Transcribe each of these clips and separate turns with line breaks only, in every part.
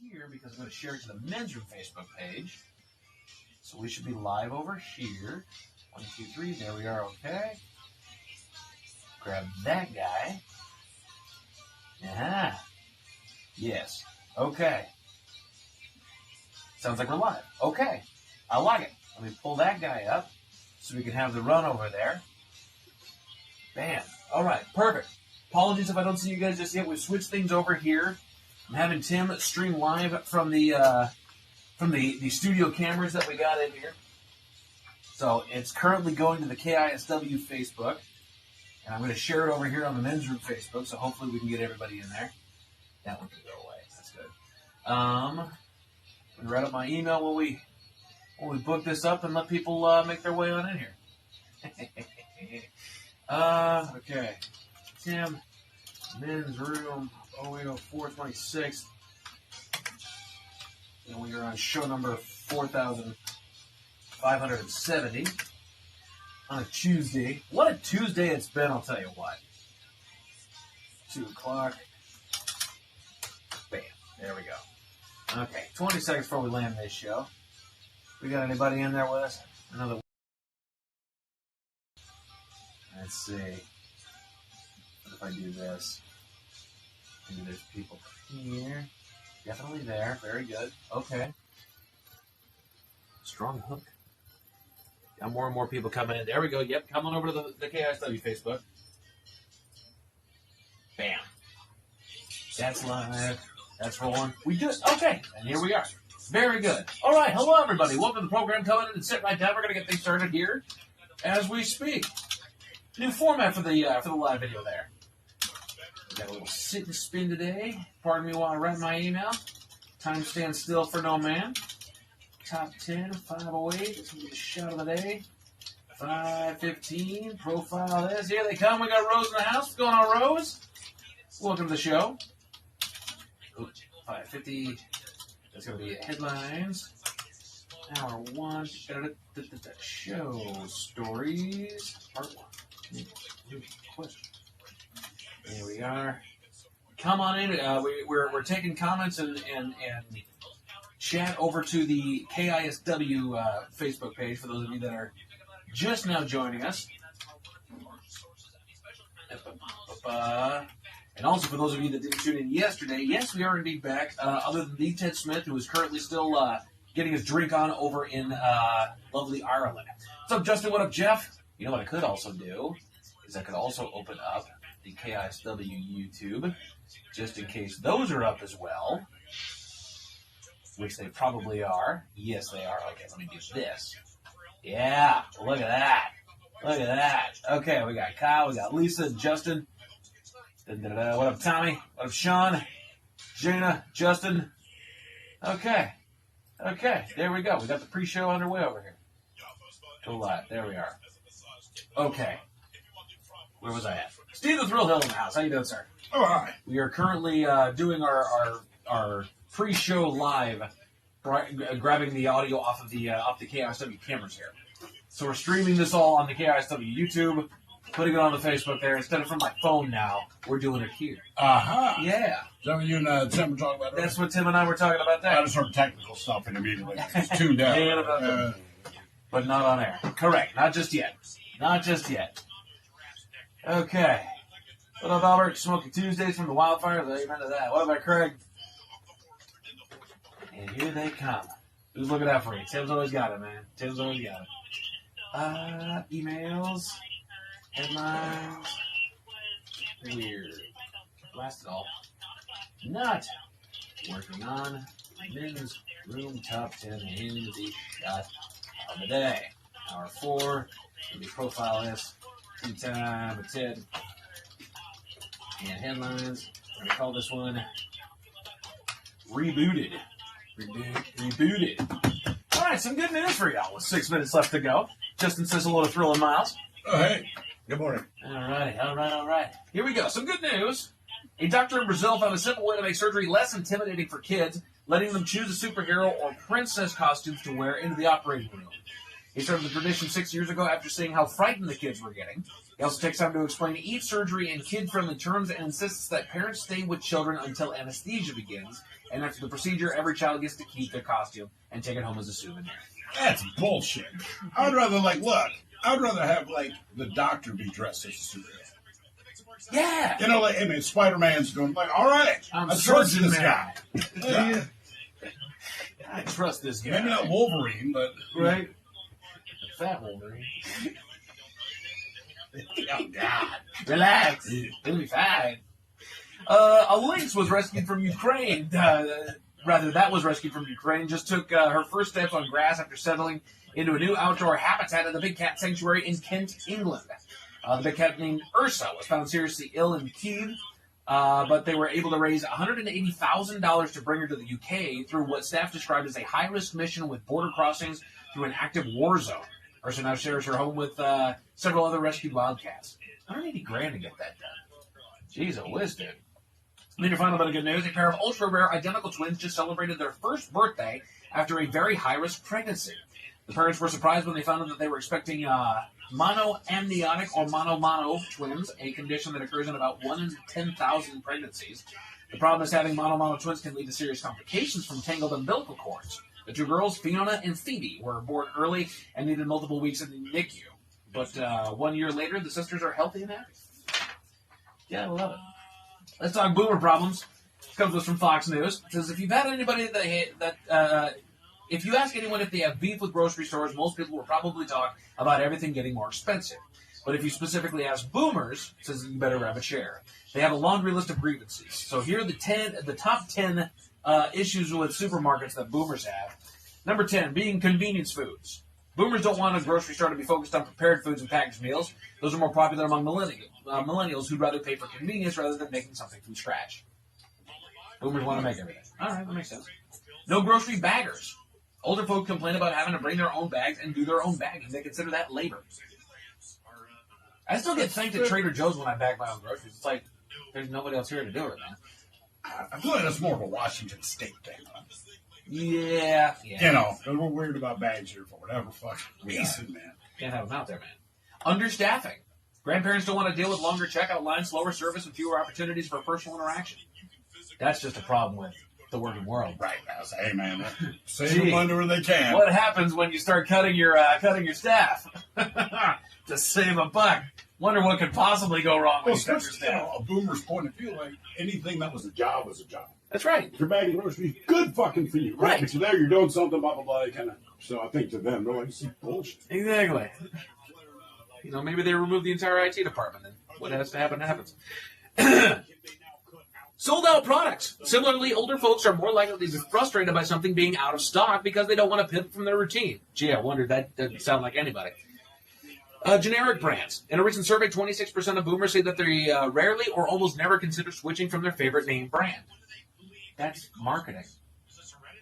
here because I'm going to share it to the men's room Facebook page. So we should be live over here. 1, 2, 3. There we are. Okay. Grab that guy. Yes. Okay. Sounds like we're live. Okay. I like it. Let me pull that guy up so we can have the run over there. Bam. All right. Perfect. Apologies if I don't see you guys just yet. We've switched things over here. I'm having Tim stream live from the studio cameras that we got in here. So it's currently going to the KISW Facebook. And I'm going to share it over here on the men's room Facebook. So hopefully we can get everybody in there. That one can go away. That's good. I'm going to write up my email when we book this up and let people make their way on in here. Okay. Tim, men's room, 426. And we are on show number 4,570 on a Tuesday. What a Tuesday it's been, I'll tell you what. 2 o'clock. Bam. There we go. Okay, 20 seconds before we land this show. We got anybody in there with us? Another. Let's see. What if I do this? Maybe there's people here. Definitely there. Very good. Okay. Strong hook. Got more and more people coming in. There we go. Yep, come on over to the KISW Facebook. Bam. That's live. That's rolling. We just, okay. And here we are. Very good. All right. Hello, everybody. Welcome to the program. Come in and sit right down. We're going to get things started here as we speak. New format for the live video there. We got a little sit and spin today. Pardon me while I write my email. Time stands still for no man. Top 10, 508. This will be the shot of the day. 515. Profile this. Here they come. We got Rose in the house. What's going on, Rose? Welcome to the show. 550. That's going to be headlines. Hour 1. Show stories. Part 1. Question. Here we are. Come on in. We're taking comments and chat over to the KISW Facebook page for those of you that are just now joining us. And also for those of you that didn't tune in yesterday, yes, we are indeed back. Other than the Ted Smith, who is currently still getting his drink on over in lovely Ireland. What's up, Justin? What up, Jeff? You know what I could also do is I could also open up the KISW YouTube, just in case those are up as well, which they probably are. Yes, they are. Okay, let me do this. Yeah, look at that. Look at that. Okay, we got Kyle, we got Lisa, Justin. What up, Tommy? What up, Sean? Jana, Justin. Okay, there we go. We got the pre-show underway over here. Go live. There we are. Okay. Where was I at? Steve the Thrill Hill in the house. How you doing, sir?
Oh, hi.
We are currently doing our pre-show live, grabbing the audio off the KISW cameras here. So we're streaming this all on the KISW YouTube, putting it on the Facebook there. Instead of from my phone now, we're doing it here.
Uh-huh.
Yeah.
Is that what you and Tim were talking about?
That's what Tim and I were talking about there.
I just heard technical stuff and immediately just tuned out.
But not on air. Correct. Not just yet. Not just yet. Okay. What up, Albert? Smoky Tuesdays from the Wildfires. Amen to that. What about Craig? And here they come. Who's looking out for you? Tim's always got it, man. Tim's always got it. Emails. Headlines. Weird. Blast it all. Not working on men's room top 10 in the shot of the day. Hour 4. Let me profile this. 2 time 10. And headlines. I'm going to call this one Rebooted. Rebooted. All right, some good news for y'all with 6 minutes left to go. Justin says hello to Thrill and Miles.
Oh, hey. Good morning.
All right. Here we go. Some good news. A doctor in Brazil found a simple way to make surgery less intimidating for kids, letting them choose a superhero or princess costumes to wear into the operating room. He started the tradition 6 years ago after seeing how frightened the kids were getting. He also takes time to explain each surgery in kid-friendly terms and insists that parents stay with children until anesthesia begins. And after the procedure, every child gets to keep their costume and take it home as a souvenir.
That's bullshit. I'd rather have the doctor be dressed as a superhero.
Yeah.
You know, Spider-Man's doing all right.
I
trust this guy. Yeah.
I trust this guy.
Maybe not Wolverine, but
right. Fat Wolverine.
Oh God.
Relax. It'll be fine. A lynx was rescued from Ukraine. That was rescued from Ukraine. Just took her first steps on grass after settling into a new outdoor habitat at the Big Cat Sanctuary in Kent, England. The big cat named Ursa was found seriously ill in Kyiv, but they were able to raise $180,000 to bring her to the UK through what staff described as a high-risk mission with border crossings through an active war zone. Ursa now shares her home with several other rescued wildcats. $180,000 to get that done. Jeez, a whiz, dude. And then your final bit of good news. A pair of ultra-rare identical twins just celebrated their first birthday after a very high-risk pregnancy. The parents were surprised when they found out that they were expecting monoamniotic or mono twins, a condition that occurs in about 1 in 10,000 pregnancies. The problem is having mono twins can lead to serious complications from tangled umbilical cords. The two girls, Fiona and Phoebe, were born early and needed multiple weeks in the NICU. But 1 year later, the sisters are healthy and happy. Yeah, I love it. Let's talk boomer problems. This comes to us from Fox News. It says, if you've had anybody if you ask anyone if they have beef with grocery stores, most people will probably talk about everything getting more expensive. But if you specifically ask boomers, it says you better grab a chair. They have a laundry list of grievances. So here are the top 10 issues with supermarkets that boomers have. Number 10, being convenience foods. Boomers don't want a grocery store to be focused on prepared foods and packaged meals. Those are more popular among millennials who'd rather pay for convenience rather than making something from scratch. Boomers want to make everything. All right, that makes sense. No grocery baggers. Older folk complain about having to bring their own bags and do their own bagging. They consider that labor. I still get thanked at Trader Joe's when I bag my own groceries. It's like, there's nobody else here to do it, man.
I feel like that's more of a Washington State thing.
Yeah.
You know, because we're weird about bags here for whatever fucking reason, man.
Can't have them out there, man. Understaffing. Grandparents don't want to deal with longer checkout lines, slower service, and fewer opportunities for personal interaction. That's just a problem with the working world.
Right. I say, hey, man, save them money where they can.
What happens when you start cutting your staff to save a buck? Wonder what could possibly go wrong when you cut your staff.
A boomer's point of view, like anything that was a job was a job.
That's right.
If you're bagging groceries, good fucking for you.
Right.
But you're there, you're doing something, blah, blah, blah. Kind of. So I think to them, they're like, this is bullshit.
Exactly. You know, maybe they remove the entire IT department, and what has to happen happens. Sold out products. Similarly, older folks are more likely to be frustrated by something being out of stock because they don't want to pivot from their routine. Gee, I wonder, that doesn't sound like anybody. Generic brands. In a recent survey, 26% of boomers say that they rarely or almost never consider switching from their favorite name brand. That's marketing.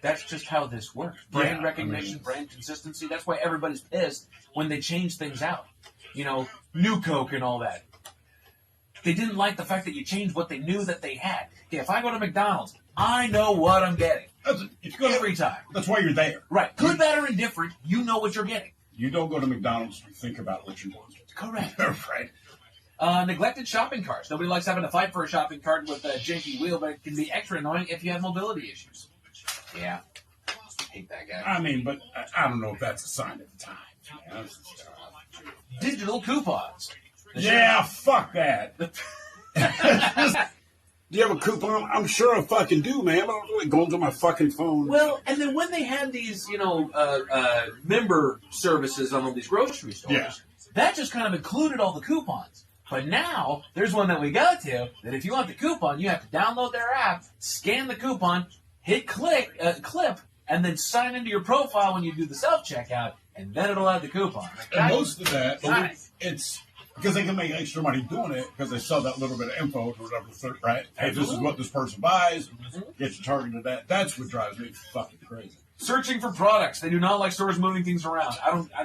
That's just how this works. Brand recognition, brand consistency. That's why everybody's pissed when they change things out. You know, New Coke and all that. They didn't like the fact that you changed what they knew that they had. Okay, if I go to McDonald's, I know what I'm getting. Every time.
That's why you're there.
Right. Good, bad, or indifferent, you know what you're getting.
You don't go to McDonald's to think about what you want.
Correct.
Right.
Neglected shopping carts. Nobody likes having to fight for a shopping cart with a janky wheel, but it can be extra annoying if you have mobility issues. Yeah. Hate that guy.
I mean, but I don't know if that's a sign of the time.
Digital coupons.
Yeah, fuck that.
Do you have a coupon? I'm sure I fucking do, man. I don't really go into my fucking phone.
Well, and then when they had these, member services on all these grocery stores, that just kind of included all the coupons. But now, there's one that we go to, that if you want the coupon, you have to download their app, scan the coupon, hit clip, and then sign into your profile when you do the self-checkout, and then it'll add the coupon.
And most of that,
nice.
It's because they can make extra money doing it because they sell that little bit of info or whatever, right? Hey, this is what this person buys. Get you targeted at. That's what drives me fucking crazy.
Searching for products. They do not like stores moving things around.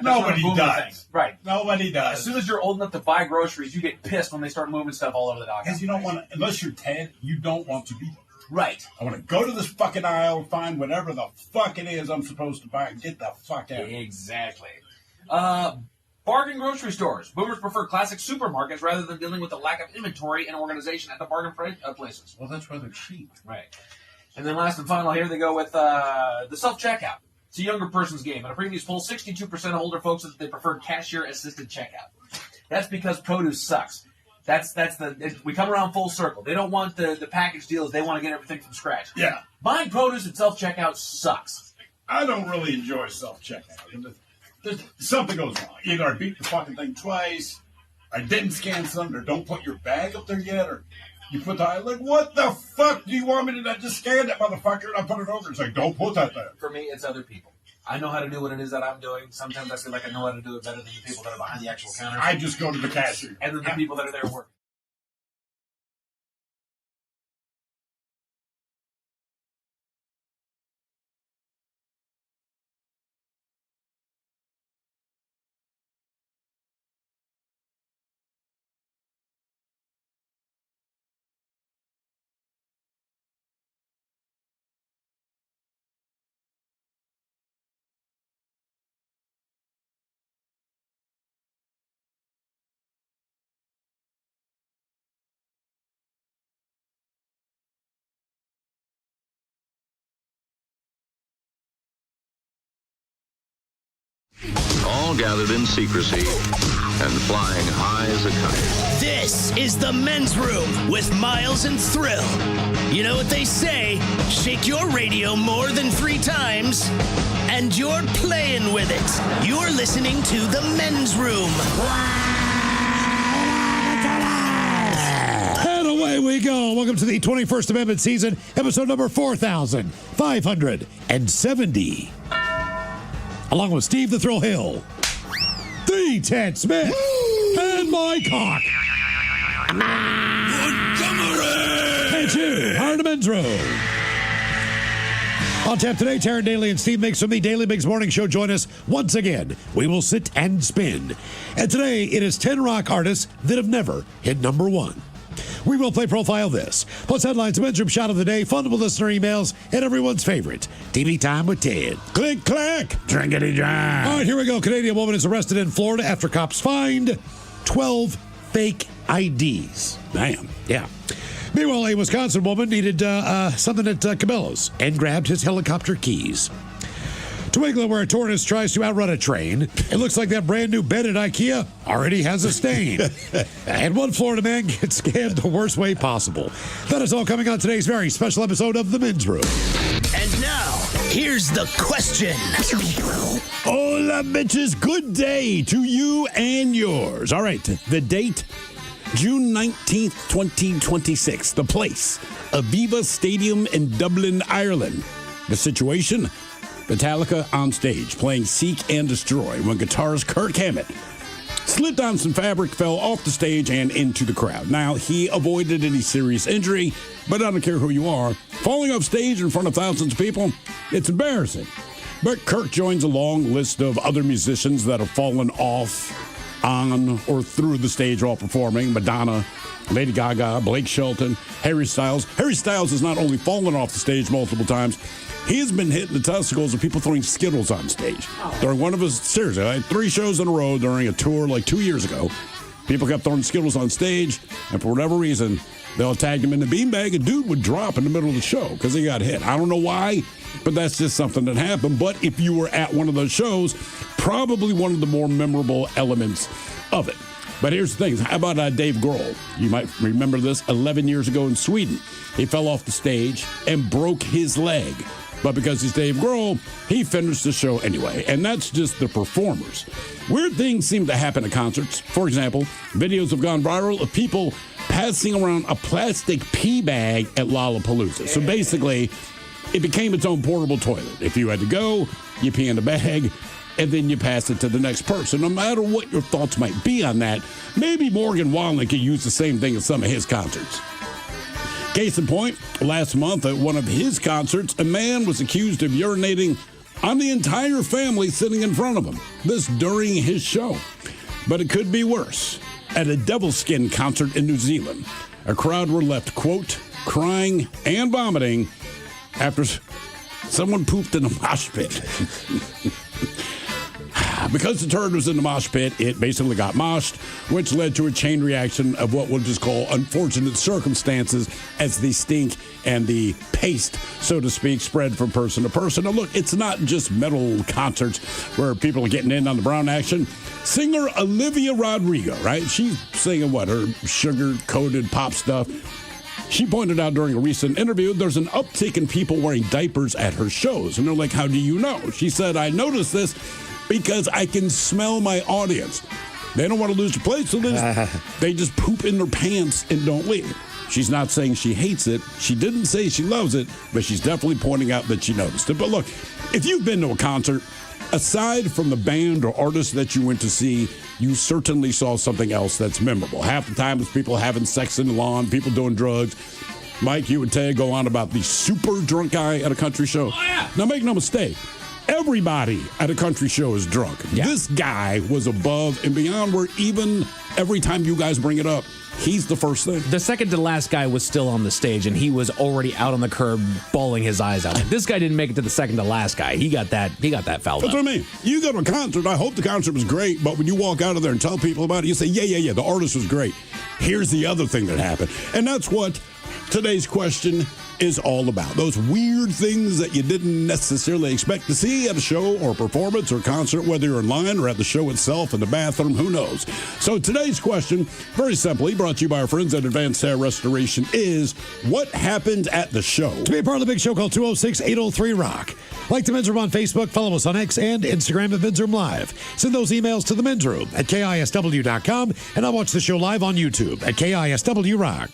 Nobody does.
Right.
Nobody does.
As soon as you're old enough to buy groceries, you get pissed when they start moving stuff all over the dock.
Because you don't want to, unless you're Ted, you don't want to be there.
Right.
I want to go to this fucking aisle, find whatever the fuck it is I'm supposed to buy, and get the fuck out.
Exactly. Bargain grocery stores. Boomers prefer classic supermarkets rather than dealing with the lack of inventory and organization at the bargain places.
Well, that's why they're cheap.
Right. And then last and final, here they go with the self-checkout. It's a younger person's game. In a previous poll, 62% of older folks said that they preferred cashier-assisted checkout. That's because produce sucks. We come around full circle. They don't want the package deals. They want to get everything from scratch.
Yeah.
Buying produce at self-checkout sucks.
I don't really enjoy self-checkout. Something goes wrong. Either I beat the fucking thing twice, I didn't scan something, or don't put your bag up there yet, or you put like, what the fuck do you want me to just scan that motherfucker and I put it over? It's like, don't put that there.
For me, it's other people. I know how to do what it is that I'm doing. Sometimes I feel like I know how to do it better than the people that are behind the actual counter.
I just go to the cashier.
And then the people that are there working.
All gathered in secrecy and flying high as a kite.
This is the Men's Room with Miles and Thrill. You know what they say, shake your radio more than 3 times, and you're playing with it. You're listening to the Men's Room.
And away we go. Welcome to the 21st Amendment season, episode number 4570. Along with Steve the Thrill Hill, the Ted Smith, and Mike Hawk. And you are the Men's Room. On tap today, Taryn Daly and Steve Mix from the Daily Mix Morning Show join us once again. We will sit and spin. And today, it is 10 rock artists that have never hit number 1. We will play Profile This, plus headlines, Men's Room Shot of the Day, fundable listener emails, and everyone's favorite, TV Time with Ted. Click, clack, drinkity dry. All right, here we go. Canadian woman is arrested in Florida after cops find 12 fake IDs. Damn. Yeah. Meanwhile, a Wisconsin woman needed something at Cabela's and grabbed his helicopter keys. To England, where a tourist tries to outrun a train, it looks like that brand new bed at IKEA already has a stain. And one Florida man gets scammed the worst way possible. That is all coming on today's very special episode of The Men's Room.
And now, here's the question.
Hola, bitches. Good day to you and yours. All right, the date, June 19th, 2026. The place, Aviva Stadium in Dublin, Ireland. The situation, Metallica on stage playing Seek and Destroy when guitarist Kirk Hammett slipped on some fabric, fell off the stage and into the crowd. Now, he avoided any serious injury, but I don't care who you are, falling off stage in front of thousands of people, it's embarrassing. But Kirk joins a long list of other musicians that have fallen off, on, or through the stage while performing. Madonna, Lady Gaga, Blake Shelton, Harry Styles. Harry Styles has not only fallen off the stage multiple times, he has been hitting the testicles of people throwing Skittles on stage. During one of his, seriously, I had 3 shows in a row during a tour like 2 years ago. People kept throwing Skittles on stage, and for whatever reason, they'll tag him in the beanbag. A dude would drop in the middle of the show because he got hit. I don't know why, but that's just something that happened. But if you were at one of those shows, probably one of the more memorable elements of it. But here's the thing. How about Dave Grohl? You might remember this 11 years ago in Sweden. He fell off the stage and broke his leg. But because he's Dave Grohl, he finished the show anyway. And that's just the performers. Weird things seem to happen at concerts. For example, videos have gone viral of people passing around a plastic pee bag at Lollapalooza. So basically, it became its own portable toilet. If you had to go, you pee in the bag, and then you pass it to the next person. No matter what your thoughts might be on that, maybe Morgan Wallen could use the same thing at some of his concerts. Case in point, last month at one of his concerts, a man was accused of urinating on the entire family sitting in front of him. This during his show. But it could be worse. At a Devilskin concert in New Zealand, a crowd were left, quote, crying and vomiting after someone pooped in a mosh pit. Because the turd was in the mosh pit, it basically got moshed, which led to a chain reaction of what we'll just call unfortunate circumstances as the stink and the paste, so to speak, spread from person to person. Now, look, it's not just metal concerts where people are getting in on the brown action. Singer Olivia Rodrigo, right? She's singing what? Her sugar-coated pop stuff. She pointed out during a recent interview there's an uptick in people wearing diapers at her shows. And they're like, how do you know? She said, I noticed this because I can smell my audience. They don't want to lose their place, so they just poop in their pants and don't leave. She's not saying she hates it. She didn't say she loves it, but she's definitely pointing out that she noticed it. But look, if you've been to a concert, aside from the band or artist that you went to see, you certainly saw something else that's memorable. Half the time it's people having sex in the lawn, people doing drugs. Mike, you and Ted go on about the super drunk guy at a country show. Oh, yeah. Now, make no mistake. Everybody at a country show is drunk. Yeah. This guy was above and beyond where even every time you guys bring it up, he's the first thing.
The second to last guy was still on the stage, and he was already out on the curb bawling his eyes out. This guy didn't make it to the second to last guy. He got that fouled
That's
up.
what I mean. You go to a concert, I hope the concert was great, but when you walk out of there and tell people about it, you say, yeah, the artist was great. Here's the other thing that happened. And that's what today's question is all about. Those weird things that you didn't necessarily expect to see at a show or a performance or concert, whether you're in line or at the show itself, in the bathroom, who knows? So today's question, very simply, brought to you by our friends at Advanced Hair Restoration, is what happened at the show?
To be a part of the big show, call 206-803-ROCK. Like the Men's Room on Facebook, follow us on X and Instagram at Men's Room Live. Send those emails to the Men's Room at KISW.com, and I'll watch the show live on YouTube at KISW Rock.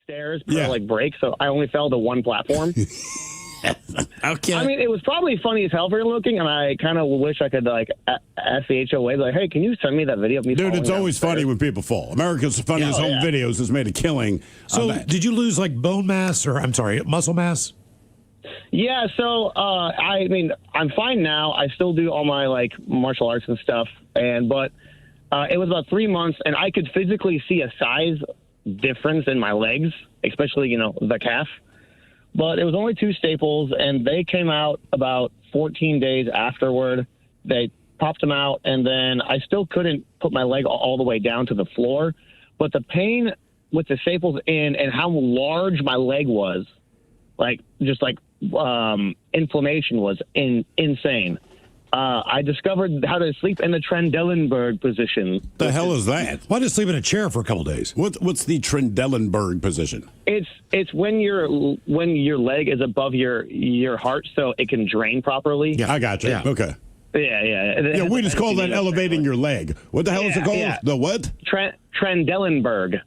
Stairs per break, so I only fell to one platform.
Okay.
I mean, it was probably funny as hell for looking, and I kind of wish I could ask the HOA, hey, can you send me that video of me falling?
Dude, it's always funny when people fall. America's Funniest Home Videos has made a killing.
So, did you lose bone mass or muscle mass?
Yeah, so I mean, I'm fine now. I still do all my martial arts and stuff, but it was about 3 months, and I could physically see a size difference in my legs, especially the calf. But it was only 2 staples, and they came out about 14 days afterward. They popped them out, and then I still couldn't put my leg all the way down to the floor. But the pain with the staples in and how large my leg was, inflammation was insane. I discovered how to sleep in the Trendelenburg position.
The hell is that?
Why just sleep in a chair for a couple days?
What's the Trendelenburg position?
It's when your leg is above your heart, so it can drain properly.
Yeah, I got you. Yeah. Okay.
Yeah.
We just call that elevating your leg. What the hell is it called? Yeah. The what?
Trendelenburg.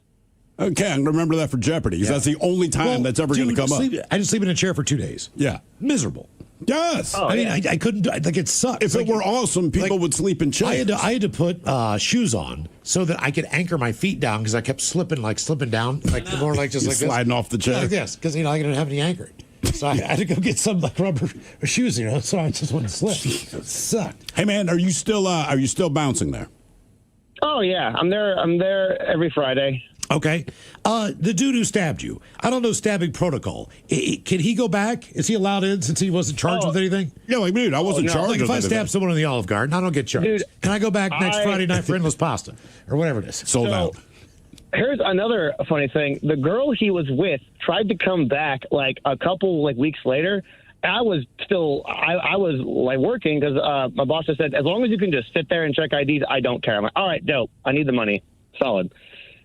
Okay, I'm going to remember that for Jeopardy, because that's the only time that's ever going to come up.
I just sleep in a chair for 2 days.
Yeah.
Miserable.
Yes.
I mean, I couldn't do it. Like, it sucks.
If it were awesome, people would sleep in chairs.
I had to put shoes on so that I could anchor my feet down because I kept slipping down, like more like just
You're
like this.
sliding off the chair.
Like this, because, I didn't have any anchor. So I had to go get some like rubber shoes, so I just wouldn't slip. It sucked.
Hey, man, are you still bouncing there?
Oh yeah, I'm there every Friday.
Okay. The dude who stabbed you, I don't know stabbing protocol. Can he go back? Is he allowed in since he wasn't charged with anything?
Yeah, like, dude, I wasn't
No.
charged
Like, if
with
I
anything.
stab someone in the Olive Garden, I don't get charged.
Dude,
Can I go back next Friday night for endless pasta or whatever it is?
Sold out.
Here's another funny thing. The girl he was with tried to come back like a couple weeks later. I was like working because my boss just said, as long as you can just sit there and check IDs, I don't care. I'm like, all right, dope. I need the money. Solid.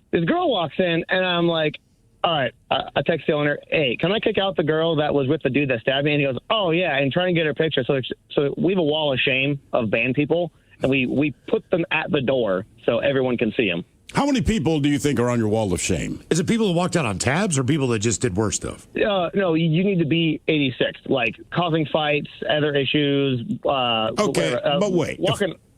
This girl walks in, and I'm like, all right. I text the owner, hey, can I kick out the girl that was with the dude that stabbed me? And he goes, oh, yeah, and try and get her picture. So we have a wall of shame of banned people, and we put them at the door so everyone can see them.
How many people do you think are on your wall of shame?
Is it people who walked out on tabs or people that just did worse stuff?
No, you need to be 86, like causing fights, other issues.
Okay,
whatever.
but wait.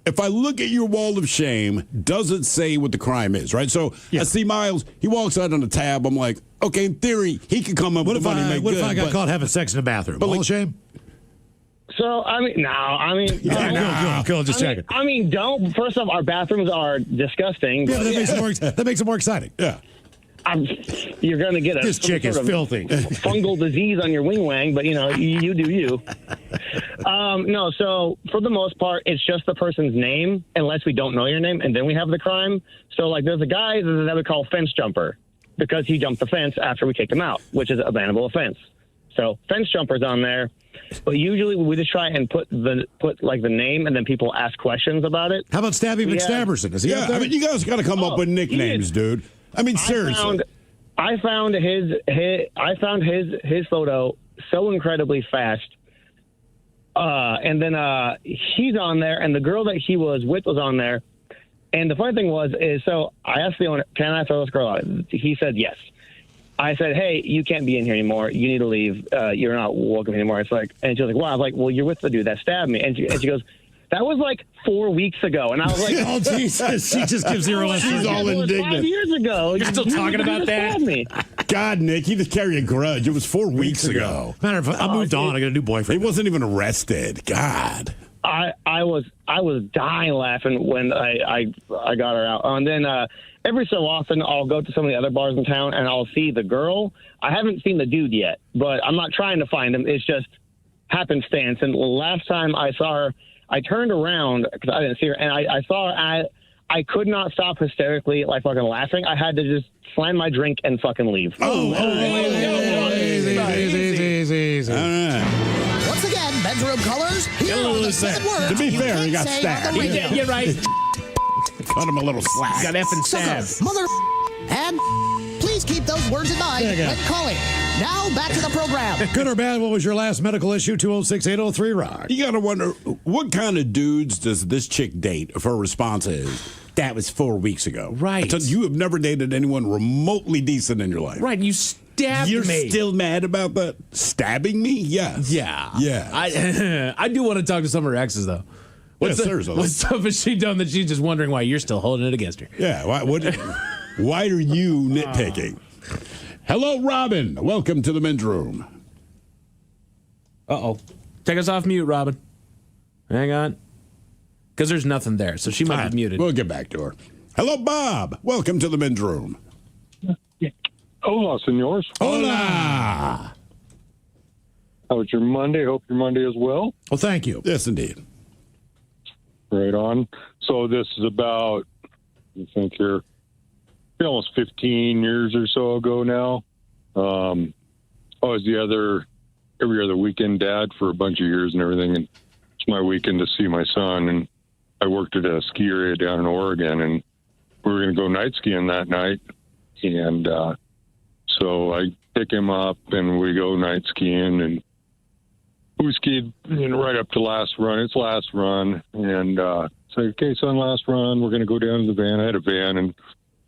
If I look at your wall of shame, does it say what the crime is, right? So I see Miles, he walks out on a tab. I'm like, okay, in theory, he could come up with money and make
What
good.
if I got caught having sex in the bathroom? Wall of shame?
So,
Cool, just checking.
Don't. First off, our bathrooms are disgusting.
Yeah, that makes it more exciting.
Yeah.
You're going to get
This chick is filthy.
Fungal disease on your wing wang, but, you do you. No, so for the most part, it's just the person's name, unless we don't know your name, and then we have the crime. So, there's a guy that we call fence jumper because he jumped the fence after we kicked him out, which is a bannable offense. So, fence jumper's on there. But usually we just try and put the name, and then people ask questions about it.
How about Stabby McStabberson? Is he up there?
you guys got to come up with nicknames, dude. Seriously.
I found his photo so incredibly fast. And then he's on there, and the girl that he was with was on there. And the funny thing so I asked the owner, can I throw this girl out? He said yes. I said, hey, you can't be in here anymore. You need to leave. You're not welcome anymore. It's like, and she was like, wow. I was like, well, you're with the dude that stabbed me. And she goes, that was 4 weeks ago. And I was like,
oh, Jesus. She just gives zero.
She's all indignant.
5 years ago.
You're still talking about that?
Me.
God, Nick, he just carry a grudge. It was 4 weeks ago.
Matter of fact, I moved on. I got a new boyfriend.
He wasn't even arrested. God.
I was dying laughing when I got her out. And then every so often I'll go to some of the other bars in town and I'll see the girl. I haven't seen the dude yet, but I'm not trying to find him. It's just happenstance. And last time I saw her, I turned around because I didn't see her, and I saw her. I could not stop hysterically, fucking laughing. I had to just slam my drink and fucking leave.
Easy.
All right.
Once again, bedroom colors. Here are the 7 words
To be
you
fair,
can't
he got
say
stabbed.
on the radio.
You're right.
Cut him a little slack.
Got effing stabbed.
Sucker, mother, and please keep those words in mind
There you go.
when calling. Now back to the program.
Good or bad, what was your last medical issue? 206-803-ROCK.
You got to wonder, what kind of dudes does this chick date if her response is, that was 4 weeks ago?
Right.
You have never dated anyone remotely decent in your life.
Right, you stabbed
You're
me.
still mad about that? Stabbing me? Yes.
Yeah.
Yeah.
I do want to talk to some of her exes, though. What stuff has she done that she's just wondering why you're still holding it against her?
Yeah. Why are you nitpicking? Hello, Robin. Welcome to the men's room.
Uh-oh. Take us off mute, Robin. Hang on. Because there's nothing there, so she might be muted.
We'll get back to her. Hello, Bob. Welcome to the men's room.
Hola, senors.
Hola.
How was your Monday? Hope your Monday is well.
Well, thank you.
Yes, indeed.
Right on. So this is about, I think here, almost 15 years or so ago now. I was every other weekend dad for a bunch of years and everything. And it's my weekend to see my son. And I worked at a ski area down in Oregon, and we were going to go night skiing that night. And so I pick him up and we go night skiing, and we skied right up to last run. It's last run. And say, okay, son, last run. We're going to go down to the van. I had a van, and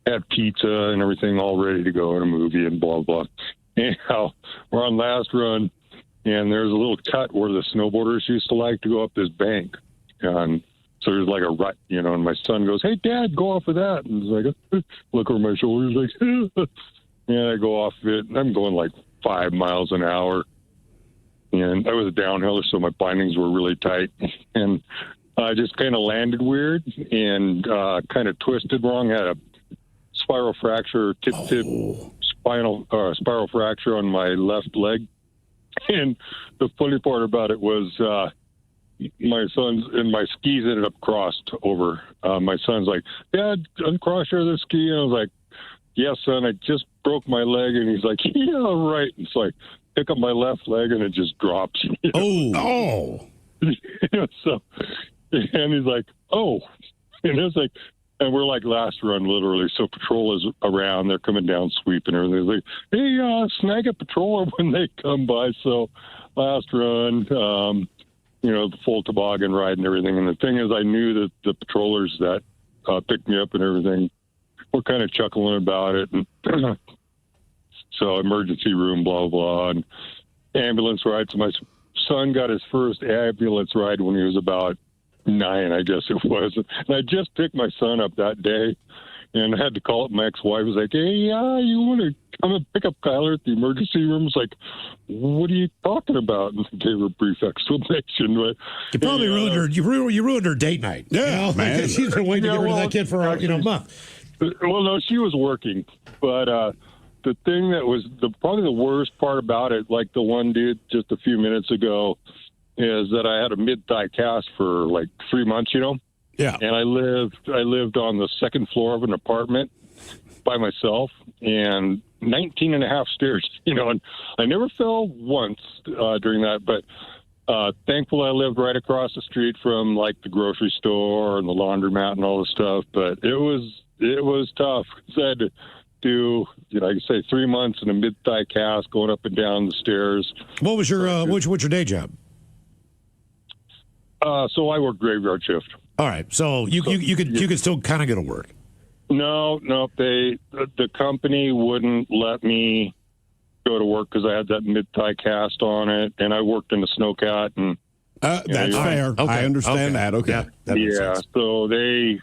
had pizza and everything all ready to go in a movie and blah, blah. Anyhow, we're on last run, and there's a little cut where the snowboarders used to like to go up this bank. And so there's like a rut, and my son goes, "Hey, Dad, go off of that." And he's like, look over my shoulders, like, and I go off of it, and I'm going like 5 miles an hour. And I was a downhiller, so my bindings were really tight. And I just kind of landed weird and kind of twisted wrong. Had a spiral fracture, spiral fracture on my left leg. And the funny part about it was my son's and my skis ended up crossed over. My son's like, "Dad, uncross your other ski." And I was like, "Yes, son, I just broke my leg." And he's like, "Yeah, right." And so I pick up my left leg and it just drops.
Oh.
So, and he's like, "Oh." And it's like, and we're like last run, literally. So patrol is around. They're coming down, sweeping everything. It's like, "Hey, snag a patroller when they come by." So last run, the full toboggan ride and everything. And the thing is, I knew that the patrollers that picked me up and everything were kind of chuckling about it. And so emergency room, blah, blah, and ambulance ride. So my son got his first ambulance ride when he was about 9, I guess it was. And I just picked my son up that day, and I had to call up my ex-wife. I was like, "Hey, you want to come and pick up Kyler at the emergency room?" It's like, "What are you talking about?" And I gave her a brief explanation. But
you probably ruined her. You ruined her date night.
Yeah, man.
She's been waiting to get rid of that kid for a month.
Well, no, she was working, but the thing that was probably the worst part about it, like the one dude just a few minutes ago, is that I had a mid-thigh cast for like 3 months,
Yeah.
And I lived on the second floor of an apartment by myself, and 19 and a half stairs, and I never fell once during that, but thankful I lived right across the street from like the grocery store and the laundromat and all the stuff, but it was tough. I had to do, like I say, 3 months in a mid-thigh cast going up and down the stairs.
What was your what's your day job?
So I work graveyard shift.
All right, so you could still kind of go to work.
No, the company wouldn't let me go to work because I had that mid-thigh cast on it, and I worked in the snowcat. And
that's fair.
Okay.
I understand that. Okay.
Yeah, that makes sense.
So they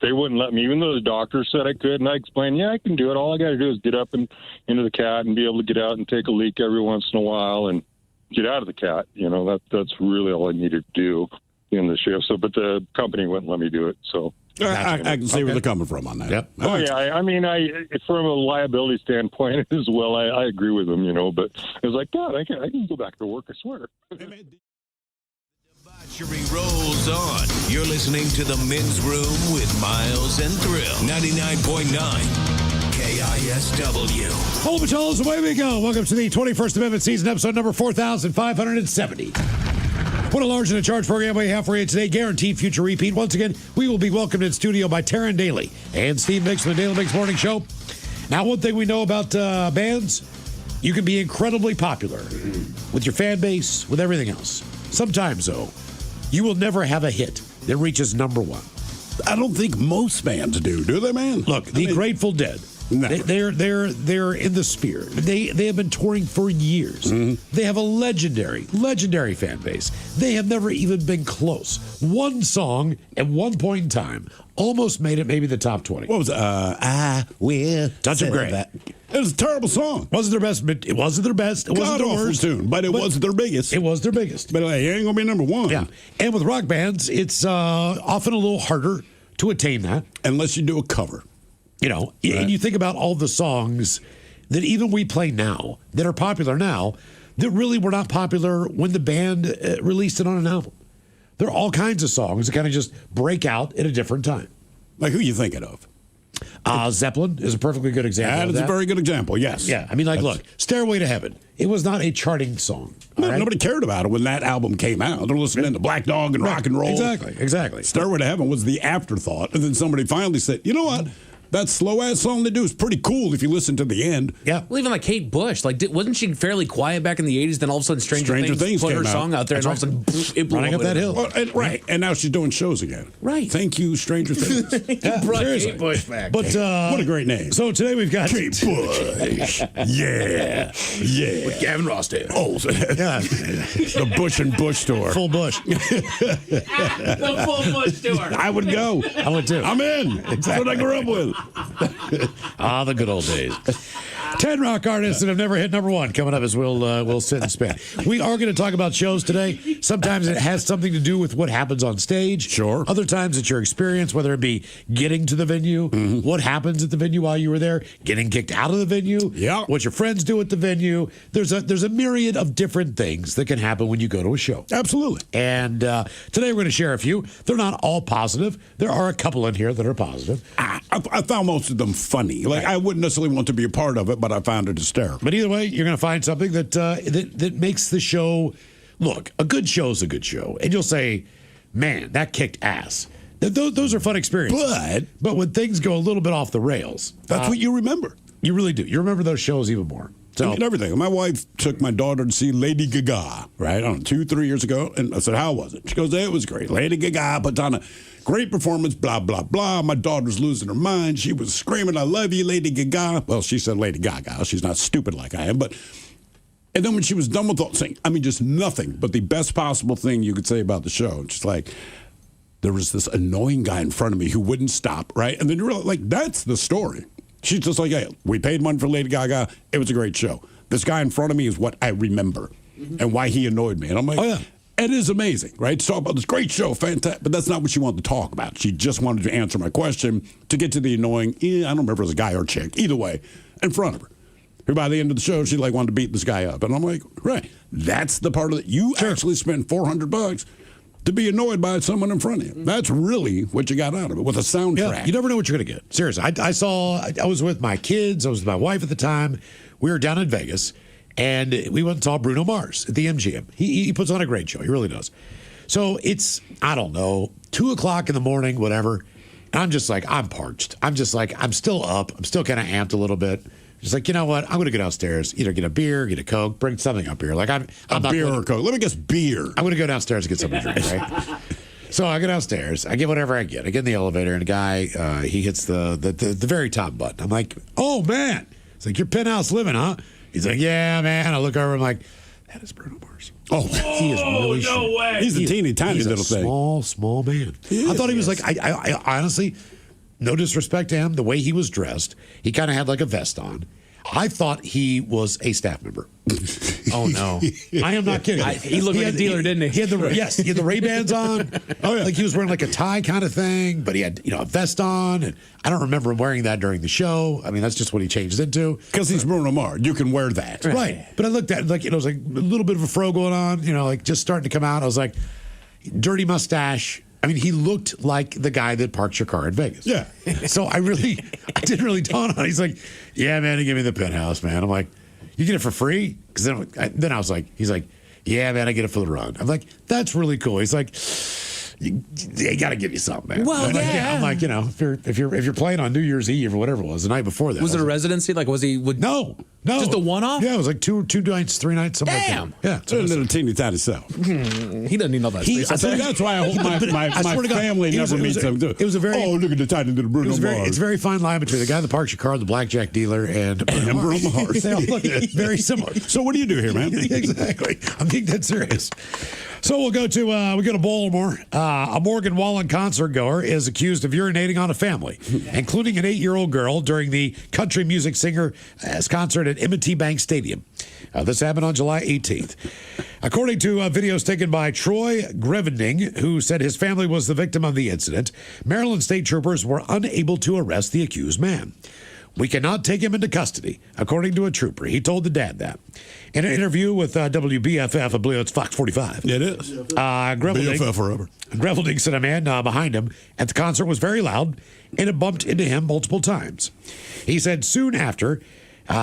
wouldn't let me, even though the doctor said I could, and I explained, I can do it. All I got to do is get up and into the cat and be able to get out and take a leak every once in a while and get out of the cat. That's really all I needed to do in the shift. So, but the company wouldn't let me do it. So
I can see where they're coming from on that.
Yep.
Oh yeah, I mean, from a liability standpoint as well, I agree with them. But it was like, God, I can go back to work. I swear.
Debauchery rolls on. You're listening to the Men's Room with Miles and Thrill. 99.9 KISW.
Hold patrols, away we go. Welcome to the 21st Amendment season, episode number 4570. What a large and a charge program we have for you today. Guaranteed future repeat. Once again, we will be welcomed in studio by Taryn Daly and Steve Mix from the Daily Mix Morning Show. Now, one thing we know about bands, you can be incredibly popular with your fan base, with everything else. Sometimes, though, you will never have a hit that reaches number one.
I don't think most bands do they, man?
Look, the Grateful Dead. They're in the sphere. They have been touring for years. Mm-hmm. They have a legendary fan base. They have never even been close. One song at one point in time almost made it maybe the top 20.
What was it? I will
Touch of Grey.
It was a terrible song.
Wasn't their best, but it wasn't their best. It wasn't their worst
tune, but it wasn't their biggest.
It was their biggest.
But it ain't gonna be number one.
Yeah, and with rock bands, it's often a little harder to attain that
unless you do a cover.
Right. And you think about all the songs that even we play now that are popular now that really were not popular when the band released it on an album. There are all kinds of songs that kind of just break out at a different time.
Like who you thinking of?
Zeppelin is a perfectly good example.
That is a very good example, yes.
Yeah, I mean, look, Stairway to Heaven. It was not a charting song.
Nobody cared about it when that album came out. They're listening to Black Dog and rock and roll.
Exactly.
Stairway to Heaven was the afterthought. And then somebody finally said, you know what? that slow ass song they do is pretty cool if you listen to the end.
Yeah.
Well, even like Kate Bush, like wasn't she fairly quiet back in the 80s? Then all of a sudden, Stranger Things put
came
her
out.
song out there, and all of a sudden, it blew
Running up that hill.
Well, and now she's doing shows again.
Right.
Thank you, Stranger Things.
Brought
seriously.
Kate Bush back.
But
What a great name.
So today we've got
Kate Bush. Yeah. With
Gavin Rossdale.
Oh,
yeah,
the Bush and Bush store.
full bush.
The full Bush tour.
I would go.
I would too.
I'm in. That's what I grew up with.
The good old days. 10 rock artists that have never hit number one coming up as we'll sit and spin. We are going to talk about shows today. Sometimes it has something to do with what happens on stage.
Sure.
Other times it's your experience, whether it be getting to the venue, what happens at the venue while you were there, getting kicked out of the venue, what your friends do at the venue. There's a myriad of different things that can happen when you go to a show.
Absolutely.
And today we're going to share a few. They're not all positive. There are a couple in here that are positive.
I found most of them funny. Like, I wouldn't necessarily want to be a part of it, but I found it hysterical.
But either way, you're going to find something that makes the show look. A good show is a good show, and you'll say, "Man, that kicked ass." Those are fun experiences. But when things go a little bit off the rails,
that's what you remember.
You really do. You remember those shows even more.
So, and everything. My wife took my daughter to see Lady Gaga, right? I don't know, 2-3 years ago. And I said, how was it? She goes, it was great. Lady Gaga puts on a great performance, blah, blah, blah. My daughter's losing her mind. She was screaming, I love you, Lady Gaga. Well, she said Lady Gaga. She's not stupid like I am. And then when she was done with all saying, I mean, just nothing but the best possible thing you could say about the show. Just like, there was this annoying guy in front of me who wouldn't stop, right? And then you realize, like, that's the story. She's just like, hey, we paid money for Lady Gaga. It was a great show. This guy in front of me is what I remember and why he annoyed me. And I'm like, it is amazing, right? To talk about this great show, fantastic. But that's not what she wanted to talk about. She just wanted to answer my question to get to the annoying, I don't remember if it was a guy or a chick, either way, in front of her. Who by the end of the show, she like wanted to beat this guy up. And I'm like, right, that's the part of it. You actually spent $400 to be annoyed by someone in front of you. That's really what you got out of it with a soundtrack.
Yeah, you never know what you're going to get. Seriously, I was with my kids. I was with my wife at the time. We were down in Vegas, and we went and saw Bruno Mars at the MGM. He puts on a great show. He really does. So it's, I don't know, 2 o'clock in the morning, whatever. And I'm just like, I'm parched. I'm just like, I'm still up. I'm still kind of amped a little bit. Just like, you know what? I'm going to go downstairs, either get a beer, get a Coke, bring something up here. Like I'm not
beer or Coke. Let me guess, beer.
I'm going to go downstairs and get something to drink, right? So I go downstairs. I get whatever I get. I get in the elevator, and a guy, he hits the very top button. I'm like, oh, man. It's like, you're penthouse living, huh? He's like, yeah, man. I look over. I'm like, that is Bruno Mars.
Oh,
he is really
no way.
He's a teeny tiny little thing.
Small man. I thought he was like, I honestly, no disrespect to him, the way he was dressed, he kind of had like a vest on. I thought he was a staff member.
Oh no!
I am not kidding.
He looked like a dealer, didn't he?
He had the Ray-Bans on. Oh yeah, like he was wearing like a tie kind of thing, but he had a vest on, and I don't remember him wearing that during the show. I mean, that's just what he changed into.
Because he's Bruno Mars, you can wear that,
right? But I looked at it, like it was like a little bit of a fro going on, like just starting to come out. I was like, dirty mustache. I mean, he looked like the guy that parks your car in Vegas.
Yeah.
So I didn't really dawn on it. He's like, yeah, man, he gave me the penthouse, man. I'm like, you get it for free? Because then I was like, he's like, yeah, man, I get it for the run. I'm like, that's really cool. He's like, they got to give you something, man.
Well,
I'm like, if you're playing on New Year's Eve or whatever it was, the night before that.
Was it a residency? Like, was he?
No.
Just a one-off?
Yeah, it was like two nights, 3 nights, something
Damn.
like that. Yeah.
So a little teeny tiny self.
He doesn't need all that space.
I think that's why I hope my family never meets him.
It was a very.
Oh, look at the tiny little Bruno Mars.
It's a very fine line between the guy that parks your car, the blackjack dealer, and
Bruno Mars.
They all look very similar.
So what do you do here, man?
Exactly. I'm being dead serious. So we go to Baltimore. A Morgan Wallen concert goer is accused of urinating on a family, including an 8-year-old girl, during the country music singer's concert at M&T Bank Stadium. This happened on July 18th. According to videos taken by Troy Grevending, who said his family was the victim of the incident, Maryland state troopers were unable to arrest the accused man. We cannot take him into custody, according to a trooper. He told the dad that. In an interview with WBFF, I believe it's Fox 45.
It is.
BFF forever. Grevelding said a man behind him at the concert was very loud, and it bumped into him multiple times. He said soon after,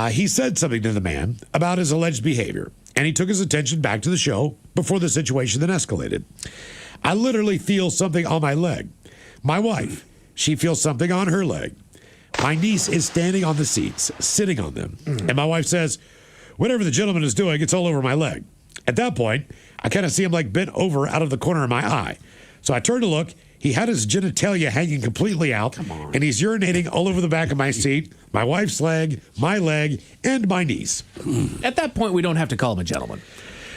he said something to the man about his alleged behavior, and he took his attention back to the show before the situation then escalated. I literally feel something on my leg. My wife, she feels something on her leg. My niece is standing on the seats, sitting on them. And my wife says, whatever the gentleman is doing, it's all over my leg. At that point, I kind of see him like bent over out of the corner of my eye. So I turn to look. He had his genitalia hanging completely out, and he's urinating all over the back of my seat, my wife's leg, my leg, and my niece.
At that point, we don't have to call him a gentleman.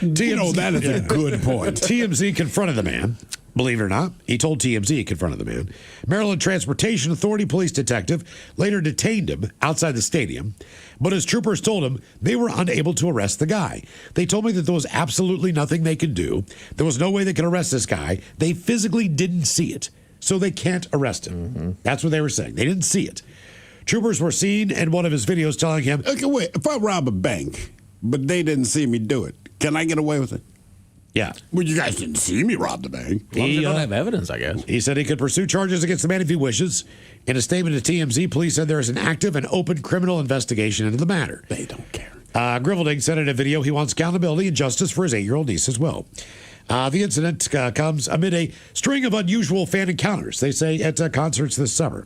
That is a good point.
TMZ confronted the man. Believe it or not, he told TMZ he confronted the man. Maryland Transportation Authority police detective later detained him outside the stadium, but as troopers told him, they were unable to arrest the guy. They told me that there was absolutely nothing they could do. There was no way they could arrest this guy. They physically didn't see it, so they can't arrest him. That's what they were saying. They didn't see it. Troopers were seen in one of his videos telling him,
Okay, wait. If I rob a bank, but they didn't see me do it, can I get away with it?
yeah.
Well, you guys didn't see me rob the bank.
As long as you don't have evidence, I guess.
He said he could pursue charges against the man if he wishes. In a statement to TMZ, police said there is an active and open criminal investigation into the matter.
They don't care.
Grivalding said in a video he wants accountability and justice for his 8-year-old niece as well. The incident comes amid a string of unusual fan encounters, they say, at concerts this summer.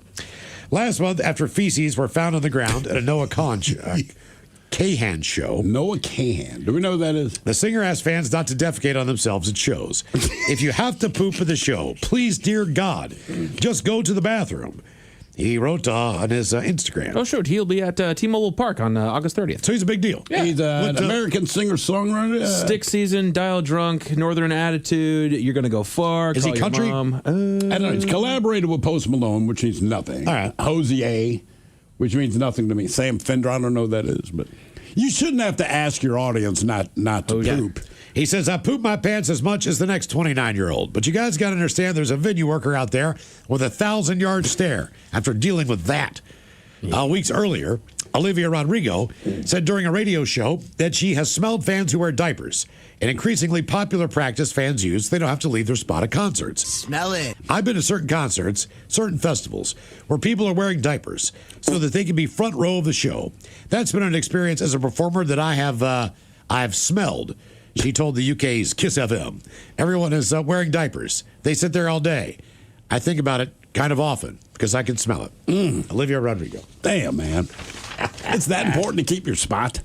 Last month, after feces were found on the ground at a Noah Kahan show.
Noah Kahan. Do we know who that is?
The singer asked fans not to defecate on themselves at shows. If you have to poop at the show, please, dear God, just go to the bathroom. He wrote on his Instagram.
Oh, sure. He'll be at T-Mobile Park on August 30th.
So he's a big deal.
Yeah.
He's an American singer-songwriter.
Stick Season, Dial Drunk, Northern Attitude, You're Gonna Go Far.
Is he
Call Your
country?
Mom.
I don't know. He's collaborated with Post Malone, which means nothing.
All right.
Hosier, which means nothing to me. Sam Fender, I don't know who that is, but you shouldn't have to ask your audience not to poop.
He says, I poop my pants as much as the next 29-year-old. But you guys got to understand there's a venue worker out there with a 1,000-yard stare after dealing with that. Weeks earlier, Olivia Rodrigo said during a radio show that she has smelled fans who wear diapers, an increasingly popular practice fans use so they don't have to leave their spot at concerts.
Smell it.
I've been to certain concerts, certain festivals, where people are wearing diapers so that they can be front row of the show. That's been an experience as a performer that I have smelled. She told the UK's KISS FM. Everyone is wearing diapers. They sit there all day. I think about it kind of often because I can smell it. Olivia Rodrigo.
Damn, man. It's that important to keep your spot.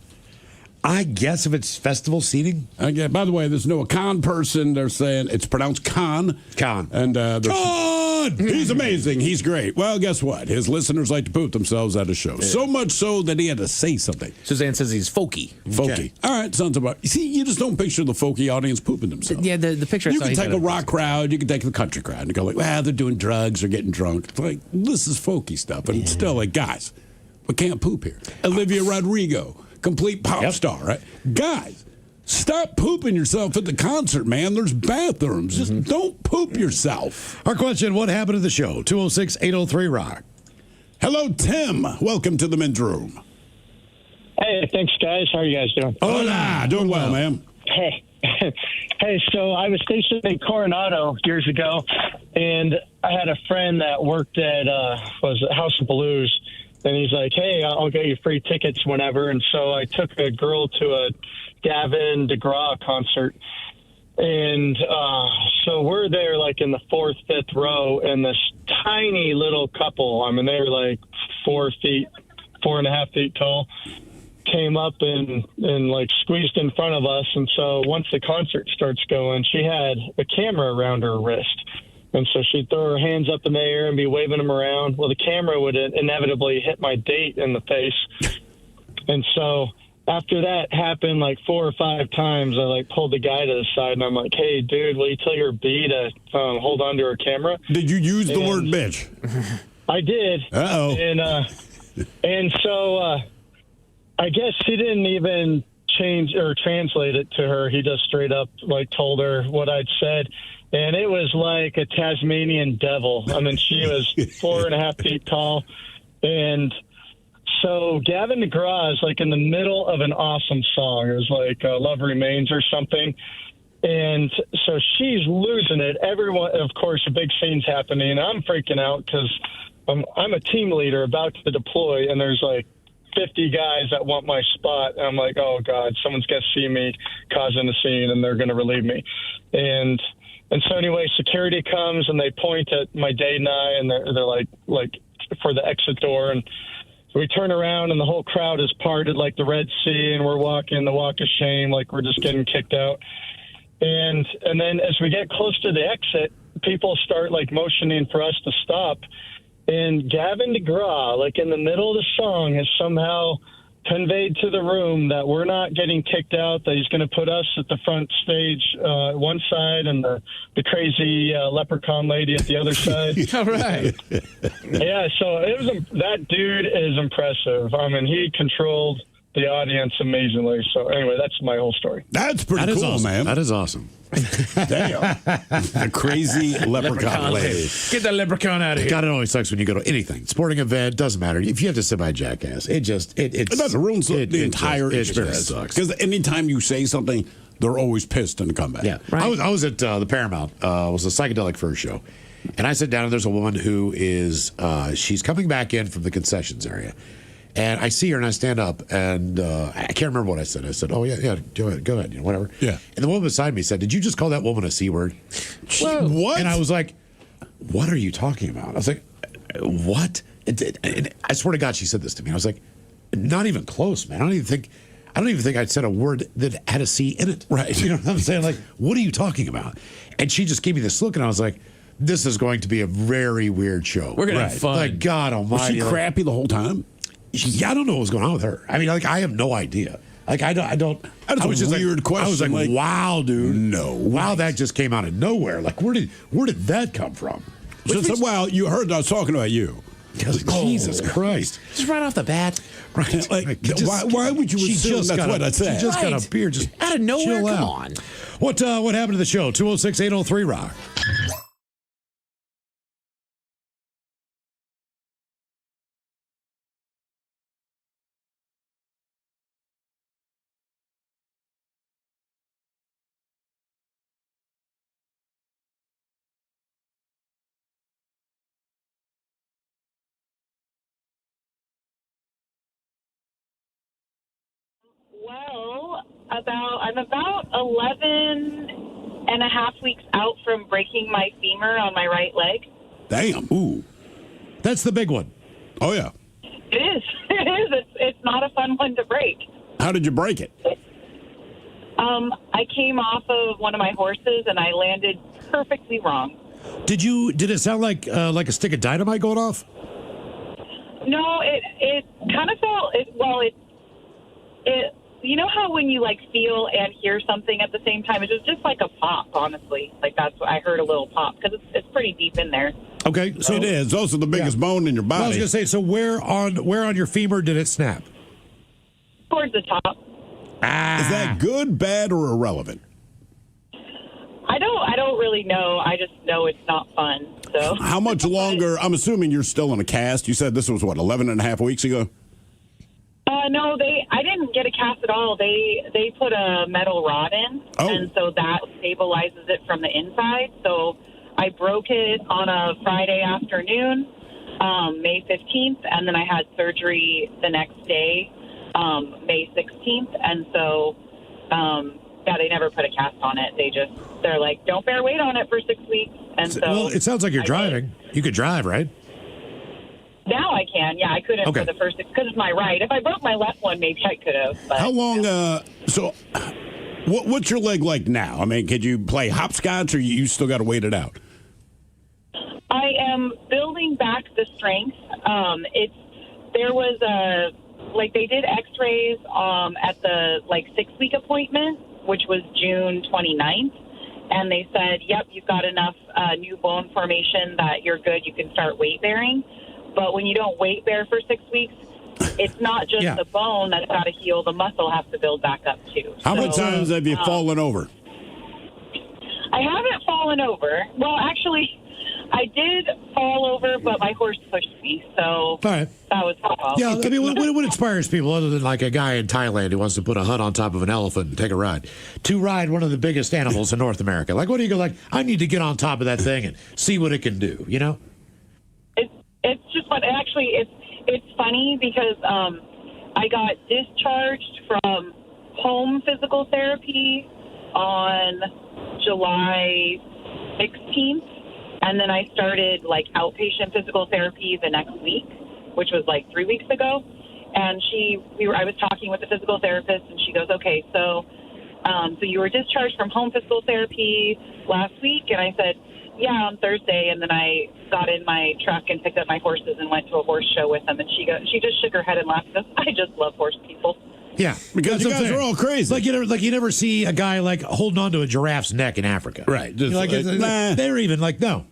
I guess if it's festival seating.
Okay, by the way, there's no Khan person. They're saying it's pronounced Khan.
Khan.
And
Khan!
He's amazing. He's great. Well, guess what? His listeners like to poop themselves at a show. Yeah. So much so that he had to say something.
Suzanne says he's folky.
Folky.
Okay.
All right, sounds about. You see, you just don't picture the folky audience pooping themselves.
Yeah, the picture.
You can take a rock crowd, you can take the country crowd, and go like, well, they're doing drugs or getting drunk. It's like, this is folky stuff. And still, like, guys, we can't poop here. Olivia Rodrigo, complete pop star, right? Guys, stop pooping yourself at the concert, man. There's bathrooms. Just don't poop yourself.
Our question, what happened at the show? 206-803-ROCK.
Hello, Tim. Welcome to the men's room.
Hey, thanks, guys. How are you guys doing?
Hola. Doing well, man.
Hey. Hey, so I was stationed in Coronado years ago, and I had a friend that worked at House of Blues, and he's like, hey, I'll get you free tickets whenever. And so I took a girl to a Gavin DeGraw concert. And so we're there like in the 4th, 5th row, and this tiny little couple, I mean, they were like 4.5 feet tall, came up and like squeezed in front of us. And so once the concert starts going, she had a camera around her wrist. And so she'd throw her hands up in the air and be waving them around. Well, the camera would inevitably hit my date in the face. And so after that happened like 4 or 5 times, I like pulled the guy to the side and I'm like, hey, dude, will you tell your B to hold on to her camera?
Did you use the word bitch?
I did.
Uh-oh.
And so I guess he didn't even change or translate it to her. He just straight up like told her what I'd said. And it was like a Tasmanian devil. I mean, she was 4.5 feet tall. And so Gavin DeGraw is like in the middle of an awesome song. It was like Love Remains or something. And so she's losing it. Everyone, of course, a big scene's happening. I'm freaking out because I'm a team leader about to deploy, and there's like 50 guys that want my spot. And I'm like, oh, God, someone's going to see me causing a scene, and they're going to relieve me. And so anyway, security comes, and they point at my date and I, and they're like for the exit door, and we turn around and the whole crowd is parted like the Red Sea, and we're walking the walk of shame like we're just getting kicked out. And then as we get close to the exit, people start like motioning for us to stop. And Gavin DeGraw, like in the middle of the song, has somehow conveyed to the room that we're not getting kicked out, that he's going to put us at the front stage, one side, and the crazy leprechaun lady at the other side.
All right.
Yeah, so that dude is impressive. I mean, he controlled the audience amazingly. So anyway, that's my whole story.
That's pretty cool,
awesome.
man.
That is awesome.
Damn. The crazy leprechaun lady.
Get that leprechaun out of here.
God, it always sucks when you go to anything. Sporting event, doesn't matter. If you have to sit by a jackass, it
doesn't ruin the entire experience. Because anytime you say something, they're always pissed in the comeback.
Yeah.
Right.
I was at the Paramount. It was a psychedelic first show. And I sit down, and there's a woman who is, she's coming back in from the concessions area. And I see her, and I stand up, and I can't remember what I said. I said, "Oh yeah, go ahead, whatever."
Yeah.
And the woman beside me said, "Did you just call that woman a C word?"
What?
And I was like, "What are you talking about?" I was like, "What?" And I swear to God, she said this to me. I was like, "Not even close, man. I don't even think I'd said a word that had a C in it."
Right.
You know what I'm saying? Like, what are you talking about? And she just gave me this look, and I was like, "This is going to be a very weird show.
We're gonna have fun."
Like, God Almighty.
Was she crappy the whole time?
Yeah, I don't know what was going on with her. I mean, like, I have no idea. Like, I don't.
That's
was
a
just
weird question.
I was like, wow, dude.
No.
Wow, that just came out of nowhere. Like, where did that come from?
Well, you heard I was talking about you.
Jesus Christ.
Just right off the bat.
Right.
Like, why would you assume that's what I said?
She just got a beer. Just
out of nowhere.
chill
Come
out.
on.
What happened to the show? 206-803-ROCK.
Well, I'm about 11 and a half weeks out from breaking my femur on my right leg.
Damn. Ooh.
That's the big one.
Oh, yeah.
It is. It is. It's not a fun one to break.
How did you break it?
I came off of one of my horses and I landed perfectly wrong.
Did it sound like a stick of dynamite going off?
No, it kind of felt it. You know how when you like feel and hear something at the same time, it was just like a pop. Honestly, like that's what I heard, a little pop, because it's pretty deep in there.
Okay, so
it is. Those are the biggest bone in your body.
Well, I was gonna say, so where on your femur did it snap?
Towards the top.
Is that good, bad, or irrelevant?
I don't really know. I just know it's not fun. So
how much longer? I'm assuming you're still in a cast. You said this was 11 and a half weeks ago.
No, I didn't get a cast at all. They put a metal rod in, and so that stabilizes it from the inside. So I broke it on a Friday afternoon, May 15th, and then I had surgery the next day, May 16th. And so, they never put a cast on it. They're like, don't bear weight on it for 6 weeks. And so,
well, it sounds like you're driving. You could drive, right?
Now I can. Yeah, I couldn't for the first 6 because it's my right. If I broke my left one, maybe I could have.
How long? So, what's your leg like now? I mean, could you play hopscotch, or you still got to wait it out?
I am building back the strength. They did X-rays at the 6-week appointment, which was June 29th. And they said, yep, you've got enough new bone formation that you're good. You can start weight bearing. But when you don't weight bear for 6 weeks, it's not just the bone that's got to heal. The muscle has to build back up, too.
How many times have you fallen over?
I haven't fallen over. Well, actually, I did fall over, but my horse pushed me. So that was my fault.
Yeah, I mean, what inspires people other than like a guy in Thailand who wants to put a hut on top of an elephant and take a ride, to ride one of the biggest animals in North America? Like, what do you go like, I need to get on top of that thing and see what it can do, you know?
It's just fun. Actually, it's funny because I got discharged from home physical therapy on July 16th, And then I started like outpatient physical therapy the next week, which was like 3 weeks ago. And I was talking with the physical therapist, and she goes, okay, so you were discharged from home physical therapy last week? And I said, yeah, on Thursday. And then I got in my truck and picked up my horses and went to a horse show with them. And she just shook her head and laughed. Because I just love horse people.
Yeah,
because you guys are all crazy.
Like you never see a guy like holding on to a giraffe's neck in Africa,
right? Just
nah. They're even like no.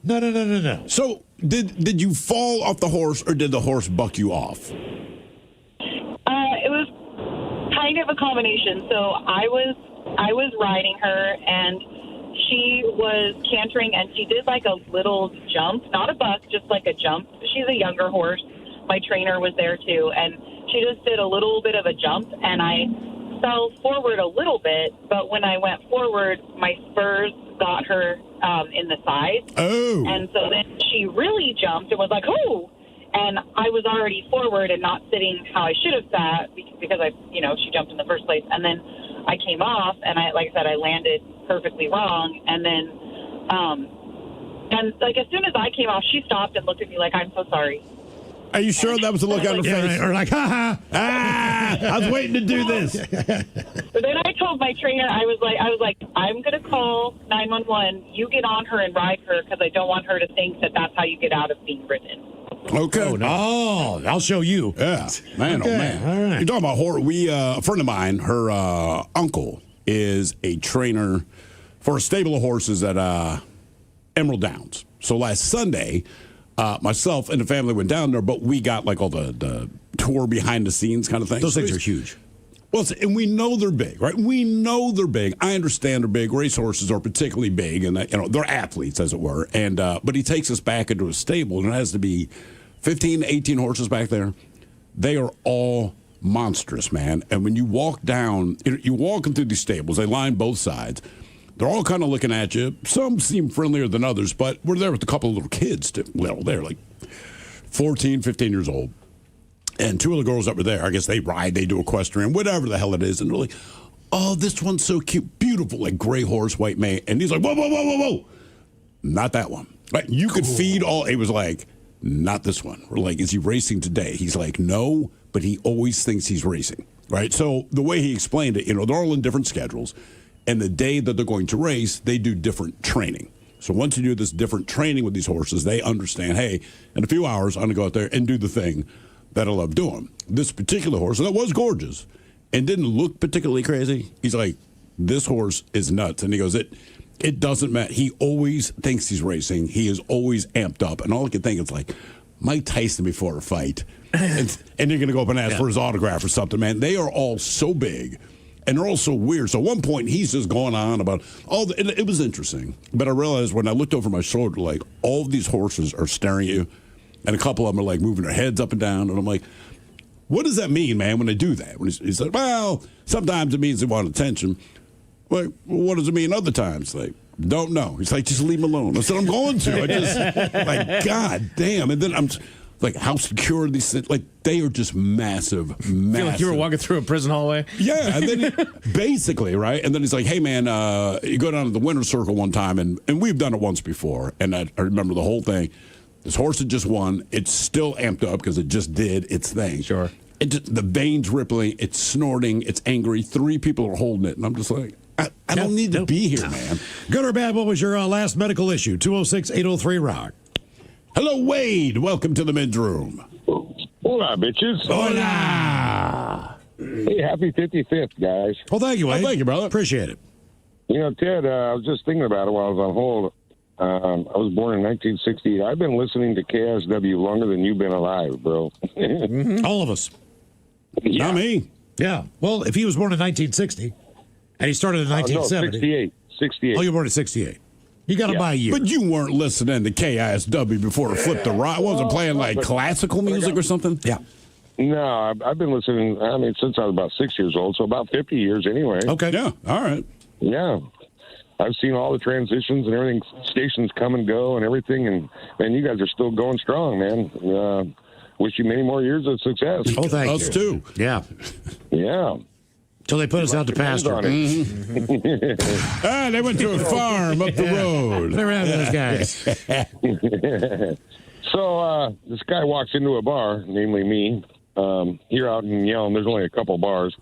So did you fall off the horse, or did the horse buck you off?
It was kind of a combination. So I was riding her, and she was cantering, and she did like a little jump, not a buck, just like a jump. She's a younger horse. My trainer was there too, and she just did a little bit of a jump, and I fell forward a little bit, but when I went forward, my spurs got her in the side.
Oh.
And so then she really jumped and was like, oh! And I was already forward and not sitting how I should have sat because she jumped in the first place. And then I came off, and like I said, I landed perfectly wrong. And then, as soon as I came off, she stopped and looked at me like, I'm so sorry.
Are you sure that was the look on her face?
Or like, ha ha!
I was waiting to do this.
But then I told my trainer, I was like, I'm going to call 911. You get on her and ride her because I don't want her to think that that's how you get out of being ridden.
Okay.
Oh, I'll show you.
Yeah, man.
Okay.
Oh man.
All right.
You're talking about horse. A friend of mine, her uncle is a trainer for a stable of horses at Emerald Downs. So last Sunday, myself and the family went down there, but we got like all the tour behind the scenes kind of thing.
Those things are huge.
Well, and we know they're big, right? We know they're big. I understand they're big. Racehorses are particularly big, and they're athletes, as it were. And but he takes us back into a stable, and it has to be 15 to 18 horses back there. They are all monstrous, man. And when you walk down, you walk them through these stables. They line both sides. They're all kind of looking at you. Some seem friendlier than others, but we're there with a couple of little kids. They're like 14, 15 years old. And two of the girls that were there, I guess they ride, they do equestrian, whatever the hell it is. And they're like, oh, this one's so cute, beautiful, like gray horse, white mane. And he's like, whoa. Not that one. Right? You could feed all. It was like, not this one. We're like, is he racing today? He's like, no, but he always thinks he's racing. Right? So the way he explained it, they're all in different schedules. And the day that they're going to race, they do different training. So once you do this different training with these horses, they understand, hey, in a few hours, I'm going to go out there and do the thing that I love doing. This particular horse, and that was gorgeous and didn't look particularly crazy. He's like, this horse is nuts. And he goes, it doesn't matter. He always thinks he's racing. He is always amped up. And all I can think is like, Mike Tyson before a fight. and you're going to go up and ask for his autograph or something, man. They are all so big. And they're all so weird. So at one point, he's just going on about it was interesting. But I realized when I looked over my shoulder, like, all of these horses are staring at you. And a couple of them are like moving their heads up and down. And I'm like, what does that mean, man, when they do that? When he said, well, sometimes it means they want attention. Like, well, what does it mean other times? Like, don't know. He's like, just leave him alone. I said, I'm going to. I just, like, God damn. And then I'm like, how secure are these things? Like, they are just massive.
I feel like you were walking through a prison hallway.
Yeah. And then basically, right? And then he's like, hey, man, you go down to the winner's circle one time. And we've done it once before. And I remember the whole thing. This horse had just won. It's still amped up because it just did its thing.
Sure.
The veins rippling. It's snorting. It's angry. 3 people are holding it. And I'm just like, I don't need to be here, man.
Good or bad, what was your last medical issue? 206-803-ROCK.
Hello, Wade. Welcome to the men's room.
Hola, bitches.
Hola.
Hey, happy 55th, guys.
Well, thank you, Wade.
Thank you, brother.
Appreciate it.
Ted, I was just thinking about it while I was on hold. I was born in 1968. I've been listening to KISW longer than you've been alive, bro.
All of us.
Yeah.
Not me.
Yeah. Well, if he was born in 1960 and he started in 1970.
68.
Oh, you were born in 68. You got to buy a year.
But you weren't listening to KISW before it flipped the rock. Wasn't playing like classical music or something?
Yeah.
No, I've been listening, since I was about 6 years old, so about 50 years anyway.
Okay.
Yeah. All right.
Yeah. I've seen all the transitions and everything, stations come and go and everything, and man, you guys are still going strong, man. Wish you many more years of success.
Oh, thank you.
Us too.
Yeah.
Yeah.
So they put us out to pasture.
They went to a farm up the road.
They're out those guys.
So this guy walks into a bar, namely me. Here out in Yelm, there's only a couple bars.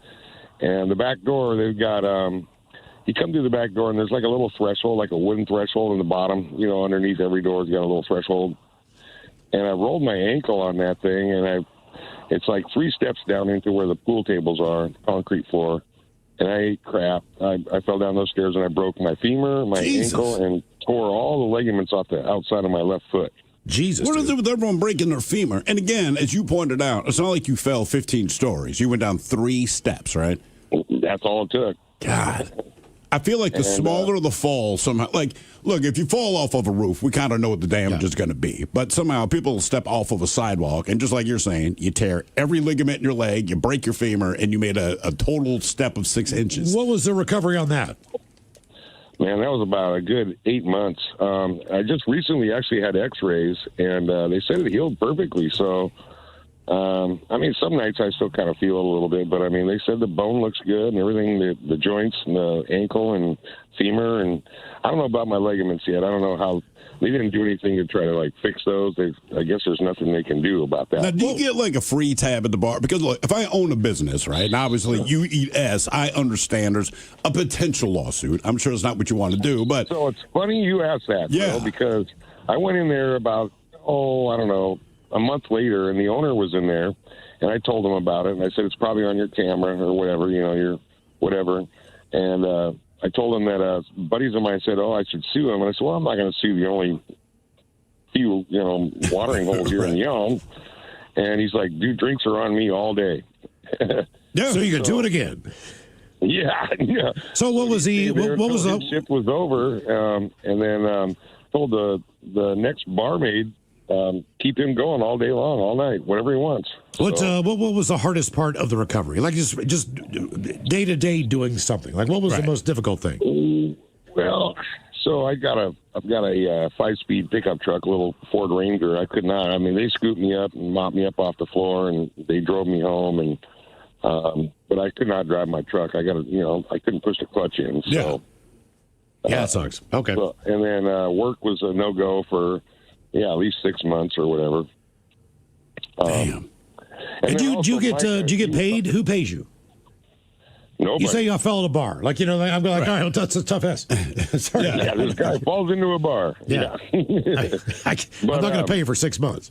And the back door, they've got, you come through the back door, and there's like a little threshold, like a wooden threshold in the bottom. You know, underneath every door, it's got a little threshold. And I rolled my ankle on that thing, and it's like 3 steps down into where the pool tables are, concrete floor. And I ate crap. I fell down those stairs, and I broke my femur, my ankle, and tore all the ligaments off the outside of my left foot.
Jesus.
What is it with everyone breaking their femur? And again, as you pointed out, it's not like you fell 15 stories. You went down 3 steps, right?
That's all it took.
God. I feel like the smaller the fall, somehow, like, look, if you fall off of a roof, we kind of know what the damage is going to be. But somehow people step off of a sidewalk, and just like you're saying, you tear every ligament in your leg, you break your femur, and you made a total step of 6 inches.
What was the recovery on that?
Man, that was about a good 8 months. I just recently actually had x-rays, and they said it healed perfectly. So, I mean, some nights I still kind of feel it a little bit, but I mean, they said the bone looks good and everything, the joints and the ankle and femur, and I don't know about my ligaments yet. I don't know how, they didn't do anything to try to like fix those. I guess there's nothing they can do about that.
Now, do you get like a free tab at the bar? Because look, if I own a business, right, and obviously you eat S, I understand there's a potential lawsuit. I'm sure it's not what you want to do, but.
So it's funny you asked that, Phil, because I went in there about, I don't know, a month later, and the owner was in there, and I told him about it, and I said, it's probably on your camera or whatever, you know, your whatever. And I told him that buddies of mine said, I should sue him. And I said, well, I'm not going to sue the only few, you know, watering holes here in Yelm. And he's like, dude, drinks are on me all day.
Yeah, so you could do it again.
Yeah.
So what was what was the
shift was over, and then told the next barmaid, keep him going all day long, all night, whatever he wants.
What was the hardest part of the recovery? Like just day to day doing something. Like what was the most difficult thing?
Well, so I've got a 5-speed pickup truck, a little Ford Ranger. I could not. I mean, they scooped me up and mopped me up off the floor, and they drove me home. And but I could not drive my truck. I couldn't push the clutch in. So
yeah, it sucks. Okay.
So, and then work was a no go for. Yeah, at least 6 months or whatever.
Damn. And do you get paid? Who pays you?
Nobody.
You say I fell at a bar. Like, you know, I'm like, all right, that's a tough ass. Sorry.
Yeah, this guy falls into a bar. Yeah.
I'm not going to pay you for 6 months.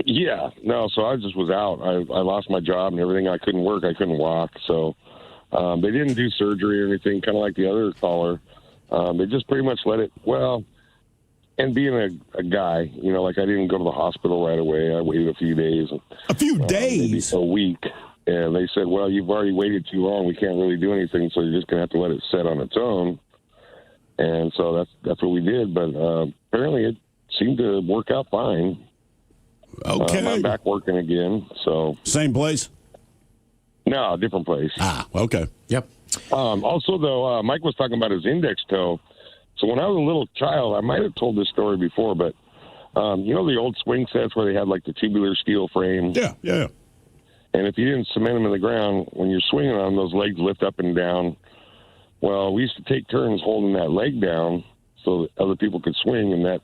Yeah. No, so I just was out. I lost my job and everything. I couldn't work. I couldn't walk. So they didn't do surgery or anything, kind of like the other caller. They just pretty much let it, and being a guy, you know, like I didn't go to the hospital right away. I waited a few days.
A few days?
Maybe a week. And they said, well, you've already waited too long. We can't really do anything, so you're just going to have to let it set on its own. And so that's what we did. But apparently it seemed to work out fine.
Okay.
I'm back working again. So
same place?
No, different place.
Okay.
Yep.
Also, though, Mike was talking about his index toe. So when I was a little child, I might have told this story before, but you know the old swing sets where they had like the tubular steel frame?
Yeah.
And if you didn't cement them in the ground, when you're swinging on them, those legs lift up and down. Well, we used to take turns holding that leg down so that other people could swing, and that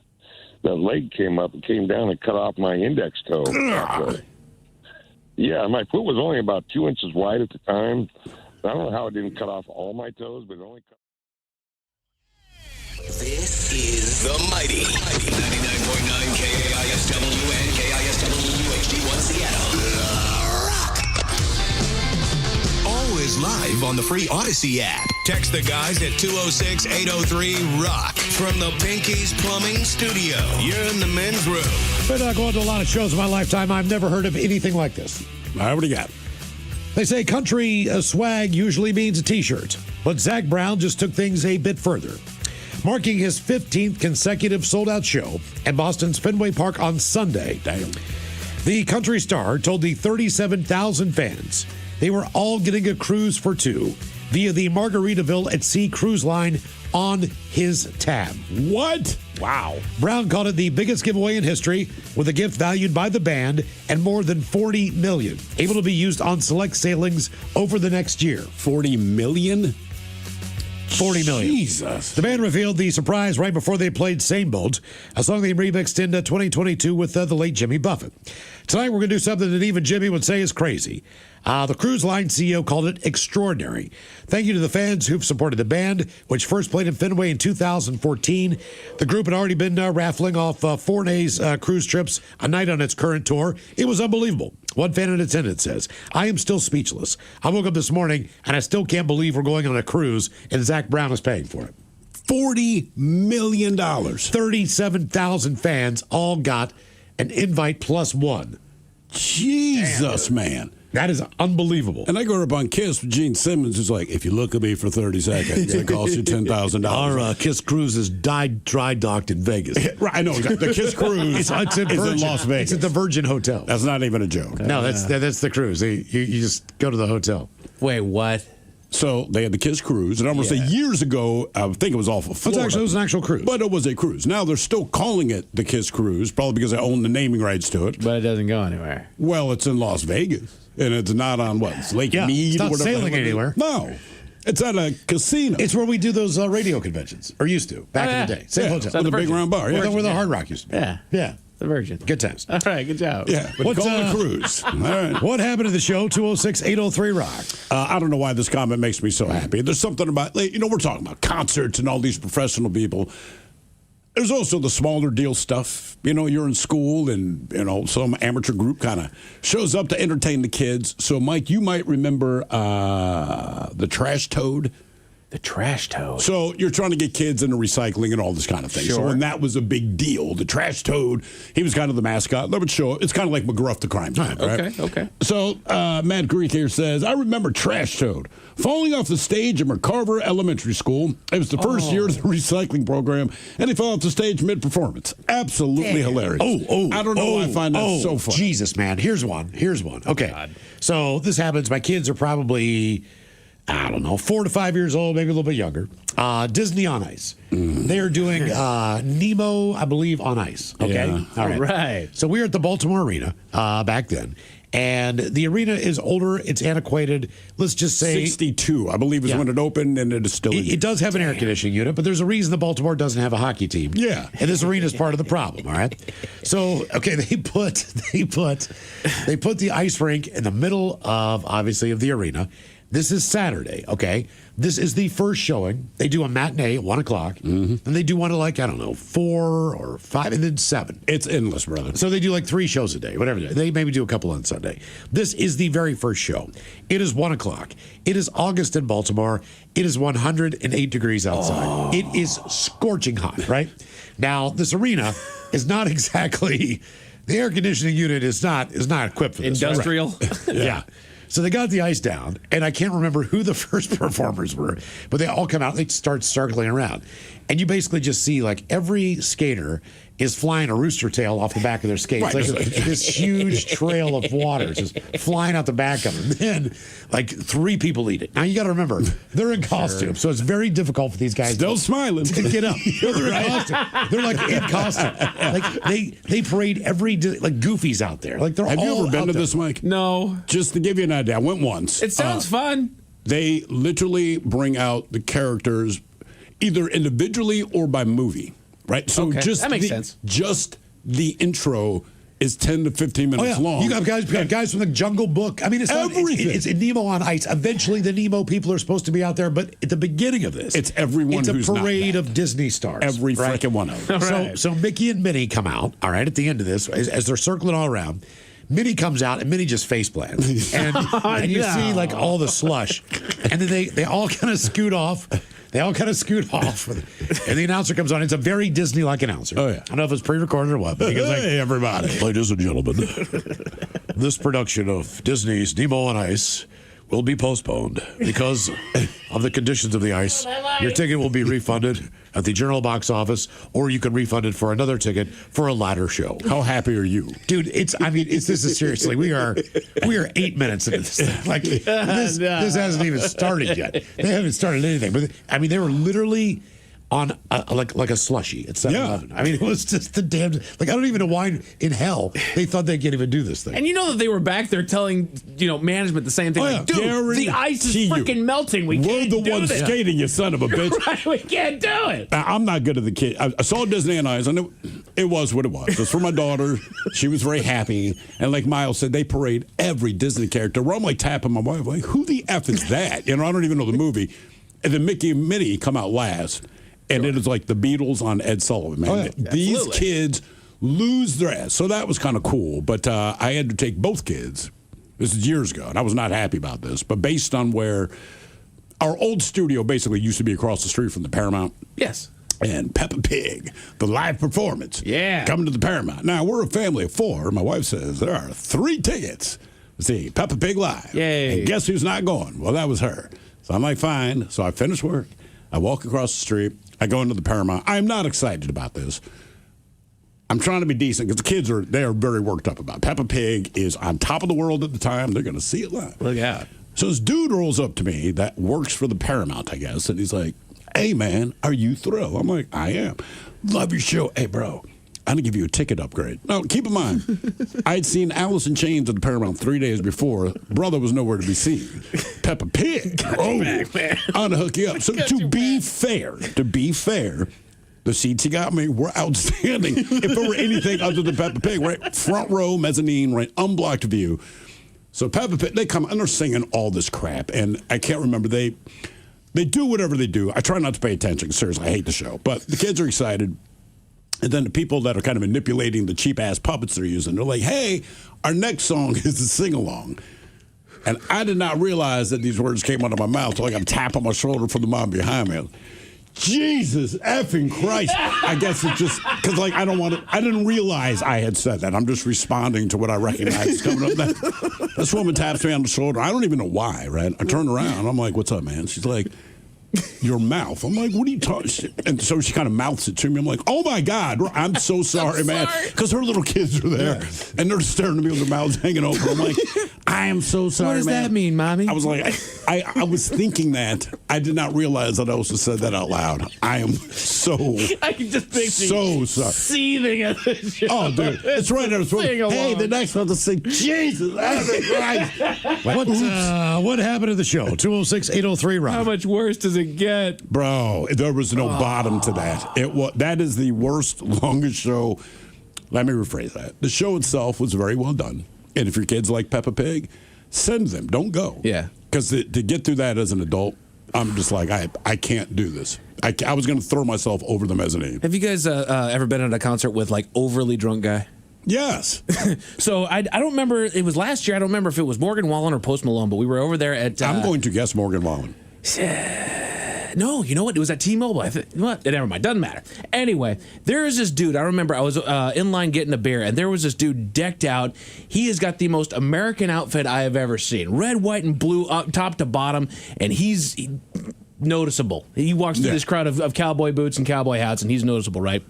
leg came up and came down and cut off my index toe. Yeah, my foot was only about 2 inches wide at the time. I don't know how it didn't cut off all my toes, but it only cut.
This is the mighty 99.9 KISW and KISW HD1 Seattle. Always live on the free Odyssey app. Text the guys at 206-803-ROCK from the Pinky's Plumbing Studio. You're in the men's room.
Been going to a lot of shows in my lifetime. I've never heard of anything like this.
All right, what do you got?
They say country swag usually means a T-shirt, but Zach Brown just took things a bit further. Marking his 15th consecutive sold-out show at Boston's Fenway Park on Sunday.
Damn.
The country star told the 37,000 fans they were all getting a cruise for two via the Margaritaville at Sea cruise line on his tab.
What?
Wow.
Brown called it the biggest giveaway in history, with a gift valued by the band and more than $40 million, able to be used on select sailings over the next year.
$40 million?
$40 million.
Jesus.
The band revealed the surprise right before they played Same Boat, a song they remixed in 2022 with the late Jimmy Buffett. Tonight, we're going to do something that even Jimmy would say is crazy. The cruise line CEO called it extraordinary. Thank you to the fans who've supported the band, which first played in Fenway in 2014. The group had already been raffling off 4 days cruise trips a night on its current tour. It was unbelievable. One fan in attendance says, I am still speechless. I woke up this morning, and I still can't believe we're going on a cruise, and Zach Brown is paying for it.
$40 million.
37,000 fans all got an invite plus one.
Jesus, man.
That is unbelievable.
And I grew up on KISS with Gene Simmons, who's like, if you look at me for 30 seconds, it costs you $10,000.
Our KISS cruise is dry docked in Vegas.
Right, I know. The KISS cruise
it's in
Las Vegas.
It's at the Virgin Hotel.
That's not even a joke.
No, that's the cruise. You just go to the hotel.
Wait, what?
So they had the KISS cruise, and I'm going to say years ago, I think it was off of Florida.
It was an actual cruise.
But it was a cruise. Now they're still calling it the KISS cruise, probably because I own the naming rights to it.
But it doesn't go anywhere.
Well, it's in Las Vegas, and it's not on what? It's Lake Mead.
It's not
or whatever.
sailing anywhere.
No. It's at a casino.
It's where we do those radio conventions, or used to, back in the day. Same hotel.
With a big round bar.
Yeah. Where the Hard Rock used to be.
Yeah. The Virgin.
Good times.
All right, good job.
Yeah, but call it a cruise. All right.
What happened to the show? 206-803-ROCK.
I don't know why this comment makes me so happy. There's something about, we're talking about concerts and all these professional people. There's also the smaller deal stuff. You're in school and, some amateur group kind of shows up to entertain the kids. So, Mike, you might remember the Trash Toad.
The Trash Toad.
So you're trying to get kids into recycling and all this kind of thing.
Sure.
So when that was a big deal, the Trash Toad, he was kind of the mascot. They would show up. It's kind of like McGruff the Crime Time, right?
Okay.
So Matt Greek here says, I remember Trash Toad falling off the stage at McCarver Elementary School. It was the first year of the recycling program, and he fell off the stage mid-performance. Absolutely hilarious. I don't know why I find that so funny.
Jesus, man. Here's one. Okay. So this happens. My kids are probably, 4 to 5 years old, maybe a little bit younger. Disney on Ice. They are doing Nemo, I believe, on ice. Okay?
Yeah.
All
right.
So we were at the Baltimore Arena back then. And the arena is older. It's antiquated. Let's just say
62, I believe, is when it opened, and it is still.
It does have an air conditioning unit, but there's a reason the Baltimore doesn't have a hockey team.
Yeah,
and this arena is part of the problem. All right. So they put the ice rink in the middle of the arena. This is Saturday, okay? This is the first showing. They do a matinee at 1 o'clock, and they do one at 4 or 5, and then 7.
It's endless, brother.
So they do 3 shows a day, whatever. They maybe do a couple on Sunday. This is the very first show. It is 1 o'clock. It is August in Baltimore. It is 108 degrees outside. It is scorching hot, right? Now, this arena is not exactly, the air conditioning unit is not equipped for this.
Industrial?
Right? Yeah. So they got the ice down, and I can't remember who the first performers were, but they all come out and they start circling around. And you basically just see every skater is flying a rooster tail off the back of their skates.
Right.
This huge trail of water just flying out the back of them. Then 3 people eat it. Now you got to remember, they're in costume, so it's very difficult for these guys
still smiling
to get up. They're in costume. They're in costume. They parade every goofies out there. They're
Have
all
you ever been
out
to
there.
this, Mike?
No.
Just to give you an idea, I went once.
It sounds fun.
They literally bring out the characters either individually or by movie, right? So
that makes sense.
Just the intro is 10 to 15 minutes long.
You got guys from the Jungle Book. I mean, it's
everything.
It's Nemo on Ice. Eventually, the Nemo people are supposed to be out there, but at the beginning of this,
it's everyone
who's
not
parade
that.
of Disney stars.
Every freaking one of them.
Right. So Mickey and Minnie come out, all right, at the end of this, as they're circling all around. Minnie comes out, and Minnie just face plants. And you see, all the slush. And then they all kind of scoot off. And the announcer comes on. It's a very Disney-like announcer.
Oh, yeah.
I don't know if it's pre-recorded or what. But he goes
hey, everybody.
Ladies and gentlemen, this production of Disney's Nemo on Ice will be postponed because of the conditions of the ice. Your ticket will be refunded at the general box office, or you can refund it for another ticket for a latter show.
How happy are you?
Dude, this is seriously, we are 8 minutes into this thing. This hasn't even started yet. They haven't started anything. But they were literally on like a slushie at 7-Eleven. I mean, it was just the damn. Like, I don't even know why in hell they thought they can't even do this thing.
And you know that they were back there telling management the same thing. Like, dude, the ice is freaking melting. We're
the ones skating, you son of a bitch.
Right, we can't do it.
I'm not good at the kid. I saw Disney on Ice, and it was what it was. It was for my daughter. She was very happy. And like Miles said, they parade every Disney character. Where I'm like tapping my wife, like, who the F is that? I don't even know the movie. And then Mickey and Minnie come out last. And it is like the Beatles on Ed Sullivan, man. These kids lose their ass. So that was kind of cool. But I had to take both kids. This is years ago, and I was not happy about this. But based on where our old studio basically used to be across the street from the Paramount.
Yes.
And Peppa Pig, the live performance.
Yeah.
Coming to the Paramount. Now, we're a family of 4. My wife says there are 3 tickets to see Peppa Pig live.
Yay.
And guess who's not going? Well, that was her. So I'm like, fine. So I finish work. I walk across the street. I go into the Paramount. I'm not excited about this. I'm trying to be decent because the kids are very worked up about it. Peppa Pig is on top of the world at the time. They're going to see it live.
Look out.
So this dude rolls up to me that works for the Paramount, I guess, and he's like, hey, man, are you thrilled? I'm like, I am. Love your show. Hey, bro, I'm going to give you a ticket upgrade. Now, keep in mind, I'd seen Alice in Chains at the Paramount 3 days before. Brother was nowhere to be seen. Peppa Pig. I'm going to hook you up. So to be fair, the seats he got me were outstanding. If it were anything other than Peppa Pig, right? Front row, mezzanine, right? Unblocked view. So Peppa Pig, they come and they're singing all this crap. And I can't remember. They do whatever they do. I try not to pay attention. Seriously, I hate the show. But the kids are excited. And then the people that are kind of manipulating the cheap-ass puppets they're using, they're like, hey, our next song is a sing-along. And I did not realize that these words came out of my mouth. So like I'm tapping my shoulder from the mom behind me. Jesus effing Christ. I guess it's just because, like, I didn't realize I had said that. I'm just responding to what I recognize coming up. This woman taps me on the shoulder. I don't even know why, right? I turn around. I'm like, what's up, man? She's like, your mouth. I'm like, what are you talking? And so she kind of mouths it to me. I'm like, oh my God, I'm so sorry, man. Because her little kids are there and they're staring at me with their mouths hanging open. I'm like, I am so sorry, man.
What does that mean, Mommy?
I was like, I was thinking that. I did not realize that I also said that out loud. I am so
I can just picture
so sorry.
Seething at the show.
Oh, dude, it's right there. Hey, the next one to sing, Jesus,
what happened to the show? 206-803-ROCK.
How much worse does it get?
Bro, there was no bottom to that. That is the worst, longest show. Let me rephrase that. The show itself was very well done. And if your kids like Peppa Pig, send them. Don't go.
Yeah.
Because to get through that as an adult, I'm just like, I can't do this. I was going to throw myself over the mezzanine.
Have you guys ever been at a concert with, like, overly drunk guy?
Yes.
So I don't remember. It was last year. I don't remember if it was Morgan Wallen or Post Malone, but we were over there at...
I'm going to guess Morgan Wallen.
No, you know what? It was at T-Mobile. What? Never mind. Doesn't matter. Anyway, there is this dude. I remember I was in line getting a beer, and there was this dude decked out. He has got the most American outfit I have ever seen. Red, white, and blue, up top to bottom, and he's noticeable. He walks through this crowd of cowboy boots and cowboy hats, and he's noticeable, right?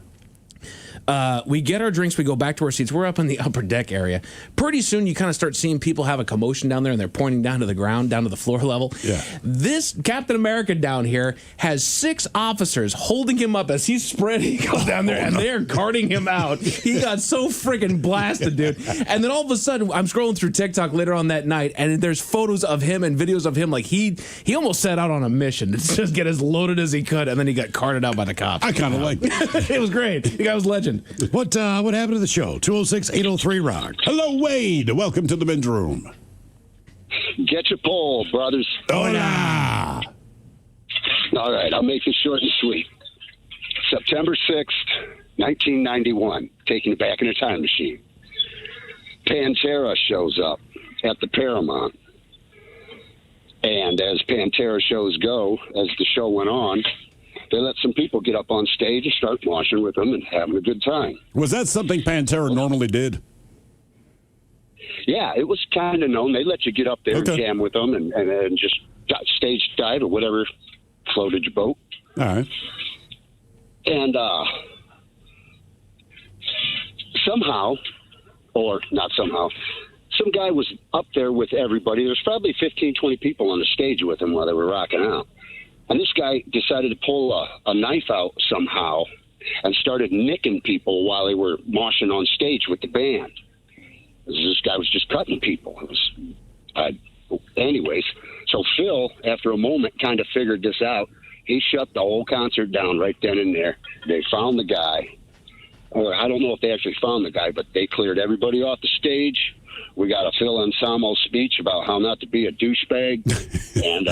We get our drinks. We go back to our seats. We're up in the upper deck area. Pretty soon, you kind of start seeing people have a commotion down there, and they're pointing down to the ground, down to the floor level.
Yeah.
This Captain America down here has 6 officers holding him up as he's spreading down there, and they're carting him out. He got so freaking blasted, dude. And then all of a sudden, I'm scrolling through TikTok later on that night, and there's photos of him and videos of him. Like, he almost set out on a mission to just get as loaded as he could, and then he got carted out by the cops.
I kind of like it.
It was great. The guy was legend.
What happened to the show? 206-803-ROCK.
Hello, Wade. Welcome to the men's room.
Get your poll, brothers.
Hola.
All right, I'll make this short and sweet. September 6th, 1991, taking it back in a time machine. Pantera shows up at the Paramount. And as Pantera shows go, as the show went on, they let some people get up on stage and start moshing with them and having a good time.
Was that something Pantera normally did?
Yeah, it was kind of known. They let you get up there and jam with them and just stage dive or whatever floated your boat.
All right.
And somehow, or not somehow, some guy was up there with everybody. There's probably 15, 20 people on the stage with him while they were rocking out. And this guy decided to pull a knife out somehow and started nicking people while they were moshing on stage with the band. This guy was just cutting people. It was, anyways, so Phil, after a moment, kind of figured this out. He shut the whole concert down right then and there. They found the guy. Or I don't know if they actually found the guy, but they cleared everybody off the stage. We got a Phil Anselmo speech about how not to be a douchebag. And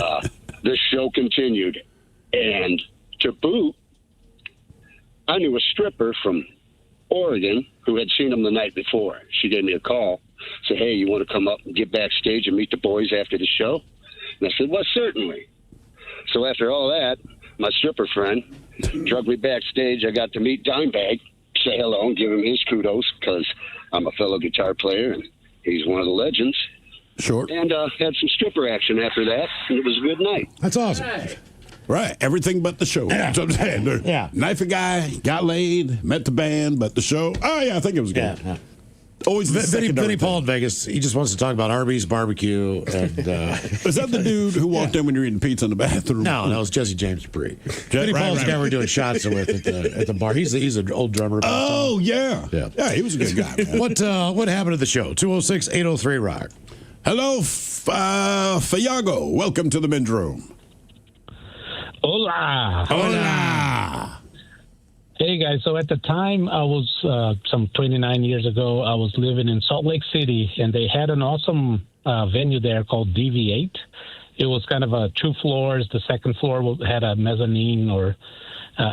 this show continued. And to boot, I knew a stripper from Oregon who had seen him the night before. She gave me a call, said, hey, you want to come up and get backstage and meet the boys after the show? And I said, well, certainly. So after all that, my stripper friend drugged me backstage. I got to meet Dimebag, say hello and give him his kudos because I'm a fellow guitar player and he's one of the legends.
Sure.
And had some stripper action after that, and it was a good night.
That's awesome.
Right. Everything but the show.
Yeah.
That's what I'm saying.
Yeah.
Knife a guy, got laid, met the band, but the show, oh, yeah, I think it was good.
Yeah.
Always the
Vinny Paul in Vegas, he just wants to talk about Arby's barbecue. And,
is that the dude who walked in when you were eating pizza in the bathroom?
No, that was Jesse James Dupree. Vinny Paul's the guy we're doing shots with at the bar. He's an old drummer.
Oh, yeah. Yeah, he was a good guy, man.
What happened to the show? 206-803-ROCK.
Hello, Fayago. Welcome to the men's room.
Hola.
Hola.
Hey, guys. So at the time, I was some 29 years ago, I was living in Salt Lake City, and they had an awesome venue there called DV8. It was kind of 2 floors. The second floor had a mezzanine or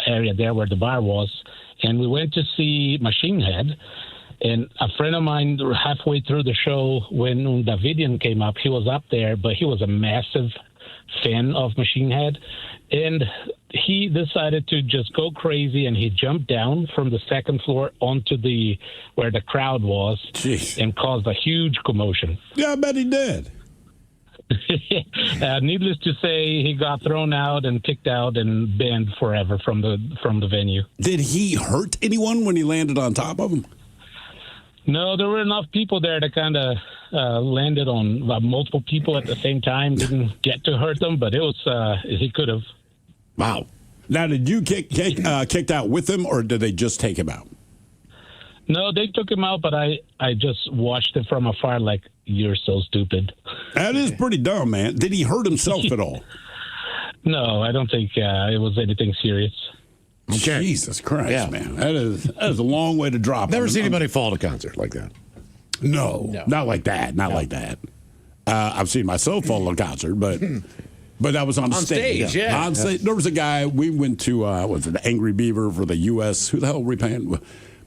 area there where the bar was. And we went to see Machine Head. And a friend of mine, halfway through the show, when Davidian came up, he was up there, but he was a massive fan of Machine Head. And he decided to just go crazy, and he jumped down from the second floor onto where the crowd was.
Jeez.
And caused a huge commotion.
Yeah, I bet he did.
Needless to say, he got thrown out and kicked out and banned forever from the venue.
Did he hurt anyone when he landed on top of him?
No, there were enough people there to kind of landed on multiple people at the same time. Didn't get to hurt them, but it was he could have.
Wow. Now, did you kicked out with him, or did they just take him out?
No, they took him out, but I just watched it from afar like, you're so stupid.
That is pretty dumb, man. Did he hurt himself at all?
No, I don't think it was anything serious.
Okay. Jesus Christ, man. That is a long way to drop.
Never seen anybody fall at a concert like that.
No, not like that. Not like that. I've seen myself fall at a concert, but that was on stage.
Yeah.
On stage. There was a guy, we went to, was it Angry Beaver for the U.S.? Who the hell were we playing?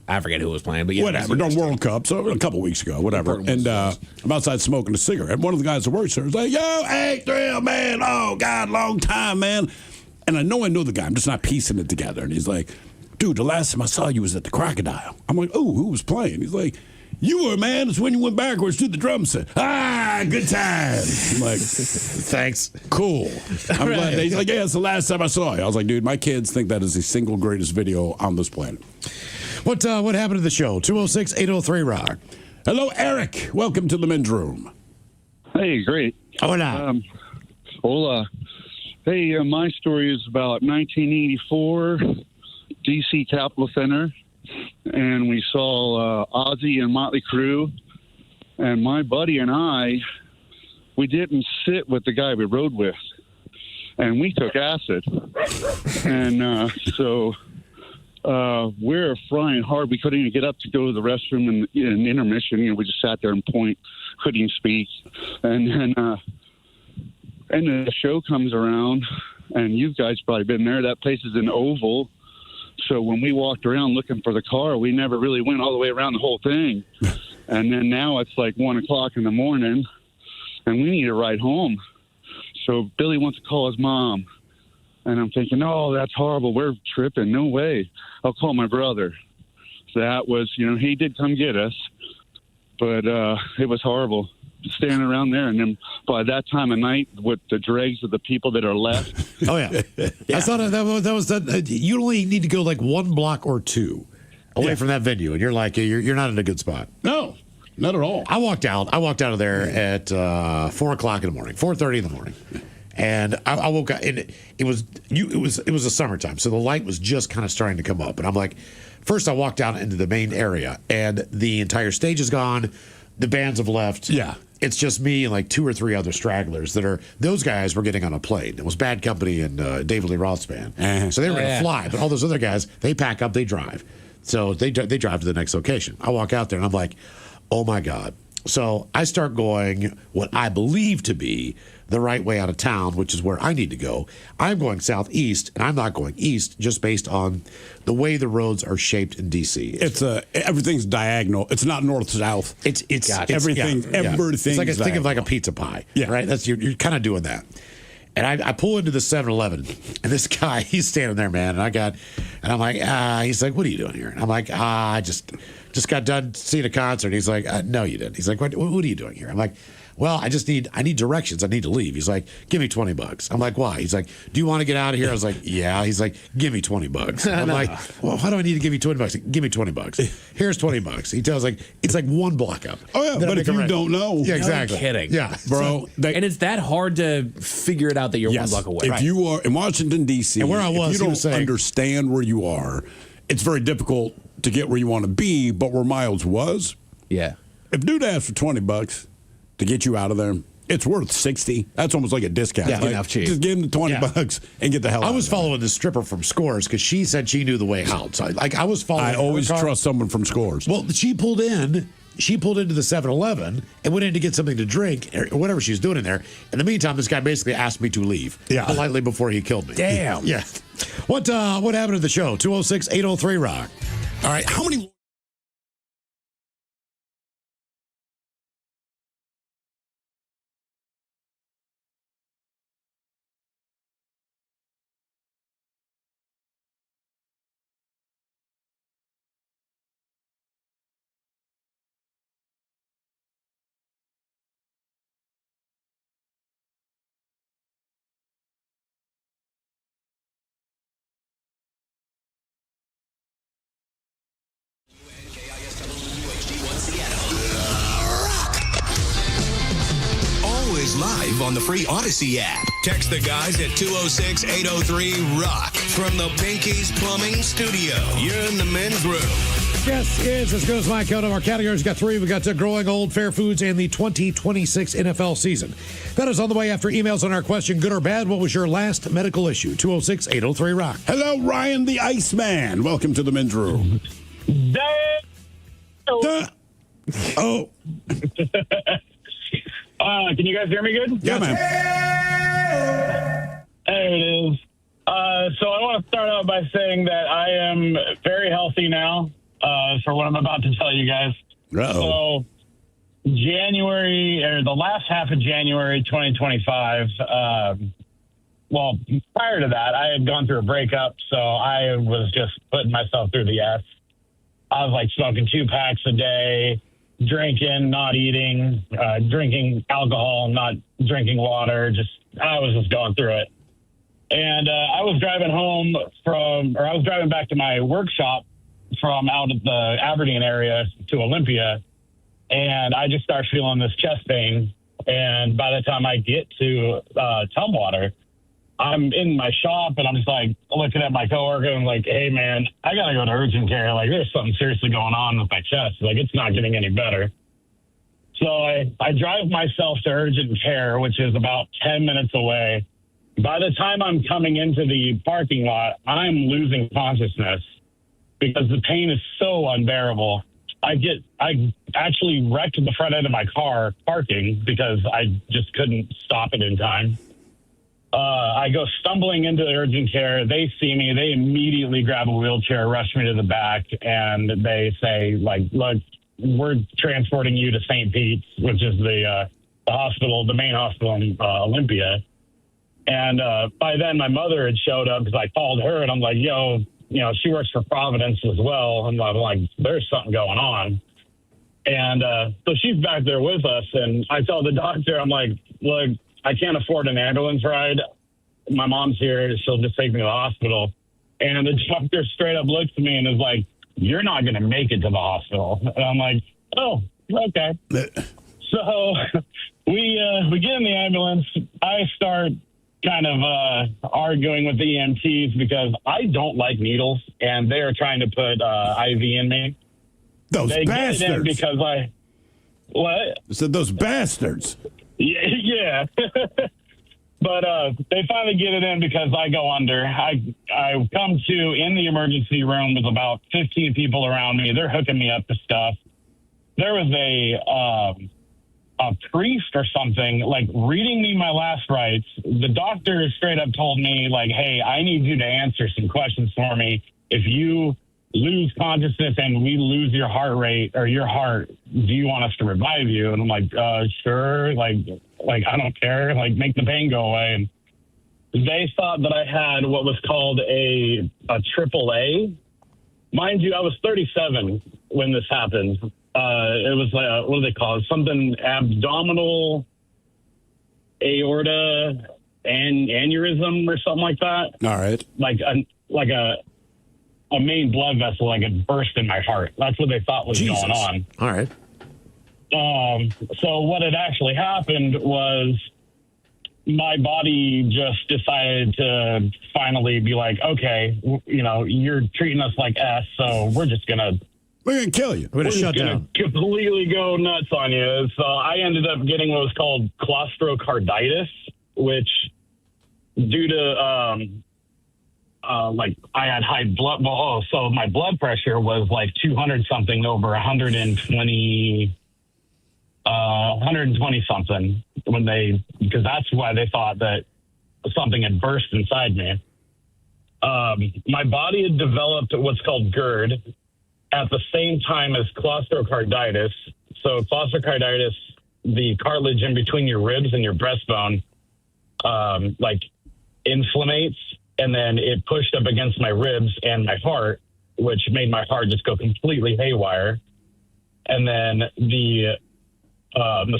I forget who was playing, but yeah.
Whatever. No, World Cup. So a couple weeks ago, whatever. And I'm outside smoking a cigarette. One of the guys that works there was like, yo, hey, Thrill, man. Oh, God, long time, man. And I know the guy. I'm just not piecing it together. And he's like, dude, the last time I saw you was at the Crocodile. I'm like, oh, who was playing? He's like, you were, man. It's when you went backwards to the drum set. Good time. I'm like, thanks. Cool. I'm glad. He's like, yeah, it's the last time I saw you. I was like, dude, my kids think that is the single greatest video on this planet.
What happened to the show? 206-803-ROCK.
Hello, Eric. Welcome to the men's room.
Hey, great.
Hola.
Hola. Hey, my story is about 1984, D.C. Capitol Center, and we saw Ozzy and Motley Crue, and my buddy and I, we didn't sit with the guy we rode with, and we took acid, and so we're flying hard. We couldn't even get up to go to the restroom in intermission. We just sat there and couldn't even speak, and then the show comes around, and you guys probably been there. That place is an oval. So when we walked around looking for the car, we never really went all the way around the whole thing. And then now it's like 1 o'clock in the morning, and we need a ride home. So Billy wants to call his mom. And I'm thinking, oh, that's horrible. We're tripping. No way. I'll call my brother. So that was, he did come get us, but it was horrible. Standing around there, and then by that time of night, with the dregs of the people that are left.
Oh yeah, I thought that was that. You only need to go like 1 block or 2 away from that venue, and you're like you're not in a good spot.
No, not at all.
I walked out of there at 4 o'clock in the morning, 4:30 in the morning, And I woke up, and it was the summertime, so the light was just kind of starting to come up. And I'm like, first I walked down into the main area, and the entire stage is gone. The bands have left.
Yeah.
It's just me and like 2 or 3 other stragglers those guys were getting on a plane. It was Bad Company and David Lee Roth's band. So they were going to fly, but all those other guys, they pack up, they drive. So they drive to the next location. I walk out there and I'm like, oh my God. So I start going what I believe to be the right way out of town, which is where I need to go. I'm going southeast, and I'm not going east just based on the way the roads are shaped in D.C.
It's everything's diagonal. It's not north-south.
It's
everything.
Yeah.
Everything.
It's like think of like a pizza pie.
Yeah.
Right. You're kind of doing that. And I pull into the 7-Eleven, and this guy, he's standing there, man. And I'm like, he's like, what are you doing here? And I'm like, I just got done seeing a concert. He's like, no, you didn't. He's like, what are you doing here? I'm like, well, I need directions. I need to leave. He's like, give me $20. I'm like, why? He's like, do you want to get out of here? I was like, yeah. He's like, give me $20. I'm like, well, why do I need to give you $20? Give me $20. Here's $20. He tells like, it's like 1 block up.
Oh yeah, but if you don't know,
yeah, exactly.
No kidding,
yeah,
bro.
And it's that hard to figure it out that you're 1 block away.
If you are in Washington D.C.,
and where I was,
if you don't understand where you are, it's very difficult to get where you want to be. But where Miles was,
yeah.
If dude asked for $20 to get you out of there, it's worth $60. That's almost like a discount.
Yeah,
like,
cheap.
Just give him the $20 and get the hell out.
I was following the stripper from Scores because she said she knew the way out. So I was following.
I always trust someone from Scores.
Well, she pulled into the 7-Eleven and went in to get something to drink or whatever she was doing in there. In the meantime, this guy basically asked me to leave politely before he killed me.
Damn.
Yeah. What happened at the show? 206-803-ROCK.
All right. How many?
Always live on the free Odyssey app. Text the guys at 206-803-ROCK from the Pinky's Plumbing Studio. You're in the men's room.
Yes, is as good as my count of our categories. Got 3. We got growing old, fair foods, and the 2026 NFL season. That is on the way after emails on our question, good or bad. What was your last medical issue? 206-803-ROCK.
Hello, Ryan the Iceman. Welcome to the men's room. Oh.
Can you guys hear me good?
Yeah, man.
There it is. So I want to start out by saying that I am very healthy now for what I'm about to tell you guys.
Uh-oh.
So the last half of January 2025, well, prior to that, I had gone through a breakup, so I was just putting myself through the S. I was like smoking 2 packs a day, drinking, not eating, drinking alcohol, not drinking water. I was just going through it. And I was driving back to my workshop from out at the Aberdeen area to Olympia. And I just start feeling this chest pain. And by the time I get to Tumwater, I'm in my shop and I'm just like looking at my coworker and I'm like, hey man, I got to go to urgent care. Like there's something seriously going on with my chest. Like it's not getting any better. So I drive myself to urgent care, which is about 10 minutes away. By the time I'm coming into the parking lot, I'm losing consciousness because the pain is so unbearable. I actually wrecked the front end of my car parking because I just couldn't stop it in time. I go stumbling into the urgent care. They see me. They immediately grab a wheelchair, rush me to the back, and they say, like, look, we're transporting you to St. Pete's, which is the hospital, the main hospital in Olympia. And by then, my mother had showed up because I called her, and I'm like, yo, she works for Providence as well. And I'm like, there's something going on. And so she's back there with us, and I tell the doctor, I'm like, look, I can't afford an ambulance ride. My mom's here. She'll just take me to the hospital. And the doctor straight up looks at me and is like, you're not going to make it to the hospital. And I'm like, oh, okay. So we get in the ambulance. I start
kind of arguing with the EMTs because I don't like needles, and they are trying to put IV in me.
Those
they
bastards!
Get it in because what?
I said those bastards.
Yeah. But they finally get it in because I go under. I come to in the emergency room with about 15 people around me. They're hooking me up to stuff. There was a priest or something, like, reading me my last rites. The doctor straight up told me, like, hey, I need you to answer some questions for me. If you lose consciousness and we lose your heart rate or your heart, do you want us to revive you? And I'm like, sure. Like, I don't care. Like, make the pain go away. And they thought that I had what was called a AAA. Mind you, I was 37 when this happened. It was what do they call it? Something abdominal aorta aneurysm or something like that.
All right.
Like a main blood vessel, like it burst in my heart. That's what they thought was going on.
All right.
So what had actually happened was my body just decided to finally be like, okay, you know, you're treating us like S, so we're going
to kill you.
We're going to shut down.
Completely go nuts on you. So I ended up getting what was called claustrocarditis, which due to, like I had high blood, so my blood pressure was like 200 something over 120 something because that's why they thought that something had burst inside me. My body had developed what's called GERD at the same time as claustrocarditis. So claustrocarditis, the cartilage in between your ribs and your breastbone, like inflammates, and then it pushed up against my ribs and my heart, which made my heart just go completely haywire. And then the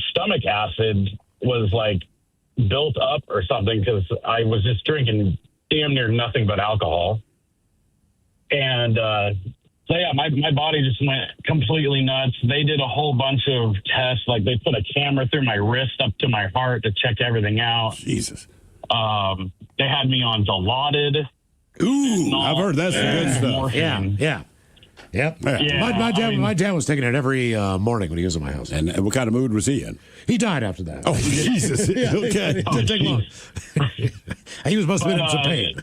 stomach acid was like built up or something because I was just drinking damn near nothing but alcohol. And so yeah, my body just went completely nuts. They did a whole bunch of tests, like they put a camera through my wrist up to my heart to check everything out.
Jesus.
They had me on Dilaudid.
Ooh, I've heard that's the good stuff.
Yeah. Yep. My dad was taking it every morning when he was in my house.
And what kind of mood was he in?
He died after that.
Oh, Jesus. Okay.
It didn't take long. He must have been in some pain.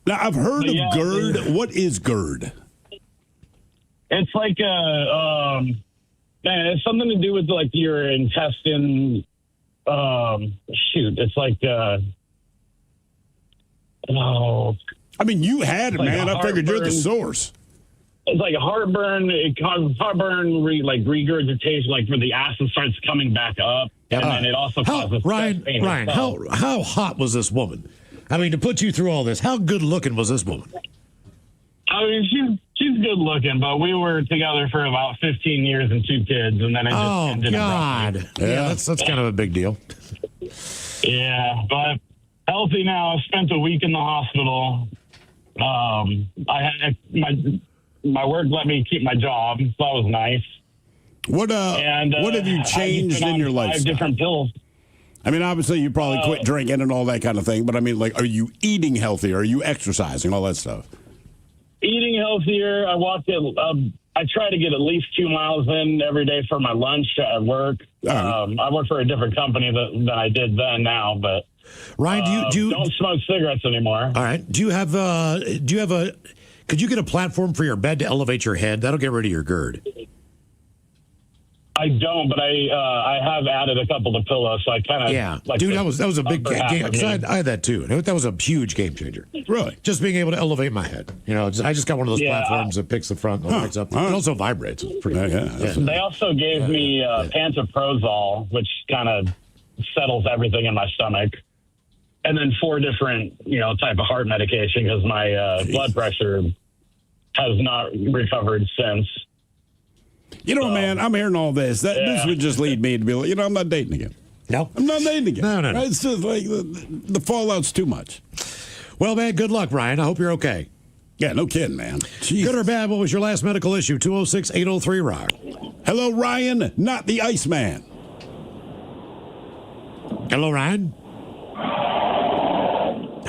Now, I've heard of GERD. What is GERD?
It's like it's something to do with like your intestine. It's like
I mean, you had it, like man. I figured you're the source.
It's like a heartburn. It causes heartburn, regurgitation, like where the acid starts coming back up, and then it also causes
Ryan. How hot was this woman? I mean, to put you through all this, how good looking was this woman?
I mean, she's good looking, but we were together for about 15 years and 2 kids, and then it just ended
God. Yeah, that's kind of a big deal.
Yeah, but healthy now. I spent a week in the hospital. I had my work let me keep my job, so that was nice.
What have you changed in your life?
5 different pills.
I mean, obviously you probably quit drinking and all that kind of thing, but I mean, like, are you eating healthier? Are you exercising? All that stuff.
Eating healthier. I try to get at least 2 miles in every day for my lunch at work. I work for a different company than I did then now, but
Ryan, do you
don't smoke cigarettes anymore.
All right. Could you get a platform for your bed to elevate your head? That'll get rid of your GERD.
I don't, but I have added a couple of pillows, so I kind of
dude, that was a big game. I had that too. That was a huge game changer.
Really,
just being able to elevate my head. You know, I just got one of those platforms that picks the front, and picks up. It also vibrates. It's pretty good.
They also gave me pantoprazole, which kind of settles everything in my stomach, and then 4 different type of heart medication because my blood pressure has not recovered since.
You know, man, I'm hearing all this. This would just lead me to be like, I'm not dating again.
No.
I'm not dating again.
No.
Right? It's just like the fallout's too much.
Well, man, good luck, Ryan. I hope you're okay.
Yeah, no kidding, man. Jesus.
Good or bad, what was your last medical issue? 206-803-ROCK.
Hello, Ryan, not the Iceman.
Hello, Ryan.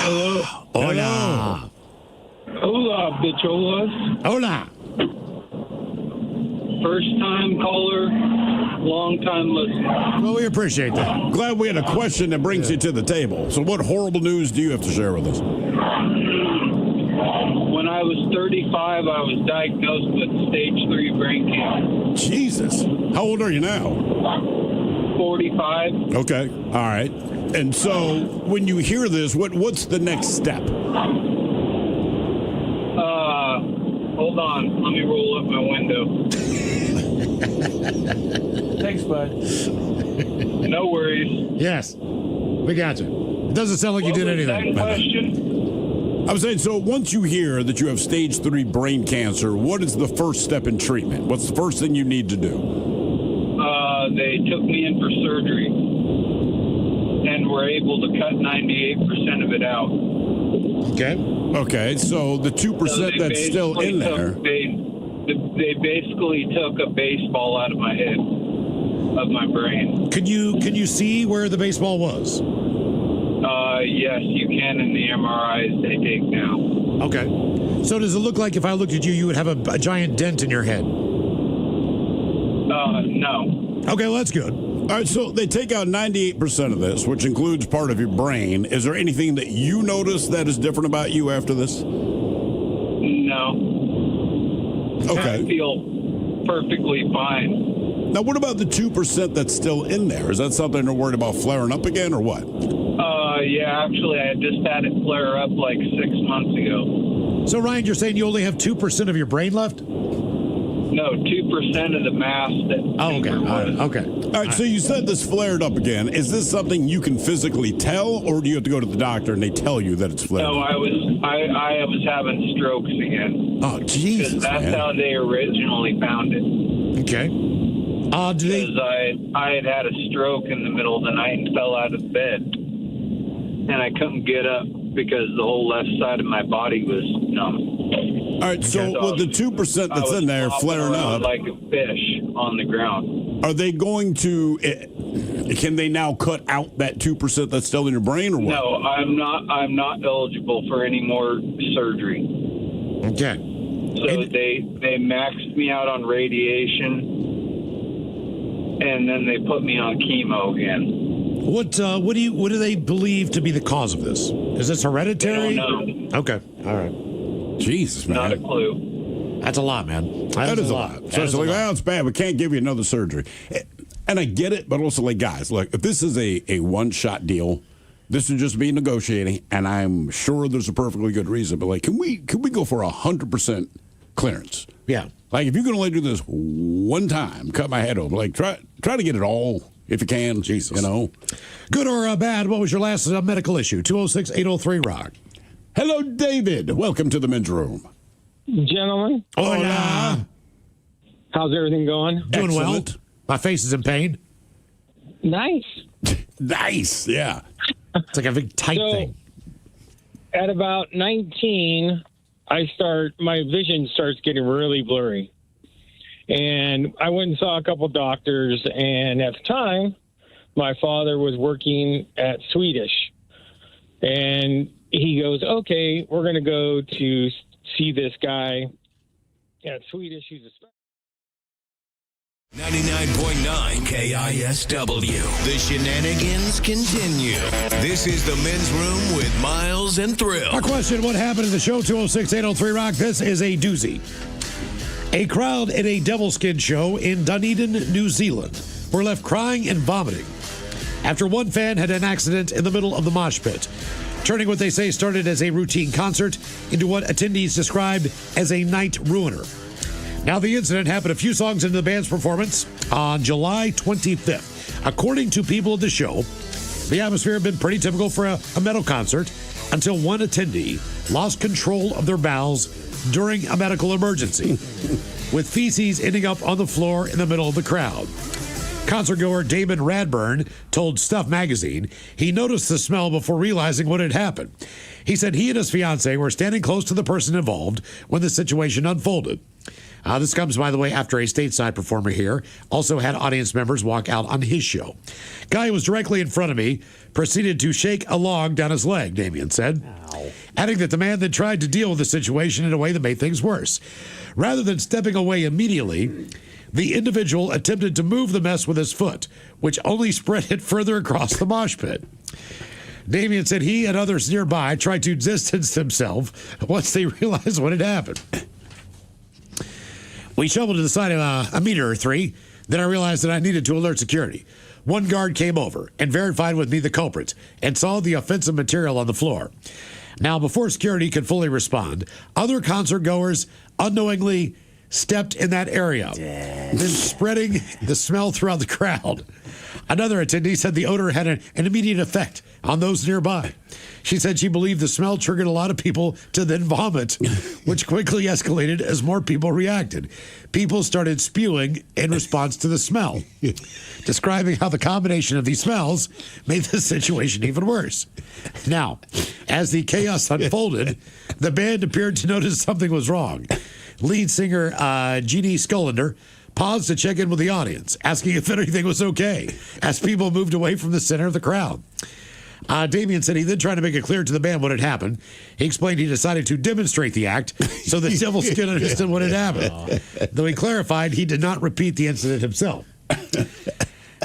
Hello. Hola.
Hola, bicholas.
Hola.
First time caller, long time listener.
Well, we appreciate that.
Glad we had a question that brings you to the table. So what horrible news do you have to share with us?
When I was 35, I was diagnosed with stage 3 brain cancer.
Jesus. How old are you now?
45.
Okay. All right. And so when you hear this, what's the next step?
Hold on. Let me roll up my window.
Thanks, bud.
No worries.
Yes. We got you. It doesn't sound like you did anything.
Question?
I was saying, so once you hear that you have stage 3 brain cancer, what is the first step in treatment? What's the first thing you need to do?
They took me in for surgery and were able to cut 98% of it out.
Okay.
Okay, so the 2% that's still in there.
They basically took a baseball out of my head, of my brain.
Can you see where the baseball was?
Yes, you can in the MRIs they take now.
Okay. So does it look like if I looked at you, you would have a giant dent in your head?
No.
Okay, well, that's good.
All right, so they take out 98% of this, which includes part of your brain. Is there anything that you notice that is different about you after this?
No.
Okay.
I feel perfectly fine.
Now, what about the 2% that's still in there? Is that something they're worried about flaring up again or what?
Yeah, actually, I just had it flare up like 6 months ago.
So, Ryan, you're saying you only have 2% of your brain left?
No, 2% of the mass that.
Oh, okay. Okay.
All right, so you said this flared up again. Is this something you can physically tell, or do you have to go to the doctor and they tell you that it's flared
No,
up?
I was having strokes again.
Oh, Jesus,
Because that's
man.
how they originally found it.
Okay.
Because I had a stroke in the middle of the night and fell out of bed. And I couldn't get up because the whole left side of my body was numb.
All right, so with the 2% that's in there flaring up,
like a fish on the ground.
are they going to? Can they now cut out that 2% that's still in your brain, or what?
No, I'm not eligible for any more surgery.
Okay.
So they maxed me out on radiation, and then they put me on chemo again.
What do they believe to be the cause of this? Is this hereditary?
I don't know.
Okay. All right.
Jesus, man.
Not a clue.
That's a lot, man.
That is a lot. So it's like, well, it's bad. We can't give you another surgery. And I get it, but also, like, guys, look, if this is a one-shot deal, this would just be negotiating, and I'm sure there's a perfectly good reason. But, like, can we go for 100% clearance?
Yeah.
Like, if you can only do this one time, cut my head open. Like, try to get it all if you can. Jesus. You know.
Good or bad, what was your last medical issue? 206-803-ROCK.
Hello, David. Welcome to the men's room.
Gentlemen.
Hola.
How's everything going?
Doing well. My face is in pain.
Nice.
Nice. Yeah.
It's like a big tight thing.
At about 19, my vision starts getting really blurry. And I went and saw a couple doctors, and at the time, my father was working at Swedish. And he goes, okay, we're going to go to see this guy at Swedish. He's a
99.9 KISW. The shenanigans continue. This is the men's room with Miles and Thrill.
Our question, what happened in the show? 206-803-ROCK. This is a doozy. A crowd at a devil skin show in Dunedin, New Zealand were left crying and vomiting after one fan had an accident in the middle of the mosh pit, turning what they say started as a routine concert into what attendees described as a night ruiner. Now, the incident happened a few songs into the band's performance on July 25th. According to people at the show, the atmosphere had been pretty typical for a metal concert until one attendee lost control of their bowels during a medical emergency, with feces ending up on the floor in the middle of the crowd. Concertgoer Damon Radburn told Stuff Magazine he noticed the smell before realizing what had happened. He said he and his fiancée were standing close to the person involved when the situation unfolded. This comes, by the way, after a stateside performer here also had audience members walk out on his show. Guy who was directly in front of me proceeded to shake a log down his leg, Damien said, adding that the man then tried to deal with the situation in a way that made things worse. Rather than stepping away immediately, the individual attempted to move the mess with his foot, which only spread it further across the mosh pit. Damien said he and others nearby tried to distance themselves once they realized what had happened. We shoveled to the side of a meter or three. Then I realized that I needed to alert security. One guard came over and verified with me the culprit and saw the offensive material on the floor. Now, before security could fully respond, other concert goers unknowingly stepped in that area, then spreading the smell throughout the crowd. Another attendee said the odor had an immediate effect on those nearby. She said she believed the smell triggered a lot of people to then vomit, which quickly escalated as more people reacted. People started spewing in response to the smell, describing how the combination of these smells made the situation even worse. Now, as the chaos unfolded, the band appeared to notice something was wrong. Lead singer Jeannie Scullander paused to check in with the audience, asking if anything was okay, as people moved away from the center of the crowd. Damien said he then tried to make it clear to the band what had happened. He explained he decided to demonstrate the act so that Devil's Skin understood what had happened. Though he clarified he did not repeat the incident himself.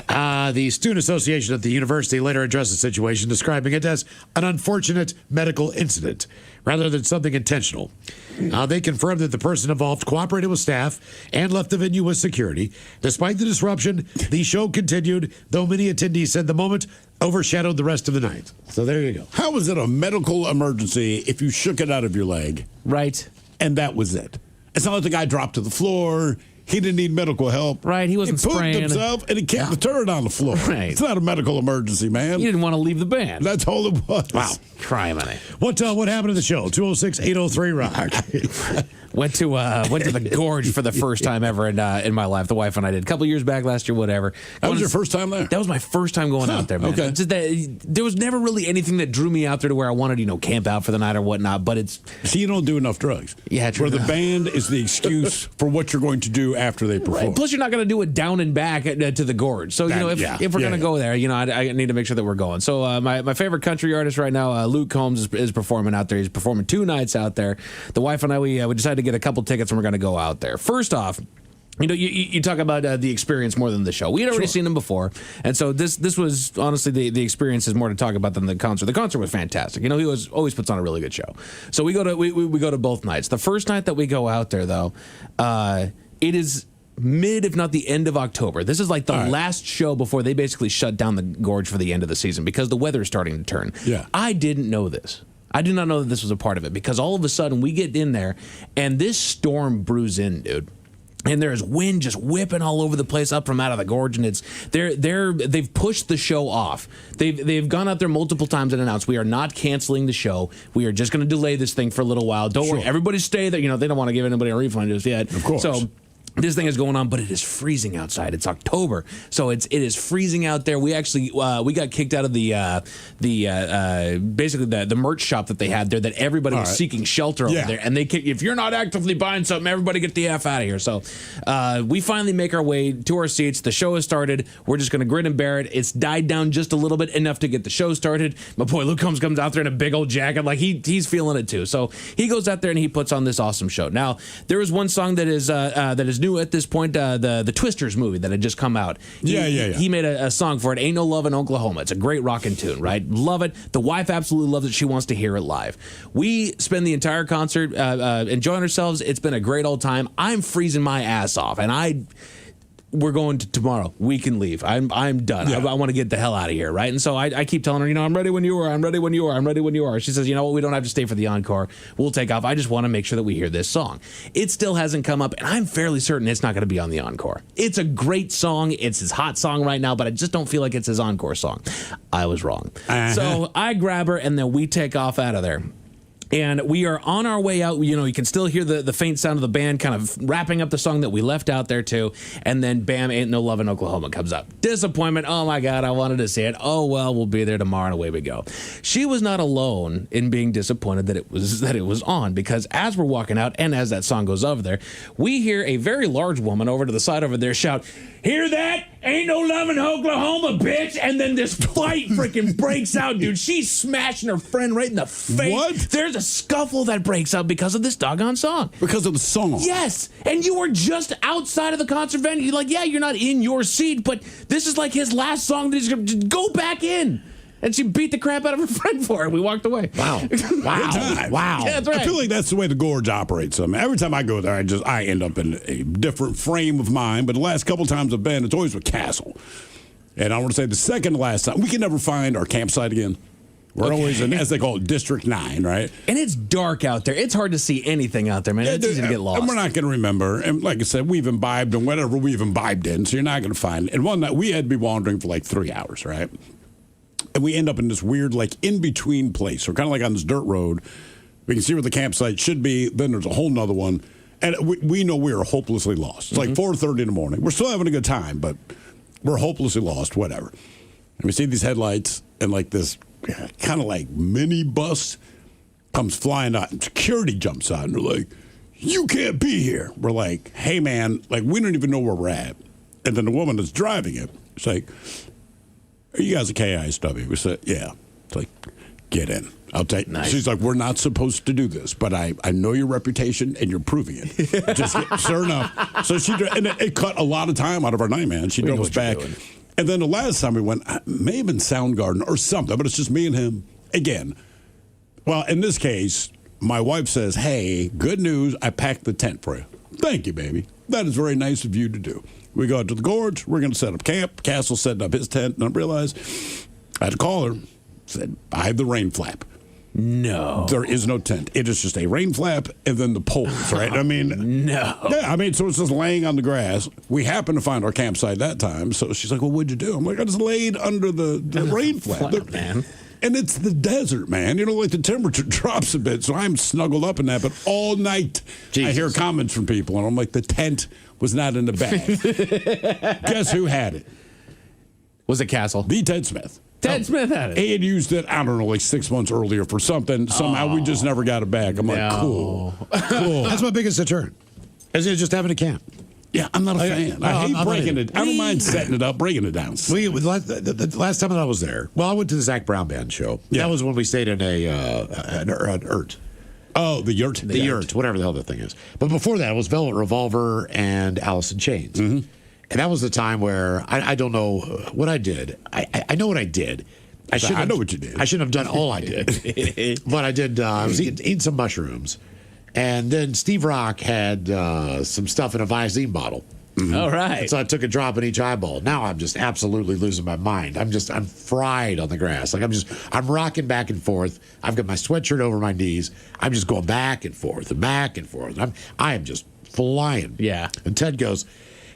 The Student Association at the university later addressed the situation, describing it as an unfortunate medical incident rather than something intentional. They confirmed that the person involved cooperated with staff and left the venue with security. Despite the disruption, the show continued, though many attendees said the moment overshadowed the rest of the night. So there you go.
How is it a medical emergency if you shook it out of your leg?
Right.
And that was it. It's not like the guy dropped to the floor. He didn't need medical help.
Right, he wasn't
spraying. He pooped himself, and he kicked the turd on the floor.
Right.
It's not a medical emergency, man.
He didn't want to leave the band.
That's all it was.
Wow. Criminy.
What happened to the show? 206-803-ROCK.
Went to the Gorge for the first time ever in my life. The wife and I did a couple years back last year, whatever.
That was your first time there?
That was my first time going out there, man.
Okay.
It's just that, there was never really anything that drew me out there to where I wanted, camp out for the night or whatnot. But it's
you don't do enough drugs.
Yeah, true.
Where the band is the excuse for what you're going to do after they perform.
Right. Plus, you're not going to do it down and back to the Gorge. So if we're going to go there, I need to make sure that we're going. So my favorite country artist right now, Luke Combs, is performing out there. He's performing 2 nights out there. The wife and I we decided to get a couple tickets and we're going to go out there. First off, you talk about the experience more than the show. We had already seen them before, and so this was honestly the experience is more to talk about than the concert. The concert was fantastic. He always puts on a really good show. So we go to both nights. The first night that we go out there though, it is mid, if not the end of October. This is like the last show before they basically shut down the Gorge for the end of the season because the weather is starting to turn.
Yeah,
I didn't know this. I did not know that this was a part of it because all of a sudden we get in there and this storm brews in, dude. And there's wind just whipping all over the place up from out of the Gorge, and they've pushed the show off. They've gone out there multiple times and announced we are not canceling the show. We are just going to delay this thing for a little while. Don't worry, everybody stay there. They don't want to give anybody a refund just yet.
Of course.
So this thing is going on, but it is freezing outside. It's October, so it is freezing out there. We actually we got kicked out of the basically the merch shop that they had there that everybody was seeking shelter over there, and if you're not actively buying something, everybody get the F out of here. So we finally make our way to our seats. The show has started. We're just going to grin and bear it. It's died down just a little bit, enough to get the show started. My boy Luke comes out there in a big old jacket, like he's feeling it too. So he goes out there and he puts on this awesome show. Now there is one song that is new at this point, the Twisters movie that had just come out. He made a song for it, Ain't No Love in Oklahoma. It's a great rockin' tune, right? Love it. The wife absolutely loves it. She wants to hear it live. We spend the entire concert enjoying ourselves. It's been a great old time. I'm freezing my ass off, and we're going to tomorrow. We can leave. I'm done.
Yeah.
I want to get the hell out of here, right? And so I keep telling her, I'm ready when you are. I'm ready when you are. I'm ready when you are. She says, you know what? We don't have to stay for the encore. We'll take off. I just want to make sure that we hear this song. It still hasn't come up, and I'm fairly certain it's not going to be on the encore. It's a great song. It's his hot song right now, but I just don't feel like it's his encore song. I was wrong. So I grab her, and then we take off out of there. And we are on our way out. You know, you can still hear the faint sound of the band kind of wrapping up the song that we left out there too. And then bam, Ain't No Love in Oklahoma comes up. Disappointment. Oh my God, I wanted to see it. Oh well, we'll be there tomorrow and away we go. She was not alone in being disappointed that it was on, because as we're walking out and as that song goes over there, we hear a very large woman over to the side over there shout, "Hear that? Ain't no love in Oklahoma, bitch!" And then this fight freaking breaks out, dude. She's smashing her friend right in the face.
What?
There's a scuffle that breaks out because of this doggone song.
Because of the song?
Yes. And you were just outside of the concert venue. You're like, yeah, you're not in your seat, but this is like his last song. He's going to go back in. And she beat the crap out of her friend for it. We walked away.
Wow.
Wow. Yeah, that's right.
I feel like that's the way the Gorge operates. I mean, every time I go there, I end up in a different frame of mind. But the last couple times I've been, it's always with Castle. And I want to say the second to last time, we can never find our campsite again. We're always in, as they call it, District 9, right?
And it's dark out there. It's hard to see anything out there, man. It's easy to get lost.
And we're not going to remember. And like I said, we've imbibed in whatever we've imbibed in, so you're not going to find it. And one night, we had to be wandering for like 3 hours, right? And we end up in this weird, like, in-between place. We're kind of like on this dirt road. We can see where the campsite should be. Then there's a whole nother one. And we know we are hopelessly lost. It's like 4:30 in the morning. We're still having a good time, but we're hopelessly lost, whatever. And we see these headlights, and like this kind of like mini bus comes flying out, and security jumps out, and they're like, "You can't be here." We're like, "Hey, man, like, we don't even know where we're at." And then the woman that's driving it, it's like, "Are you guys a KISW?" We said, "Yeah." It's like, "Get in. I'll take." Nice. She's like, "We're not supposed to do this, but I know your reputation and you're proving it." Sure enough. So and it cut a lot of time out of our night, man. She drove us back. And then the last time we went, it may have been Soundgarden or something, but it's just me and him again. Well, in this case, my wife says, "Hey, good news. I packed the tent for you." "Thank you, baby. That is very nice of you to do." We go out to the Gorge. We're going to set up camp. Castle's setting up his tent. And I realized I had to call her. Said, "I have the rain flap."
No.
There is no tent. It is just a rain flap and then the poles, right? I mean,
no.
Yeah, I mean, so it's just laying on the grass. We happened to find our campsite that time. So she's like, "Well, what'd you do?" I'm like, "I just laid under the rain flap."
Man.
And it's the desert, man. You know, like the temperature drops a bit. So I'm snuggled up in that. But all night, I hear comments from people. And I'm like, the tent was not in the bag. Guess who had it?
Was it Castle?
The Ted Smith.
Ted Smith had it.
He had used it, I don't know, like 6 months earlier for something. Somehow we just never got it back. I'm like, cool.
That's my biggest deterrent. Is it just having a camp?
Yeah, I'm not a fan. I hate breaking it. I don't mind setting it up, breaking it down.
The last time that I was there, well, I went to the Zach Brown Band show. Yeah. That was when we stayed in an yurt.
Oh, the yurt.
The yurt, whatever the hell that thing is. But before that, it was Velvet Revolver and Alice in Chains. Mm-hmm. And that was the time where I don't know what I did. I know what I did.
I know what you did.
I shouldn't have done all I did. But I did. I was eating some mushrooms. And then Steve Rock had some stuff in a Visine bottle.
Mm-hmm. All right.
And so I took a drop in each eyeball. Now I'm just absolutely losing my mind. I'm fried on the grass. Like I'm rocking back and forth. I've got my sweatshirt over my knees. I'm just going back and forth and back and forth. I am just flying.
Yeah.
And Ted goes,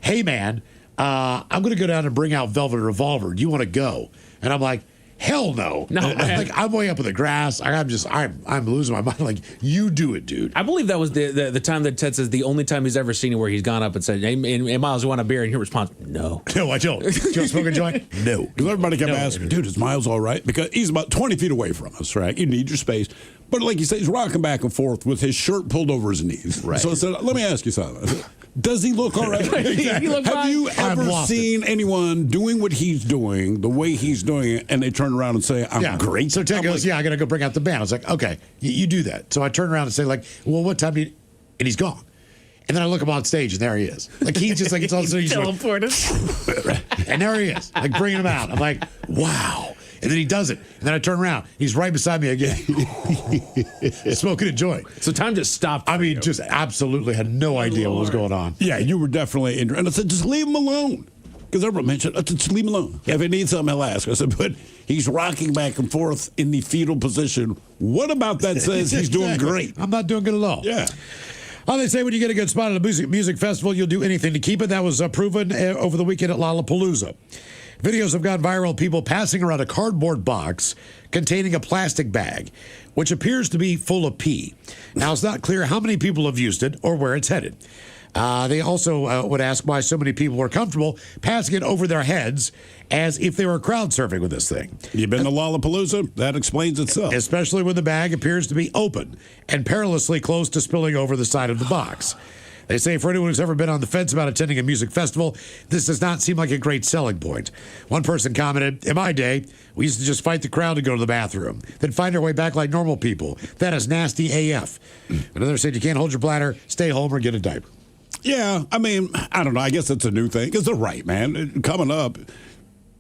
"Hey man, I'm going to go down and bring out Velvet Revolver. Do you want to go?" And I'm like, "Hell no!" I'm way up in the grass. I'm losing my mind. Like, you do it, dude.
I believe that was the time that Ted says the only time he's ever seen it where he's gone up and said, "Hey, Miles, you want a beer?" And he responds, "No."
No, I don't. Do you want to smoke a joint? No.
Because everybody kept asking, "Dude, is Miles all right?" Because he's about 20 feet away from us, right? You need your space. But like you say, he's rocking back and forth with his shirt pulled over his knees. Right. So I said, "Let me ask you something. Does he look all right?" Have you ever seen anyone doing what he's doing, the way he's doing it, and they turn around and say, "I'm great"?
So Ted goes, "Yeah, I got to go bring out the band." I was like, "Okay, you do that." So I turn around and say, like, "Well, what time do you..." And he's gone. And then I look him on stage, and there he is. Like, he's just like, it's all teleported. And there he is, like, bringing him out. I'm like, wow. And then he does it. And then I turn around. He's right beside me again, smoking a joint.
So time just stopped.
I mean, just absolutely had no idea what was going on.
Yeah, you were definitely in. And I said, "Just leave him alone." Because everyone mentioned, "Just leave him alone. If he needs something, he'll ask." I said, "But he's rocking back and forth in the fetal position. What about that says he's doing great?"
I'm not doing good at all.
Yeah.
Oh, they say when you get a good spot at a music festival, you'll do anything to keep it. That was proven over the weekend at Lollapalooza. Videos have gone viral, people passing around a cardboard box containing a plastic bag, which appears to be full of pee. Now, it's not clear how many people have used it or where it's headed. They also would ask why so many people were comfortable passing it over their heads as if they were crowd surfing with this thing.
You've been to Lollapalooza? That explains itself.
Especially when the bag appears to be open and perilously close to spilling over the side of the box. They say for anyone who's ever been on the fence about attending a music festival, this does not seem like a great selling point. One person commented, in my day, we used to just fight the crowd to go to the bathroom, then find our way back like normal people. That is nasty AF. Another said, you can't hold your bladder, stay home or get a diaper.
Yeah, I mean, I don't know. I guess it's a new thing. It's the right, man. Coming up,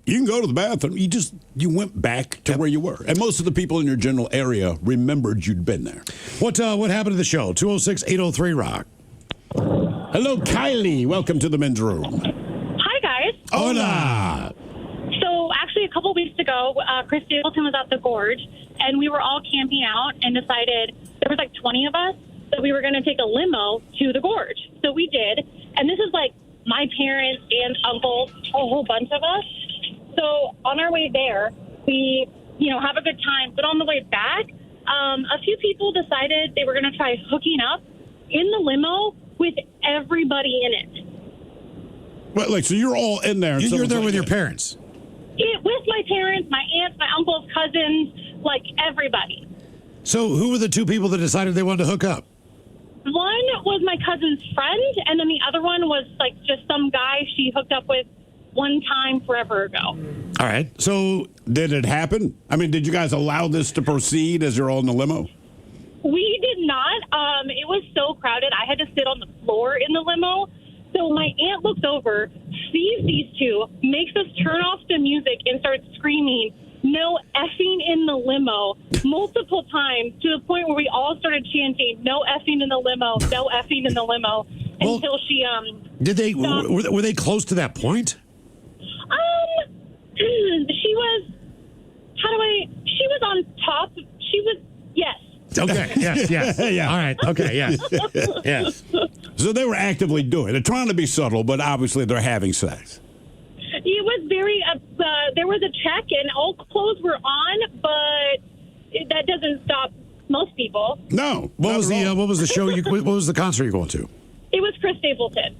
you can go to the bathroom. You went back to where you were. And most of the people in your general area remembered you'd been there.
What happened to the show? 206-803-ROCK.
Hello, Kylie. Welcome to the men's room.
Hi, guys.
Hola.
So, actually, a couple weeks ago, Chris Stapleton was at the Gorge, and we were all camping out and decided, there was like 20 of us, that we were going to take a limo to the Gorge. So we did. And this is like my parents, aunts, uncles, a whole bunch of us. So on our way there, we, have a good time. But on the way back, a few people decided they were going to try hooking up in the limo with everybody in it.
Well, so you're all in there.
You're there with your parents?
With my parents, my aunts, my uncles, cousins, like everybody.
So who were the two people that decided they wanted to hook up?
One was my cousin's friend, and then the other one was like just some guy she hooked up with one time forever ago.
All right. So
did it happen? I mean, did you guys allow this to proceed as you're all in the limo?
We did not. It was so crowded. I had to sit on the floor in the limo. So my aunt looks over, sees these two, makes us turn off the music and starts screaming, no effing in the limo, multiple times, to the point where we all started chanting, no effing in the limo, no effing in the limo, until she,
Did they, were they close to that point?
She was, she was on top, yes.
Okay, yes.
Yeah.
All right, okay, yes. Yes.
So they were actively doing it. They're trying to be subtle, but obviously they're having sex.
It was very, there was a check and all clothes were on, but that doesn't stop most people.
No.
What was the show? What was the concert you're going to?
It was Chris Stapleton.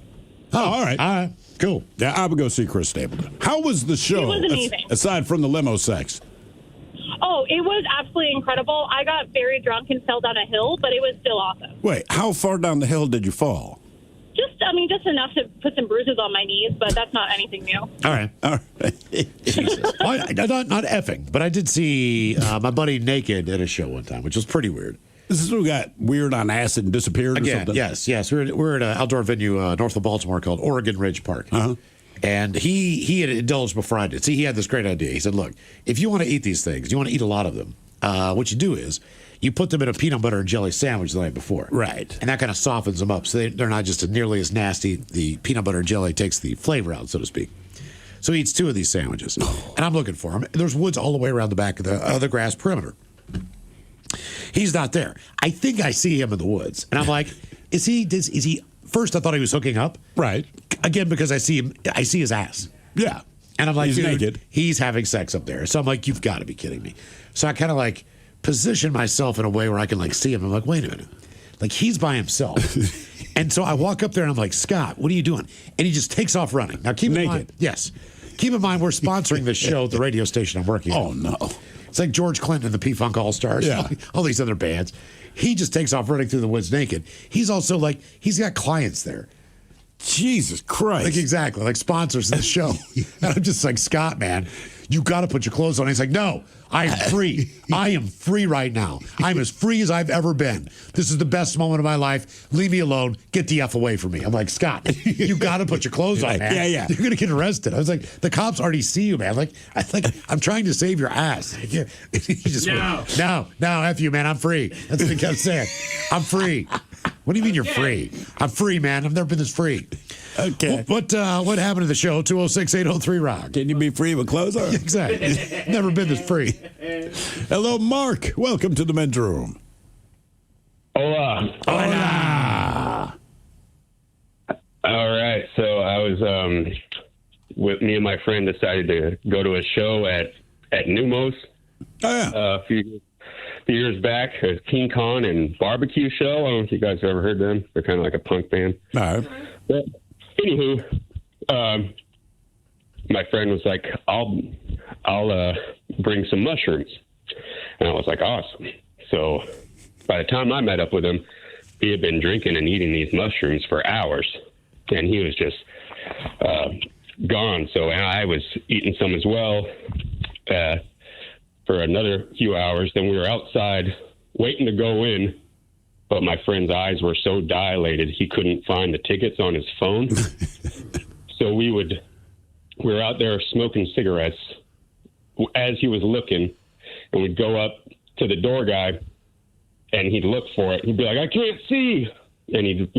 Oh, all right.
Cool.
Yeah, I would go see Chris Stapleton. How was the show?
It was amazing.
Aside from the limo sex.
Oh, it was absolutely incredible. I got very drunk and fell down a hill, but it was still awesome.
Wait, how far down the hill did you fall?
Just enough to put some bruises on my knees, but that's not anything new.
All right. Jesus. Well, not effing, but I did see my buddy naked at a show one time, which was pretty weird.
This is who got weird on acid and disappeared or something?
Yes. We're at an outdoor venue north of Baltimore called Oregon Ridge Park.
Uh-huh.
And he had indulged before I did. See, he had this great idea. He said, look, if you want to eat these things, you want to eat a lot of them, what you do is you put them in a peanut butter and jelly sandwich the night before.
Right.
And that kind of softens them up. So they're not just nearly as nasty. The peanut butter and jelly takes the flavor out, so to speak. So he eats 2 of these sandwiches. And I'm looking for him. There's woods all the way around the back of the grass perimeter. He's not there. I think I see him in the woods. And I'm like, is he first I thought he was hooking up.
Right.
Again, because I see his ass.
Yeah.
And I'm like,
he's naked.
He's having sex up there. So I'm like, you've got to be kidding me. So I kind of like position myself in a way where I can like see him. I'm like, wait a minute. Like he's by himself. And so I walk up there and I'm like, Scott, what are you doing? And he just takes off running. Now keep in mind, yes. Keep in mind we're sponsoring this show at the radio station I'm working
Oh
at.
no.
It's like George Clinton and the P-Funk All-Stars.
Yeah.
All these other bands. He just takes off running through the woods naked. He's also like, he's got clients there.
Jesus Christ.
Like exactly, like sponsors of the show. And I'm just like, Scott, man, you got to put your clothes on. He's like, no, I am free. I am free right now. I'm as free as I've ever been. This is the best moment of my life. Leave me alone. Get the F away from me. I'm like, Scott, you got to put your clothes on, man.
Yeah.
You're going to get arrested. I was like, the cops already see you, man. Like, I'm trying to save your ass. He just went, no, F you, man. I'm free. That's what he kept saying. I'm free. What do you mean you're free? I'm free, man. I've never been this free.
Okay.
What happened to the show? 206-803-ROCK.
Can you be free with clothes on?
Exactly. Never been this free.
Hello, Mark. Welcome to the men's room.
Hola.
Hola.
All right. So I was with me and my friend decided to go to a show at Numos a few years back, a King Kong and barbecue show. I don't know if you guys have ever heard them. They're kind of like a punk band.
No.
But anywho, my friend was like, I'll bring some mushrooms. And I was like, awesome. So by the time I met up with him, he had been drinking and eating these mushrooms for hours. And he was just gone. So I was eating some as well for another few hours. Then we were outside waiting to go in, but my friend's eyes were so dilated he couldn't find the tickets on his phone. So we were out there smoking cigarettes as he was looking, and we'd go up to the door guy, and he'd look for it. He'd be like, I can't see. And he'd,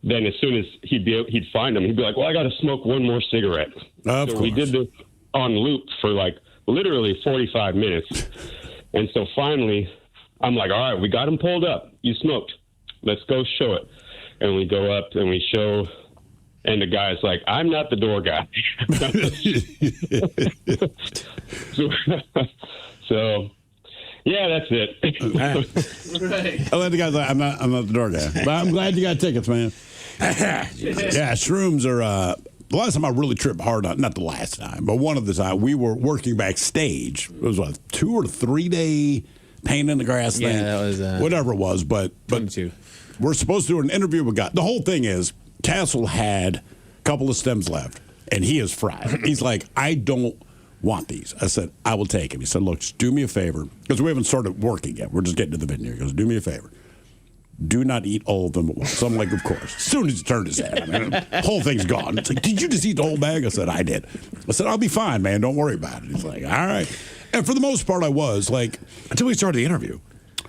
then as soon as he'd find him, he'd be like, well, I got to smoke one more cigarette.
Of
so
course.
we did this on loop for like literally 45 minutes. And so finally, I'm like, all right, we got him pulled up. You smoked. Let's go show it. And we go up and we show, and the guy's like, I'm not the door guy. So yeah, that's it.
Right. I let the guys like, I'm not the door guy. But I'm glad you got tickets, man. Yeah, shrooms are the last time I really tripped hard on, not the last time, but one of the time we were working backstage. It was what, 2 or 3 day pain in the grass thing.
Yeah, that was
whatever it was, but we're supposed to do an interview with God. The whole thing is Castle had a couple of stems left and he is fried. He's like, I don't want these. I said, I will take them. He said, look, just do me a favor, because we haven't started working yet. We're just getting to the venue. He goes, do me a favor. Do not eat all of them at once. So I'm like, of course. As soon as he turned his head, I mean, the whole thing's gone. It's like, did you just eat the whole bag? I said, I did. I said, I'll be fine, man. Don't worry about it. He's like, all right. And for the most part, I was like,
until we started the interview.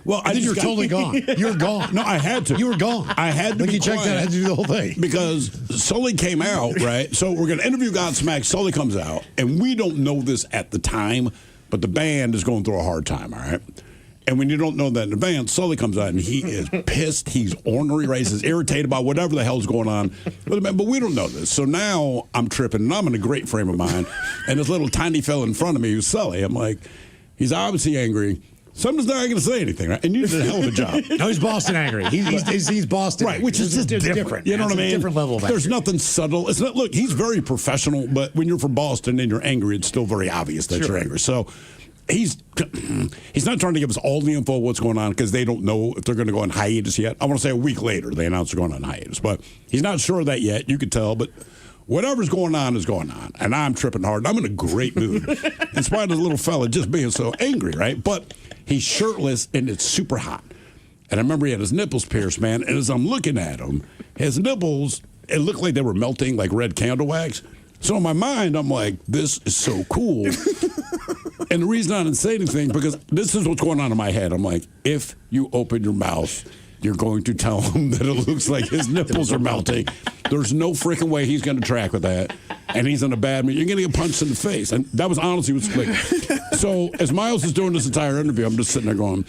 Well,
I think you were totally gone. You were gone.
No, I had to.
You were gone.
I had to.
Like you checked out. I had to do the whole thing
because Sully came out, right? So we're going to interview Godsmack. Sully comes out, and we don't know this at the time, but the band is going through a hard time, all right? And when you don't know that in advance, Sully comes out and he is pissed. He's ornery, right? He's irritated about whatever the hell's going on. But we don't know this. So now I'm tripping, and I'm in a great frame of mind. And this little tiny fella in front of me who's Sully, I'm like, he's obviously angry. Someone's not going to say anything, right? And you did a hell of a job.
No, he's Boston angry. He's Boston
right,
angry.
which is just different. You know what I mean?
A different level of anger.
There's nothing subtle. It's not. Look, he's very professional, but when you're from Boston and you're angry, it's still very obvious that you're angry. So he's not trying to give us all the info of what's going on because they don't know if they're going to go on hiatus yet. I want to say a week later they announced they're going on hiatus, but he's not sure of that yet. You could tell, but whatever's going on is going on, and I'm tripping hard. I'm in a great mood, in spite of the little fella just being so angry, right? But he's shirtless, and it's super hot. And I remember he had his nipples pierced, man, and as I'm looking at him, his nipples, it looked like they were melting like red candle wax. So in my mind, I'm like, this is so cool. And the reason I didn't say anything, because this is what's going on in my head. I'm like, if you open your mouth, you're going to tell him that it looks like his nipples are melting. There's no freaking way he's going to track with that. And he's in a bad mood. You're going to get punched in the face. And that was honestly what's like. So as Miles is doing this entire interview, I'm just sitting there going,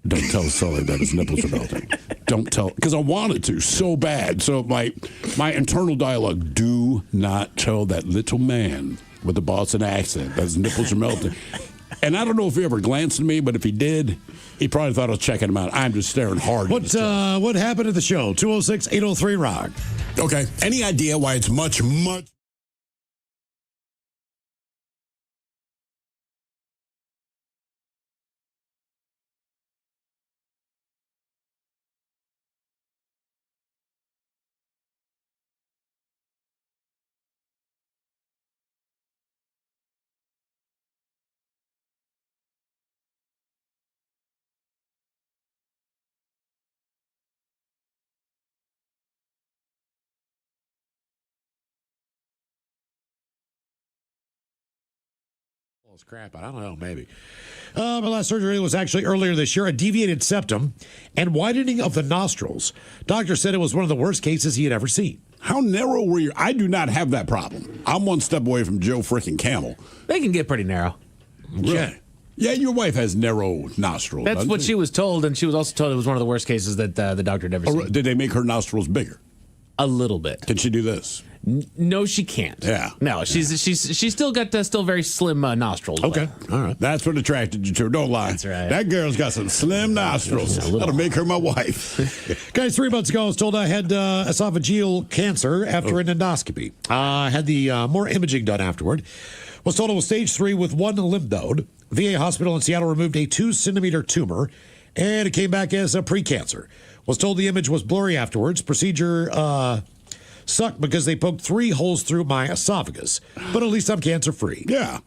don't tell Sully that his nipples are melting. Don't tell, because I wanted to so bad. So my internal dialogue, do not tell that little man with the Boston accent that his nipples are melting. And I don't know if he ever glanced at me, but if he did, he probably thought I was checking him out. I'm just staring hard.
What happened at the show? 206-803-ROCK.
Okay.
Any idea why it's much
Crap, I don't know, maybe. My last surgery was actually earlier this year, a deviated septum and widening of the nostrils. Doctor said it was one of the worst cases he had ever seen.
How narrow were you? I do not have that problem. I'm one step away from Joe freaking Camel.
They can get pretty narrow.
Really? Yeah, your wife has narrow nostrils.
That's what she was told, and she was also told it was one of the worst cases that the doctor had ever seen.
Did they make her nostrils bigger?
A little bit.
Can she do this?
No, she can't.
Yeah.
No, she's still got still very slim nostrils.
Okay. All right. That's what attracted you to her. Don't lie.
That's right.
That girl's got some slim nostrils. That'll make her my wife.
Guys, 3 months ago, I was told I had esophageal cancer after an endoscopy. I had the more imaging done afterward. Was told it was stage 3 with 1 lymph node. VA hospital in Seattle removed a 2-centimeter tumor, and it came back as a precancer. Was told the image was blurry afterwards. Procedure sucked because they poked 3 holes through my esophagus. But at least I'm cancer-free.
Yeah.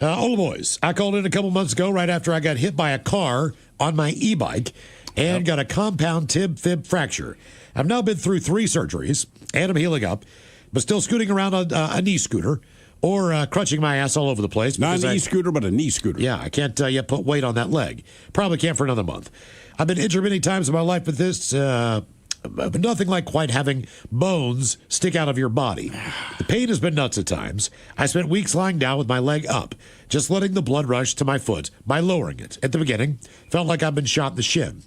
Ola boys, I called in a couple months ago right after I got hit by a car on my e-bike and got a compound tib-fib fracture. I've now been through 3 surgeries, and I'm healing up, but still scooting around a knee scooter or crutching my ass all over the place.
Not an e-scooter, but a knee scooter.
Yeah, I can't yet put weight on that leg. Probably can't for another month. I've been injured many times in my life with this, but nothing like quite having bones stick out of your body. The pain has been nuts at times. I spent weeks lying down with my leg up, just letting the blood rush to my foot by lowering it. At the beginning, felt like I've been shot in the shin.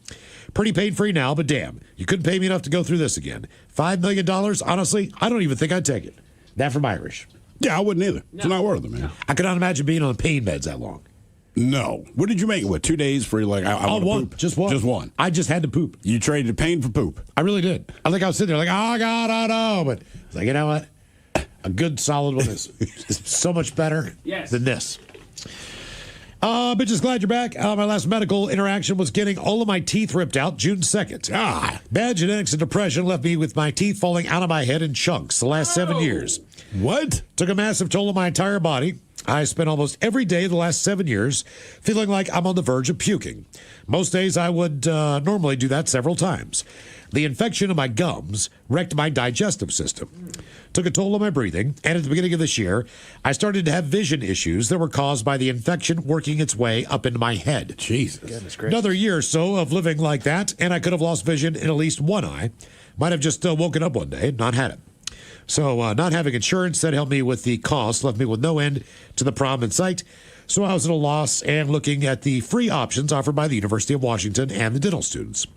Pretty pain-free now, but damn, you couldn't pay me enough to go through this again. $5 million, honestly, I don't even think I'd take it. That from Irish.
Yeah, I wouldn't either. It's not worth it, man.
I could not imagine being on pain meds that long.
No. What did you make it with? 2 days for like, I want to poop?
Just one.
Just one.
I just had to poop.
You traded pain for poop.
I really did. I think I was sitting there like, oh, God, I know. But it's like, you know what? A good solid one is so much better than this. But just glad you're back. My last medical interaction was getting all of my teeth ripped out June 2nd. Bad genetics and depression left me with my teeth falling out of my head in chunks the last 7 years.
What?
Took a massive toll on my entire body. I spent almost every day the last 7 years feeling like I'm on the verge of puking. Most days I would normally do that several times. The infection of my gums wrecked my digestive system. Took a toll on my breathing, and at the beginning of this year, I started to have vision issues that were caused by the infection working its way up into my head.
Jesus.
Goodness gracious.
Another year or so of living like that, and I could have lost vision in at least one eye. Might have just woken up one day and not had it. So not having insurance that helped me with the cost left me with no end to the problem in sight. So I was at a loss and looking at the free options offered by the University of Washington and the dental students.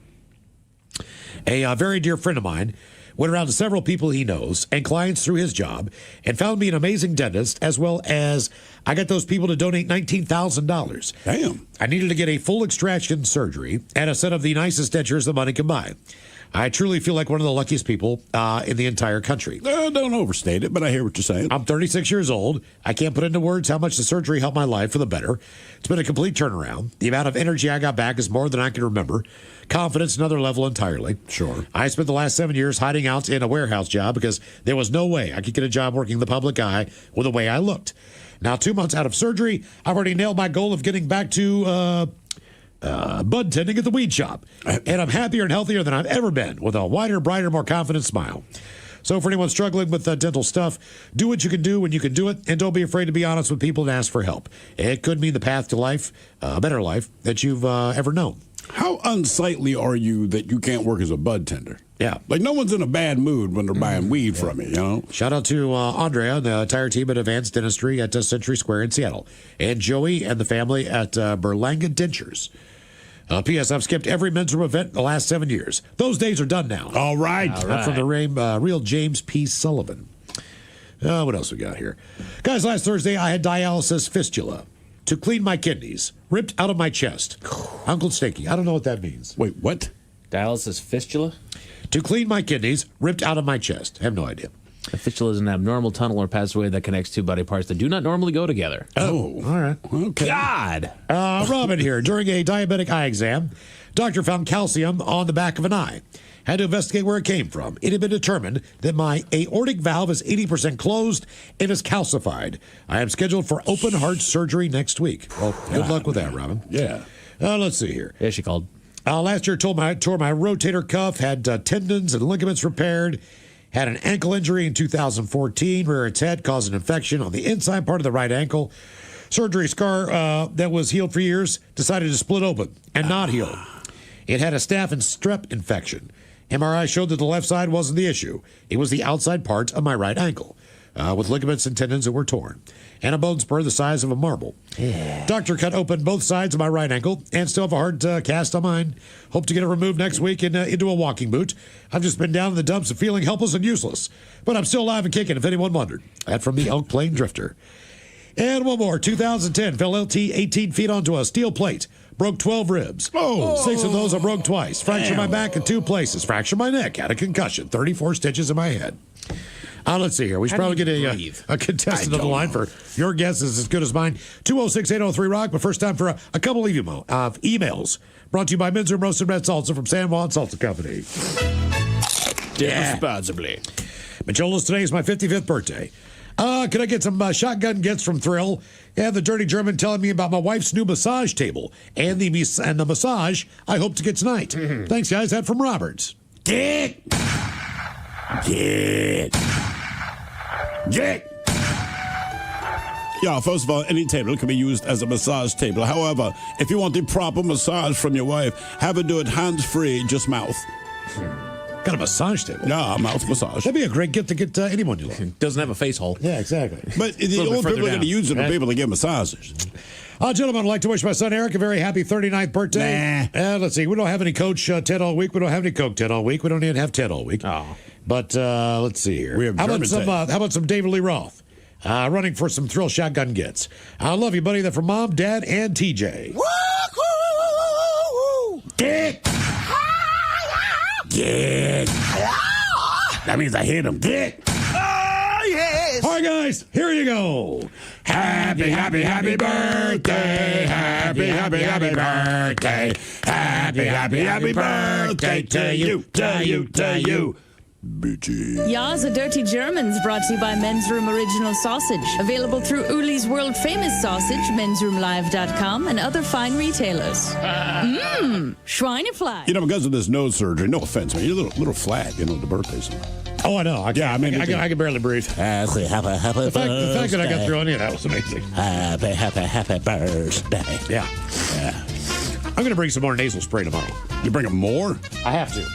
A very dear friend of mine went around to several people he knows and clients through his job and found me an amazing dentist, as well as I got those people to donate $19,000.
Damn.
I needed to get a full extraction surgery and a set of the nicest dentures the money can buy. I truly feel like one of the luckiest people in the entire country.
Don't overstate it, but I hear what you're saying.
I'm 36 years old. I can't put into words how much the surgery helped my life for the better. It's been a complete turnaround. The amount of energy I got back is more than I can remember. Confidence, another level entirely.
Sure.
I spent the last 7 years hiding out in a warehouse job because there was no way I could get a job working the public eye with the way I looked. Now, 2 months out of surgery, I've already nailed my goal of getting back to bud tending at the weed shop. And I'm happier and healthier than I've ever been, with a wider, brighter, more confident smile. So for anyone struggling with dental stuff, do what you can do when you can do it, and don't be afraid to be honest with people and ask for help. It could mean the path to life, a better life, that you've ever known.
How unsightly are you that you can't work as a bud tender?
Yeah.
Like, no one's in a bad mood when they're buying weed from you, you know?
Shout out to Andrea and the entire team at Advanced Dentistry at Century Square in Seattle, and Joey and the family at Berlanga Dentures. P.S. I've skipped every men's room event in the last 7 years. Those days are done now.
All right.
I'm from the real James P. Sullivan. What else we got here? Guys, last Thursday I had dialysis fistula to clean my kidneys, ripped out of my chest. Uncle Stinky, I don't know what that means.
Wait, what?
Dialysis fistula?
To clean my kidneys, ripped out of my chest. I have no idea.
A fistula is an abnormal tunnel or passageway that connects two body parts that do not normally go together.
Oh, all right.
Okay.
God!
Robin here. During a diabetic eye exam, doctor found calcium on the back of an eye. Had to investigate where it came from. It had been determined that my aortic valve is 80% closed and is calcified. I am scheduled for open heart surgery next week. Well, good luck with that, Robin.
Yeah.
Let's see here.
Yeah, she called.
Last year, tore my rotator cuff, had tendons and ligaments repaired, had an ankle injury in 2014, rear its head, caused an infection on the inside part of the right ankle. Surgery scar that was healed for years decided to split open and not heal. It had a staph and strep infection. MRI showed that the left side wasn't the issue. It was the outside part of my right ankle. with ligaments and tendons that were torn, and a bone spur the size of a marble. Doctor cut open both sides of my right ankle and still have a hard cast on mine. Hope to get it removed next week and into a walking boot. I've just been down in the dumps and feeling helpless and useless, but I'm still alive and kicking, if anyone wondered. That from the Elk Plain Drifter. And one more. 2010, fell LT 18 feet onto a steel plate. Broke 12 ribs. 6 of those I broke twice. Fractured my back in 2 places. Fractured my neck. Had a concussion. 34 stitches in my head. Let's see here. We should probably get a contestant on the line for your guess is as good as mine. 206-803-ROCK, but first time for a couple of emails. Brought to you by Men's Room Roasted Red Salsa from San Juan Salsa Company.
Responsibly.
Michola's today is my 55th birthday. Can I get some shotgun gets from Thrill? And the Dirty German telling me about my wife's new massage table and the massage I hope to get tonight. Thanks, guys. That from Roberts. Get.
Yeah, first of all, any table can be used as a massage table. However, if you want the proper massage from your wife, have her do it hands-free, just mouth.
Got a massage table?
Yeah, mouth massage.
That'd be a great gift to get anyone you love.
Doesn't have a face hole.
Yeah, exactly.
But the only people that are going to use it are people that get massages.
Gentlemen, I'd like to wish my son Eric a very happy 39th birthday. Let's see. We don't have any Coach Ted all week. We don't have any Coke Ted all week. We don't even have Ted all week. But let's see here.
We have
how about some David Lee Roth? Running for some Thrill shotgun gets. I love you, buddy. That from Mom, Dad, and TJ.
Get. That means I hit him. Get.
Oh, yes. All right, guys. Here you go.
Happy, happy, happy birthday. Happy, happy, happy birthday. Happy, happy, happy birthday to you, to you, to you.
Ya's a Dirty Germans brought to you by Men's Room Original Sausage. Available through Uli's world famous sausage, mensroomlive.com, and other fine retailers. Schweinefleisch.
You know, because of this nose surgery, no offense, man, you're a little flat, the birthdays.
Oh, I know. I can barely breathe.
Happy, happy, happy
the fact that I got through on you, that was amazing.
Happy, happy, happy birthday.
Yeah. I'm going to bring some more nasal spray tomorrow.
You bring more?
I have to.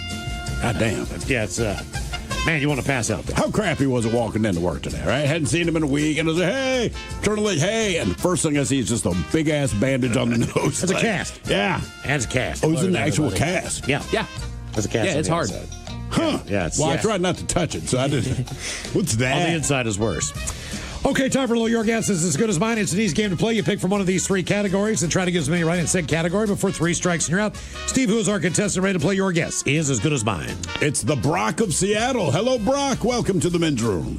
God damn.
Yeah, it's, man, you want to pass out there.
How crappy was it walking into work today, right? Hadn't seen him in a week, and I was like, hey, turn the leg, hey, and the first thing I see is just a big-ass bandage on the nose.
It's a cast.
Yeah.
That's a cast.
Oh, it's an actual cast.
Yeah. That's a cast.
Yeah, it's hard.
Huh.
Yeah,
I tried not to touch it, so I didn't. What's that?
On the inside is worse. Okay, time for a little Your Guess is as good as mine. It's an easy game to play. You pick from one of these 3 categories and try to get as many right in said category before 3 strikes and you're out. Steve, who is our contestant ready to play Your Guess, is as good as mine.
It's the Brock of Seattle. Hello, Brock. Welcome to the Men's Room.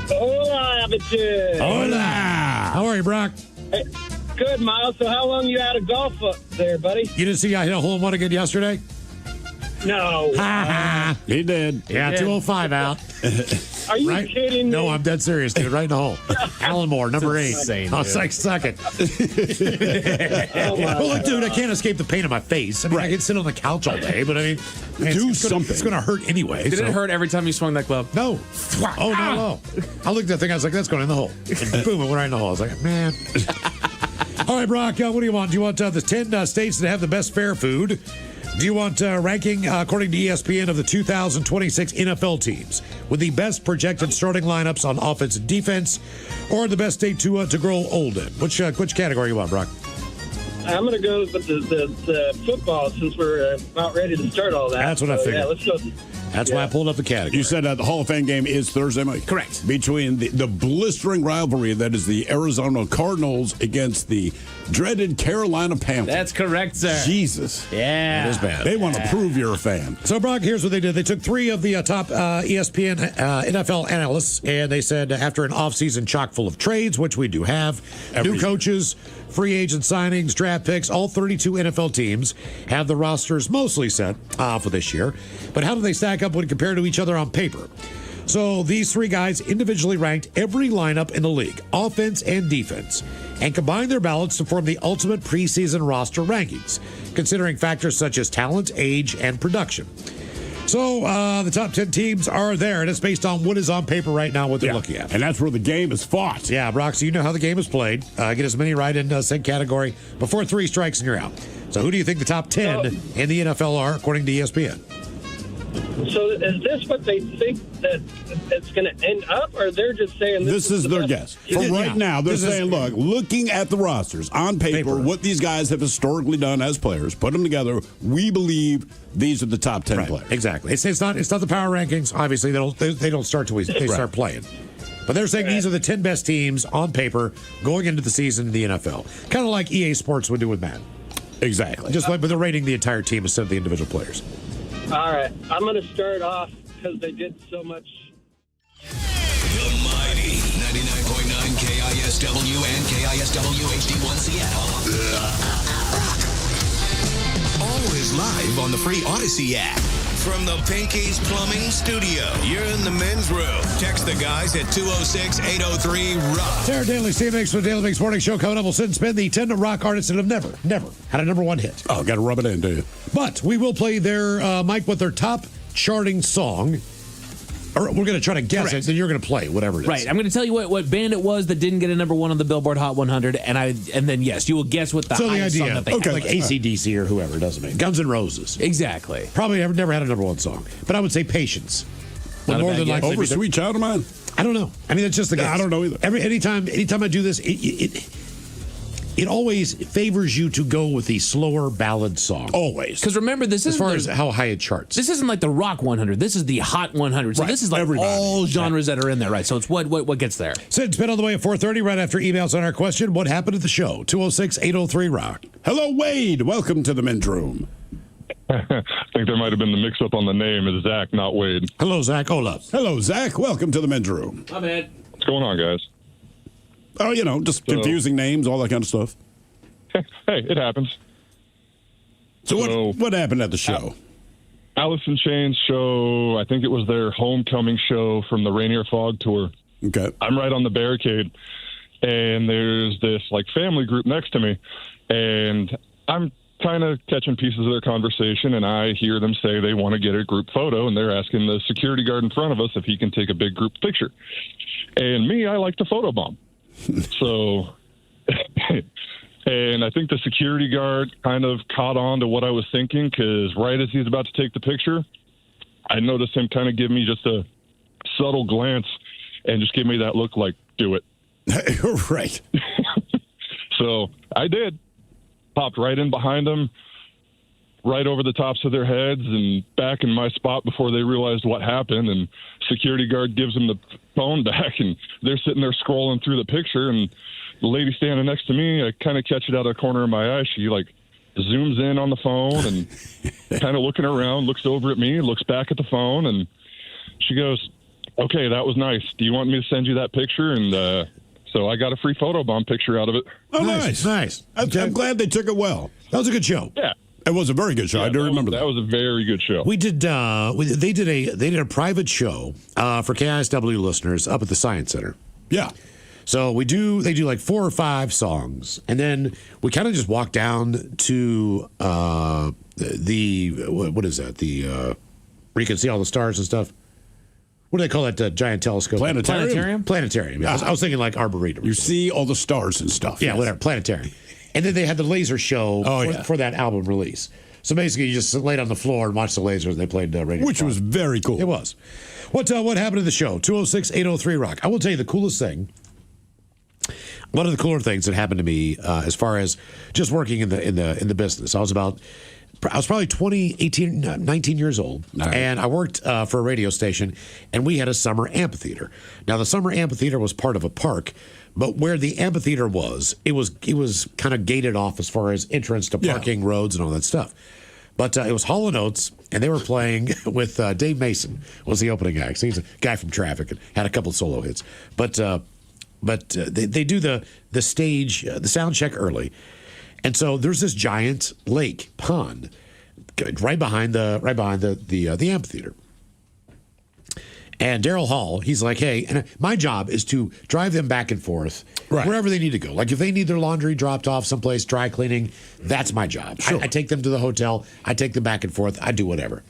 Hola, bitches.
Hola.
How are you, Brock?
Hey, good, Miles. So how long you out of golf up there, buddy?
You didn't see I hit a hole in one again yesterday?
No.
He did.
Yeah, 205 out.
Are you kidding me?
No, I'm dead serious, dude. Right in the hole. Alan Moore, number 8.
Insane,
I was like, suck it. Well, look, dude, I can't escape the pain in my face. I mean, I can sit on the couch all day, but I mean,
do something.
It's going to hurt anyway.
Did it hurt every time you swung that club?
No. Oh, no. I looked at that thing. I was like, that's going in the hole. And boom, it went right in the hole. I was like, man. All right, Brock, what do you want? Do you want the 10 states that have the best fair food? Do you want ranking, according to ESPN, of the 2026 NFL teams with the best projected starting lineups on offense and defense, or the best state to grow old in? Which category you want, Brock?
I'm going to go with the football since we're about ready to start all that.
That's what I figured.
Yeah, let's go.
That's why I pulled up the category.
You said the Hall of Fame game is Thursday, Mike?
Correct.
Between the blistering rivalry that is the Arizona Cardinals against the dreaded Carolina Panthers.
That's correct, sir.
Jesus.
Yeah.
It is bad.
They want to prove you're a fan.
So, Brock, here's what they did. They took 3 of the top ESPN NFL analysts, and they said after an offseason chock full of trades, which we do have, new coaches, free agent signings, draft picks, all 32 NFL teams have the rosters mostly set for this year. But how do they stack up when compared to each other on paper? So these 3 guys individually ranked every lineup in the league, offense and defense, and combined their ballots to form the ultimate preseason roster rankings, considering factors such as talent, age, and production. So the top 10 teams are there, and it's based on what is on paper right now, what they're looking at.
And that's where the game is fought.
Yeah, Brock, so you know how the game is played. Get as many right in said category before 3 strikes and you're out. So who do you think the top 10 in the NFL are, according to ESPN?
So is this what they think that it's going to end up, or they're just saying
This is their guess. For right now, they're saying, look, looking at the rosters, on paper, what these guys have historically done as players, put them together, we believe these are the top 10 players.
Exactly. It's not the power rankings. Obviously, they don't start till they start playing. But they're saying these are the 10 best teams on paper going into the season in the NFL. Kind of like EA Sports would do with Madden.
Exactly.
Just like, but they're rating the entire team instead of the individual players.
All right. I'm going to start off because they did so much.
The mighty 99.9 KISW and KISW HD1 Seattle. Always live on the free Odyssey app. From the Pinky's Plumbing Studio, you're in the men's room. Text the guys at 206-803-ROCK.
Sarah Daly, Steve Mix for the Daily Mix Morning Show. Coming up, we'll sit and spin the 10 rock artists that have never had a number one hit.
Oh, got to rub it in, do you?
But we will play their, Mike, with their top charting song. Or we're going to try to guess it, then you're going to play whatever it is.
Right. I'm going to tell you what band it was that didn't get a number one on the Billboard Hot 100, and then yes, you will guess what the highest song that they had.
Like AC/DC or whoever, doesn't it? Guns N' Roses.
Exactly.
Probably never had a number one song. But I would say Patience.
More than likely over Sweet Child of Mine?
I don't know. I mean, it's just the guess.
I don't know either.
Anytime I do this, it always favors you to go with the slower ballad song.
Always.
Because remember, this is
as far as how high it charts.
This isn't like the Rock 100. This is the Hot 100. So this is like all genres that are in there, right? So it's what gets there.
Sid, spin on the way at 4:30 right after emails on our question. What happened at the show? 206-803-ROCK.
Hello, Wade. Welcome to the men's room.
I think there might have been the mix-up on the name. It's Zach, not Wade.
Hello, Zach. Hola.
Hello, Zach. Welcome to the men's room.
Hi, man.
What's going on, guys?
Oh, just confusing names, all that kind of stuff.
Hey, it happens.
So what happened at the show?
Alice in Chains show, I think it was their homecoming show from the Rainier Fog tour.
Okay.
I'm right on the barricade, and there's this family group next to me, and I'm kind of catching pieces of their conversation, and I hear them say they want to get a group photo, and they're asking the security guard in front of us if he can take a big group picture. And me, I like to photobomb. So... And I think the security guard kind of caught on to what I was thinking, because right as he's about to take the picture, I noticed him kind of give me just a subtle glance and just give me that look like, do it.
Right.
So I did. Popped right in behind them, right over the tops of their heads and back in my spot before they realized what happened. And security guard gives them the phone back, and they're sitting there scrolling through the picture, and the lady standing next to me, I kind of catch it out of the corner of my eye. She zooms in on the phone and kind of looking around, looks over at me, looks back at the phone, and she goes, "Okay, that was nice. Do you want me to send you that picture?" And so I got a free photobomb picture out of it.
Oh, nice. I'm glad they took it well.
That was a good show.
Yeah.
It was a very good show.
Yeah,
I do remember that.
That was a very good show.
We did. They did a private show for KISW listeners up at the Science Center.
Yeah.
So they do like 4 or 5 songs, and then we kind of just walk down to what is that? Where you can see all the stars and stuff. What do they call that giant telescope?
Planetarium.
Planetarium. Yeah. I was thinking like Arboretum.
You see all the stars and stuff.
Yeah, whatever. Planetarium. And then they had the laser show for that album release. So basically, you just laid on the floor and watched the lasers. They played Radio
Which was very cool.
It was. What happened to the show? 206-803-ROCK. I will tell you the coolest thing. One of the cooler things that happened to me as far as just working in the business. I was probably 19 years old, and I worked for a radio station, and we had a summer amphitheater. Now, the summer amphitheater was part of a park, but where the amphitheater was, it was kind of gated off as far as entrance to parking, roads, and all that stuff. But it was Hall & Oates, and they were playing with Dave Mason was the opening act. He's a guy from Traffic and had a couple solo hits. But they do the stage, the sound check early. And so there's this giant pond right behind the amphitheater. And Daryl Hall, he's like, hey, and my job is to drive them back and forth wherever they need to go. Like if they need their laundry dropped off someplace, dry cleaning, that's my job. Sure. I take them to the hotel. I take them back and forth. I do whatever.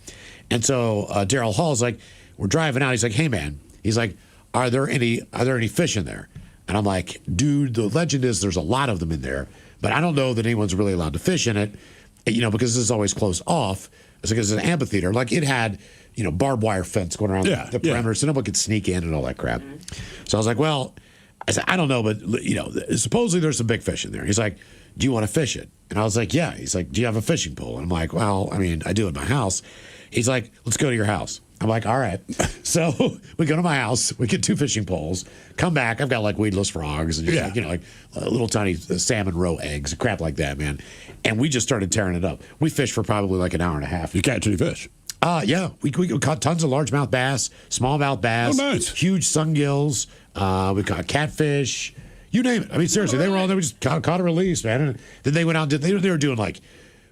And so Daryl Hall's like, we're driving out. He's like, hey, man. He's like, are there any fish in there? And I'm like, dude, the legend is there's a lot of them in there, but I don't know that anyone's really allowed to fish in it, because this is always closed off. It's because it's an amphitheater. Like it had, barbed wire fence going around the perimeter so nobody could sneak in and all that crap. So I was like, well, I don't know, but, supposedly there's some big fish in there. He's like, do you want to fish it? And I was like, yeah. He's like, do you have a fishing pole? And I'm like, well, I mean, I do at my house. He's like, let's go to your house. I'm like, all right. So we go to my house. We get 2 fishing poles. Come back. I've got like weedless frogs and just like little tiny salmon roe eggs, crap like that, man. And we just started tearing it up. We fished for probably like an hour and a half.
You catch any fish?
Yeah. We caught tons of largemouth bass, smallmouth bass, huge sungills. We caught catfish. You name it. I mean, seriously, they were all there. We just caught a release, man. And then they went out and they were doing like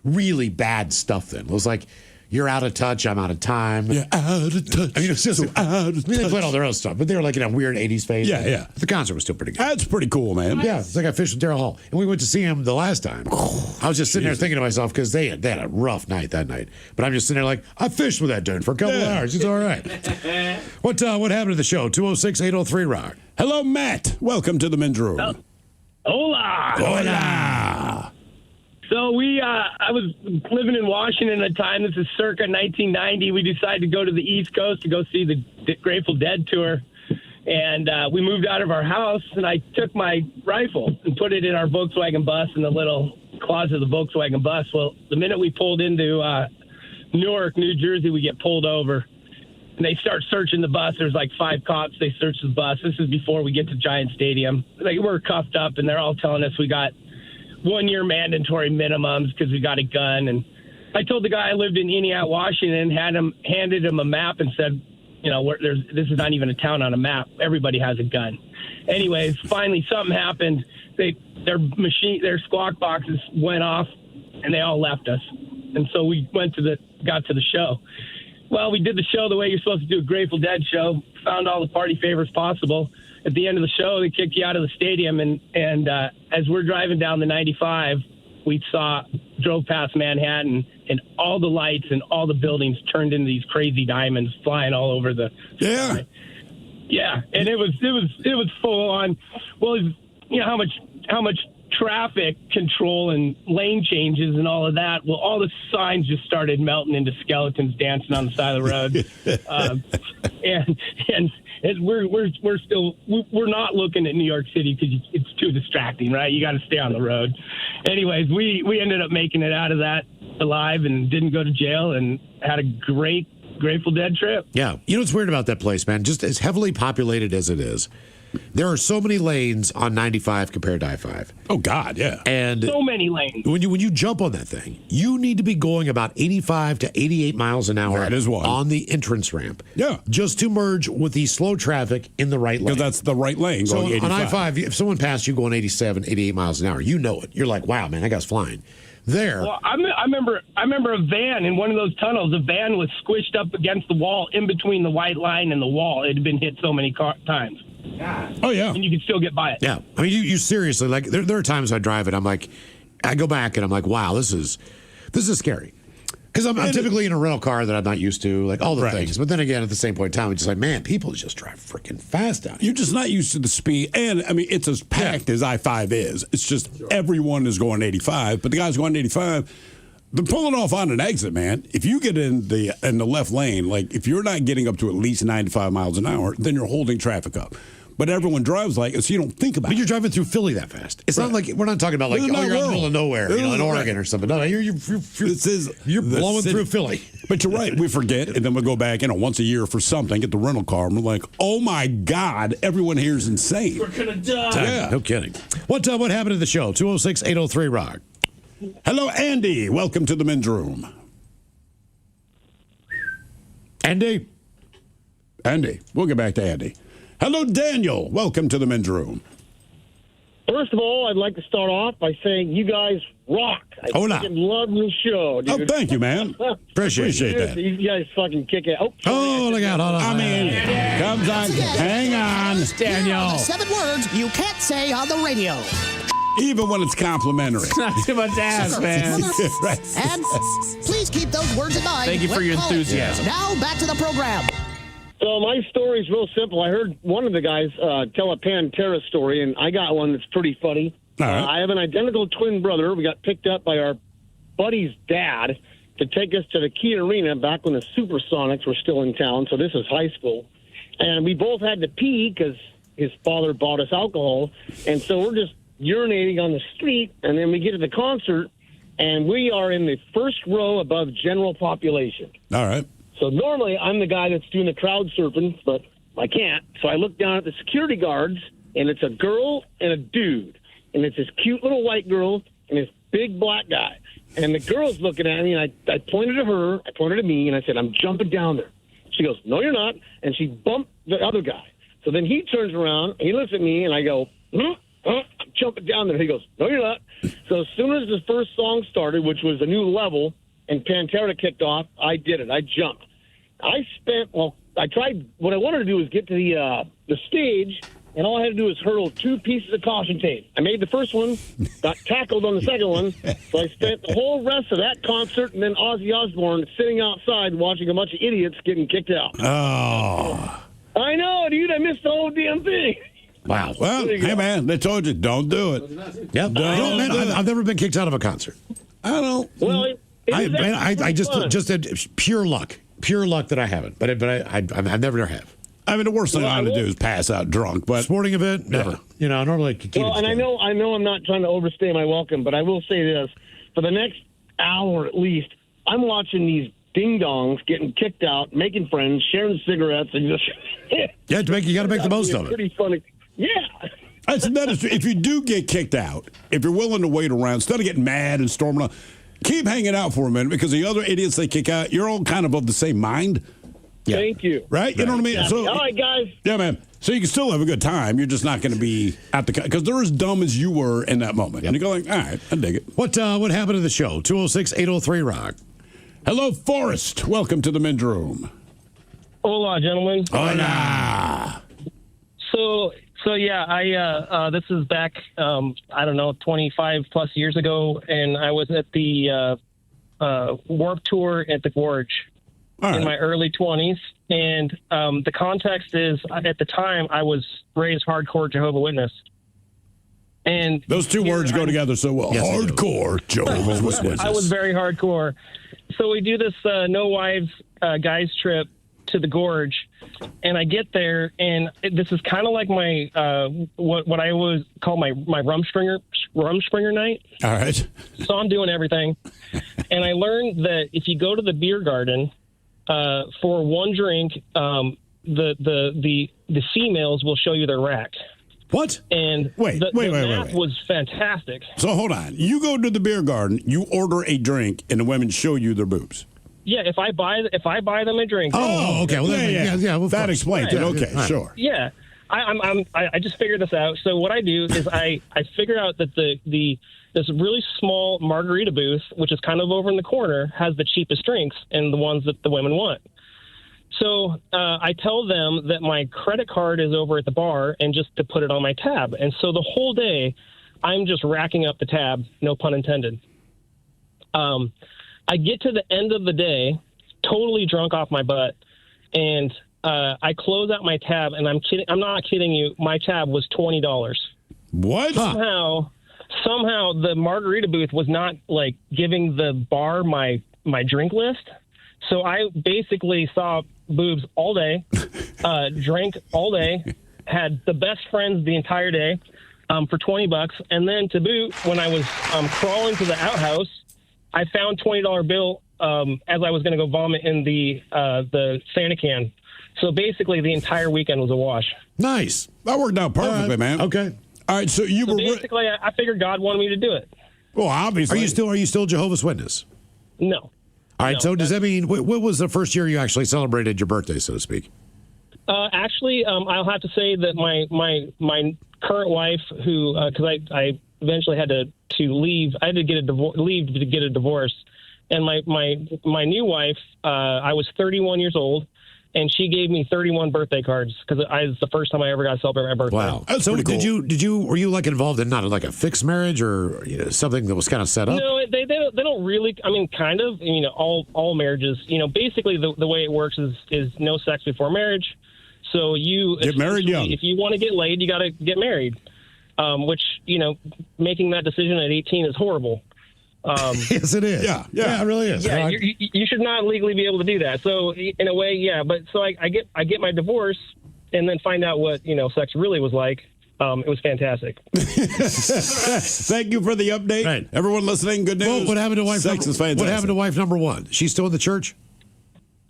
really bad stuff then. It was like, you're out of touch, I'm out of time.
Yeah, out of touch.
I mean, it's just
out of touch.
They played all their own stuff, but they were like in a weird 80s phase.
Yeah.
The concert was still pretty good.
That's pretty cool, man.
Yeah, it's like I fished with Daryl Hall. And we went to see him the last time. I was just sitting there thinking to myself, because they had a rough night that night. But I'm just sitting there like, I fished with that dude for a couple of hours. He's all right. What happened to the show? 206-803-ROCK.
Hello, Matt. Welcome to the men's room.
Hola.
Hola.
So I was living in Washington at the time. This is circa 1990. We decided to go to the East Coast to go see the Grateful Dead tour. And we moved out of our house, and I took my rifle and put it in our Volkswagen bus in the little closet of the Volkswagen bus. Well, the minute we pulled into Newark, New Jersey, we get pulled over. And they start searching the bus. There's like 5 cops. They search the bus. This is before we get to Giant Stadium. Like, we're cuffed up, and they're all telling us we got 1-year mandatory minimums because we got a gun. And I told the guy I lived in Eniat, Washington, handed him a map and said, this is not even a town on a map. Everybody has a gun. Anyways, finally something happened. Their squawk boxes went off, and they all left us. And so we got to the show. Well, we did the show the way you're supposed to do a Grateful Dead show, found all the party favors possible. At the end of the show, they kicked you out of the stadium, and as we're driving down the 95, we drove past Manhattan, and all the lights and all the buildings turned into these crazy diamonds flying all over the sky. Yeah, and it was full on. Well, how much traffic control and lane changes and all of that. Well, all the signs just started melting into skeletons dancing on the side of the road, and we're not looking at New York City because it's too distracting, right? You got to stay on the road. Anyways, we ended up making it out of that alive and didn't go to jail and had a great Grateful Dead trip.
Yeah. You know what's weird about that place, man? Just as heavily populated as it is, there are so many lanes on 95 compared to I-5.
Oh, God, yeah.
And
so many lanes.
When you jump on that thing, you need to be going about 85 to 88 miles an hour on the entrance ramp.
Yeah.
Just to merge with the slow traffic in the right lane.
Because that's the right lane
so
going 85.
On I-5, if someone passed you going 87, 88 miles an hour, you know it. You're like, wow, man, that guy's flying.
Well, I remember a van in one of those tunnels. A van was squished up against the wall in between the white line and the wall. It had been hit so many times.
Oh, yeah.
And you could still get by it.
Yeah. I mean, you seriously, like, there are times I drive it, I'm like, I go back and I'm like, wow, this is scary. Because I'm typically in a rental car that I'm not used to, like all the things. But then again, at the same point in time, it's just like, man, people just drive freaking fast out here.
You're just not used to the speed. And, I mean, it's as packed as I-5 is. It's just everyone is going 85, but the guys going 85, they're pulling off on an exit, man. If you get in the left lane, like if you're not getting up to at least 95 miles an hour, then you're holding traffic up. But everyone drives like it, so you don't think about it.
But you're driving through Philly that fast. It's not like, we're not talking about like, you're in the middle of nowhere, in Oregon or something. No, you're blowing through Philly.
But you're right. We forget, and then we go back, once a year for something, get the rental car, and we're like, oh my God, everyone here is insane.
We're going to die.
Yeah. No kidding. What happened to the show? 206-803-ROCK.
Hello, Andy. Welcome to the men's room.
Andy.
We'll get back to Andy. Hello, Daniel. Welcome to the men's room.
First of all, I'd like to start off by saying you guys rock. I fucking love your show, dude.
Oh, thank you, man. Appreciate that.
You guys fucking kick it.
Oh, look out. Hold on.
I mean, comes on. Hang on, Daniel.
7 words you can't say on the radio.
Even when it's complimentary.
It's not too much ass, man.
Right.
And please keep those words in mind.
Thank you for your enthusiasm.
Now back to the program.
So my story is real simple. I heard one of the guys tell a Pantera story, and I got one that's pretty funny.
All right.
I have an identical twin brother. We got picked up by our buddy's dad, to take us to the Key Arena back when the Supersonics were still in town. So this is high school. And we both had to pee because his father bought us alcohol. And so we're just urinating on the street. And then we get to the concert, and we are in the first row above general population.
All right.
So normally I'm the guy that's doing the crowd surfing, but I can't. So I look down at the security guards, and it's a girl and a dude. And it's this cute little white girl and this big black guy. And the girl's looking at me, and I pointed to her, I pointed to me, and I said, I'm jumping down there. She goes, no, you're not. And she bumped the other guy. So then he turns around, he looks at me, and I go, I'm jumping down there. He goes, no, you're not. So as soon as the first song started, which was A New Level, and Pantera kicked off, I did it. I jumped. I tried, what I wanted to do was get to the stage, and all I had to do was hurl 2 pieces of caution tape. I made the first one, got tackled on the second one, so I spent the whole rest of that concert and then Ozzy Osbourne sitting outside watching a bunch of idiots getting kicked out.
Oh.
I know, dude. I missed the whole damn thing.
Wow. Well, hey, man, they told you, don't do it.
Yep. I've never been kicked out of a concert.
I don't.
Well,
I just had pure luck. Pure luck that I haven't. But I never have.
I mean, the worst thing I want to do is pass out drunk. But
sporting event, never. Yeah. You know, normally.
Well, and I know I'm not trying to overstay my welcome, but I will say this: for the next hour at least, I'm watching these ding dongs getting kicked out, making friends, sharing cigarettes, and just
you got to make the most of it.
Pretty funny. Yeah.
That is, if you do get kicked out, if you're willing to wait around, instead of getting mad and storming out, keep hanging out for a minute, because the other idiots they kick out, you're all kind of the same mind.
Yeah. Thank you.
Right? You know what I mean?
Yeah.
So,
all right, guys.
Yeah, man. So you can still have a good time. You're just not going to be at the... Because they're as dumb as you were in that moment. Yep. And you're going, all right, I dig it.
What happened to the show? 206-803-ROCK.
Hello, Forrest. Welcome to the men's room.
Hola, gentlemen.
Hola.
So yeah, this is back, 25 plus years ago, and I was at the Warped Tour at the Gorge in my early 20s. And the context is, at the time, I was raised hardcore Jehovah's Witness. And
those two words go together so well. Yes, hardcore Jehovah's Witness.
I was very hardcore. So we do this no wives guys trip to the Gorge, and I get there, and this is kind of like my what I always call my Rumspringer night.
All right.
So I'm doing everything, and I learned that if you go to the beer garden for one drink, the females will show you their rack.
What?
And
wait,
the math was fantastic.
So hold on. You go to the beer garden, you order a drink, and the women show you their boobs.
Yeah, if I buy them a drink.
Oh, okay. Well, well, that explains it. Okay, sure.
Yeah, I just figured this out. So what I do is I figure out that this really small margarita booth, which is kind of over in the corner, has the cheapest drinks and the ones that the women want. So I tell them that my credit card is over at the bar and just to put it on my tab. And so the whole day, I'm just racking up the tab, no pun intended. I get to the end of the day, totally drunk off my butt, and I close out my tab, and I'm not kidding you, my tab was $20.
What?
Somehow the margarita booth was not like giving the bar my drink list. So I basically saw boobs all day, drank all day, had the best friends the entire day for $20. And then to boot, when I was crawling to the outhouse, I found $20 bill as I was going to go vomit in the Santa can. So basically, the entire weekend was a wash.
Nice. That worked out perfectly, man.
Okay.
All right. So you were
basically. I figured God wanted me to do it.
Well, obviously.
Are you still Jehovah's Witness?
No.
All right.
No,
so does that mean what was the first year you actually celebrated your birthday, so to speak?
Actually, I'll have to say that my current wife, who because I eventually had to leave. I had to get leave to get a divorce. And my new wife, I was 31 years old, and she gave me 31 birthday cards because it's the first time I ever got to celebrate my birthday.
Wow! So were you like involved in not like a fixed marriage or something that was kind of set up?
No, they don't really. I mean, kind of. All marriages. Basically the way it works is no sex before marriage. So you
get married young.
If you want to get laid, you got to get married. Which making that decision at 18 is horrible.
Yes, it is.
Yeah,
it really is.
Yeah, you should not legally be able to do that. So in a way, yeah. But so I get my divorce and then find out what sex really was like. It was fantastic.
Thank you for the update.
Right.
Everyone listening, good news.
Well, what happened to wife?
Sex is fantastic.
What happened to wife number one? She's still in the church?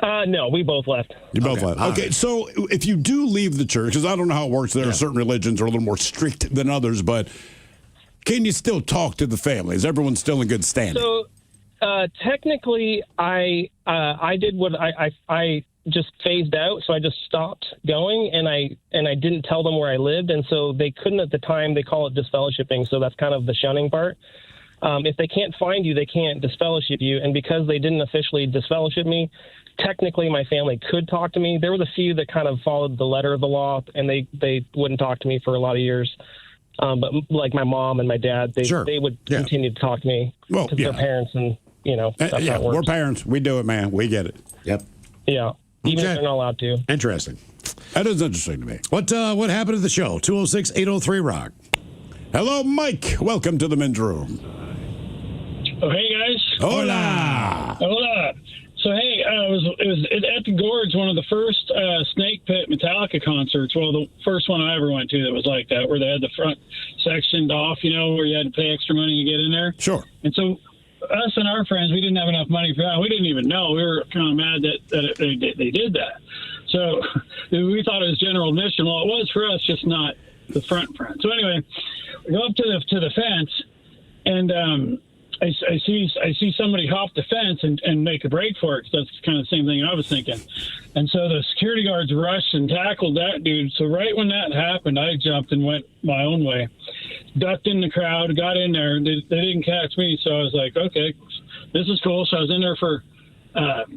No, we both left.
You both left. Okay,
right.
so if you do leave the church, because I don't know how it works, there are certain religions are a little more strict than others, but can you still talk to the family? Is everyone still in good standing?
So technically, I did what I just phased out. So I just stopped going, and I didn't tell them where I lived, and so they couldn't at the time. They call it disfellowshipping. So that's kind of the shunning part. If they can't find you, they can't disfellowship you, and because they didn't officially disfellowship me, technically my family could talk to me. There was a few that kind of followed the letter of the law, and they wouldn't talk to me for a lot of years. But like my mom and my dad, they would continue to talk to me because they're parents, and that's how it works.
We're parents. We do it, man. We get it.
Yep.
Yeah. Even if they're not allowed to.
Interesting.
That is interesting to me.
What happened to the show? 206-803-ROCK.
Hello, Mike. Welcome to the men's room.
Oh, hey, guys.
Hola.
Hola. So, hey, it was at the Gorge, one of the first Snake Pit Metallica concerts. Well, the first one I ever went to that was like that, where they had the front sectioned off, where you had to pay extra money to get in there.
Sure.
And so us and our friends, we didn't have enough money for that. We didn't even know. We were kind of mad that they did that. So we thought it was general admission. Well, it was for us, just not the front. So anyway, we go up to the fence, and I see somebody hop the fence and make a break for it, 'cause that's kind of the same thing I was thinking. And so the security guards rushed and tackled that dude. So right when that happened, I jumped and went my own way, ducked in the crowd, got in there. They didn't catch me, so I was like, okay, this is cool. So I was in there for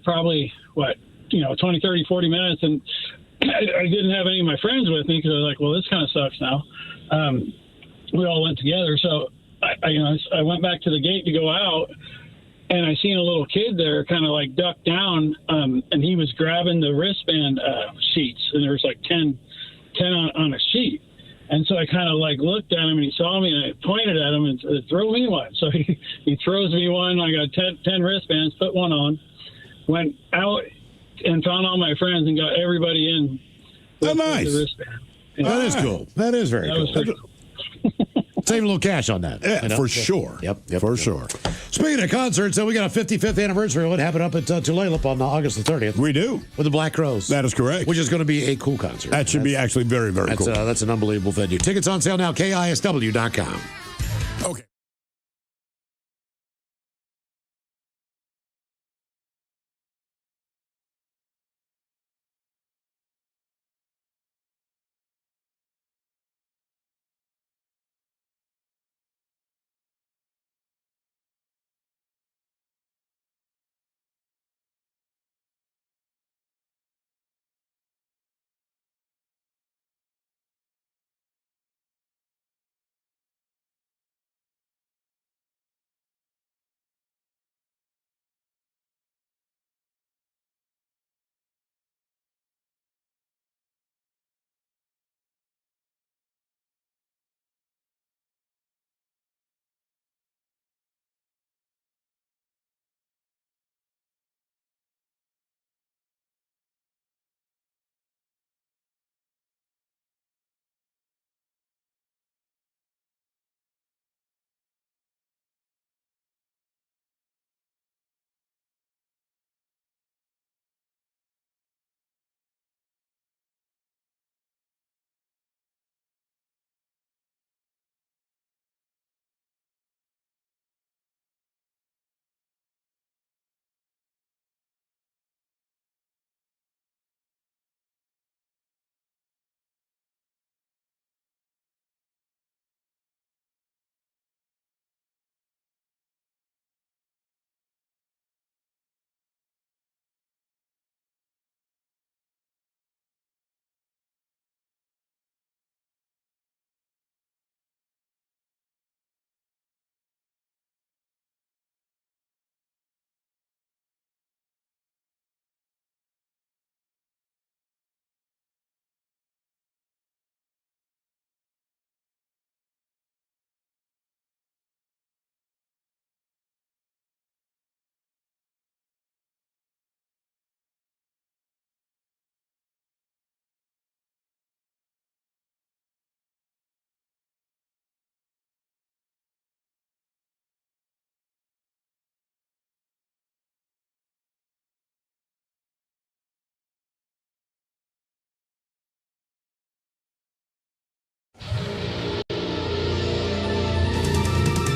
probably 20, 30, 40 minutes, and I didn't have any of my friends with me because I was like, well, this kind of sucks now. We all went together, so I went back to the gate to go out, and I seen a little kid there kind of like ducked down, and he was grabbing the wristband sheets, and there was like 10 on a sheet. And so I kind of like looked at him, and he saw me, and I pointed at him and said, throw me one. So he throws me one. I got 10 wristbands, put one on, went out and found all my friends and got everybody in.
Oh, nice.
The wristband.
That is cool. That is very cool.
Cool.
Save a little cash on that.
Yeah, for sure.
Yep,
for sure.
Speaking of concerts, we got a 55th anniversary. What happened up at Tulalip on August the 30th?
We do.
With the Black Crowes.
That is correct.
Which is going to be a cool concert.
That should be actually very, very cool.
That's an unbelievable venue. Tickets on sale now, KISW.com.
Okay.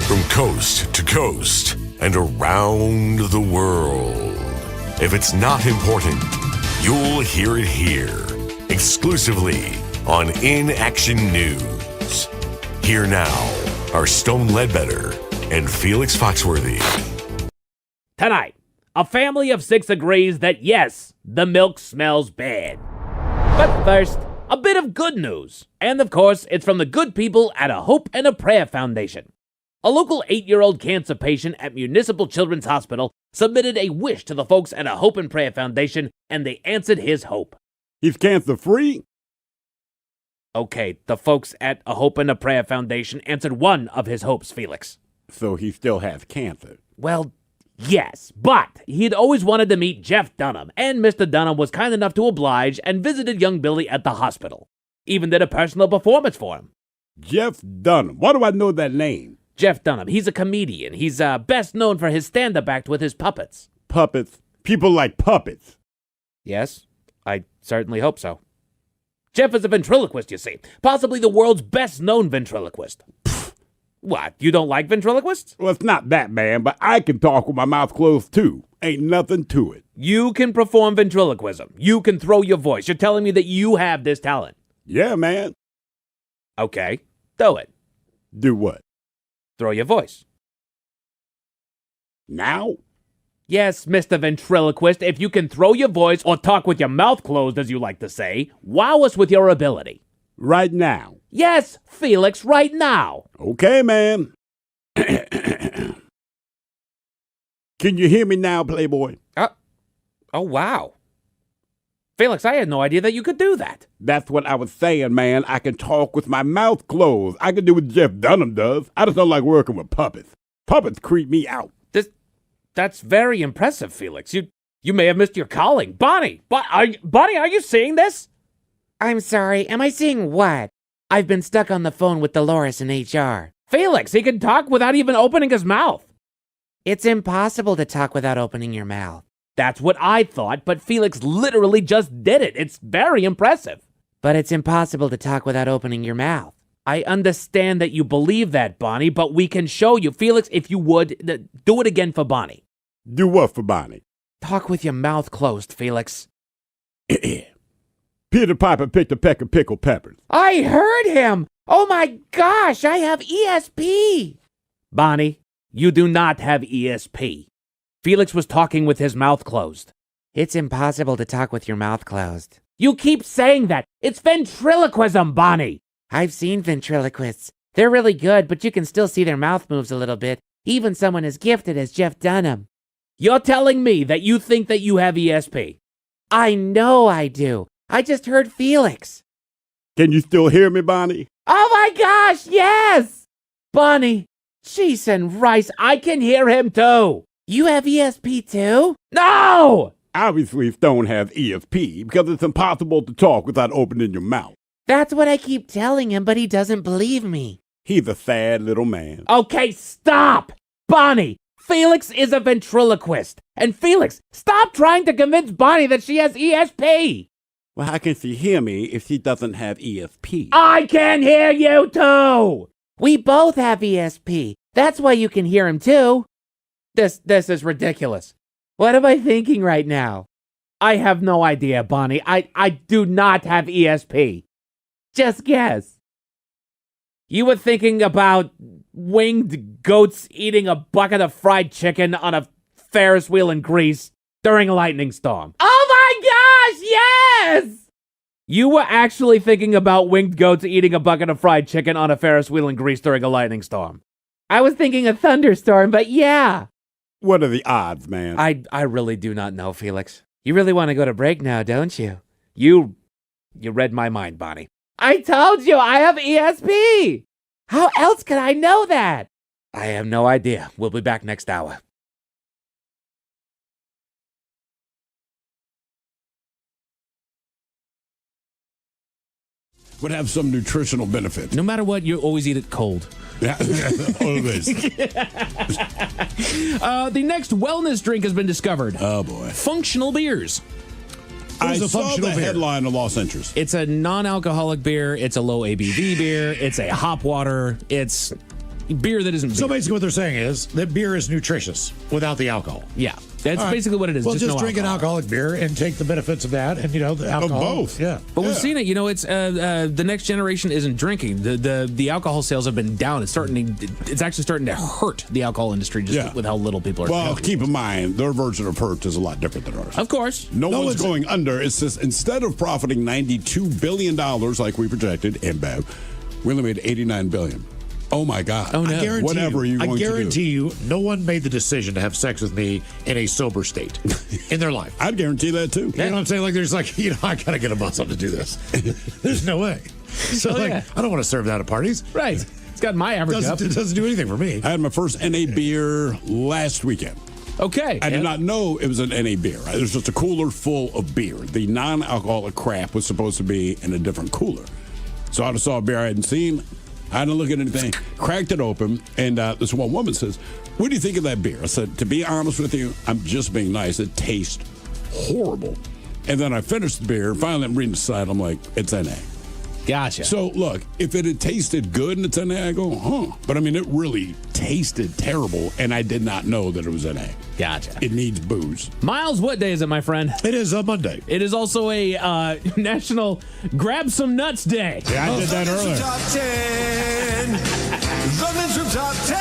from coast to coast and around the world. If it's not important, you'll hear it here, exclusively on In Action News. Here now are Stone Ledbetter and Felix Foxworthy.
Tonight, a family of 6 agrees that yes, the milk smells bad. But first, a bit of good news. And of course, it's from the good people at a Hope and a Prayer Foundation. A local 8-year-old cancer patient at Municipal Children's Hospital submitted a wish to the folks at a Hope and Prayer Foundation, and they answered his hope.
He's cancer-free?
Okay, the folks at a Hope and a Prayer Foundation answered one of his hopes, Felix.
So he still has cancer?
Well, yes, but he'd always wanted to meet Jeff Dunham, and Mr. Dunham was kind enough to oblige and visited young Billy at the hospital. Even did a personal performance for him.
Jeff Dunham. Why do I know that name?
Jeff Dunham. He's a comedian. He's best known for his stand-up act with his puppets.
Puppets? People like puppets?
Yes, I certainly hope so. Jeff is a ventriloquist, you see. Possibly the world's best-known ventriloquist. What, you don't like ventriloquists?
Well, it's not that, man, but I can talk with my mouth closed, too. Ain't nothing to it.
You can perform ventriloquism. You can throw your voice. You're telling me that you have this talent.
Yeah, man.
Okay, do it.
Do what?
Throw your voice.
Now?
Yes, Mr. Ventriloquist, if you can throw your voice or talk with your mouth closed, as you like to say, wow us with your ability.
Right now?
Yes, Felix, right now.
Okay, man. Can you hear me now, Playboy?
Oh, wow. Felix, I had no idea that you could do that.
That's what I was saying, man. I can talk with my mouth closed. I can do what Jeff Dunham does. I just don't like working with puppets. Puppets creep me out.
That's very impressive, Felix. You may have missed your calling. Bonnie, Bonnie, are you seeing this?
I'm sorry, am I seeing what? I've been stuck on the phone with Dolores in HR.
Felix, he can talk without even opening his mouth.
It's impossible to talk without opening your mouth.
That's what I thought, but Felix literally just did it. It's very impressive.
But it's impossible to talk without opening your mouth.
I understand that you believe that, Bonnie, but we can show you. Felix, if you would, do it again for Bonnie.
Do what for Bonnie?
Talk with your mouth closed, Felix.
Peter Piper picked a peck of pickled peppers.
I heard him! Oh my gosh, I have ESP!
Bonnie, you do not have ESP. Felix was talking with his mouth closed.
It's impossible to talk with your mouth closed.
You keep saying that. It's ventriloquism, Bonnie.
I've seen ventriloquists. They're really good, but you can still see their mouth moves a little bit, even someone as gifted as Jeff Dunham.
You're telling me that you think that you have ESP?
I know I do. I just heard Felix.
Can you still hear me, Bonnie?
Oh my gosh, yes!
Bonnie, cheese and rice, I can hear him too.
You have ESP too?
No!
Obviously, Stone has ESP because it's impossible to talk without opening your mouth.
That's what I keep telling him, but he doesn't believe me.
He's a sad little man.
Okay, stop! Bonnie, Felix is a ventriloquist. And Felix, stop trying to convince Bonnie that she has ESP.
Well, how can she hear me if she doesn't have ESP?
I can hear you too!
We both have ESP. That's why you can hear him too.
This is ridiculous.
What am I thinking right now?
I have no idea, Bonnie. I do not have ESP.
Just guess.
You were thinking about winged goats eating a bucket of fried chicken on a Ferris wheel in Greece during a lightning storm.
Oh my gosh, yes!
You were actually thinking about winged goats eating a bucket of fried chicken on a Ferris wheel in Greece during a lightning storm.
I was thinking a thunderstorm, but yeah.
What are the odds, man?
I really do not know, Felix.
You really want to go to break now, don't you?
You read my mind, Bonnie.
I told you I have ESP. How else could I know that?
I have no idea. We'll be back next hour.
Would have some nutritional benefit.
No matter what, you always eat it cold.
Yeah, always.
The next wellness drink has been discovered.
Oh, boy.
Functional beers.
I saw the headline of Los Angeles.
It's a non-alcoholic beer. It's a low ABV beer. It's a hop water. It's beer that isn't beer.
So basically what they're saying is that beer is nutritious without the alcohol.
Yeah. That's
All right.
basically what it is.
Well, just
no
drink an
alcohol.
alcoholic beer and take the benefits of that, and the alcohol.
both.
Yeah.
But we've seen it. It's the next generation isn't drinking. The alcohol sales have been down. It's actually starting to hurt the alcohol industry just with how little people are.
Well,
drinking.
keep in mind, their version of hurt is a lot different than ours.
Of course.
No one's going under. It's just instead of profiting $92 billion like we projected in Bev, we only made $89 billion. Oh my God!
Oh no!
I guarantee
Whatever
you,
you're going
I guarantee
to
you, no one made the decision to have sex with me in a sober state in their life.
I'd guarantee that too.
You know what I'm saying? Like, there's like, I gotta get a muscle to do this. There's no way. So I don't want to serve that at parties.
Right. It's got my average up.
It doesn't do anything for me.
I had my first NA beer last weekend.
Okay.
I did not know it was an NA beer. It was just a cooler full of beer. The non-alcoholic crap was supposed to be in a different cooler. So I just saw a beer I hadn't seen. I didn't look at anything, cracked it open, and this one woman says, "What do you think of that beer?" I said, "To be honest with you, I'm just being nice. It tastes horrible." And then I finished the beer. Finally, I'm reading the side. I'm like, "It's NA."
Gotcha.
So, look, if it had tasted good and it's NA, I go, huh. But, I mean, it really tasted terrible, and I did not know that it was NA.
Gotcha.
It needs booze.
Miles, what day is it, my friend?
It is a Monday.
It is also a National Grab Some Nuts Day.
Yeah, I did that earlier.
Top 10. The Men's Room Top 10.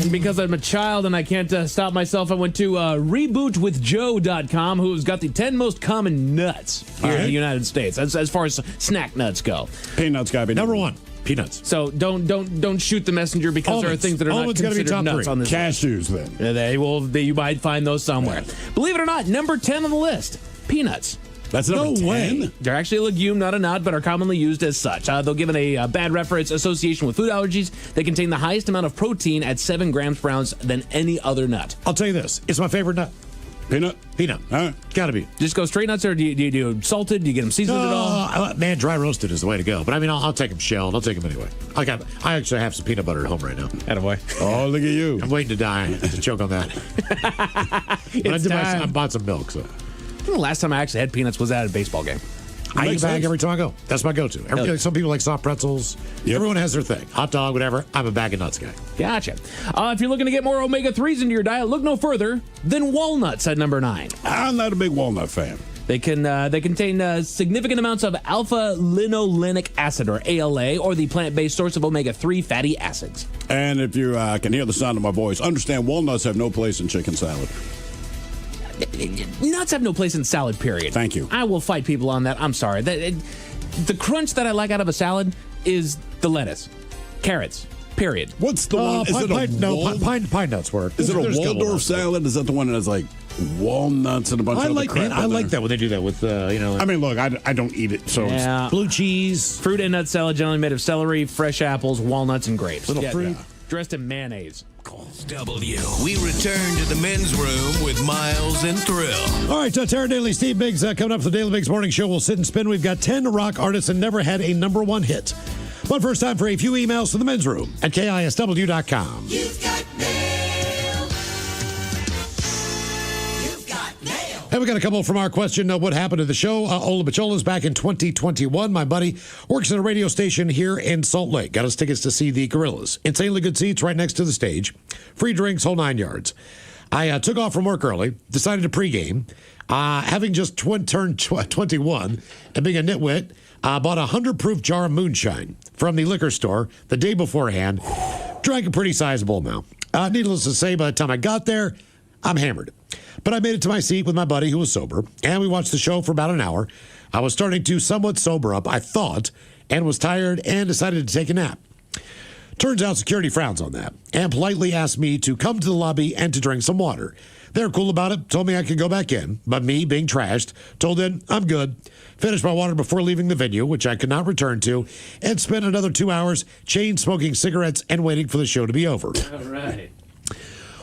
And because I'm a child and I can't stop myself, I went to rebootwithjoe.com, who's got the 10 most common nuts here in the United States, as far as snack nuts go.
Peanuts got to be
number one. Peanuts.
So don't shoot the messenger because there are things that are not considered nuts on this
Cashews,
list. You might find those somewhere. Believe it or not, number 10 on the list, peanuts.
That's number 10?
They're actually a legume, not a nut, but are commonly used as such. Though given a bad reference association with food allergies, they contain the highest amount of protein at 7 grams per ounce than any other nut.
I'll tell you this. It's my favorite nut.
Peanut?
Peanut.
All right.
Gotta be.
Just go straight nuts, or do you do salted? Do you get them seasoned at all?
Man, dry roasted is the way to go. But I mean, I'll take them shelled. I'll take them anyway. I actually have some peanut butter at home right now.
Attaboy.
Oh, look at you.
I'm waiting to die to choke on that. I bought some milk, so.
The last time I actually had peanuts was at a baseball game.
I eat a bag every time I go. That's my go-to. Some people like soft pretzels. Yep. Everyone has their thing. Hot dog, whatever. I'm a bag of nuts guy.
Gotcha. If you're looking to get more omega-3s into your diet, look no further than walnuts at number 9.
I'm not a big walnut fan.
They contain significant amounts of alpha-linolenic acid, or ALA, or the plant-based source of omega-3 fatty acids.
And if you can hear the sound of my voice, understand walnuts have no place in chicken salad.
Nuts have no place in salad, period.
Thank you.
I will fight people on that. I'm sorry. The crunch that I like out of a salad is the lettuce, carrots, period.
What's the one? Is it
pine nuts work.
Is it a Waldorf salad? Is that the one that has like walnuts and a bunch of other crap?
I like that when they do that with,
I mean, look, I don't eat it, so it's
blue cheese.
Fruit and nut salad generally made of celery, fresh apples, walnuts, and grapes.
Little fruit.
Dressed in mayonnaise.
W. We return to the men's room with Miles and Thrill.
All right, Tara Daly, Steve Biggs coming up for the Daily Biggs Morning Show. We'll sit and spin. We've got 10 rock artists that never had a number one hit. But first, time for a few emails to the men's room at KISW.com.
You've got mail.
You've got mail. And we got a couple from our question, what happened to the show? Ola Bachola's back in 2021. My buddy works at a radio station here in Salt Lake. Got us tickets to see the Gorillas. Insanely good seats right next to the stage. Free drinks, whole 9 yards. I took off from work early, decided to pregame. Having just turned 21 and being a nitwit, bought a 100-proof jar of moonshine from the liquor store the day beforehand. Drank a pretty sizable amount. Needless to say, by the time I got there, I'm hammered. But I made it to my seat with my buddy who was sober, and we watched the show for about an hour. I was starting to somewhat sober up, I thought, and was tired and decided to take a nap. Turns out security frowns on that and politely asked me to come to the lobby and to drink some water. They're cool about it, told me I could go back in, but me, being trashed, told them I'm good. Finished my water before leaving the venue, which I could not return to, and spent another 2 hours chain smoking cigarettes and waiting for the show to be over.
All right.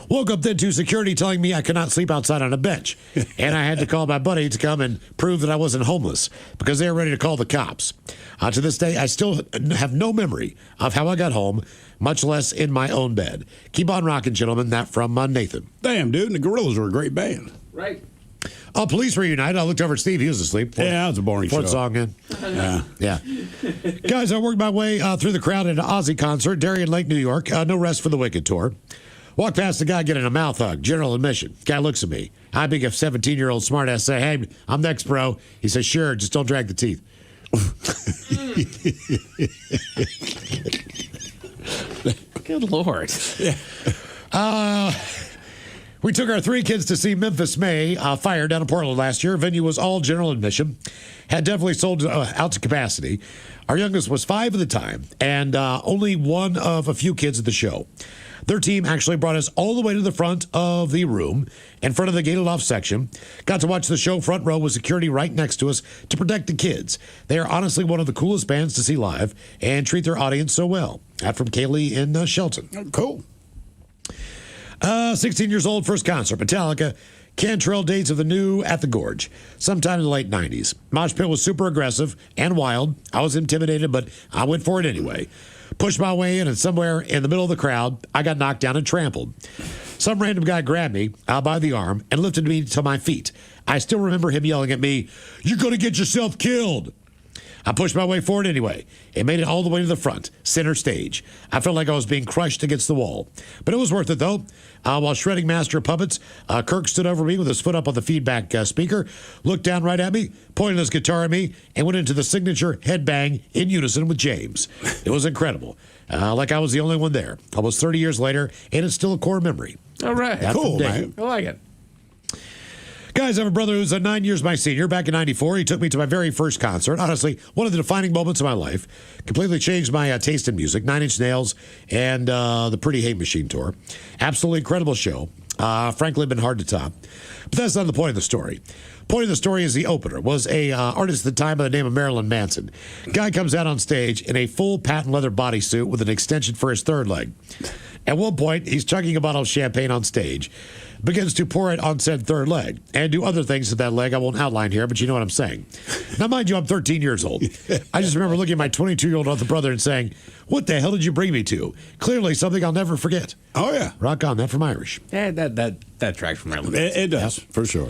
Woke up then to security telling me I could not sleep outside on a bench, and I had to call my buddy to come and prove that I wasn't homeless because they were ready to call the cops. To this day, I still have no memory of how I got home, much less in my own bed. Keep on rocking, gentlemen. That from Nathan.
Damn, dude, and the Gorillas are a great band.
Right.
Police reunited. I looked over at Steve. He was asleep.
Yeah, it was a boring show.
Fourth song in.
Yeah.
Guys, I worked my way through the crowd at an Ozzy concert, Darien Lake, New York. No rest for the wicked tour. Walked past the guy getting a mouth hug, general admission. Guy looks at me. I being a 17-year-old smartass say, hey, I'm next, bro. He says, sure, just don't drag the teeth.
Good Lord.
We took our 3 kids to see Memphis May Fire down in Portland last year. Venue was all general admission. Had definitely sold out to capacity. Our youngest was 5 at the time, and only one of a few kids at the show. Their team actually brought us all the way to the front of the room, in front of the gated off section. Got to watch the show front row with security right next to us to protect the kids. They are honestly one of the coolest bands to see live and treat their audience so well. That from Kaylee in Shelton.
Cool.
16 years old, first concert, Metallica, Cantrell Days of the New at the Gorge, sometime in the late 90s. Mosh pit was super aggressive and wild. I was intimidated, but I went for it anyway. Pushed my way in, and somewhere in the middle of the crowd, I got knocked down and trampled. Some random guy grabbed me by the arm and lifted me to my feet. I still remember him yelling at me, "You're going to get yourself killed." I pushed my way forward anyway and made it all the way to the front, center stage. I felt like I was being crushed against the wall. But it was worth it, though. While shredding Master of Puppets, Kirk stood over me with his foot up on the feedback speaker, looked down right at me, pointed his guitar at me, and went into the signature headbang in unison with James. It was incredible. Like I was the only one there. Almost 30 years later, and it's still a core memory.
All right.
That's
cool, man.
I like it.
Guys, I have a brother who's 9 years my senior. Back in '94, he took me to my very first concert. Honestly, one of the defining moments of my life. Completely changed my taste in music. 9 Inch Nails and the Pretty Hate Machine tour. Absolutely incredible show. Frankly, been hard to top. But that's not the point of the story. Point of the story is the opener. Was a artist at the time by the name of Marilyn Manson. Guy comes out on stage in a full patent leather bodysuit with an extension for his third leg. At one point, he's chugging a bottle of champagne on stage. Begins to pour it on said third leg and do other things to that leg I won't outline here, but you know what I'm saying. Now, mind you, I'm 13 years old. I just remember looking at my 22-year-old other brother and saying, "What the hell did you bring me to?" Clearly something I'll never forget.
Oh, yeah.
Rock on, that from Irish.
Yeah, that tracks from Maryland.
It does, for sure.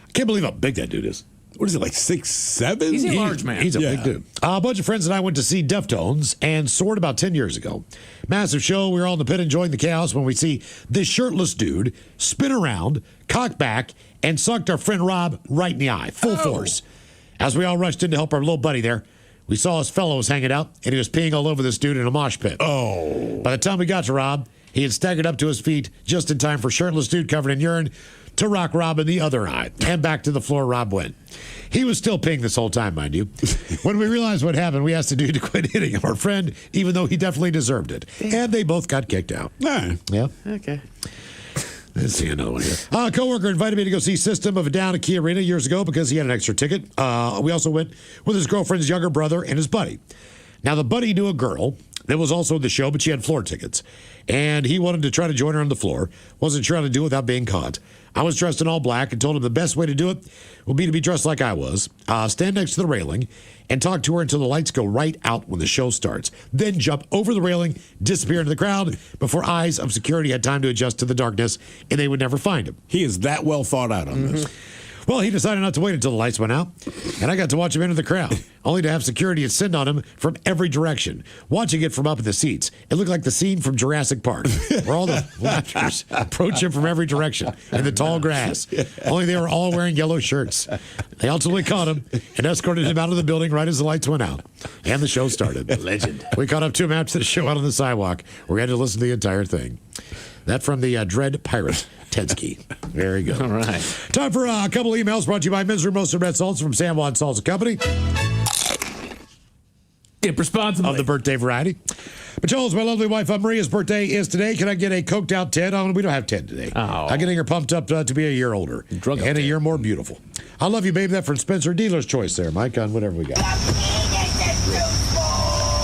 I can't believe how big that dude is.
What is it, like 6'7"?
He's a large man.
He's a big dude. A bunch of friends and I went to see Deftones and Sword about 10 years ago. Massive show. We were all in the pit enjoying the chaos when we see this shirtless dude spin around, cock back, and sucked our friend Rob right in the eye, full force. As we all rushed in to help our little buddy there, we saw his fellows hanging out, and he was peeing all over this dude in a mosh pit.
Oh.
By the time we got to Rob, he had staggered up to his feet just in time for shirtless dude covered in urine to rock Rob in the other eye. And back to the floor Rob went. He was still peeing this whole time, mind you. When we realized what happened, we asked the dude to quit hitting our friend, even though he definitely deserved it. And they both got kicked out.
Yeah.
Okay.
Let's see another one here. A coworker invited me to go see System of a Down at Key Arena years ago because he had an extra ticket. We also went with his girlfriend's younger brother and his buddy. Now, the buddy knew a girl that was also at the show, but she had floor tickets. And he wanted to try to join her on the floor. Wasn't sure how to do it without being caught. I was dressed in all black and told him the best way to do it would be to be dressed like I was, stand next to the railing, and talk to her until the lights go right out when the show starts. Then jump over the railing, disappear into the crowd before eyes of security had time to adjust to the darkness, and they would never find him.
He is that well thought out on this.
Well, he decided not to wait until the lights went out, and I got to watch him enter the crowd, only to have security descend on him from every direction. Watching it from up in the seats, it looked like the scene from Jurassic Park, where all the raptors approach him from every direction in the tall grass. Only they were all wearing yellow shirts. They ultimately caught him and escorted him out of the building right as the lights went out, and the show started.
Legend.
We caught up to him after the show out on the sidewalk, where we had to listen to the entire thing. That from the Dread Pirate. Tedski. Very good.
All right.
Time for a couple emails brought to you by Men's Room Roasted Red Salts from San Juan Salsa Company.
Get responsible.
Of the birthday variety. Pachols, my lovely wife Maria's birthday is today. Can I get a coked out Ted? Oh, we don't have Ted today.
Oh.
I'm getting her pumped up to be a year older.
Drug
and a year more beautiful. I love you, babe. That from Spencer Dealer's Choice there, Mike, on whatever we got.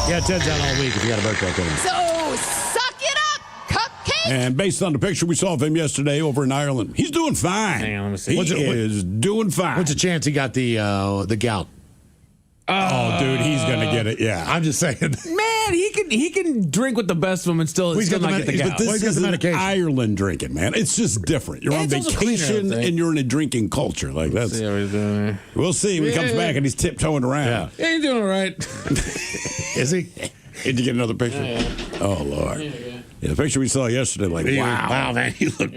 Yeah, Ted's out all week if you got a birthday coming.
So, suck it up, cupcake!
And based on the picture we saw of him yesterday over in Ireland, he's doing fine.
Hang on, let me see.
He is doing fine.
What's the chance he got the gout?
Oh, dude, he's going to get it. Yeah.
I'm just saying.
Man,
man, he can drink with the best of them and still not get the gout.
But this is Ireland drinking, man. It's just different. You're on vacation and you're in a drinking culture. Like that's. We'll see when he comes back and he's tiptoeing around.
Yeah, he's doing all right.
Is he? Did you get another picture? Oh Lord! Yeah, the picture we saw yesterday. Like wow, man, you look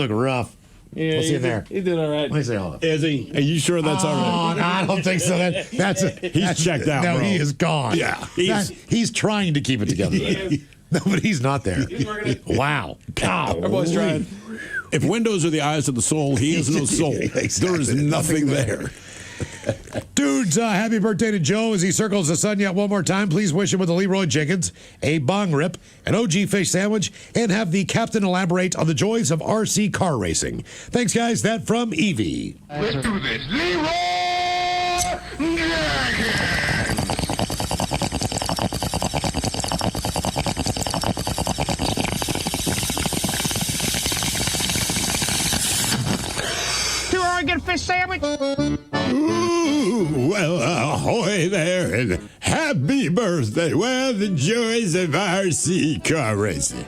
rough.
Yeah,
What's in there?
He did all right.
Let me see all of it. Is he? Are you sure that's all right?
No, I don't think so.
He's checked out.
No,
bro.
he is gone.
Yeah,
he's trying to keep it together. No, but he's not there. Wow.
Our boy's trying.
If windows are the eyes of the soul, he has no soul.
Exactly.
There is nothing there.
Dudes, happy birthday to Joe as he circles the sun yet one more time. Please wish him with a Leroy Jenkins, a bong rip, an OG fish sandwich, and have the captain elaborate on the joys of RC car racing. Thanks, guys. That from Evie.
Let's do this. Leroy Jenkins!
Get a fish sandwich?
Ooh, well, ahoy there, and happy birthday. Well, the joys of RC car racing.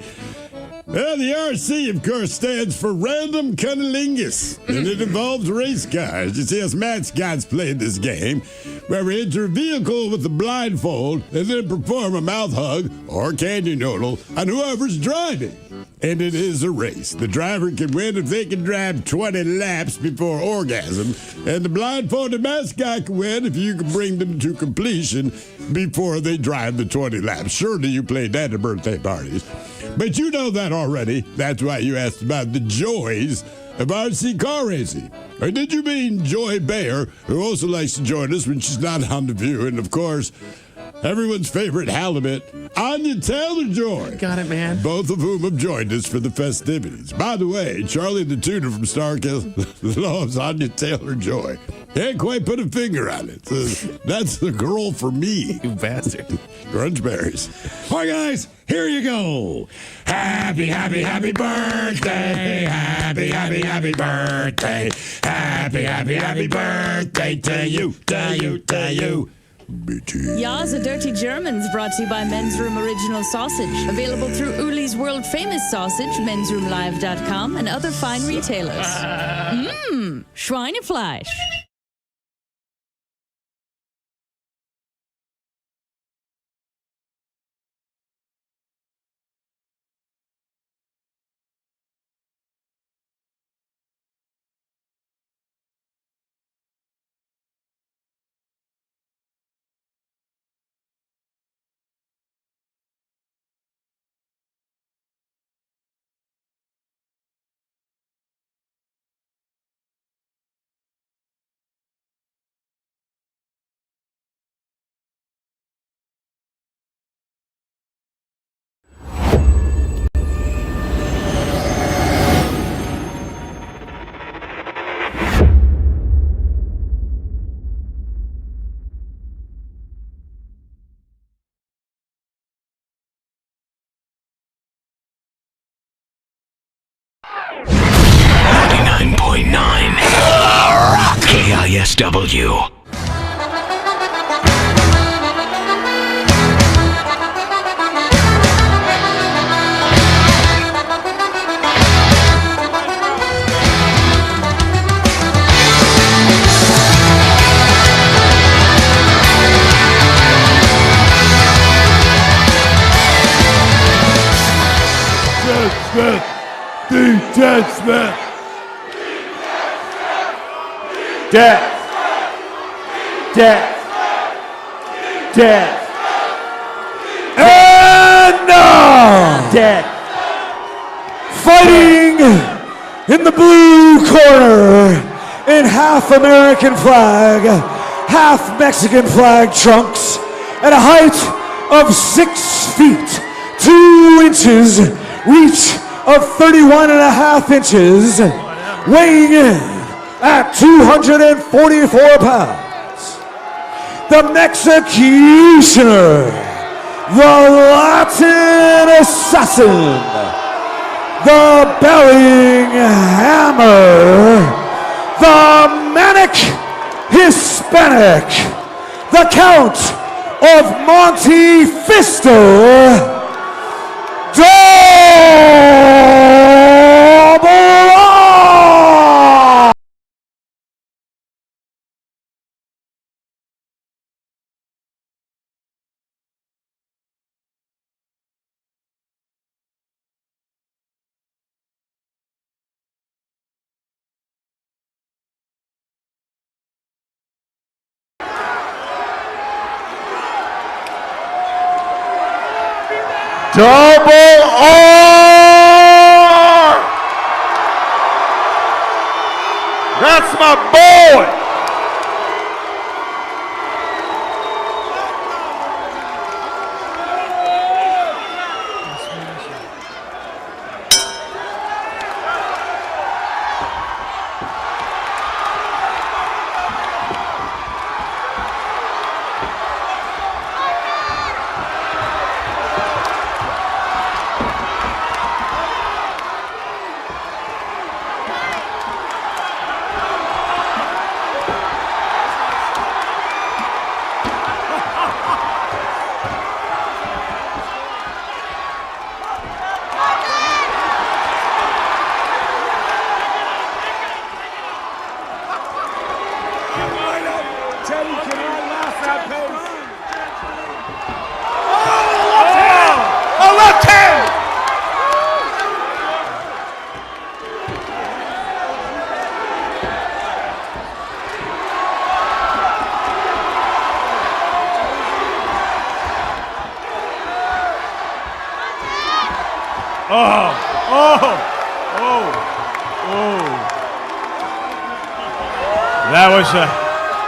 Well, the RC, of course, stands for Random Cunnilingus, and it involves race cars. You see, us mascots played this game, where we enter a vehicle with a blindfold and then perform a mouth hug or candy noodle on whoever's driving. And it is a race. The driver can win if they can drive 20 laps before orgasm, and the blindfolded mascot can win if you can bring them to completion before they drive the 20 laps. Surely you played that at birthday parties. But you know that already. That's why you asked about the joys of RC car racing. Or did you mean Joy Bayer, who also likes to join us when she's not on The View, and of course, everyone's favorite halibut, Anya Taylor-Joy.
Got it, man.
Both of whom have joined us for the festivities. By the way, Charlie the Tuner from Starkill loves Anya Taylor-Joy. Can't quite put a finger on it. So that's the girl for me.
You bastard.
Crunchberries.
All right, guys, here you go.
Happy, happy, happy birthday. Happy, happy, happy birthday. Happy, happy, happy birthday to you, to you, to you.
Ya's a Dirty Germans brought to you by Men's Room Original Sausage. Available through Uli's world famous sausage, mensroomlive.com, and other fine retailers. Mmm, Schweinefleisch.
KISW.
Smith, the Ted Smith. Death. And now, fighting in the blue corner in half American flag, half Mexican flag trunks at a height of 6 feet, 2 inches, reach of 31.5 inches, weighing in at 244 pounds. The Mexicutioner, the Latin Assassin, the Belling Hammer, the Manic Hispanic, the Count of Monty Fisto, Double R! That's my boy!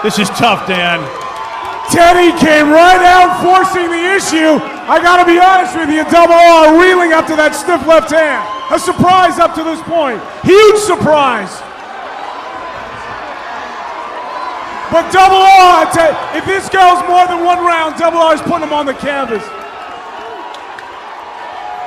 This is tough, Dan.
Teddy came right out forcing the issue. I gotta be honest with you, Double R reeling up to that stiff left hand. A surprise up to this point. Huge surprise. But Double R, I tell you, if this goes more than one round, Double R is putting him on the canvas.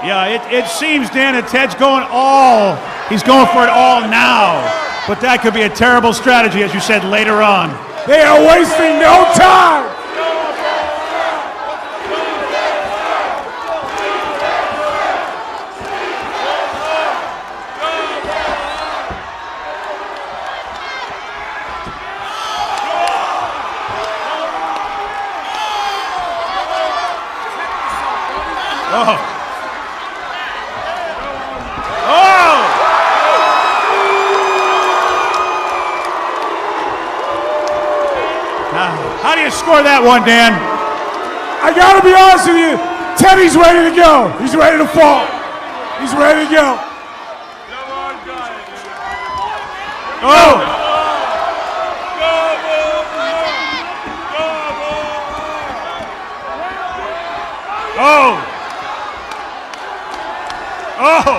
Yeah, it seems, Dan, that Ted's going all. He's going for it all now. But that could be a terrible strategy, as you said, later on.
They are wasting no time.
How do you score that one, Dan?
I gotta be honest with you, Teddy's ready to go. He's ready to fall. He's ready to go.
Oh! Oh! Oh!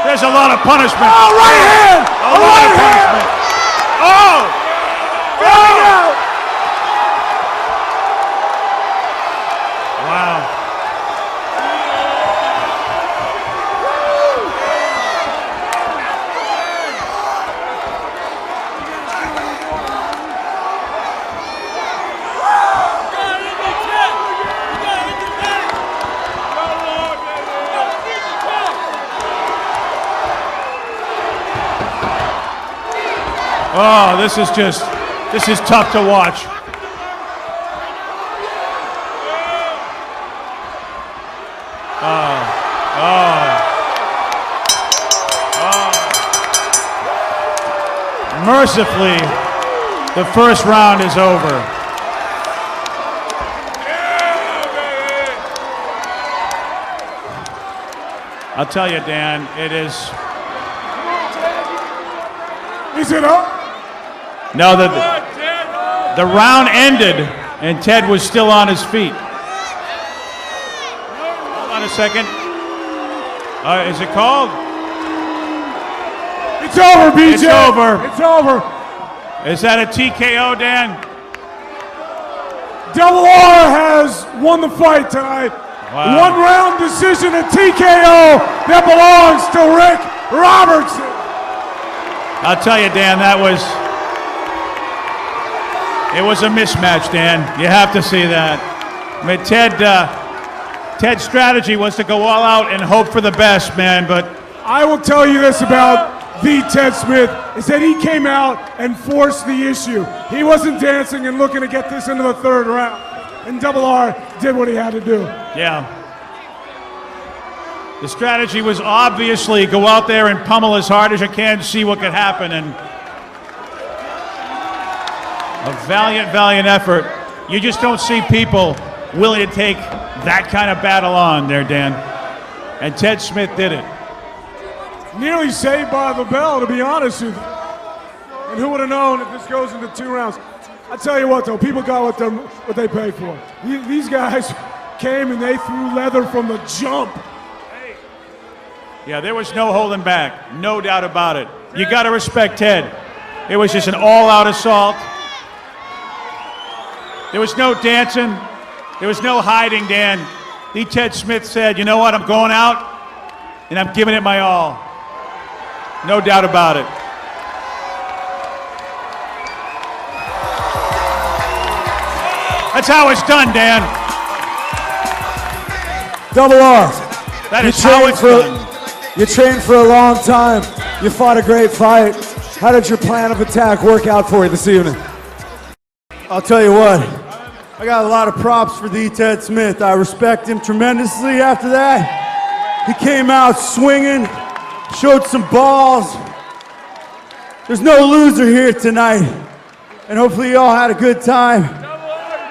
There's a lot of punishment.
Oh, right hand!
A lot of punishment. Oh!
There we go!
Wow. Oh, this is tough to watch. Mercifully, the first round is over. I'll tell you, Dan, it is.
Is it up?
No, the round ended and Ted was still on his feet. Hold on a second. Is it called?
It's over, BJ.
It's over.
It's over.
Is that a TKO, Dan?
Double R has won the fight tonight.
Wow.
One round decision, a TKO that belongs to Rick Robertson.
I'll tell you, Dan, that was It was a mismatch, Dan. You have to see that. I mean, Ted's strategy was to go all out and hope for the best, man, but
I will tell you this about the Ted Smith, is that he came out and forced the issue. He wasn't dancing and looking to get this into the third round. And Double R did what he had to do.
yeah. The strategy was obviously go out there and pummel as hard as you can, see what could happen, and a valiant effort. You just don't see people willing to take that kind of battle on there, Dan. And Ted Smith did it.
Nearly saved by the bell, to be honest with you. And who would have known if this goes into 2 rounds? I tell you what, though, people got what they paid for. These guys came and they threw leather from the jump.
Yeah, there was no holding back, no doubt about it. You got to respect Ted. It was just an all-out assault. There was no dancing. There was no hiding, Dan. Ted Smith said, you know what, I'm going out, and I'm giving it my all. No doubt about it. That's how it's done, Dan.
Double R.
That is how it's done.
You trained for a long time. You fought a great fight. How did your plan of attack work out for you this evening? I'll tell you what. I got a lot of props for the Ted Smith. I respect him tremendously after that. He came out swinging, showed some balls. There's no loser here tonight. And hopefully you all had a good time.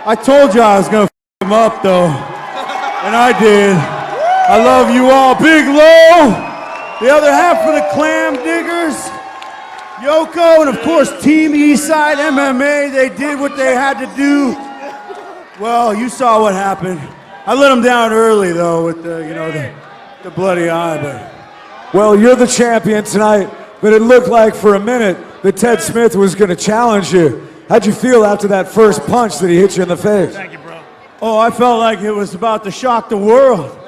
I told you I was going to f him up, though. And I did. I love you all. Big Low. The other half of the Clam Diggers, Yoko, and of course Team Eastside MMA. They did what they had to do. Well, you saw what happened. I let them down early though with the bloody eye. But well, you're the champion tonight. But it looked like for a minute that Ted Smith was going to challenge you. How'd you feel after that first punch that he hit you in the face?
Thank you, bro.
Oh, I felt like it was about to shock the world.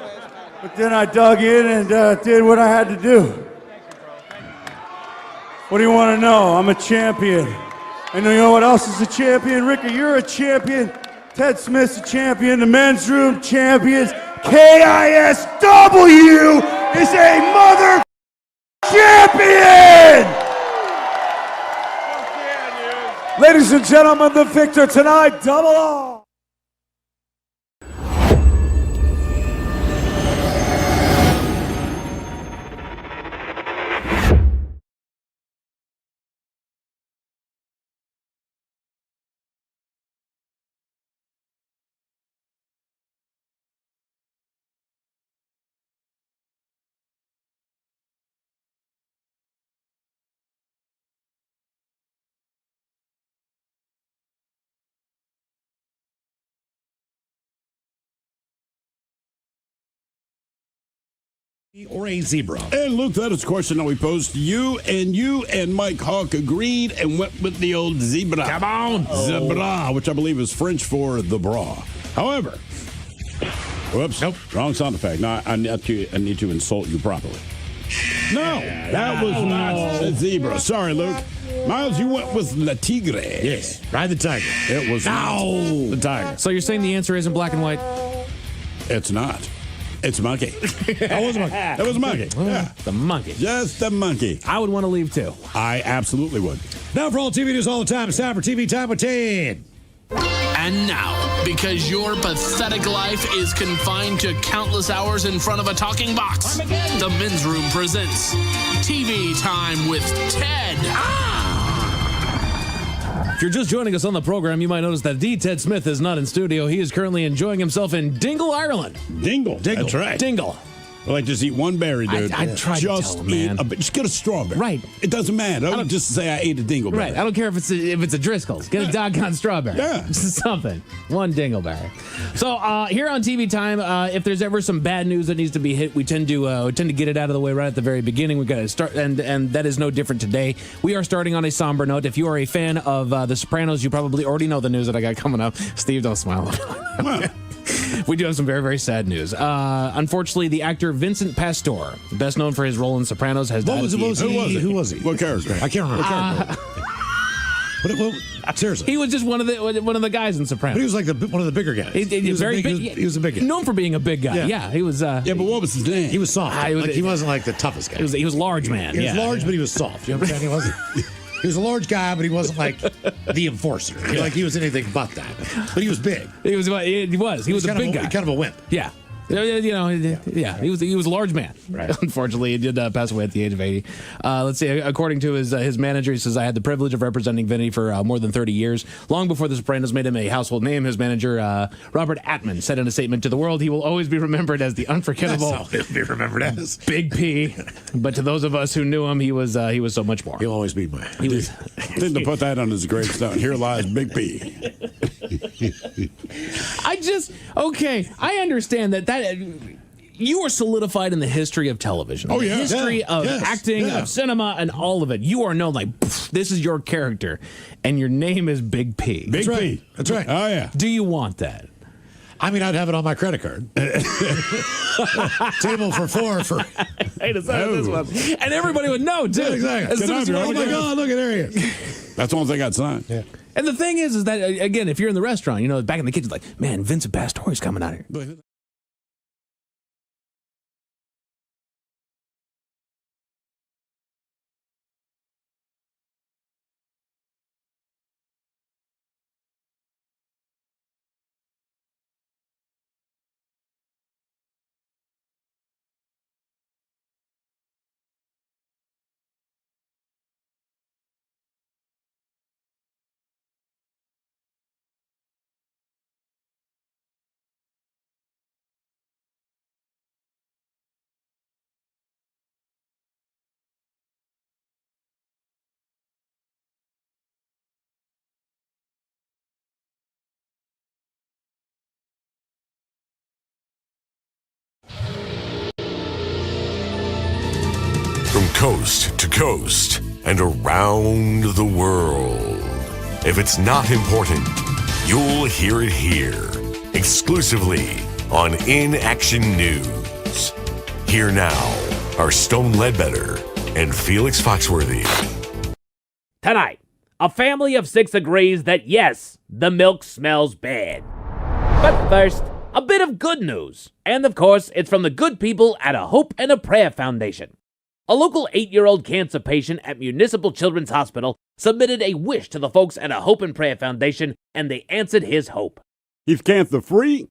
But then I dug in and did what I had to do. What do you want to know? I'm a champion. And you know what else is a champion? Ricky, you're a champion. Ted Smith's a champion. The men's room champions. KISW is a mother champion! Ladies and gentlemen, the victor tonight, Double R.
Or a zebra. And Luke, that is a question that we posed to you and Mike Hawk agreed and went with the old zebra.
Come on.
Zebra, which I believe is French for the bra. However, whoops, nope, wrong sound effect. No, I need to insult you properly. No, that was not a zebra. Sorry, Luke. Miles, you went with La Tigre.
Yes, ride the tiger.
It was the tiger.
So you're saying the answer isn't black and white?
It's not. It's monkey. That was a monkey. That was a monkey. Yeah.
The monkey.
Just the monkey.
I would want to leave too.
I absolutely would.
Now for all TV news all the time, it's time for TV Time with Ted.
And now, because your pathetic life is confined to countless hours in front of a talking box, the Men's Room presents TV Time with Ted.
If you're just joining us on the program, you might notice that Ted Smith is not in studio. He is currently enjoying himself in Dingle, Ireland.
Dingle. That's right.
Dingle.
Well, like, just eat one berry, dude.
I tried to tell him, man.
Just get a strawberry.
Right.
It doesn't matter. I don't just say I ate a dingleberry.
Right. I don't care if it's a Driscoll's. Get a doggone strawberry.
Yeah.
Something. One dingleberry. So here on TV Time, if there's ever some bad news that needs to be hit, we tend to get it out of the way right at the very beginning. We got to start, and that is no different today. We are starting on a somber note. If you are a fan of The Sopranos, you probably already know the news that I got coming up. Steve, don't smile. We do have some very, very sad news. Unfortunately, the actor Vincent Pastore, best known for his role in Sopranos, has died.
Who was he? What character?
I can't remember. Seriously.
He was just one of the guys in Sopranos.
But he was like one of the bigger guys.
He was
a big guy.
Known for being a big guy. Yeah, he was.
Yeah, but what was his name?
He was soft. He wasn't like the toughest guy.
He was large man.
He was large, but he was soft. You understand? He wasn't. He was a large guy, but he wasn't like the enforcer. Like he was anything but that. But he was big.
He was a big guy.
Kind of a wimp.
Yeah. He was a large man. Right. Unfortunately, he did pass away at the age of 80. Let's see. According to his manager, he says, "I had the privilege of representing Vinny for more than 30 years. Long before The Sopranos made him a household name, his manager, Robert Atman, said in a statement to the world, he will always be remembered as the unforgettable
That's how he'll be remembered as
Big P. But to those of us who knew him, he was so much more.
He'll always be my.
He was.
Need to put that on his gravestone. Here lies Big P.
I understand that you are solidified in the history of television.
Oh,
the
yeah.
history of acting, of cinema, and all of it. You are known like, this is your character, and your name is Big P.
Big P.
That's right.
Oh, yeah.
Do you want that?
I mean, I'd have it on my credit card. Table for four for.
I decided this one. And everybody would know, too.
Yeah, exactly.
As soon as you
Oh,
walk
my
in.
God, look at there he is.
That's the only thing I'd sign.
Yeah.
And the thing is that, again, if you're in the restaurant, back in the kitchen, like, man, Vincent Pastore's coming out here.
From coast to coast and around the world. If it's not important, you'll hear it here, exclusively on In Action News. Here now are Stone Ledbetter and Felix Foxworthy.
Tonight, a family of 6 agrees that yes, the milk smells bad. But first, a bit of good news. And of course, it's from the good people at a Hope and a Prayer Foundation. A local 8-year-old cancer patient at Municipal Children's Hospital submitted a wish to the folks at a Hope and Prayer Foundation, and they answered his hope.
He's cancer-free?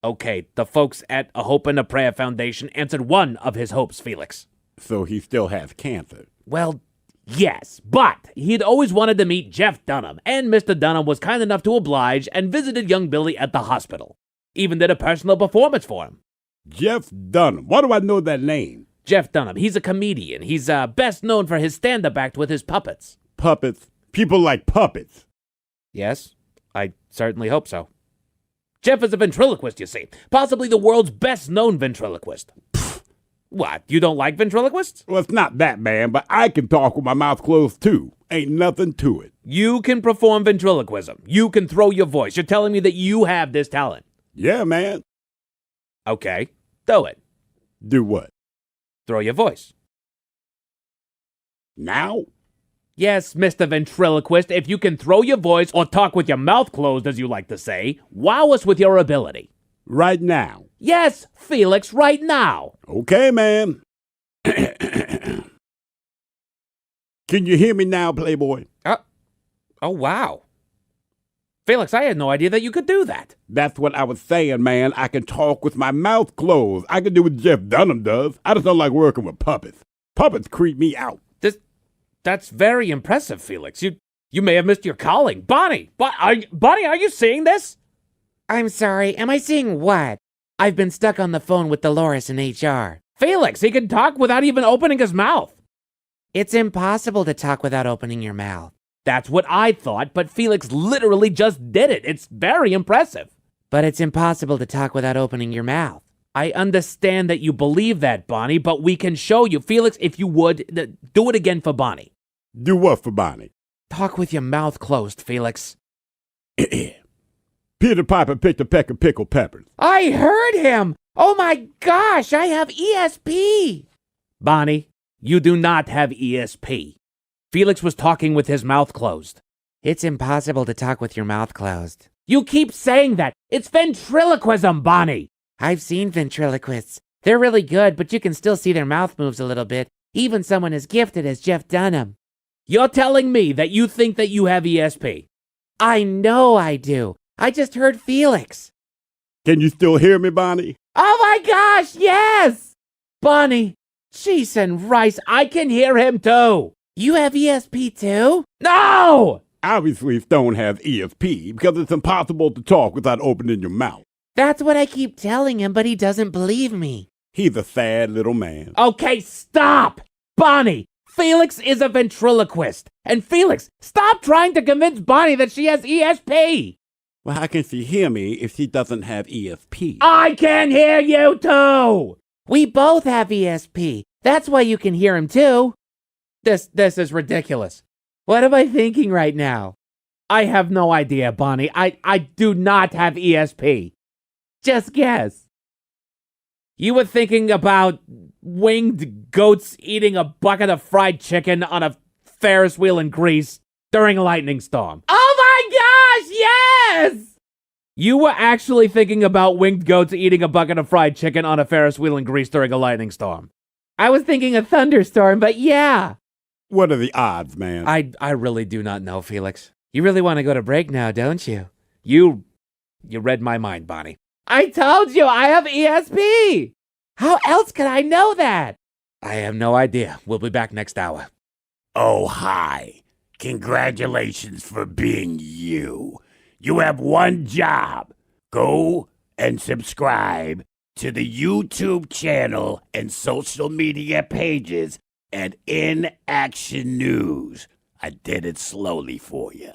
Okay, the folks at a Hope and a Prayer Foundation answered one of his hopes, Felix.
So he still has cancer?
Well, yes, but he had always wanted to meet Jeff Dunham, and Mr. Dunham was kind enough to oblige and visited young Billy at the hospital. Even did a personal performance for him.
Jeff Dunham. Why do I know that name?
Jeff Dunham, he's a comedian. He's best known for his stand-up act with his puppets.
Puppets? People like puppets?
Yes, I certainly hope so. Jeff is a ventriloquist, you see. Possibly the world's best-known ventriloquist. What, you don't like ventriloquists?
Well, it's not that bad, but I can talk with my mouth closed, too. Ain't nothing to it.
You can perform ventriloquism. You can throw your voice. You're telling me that you have this talent.
Yeah, man.
Okay, throw it.
Do what?
Throw your voice.
Now?
Yes, Mr. Ventriloquist, if you can throw your voice or talk with your mouth closed, as you like to say, wow us with your ability.
Right now?
Yes, Felix, right now.
Okay, man. Can you hear me now, Playboy?
Oh, wow. Felix, I had no idea that you could do that.
That's what I was saying, man. I can talk with my mouth closed. I can do what Jeff Dunham does. I just don't like working with puppets. Puppets creep me out.
That's very impressive, Felix. You may have missed your calling. Bonnie, Bonnie, are you seeing this?
I'm sorry, am I seeing what? I've been stuck on the phone with Dolores in HR.
Felix, he can talk without even opening his mouth.
It's impossible to talk without opening your mouth.
That's what I thought, but Felix literally just did it. It's very impressive.
But it's impossible to talk without opening your mouth.
I understand that you believe that, Bonnie, but we can show you. Felix, if you would, do it again for Bonnie.
Do what for Bonnie?
Talk with your mouth closed, Felix.
Peter Piper picked a peck of pickled peppers.
I heard him! Oh my gosh, I have ESP!
Bonnie, you do not have ESP. Felix was talking with his mouth closed.
It's impossible to talk with your mouth closed.
You keep saying that. It's ventriloquism, Bonnie.
I've seen ventriloquists. They're really good, but you can still see their mouth moves a little bit, even someone as gifted as Jeff Dunham.
You're telling me that you think that you have ESP?
I know I do. I just heard Felix.
Can you still hear me, Bonnie?
Oh my gosh, yes! Bonnie, cheese and rice, I can hear him too.
You have ESP too?
No!
Obviously, don't have ESP because it's impossible to talk without opening your mouth.
That's what I keep telling him, but he doesn't believe me.
He's a sad little man.
Okay, stop! Bonnie, Felix is a ventriloquist. And Felix, stop trying to convince Bonnie that she has ESP.
Well, how can she hear me if she doesn't have ESP?
I can hear you too!
We both have ESP. That's why you can hear him too.
This is ridiculous.
What am I thinking right now?
I have no idea, Bonnie. I do not have ESP.
Just guess.
You were thinking about winged goats eating a bucket of fried chicken on a Ferris wheel in Greece during a lightning storm.
Oh my gosh, yes!
You were actually thinking about winged goats eating a bucket of fried chicken on a Ferris wheel in Greece during a lightning storm.
I was thinking a thunderstorm, but yeah.
What are the odds, man?
I really do not know, Felix.
You really want to go to break now, don't you?
You read my mind, Bonnie.
I told you I have ESP. How else could I know that?
I have no idea. We'll be back next hour.
Oh, hi. Congratulations for being you. You have one job. Go and subscribe to the YouTube channel and social media pages at In Action News. I did it slowly for you.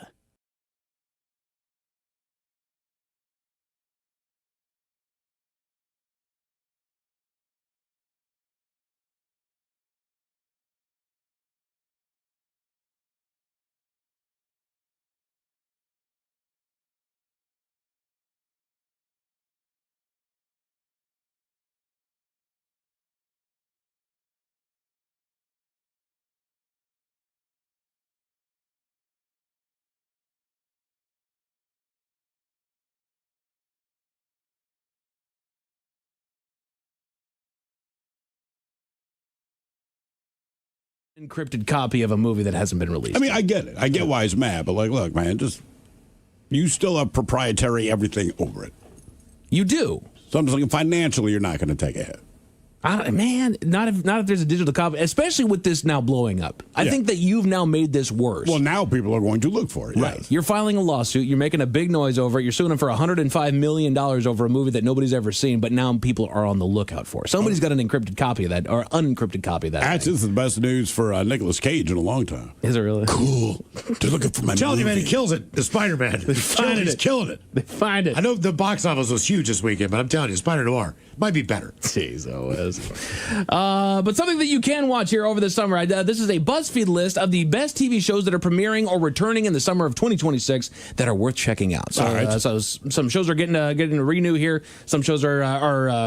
Encrypted copy of a movie that hasn't been released.
I mean, I get it. I get why he's mad, but like, look, man, you still have proprietary everything over it.
You do.
So I'm just like, financially, you're not going to take a hit.
Man, not if there's a digital copy, especially with this now blowing up. I think that you've now made this worse.
Well, now people are going to look for it.
Right.
Yes.
You're filing a lawsuit. You're making a big noise over it. You're suing them for $105 million over a movie that nobody's ever seen, but now people are on the lookout for. Somebody's got an encrypted copy of that, or unencrypted copy of that.
Actually, this is the best news for Nicolas Cage in a long time.
Is it really?
Cool. They're looking for my
Tell you, man,
movie.
he kills it. The Spider-Man. He's killing it.
They find it.
I know the box office was huge this weekend, but I'm telling you, Spider-Noir might be better.
Jeez, but something that you can watch here over the summer. This is a BuzzFeed list of the best TV shows that are premiering or returning in the summer of 2026 that are worth checking out. So, so some shows are getting a renew here. Some shows are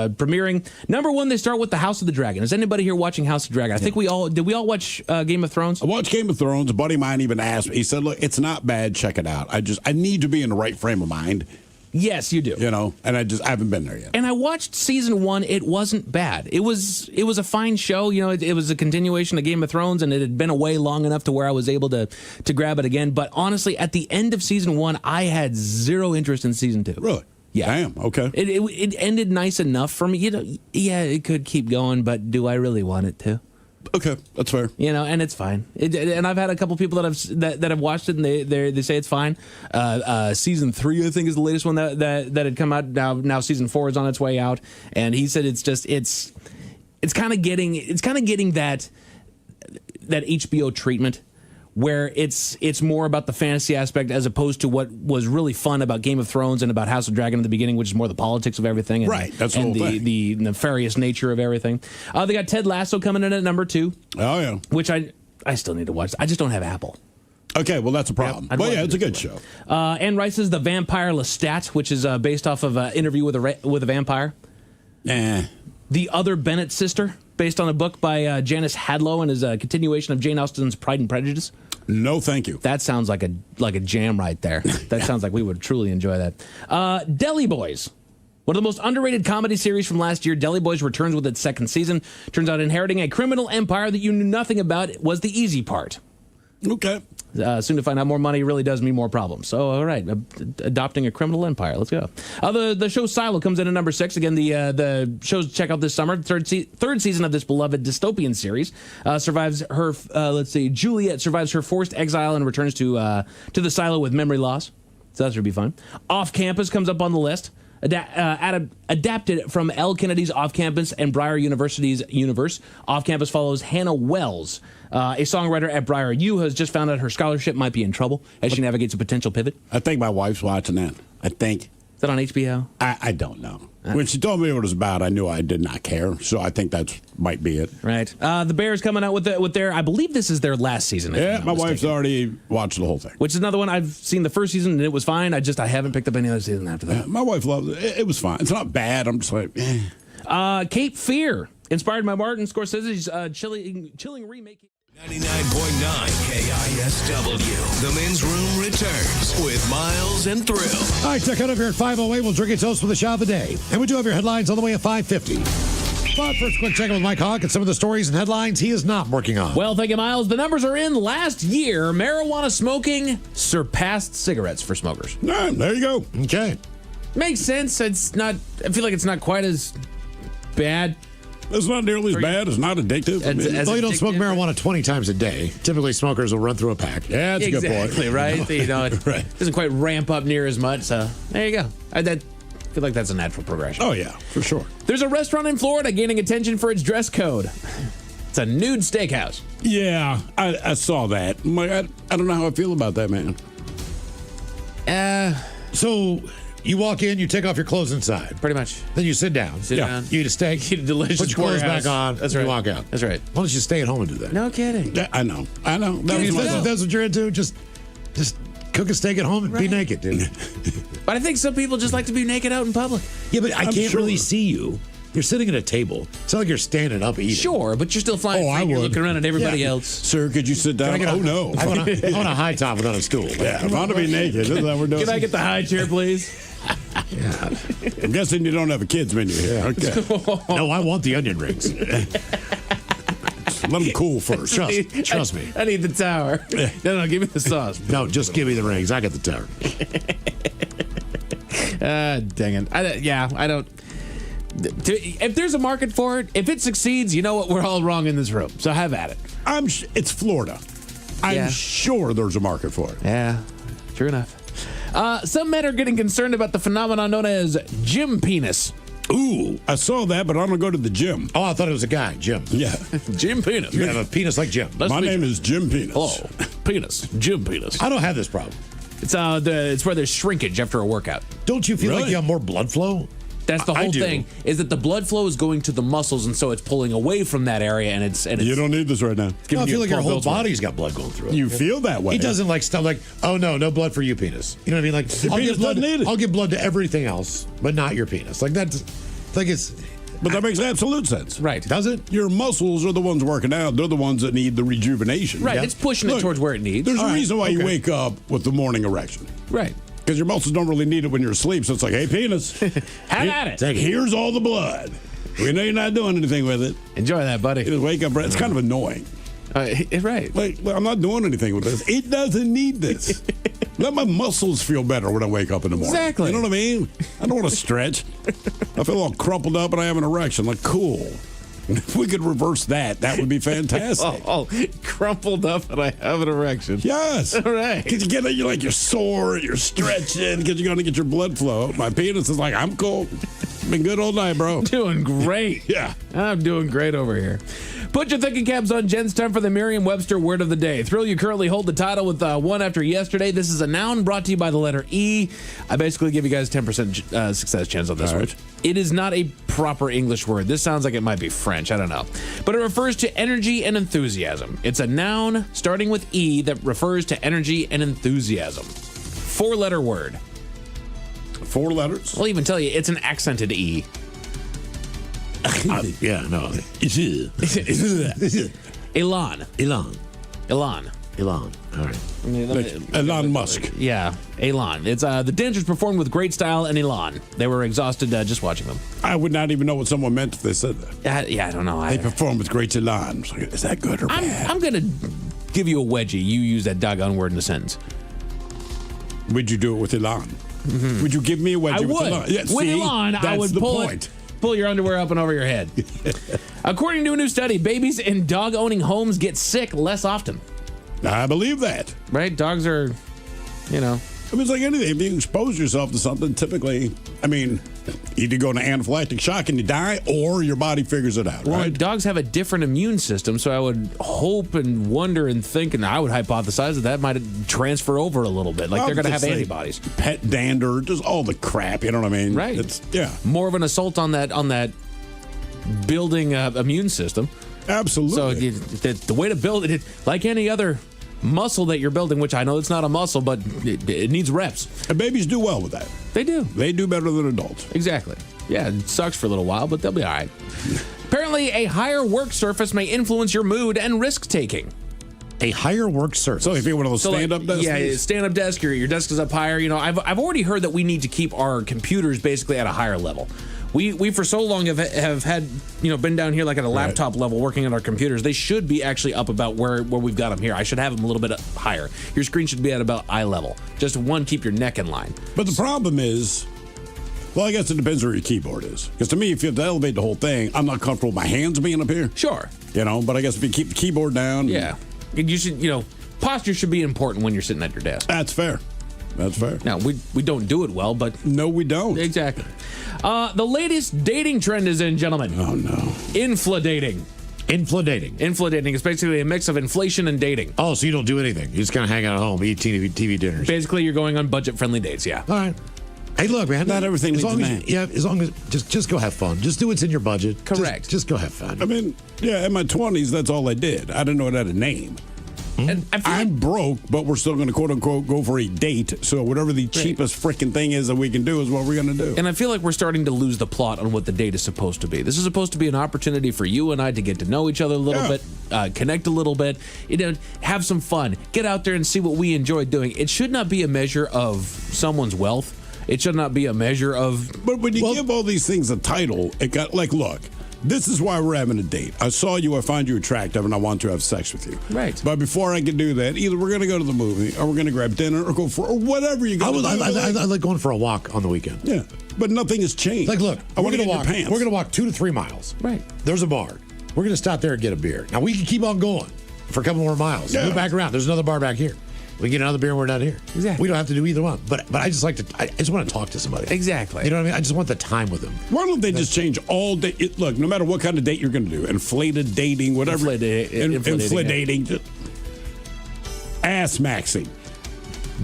premiering. Number one, they start with The House of the Dragon. Is anybody here watching House of the Dragon? I think we all watch Game of Thrones?
I watched Game of Thrones. A buddy of mine even asked me. He said, "Look, it's not bad. Check it out. I need to be in the right frame of mind."
Yes, you do.
You know, and I haven't been there yet.
And I watched season 1. It wasn't bad. It was a fine show. You know, it was a continuation of Game of Thrones, and it had been away long enough to where I was able to grab it again. But honestly, at the end of season 1, I had zero interest in season 2.
Really?
Yeah.
Damn. Okay.
It ended nice enough for me. You know, yeah, it could keep going, but do I really want it to?
Okay, that's fair.
You know, and it's fine. And I've had a couple people that have watched it, and they say it's fine. Season 3, I think, is the latest one that had come out. Now season 4 is on its way out, and he said it's kind of getting that HBO treatment, where it's more about the fantasy aspect as opposed to what was really fun about Game of Thrones and about House of Dragon in the beginning, which is more the politics of everything. And,
right, that's
and
the whole thing.
The nefarious nature of everything. They got Ted Lasso coming in at number 2.
Oh, yeah.
Which I still need to watch. I just don't have Apple.
Okay, well, that's a problem. But yeah, it's a good show.
Anne Rice's The Vampire Lestat, which is based off of an interview with a vampire.
Nah.
The Other Bennett Sister. based on a book by Janice Hadlow and is a continuation of Jane Austen's Pride and Prejudice?
No, thank you.
That sounds like a jam right there. That sounds like we would truly enjoy that. Deli Boys. One of the most underrated comedy series from last year, Deli Boys returns with its second season. Turns out inheriting a criminal empire that you knew nothing about was the easy part.
Okay.
Soon to find out more money really does mean more problems. So, all right, adopting a criminal empire. Let's go. The show Silo comes in at number 6. Again, the shows to check out this summer. Third season of this beloved dystopian series survives her. Juliet survives her forced exile and returns to the silo with memory loss. So that should be fun. Off Campus comes up on the list. Adapted from L. Kennedy's Off Campus and Breyer University's Universe. Off Campus follows Hannah Wells, a songwriter at Breyer U, has just found out her scholarship might be in trouble as she navigates a potential pivot.
I think my wife's watching that. I think.
Is that on HBO?
I don't know. When she told me what it was about, I knew I did not care. So I think that might be it.
Right. The Bears coming out with their, I believe this is their last season.
Yeah, my wife's already watched the whole thing.
Which is another one. I've seen the first season and it was fine. I haven't picked up any other season after that.
My wife loves it. It was fine. It's not bad. I'm just like,
Cape Fear, inspired by Martin Scorsese's chilling remake.
99.9 KISW. The Men's Room returns with Miles and Thrill.
All right, check out over here at 5:08. We'll drink a toast for the shot of the day. And we do have your headlines all the way at 5:50. But first, quick check in with Mike Hawk and some of the stories and headlines he is not working on.
Well, thank you, Miles. The numbers are in. Last year, marijuana smoking surpassed cigarettes for smokers.
There you go.
Okay.
Makes sense. It's not, I feel like it's not quite as bad.
It's not nearly as bad. It's not addictive.
Well, you don't smoke marijuana 20 times a day. Typically, smokers will run through a pack.
Yeah, that's a good point.
Exactly, right? You know, it doesn't quite ramp up near as much. So there you go. I feel like that's a natural progression.
Oh, yeah, for sure.
There's a restaurant in Florida gaining attention for its dress code. It's a nude steakhouse.
Yeah, I saw that. I'm like, I don't know how I feel about that, man.
So you walk in, you take off your clothes inside.
Pretty much.
Then you sit down. You eat a steak.
Eat a delicious
put your clothes
porterhouse.
back on.
That's
and
right.
You walk out.
That's right.
Why don't you stay at home and do that?
No kidding.
Yeah, I know.
That's what you're into. Just cook a steak at home and be naked, dude.
But I think some people just like to be naked out in public.
Yeah, but I can't really see you. You're sitting at a table. It's not like you're standing up eating.
Sure, but you're still flying.
I
You're
would.
looking around at everybody else.
Sir, could you sit down? No.
I want a high top without a stool.
Yeah, I want to be naked. This is how we're doing.
Can I get the high chair, please?
Yeah.
I'm guessing you don't have a kids menu here. Okay.
No, I want the onion rings.
Let them cool first.
Trust me.
I need the tower. No, give me the sauce.
No, just give me the rings. I got the tower.
Dang it. I don't. If there's a market for it, if it succeeds, you know what? We're all wrong in this room. So have at it.
It's Florida. I'm sure there's a market for it.
Yeah, true enough. Some men are getting concerned about the phenomenon known as gym penis.
Ooh, I saw that, but I don't go to the gym.
Oh, I thought it was a guy, Jim.
Yeah.
Jim Penis.
You have a penis like Jim.
My name is Jim Penis.
Hello. Penis. Jim Penis.
I don't have this problem.
It's where there's shrinkage after a workout.
Don't you feel like you have more blood flow?
That's the whole thing, is that the blood flow is going to the muscles, and so it's pulling away from that area, and it's
you don't need this right now.
No, I feel like your whole body's got blood going through it.
You feel that way.
He doesn't like stuff like, oh no blood for you, penis. You know what I mean? Like, I'll give blood to everything else, but not your penis. Like that's, like it's.
But that makes absolute sense.
Right.
Does it?
Your muscles are the ones working out. They're the ones that need the rejuvenation.
Right. It's pushing it towards where it needs.
There's a reason why you wake up with the morning erection.
Right.
Because your muscles don't really need it when you're asleep. So it's like, hey, penis.
Have at it.
Here's all the blood. We know you're not doing anything with it.
Enjoy that, buddy.
You just wake up. It's kind of annoying.
Right.
Like, I'm not doing anything with this. It doesn't need this. Let my muscles feel better when I wake up in the morning.
Exactly.
You know what I mean? I don't want to stretch. I feel all crumpled up and I have an erection. Like, cool. If we could reverse that, that would be fantastic.
Crumpled up and I have an erection.
Yes.
All right.
Because you're sore, you're stretching, because you're going to get your blood flow. My penis is like, I'm cool. Been good all night, bro.
Doing great.
Yeah.
I'm doing great over here. Put your thinking caps on, Jen. It's time for the Merriam-Webster word of the day. Thrill, you currently hold the title with one after yesterday. This is a noun brought to you by the letter E. I basically give you guys 10% success chance on this one. It is not a proper English word. This sounds like it might be French. I don't know. But it refers to energy and enthusiasm. It's a noun starting with E that refers to energy and enthusiasm. 4-letter word.
4 letters?
I'll even tell you, it's an accented E.
Yeah, no.
Elon.
All right.
Elon Musk.
Yeah, Elon. It's the dancers performed with great style and Elon. They were exhausted just watching them.
I would not even know what someone meant if they said that.
Yeah, I don't know.
They performed with great Elon. So is that good or bad?
I'm gonna give you a wedgie. You use that doggone word in a sentence.
Would you do it with Elon? Mm-hmm. Would you give me a wedgie
I
with
would.
Elon? Yeah,
with
see,
Elon, I would pull your underwear up and over your head. According to a new study, babies in dog-owning homes get sick less often.
I believe that.
Right? Dogs are,
I mean, it's like anything. If you expose yourself to something, typically, either go into anaphylactic shock and you die, or your body figures it out, right?
Dogs have a different immune system, so I would hope and wonder and think, and I would hypothesize that might transfer over a little bit. Like they're going to have antibodies.
Pet dander, just all the crap, you know what I mean?
Right.
It's,
more of an assault on that building immune system.
Absolutely.
So the way to build it, like any other muscle that you're building, which I know it's not a muscle, but it needs reps.
And babies do well with that.
They do.
They do better than adults.
Exactly. Yeah, it sucks for a little while, but they'll be all right. Apparently, a higher work surface may influence your mood and risk-taking.
A higher work surface.
So if you're one of those stand-up desks?
Yeah, stand-up desk, your desk is up higher. I've already heard that we need to keep our computers basically at a higher level. We for so long have had, been down here like at a laptop level working on our computers. They should be actually up about where we've got them here. I should have them a little bit higher. Your screen should be at about eye level. Just keep your neck in line.
But the problem is, well, I guess it depends where your keyboard is. Because to me, if you have to elevate the whole thing, I'm not comfortable with my hands being up here.
Sure.
But I guess if you keep the keyboard down.
Yeah. You should, posture should be important when you're sitting at your desk.
That's fair.
Now, we don't do it well, but...
No, we don't.
Exactly. The latest dating trend is in, gentlemen.
Oh, no.
Infladating. Infladating is basically a mix of inflation and dating.
Oh, so you don't do anything. You just kind of hang out at home, eat TV dinners.
Basically, you're going on budget-friendly dates, yeah.
All right. Hey, look, man.
Not everything needs a name.
As long as just go have fun. Just do what's in your budget.
Correct.
Just go have fun.
I mean, in my 20s, that's all I did. I didn't know it had a name.
And
I'm broke, but we're still going to quote unquote go for a date. So whatever the cheapest freaking thing is that we can do is what we're going to do.
And I feel like we're starting to lose the plot on what the date is supposed to be. This is supposed to be an opportunity for you and I to get to know each other a little bit, connect a little bit, have some fun, get out there and see what we enjoy doing. It should not be a measure of someone's wealth. It should not be a measure of.
But when you give all these things a title, it got look. This is why we're having a date. I saw you, I find you attractive, and I want to have sex with you.
Right.
But before I can do that, either we're going to go to the movie, or we're going to grab dinner, or go for or whatever you got to do.
I like going for a walk on the weekend.
Yeah, but nothing has changed.
Like, look,
I want to
walk.
pants.
We're going to walk 2 to 3 miles.
Right.
There's a bar. We're going to stop there and get a beer. Now, we can keep on going for a couple more miles.
Yeah.
Move back around. There's another bar back here. We get another beer and we're not here.
Exactly.
We don't have to do either one. But I just like to. I just want to talk to somebody.
Exactly.
You know what I mean? I just want the time with them.
Why don't they just change all day? Look, no matter what kind of date you're going to do, inflated dating, whatever. Infladating. Ass maxing.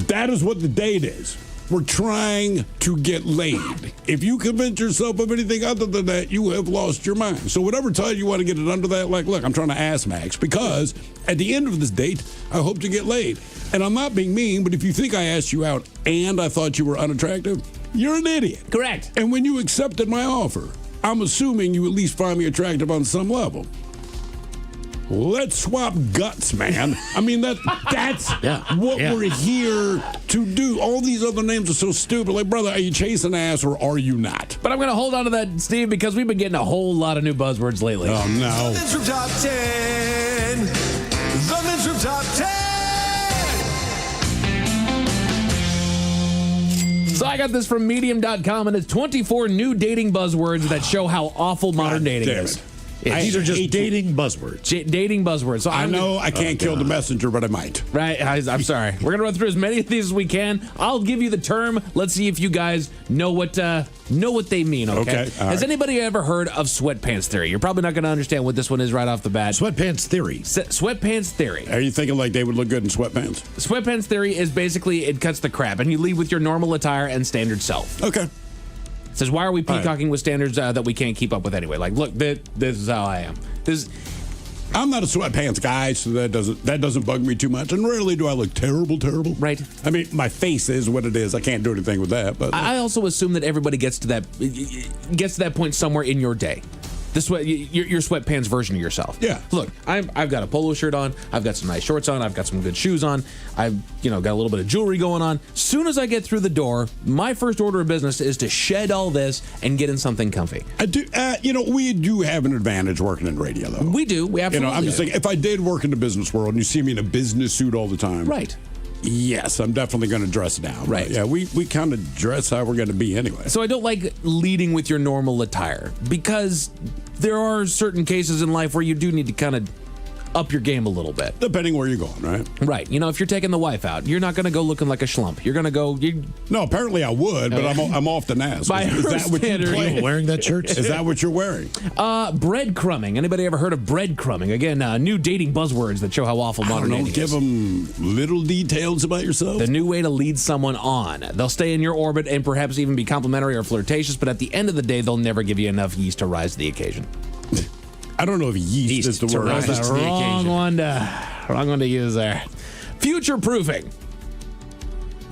That is what the date is. We're trying to get laid. If you convince yourself of anything other than that, you have lost your mind. So whatever time you want to get it under that, look, I'm trying to ass max because at the end of this date, I hope to get laid. And I'm not being mean, but if you think I asked you out and I thought you were unattractive, you're an idiot.
Correct.
And when you accepted my offer, I'm assuming you at least find me attractive on some level. Let's swap guts, man. I mean, that's what we're here to do. All these other names are so stupid. Like, brother, are you chasing ass or are you not?
But I'm going to hold on to that, Steve, because we've been getting a whole lot of new buzzwords lately.
Oh, no.
The Men's Room Top 10. The Men's Room Top 10.
So I got this from Medium.com, and it's 24 new dating buzzwords that show how awful modern dating is.
These are just dating buzzwords.
Dating buzzwords. So
I know I can't kill the messenger, but I might.
Right. I'm sorry. We're going to run through as many of these as we can. I'll give you the term. Let's see if you guys know what they mean, okay? Has anybody ever heard of sweatpants theory? You're probably not going to understand what this one is right off the bat.
Sweatpants theory.
Sweatpants theory.
Are you thinking like they would look good in sweatpants?
Sweatpants theory is basically it cuts the crap, and you leave with your normal attire and standard self.
Okay.
It says, why are we peacocking with standards that we can't keep up with anyway? Like, look, this is how I am.
I'm not a sweatpants guy, so that doesn't bug me too much. And rarely do I look terrible.
Right.
I mean, my face is what it is. I can't do anything with that. But
I also assume that everybody gets to that point somewhere in your day. your sweatpants version of yourself.
Yeah.
Look, I've got a polo shirt on. I've got some nice shorts on. I've got some good shoes on. I've got a little bit of jewelry going on. Soon as I get through the door, my first order of business is to shed all this and get in something comfy.
I do. We do have an advantage working in radio, though.
We do. We absolutely.
I'm just saying, if I did work in the business world and you see me in a business suit all the time,
right?
Yes, I'm definitely going to dress down.
Right.
Yeah, we kind of dress how we're going to be anyway.
So I don't like leading with your normal attire because there are certain cases in life where you do need to kind of up your game a little bit.
Depending where you're going, right?
Right. If you're taking the wife out, you're not going to go looking like a schlump. You're going to go...
No, apparently I would, but I'm off the NAS.
By
is that what
standard,
you're
you wearing that shirt?
Is that what you're wearing?
Breadcrumbing. Anybody ever heard of breadcrumbing? Again, new dating buzzwords that show how awful modern dating is.
Give them little details about yourself.
The new way to lead someone on. They'll stay in your orbit and perhaps even be complimentary or flirtatious, but at the end of the day, they'll never give you enough yeast to rise to the occasion.
I don't know if yeast is the word.
That's the wrong one to use there. Future proofing.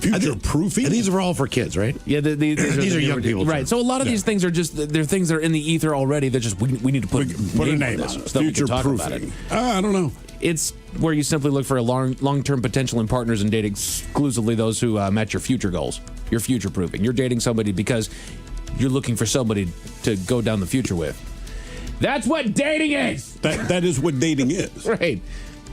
Future proofing?
And these are all for kids, right?
Yeah,
these are young people.
Right. So a lot of these things are just they're things that are in the ether already. They're just we need to put
a name on it.
So future
proofing. I don't know.
It's where you simply look for a long-term potential in partners and date exclusively those who match your future goals. You're future proofing. You're dating somebody because you're looking for somebody to go down the future with. That's what dating is.
That is what dating is.
Right.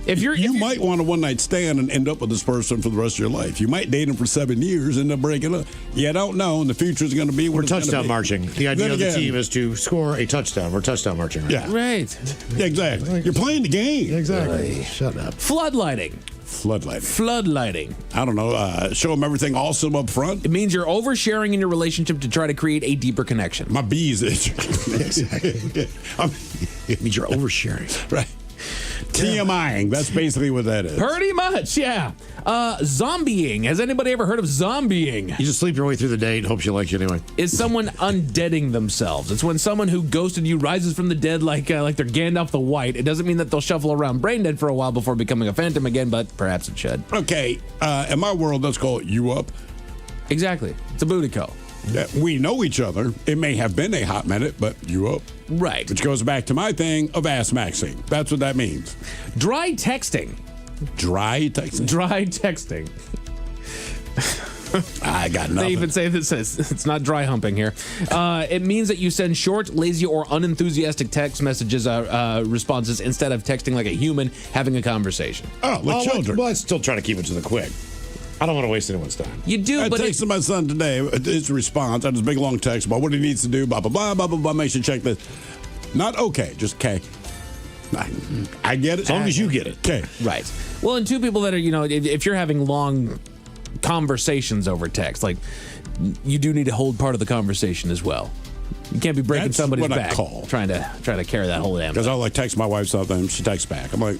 You might want a one-night stand and end up with this person for the rest of your life. You might date them for 7 years and end up breaking up. You don't know, and the future is going to be what it's
touchdown marching. The idea of the team is to score a touchdown. We're touchdown marching. Right?
Yeah.
Right.
Yeah, exactly. You're playing the game.
Exactly. Shut up.
Floodlighting.
Floodlighting. I don't know. Show them everything awesome up front.
It means you're oversharing in your relationship to try to create a deeper connection.
My bees itch.
Exactly. It means you're oversharing.
Right. TMIing. That's basically what that is.
Pretty much, yeah. Zombieing. Has anybody ever heard of zombieing?
You just sleep your way through the day and hope she likes you anyway.
Is someone undeading themselves. It's when someone who ghosted you rises from the dead like they're Gandalf the White. It doesn't mean that they'll shuffle around brain dead for a while before becoming a phantom again, but perhaps it should.
Okay. In my world, let's call it you up.
Exactly. It's a booty call.
We know each other. It may have been a hot minute, but you up.
Right.
Which goes back to my thing of ass maxing. That's what that means.
Dry texting.
Dry texting?
Dry texting.
I got nothing.
They even say this. It's not dry humping here. It means that you send short, lazy, or unenthusiastic text messages, responses, instead of texting like a human having a conversation.
Oh, like children.
Well, I still try to keep it to the quick. I don't want to waste anyone's time.
You do,
I
but
texted my son today. His response, I had this big long text about what he needs to do, blah, blah, blah, blah, blah, blah. Make sure you check this. Not okay, just okay. I get it.
As long as you get it.
Okay.
Right. Well, and two people that are, if you're having long conversations over text, like, you do need to hold part of the conversation as well. You can't be breaking somebody's back trying to carry that whole damn thing.
Because I'll text my wife something, she texts back. I'm like,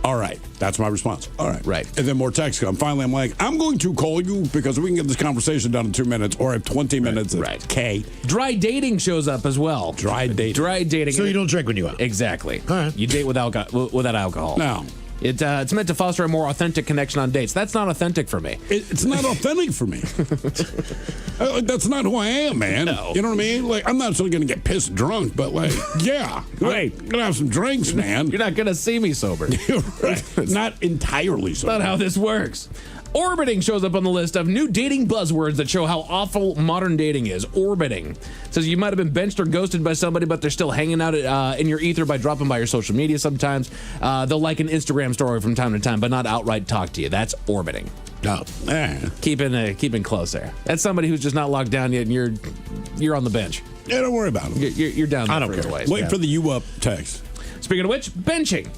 all right, that's my response. All right.
Right.
And then more texts come. Finally, I'm like, I'm going to call you because we can get this conversation done in 2 minutes, or I have 20 minutes.
Right.
K.
Dry dating shows up as well.
Dry dating.
So you don't drink when you out.
Exactly.
All right.
You date without alcohol.
No.
It's meant to foster a more authentic connection on dates. That's not authentic for me.
It's not authentic for me. That's not who I am, man.
No.
You know what I mean? Like, I'm not certainly going to get pissed drunk, but like, yeah.
Right.
I'm going to have some drinks, man.
You're not going to see me sober.
Right. Not entirely sober.
That's not how this works. Orbiting shows up on the list of new dating buzzwords that show how awful modern dating is. Orbiting. It says you might have been benched or ghosted by somebody, but they're still hanging out in your ether by dropping by your social media sometimes. They'll like an Instagram story from time to time, but not outright talk to you. That's orbiting.
No.
Keeping close there. That's somebody who's just not locked down yet, and you're on the bench.
Yeah, don't worry about it.
You're down there.
I don't care.
Wait for the you up text.
Speaking of which, benching.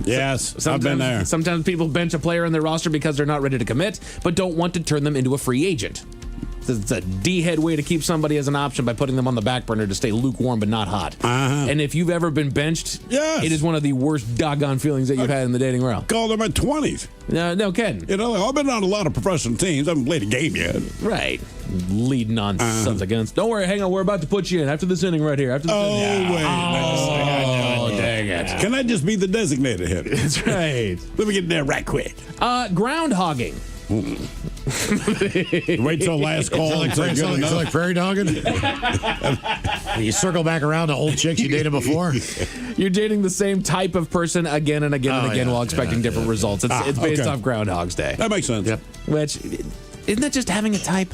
Yes, I've been there.
Sometimes people bench a player on their roster because they're not ready to commit, but don't want to turn them into a free agent. It's a D-head way to keep somebody as an option by putting them on the back burner to stay lukewarm but not hot.
Uh-huh.
And if you've ever been benched,
yes,
it is one of the worst doggone feelings that you've had in the dating world.
Called them at 20s.
No kidding.
You know, I've been on a lot of professional teams. I haven't played a game yet.
Right. Leading on sons against. Don't worry, hang on. We're about to put you in after this inning right here. After this inning.
Wait.
Oh, dang it.
Can I just be the designated hitter?
That's right.
Let me get in there right quick.
Groundhogging.
Wait till last call.
It's like prairie dogging. You circle back around to old chicks you dated before.
You're dating the same type of person again and again and again while expecting different results. It's based off Groundhog's Day.
That makes sense.
Yep.
Which, isn't that just having a type?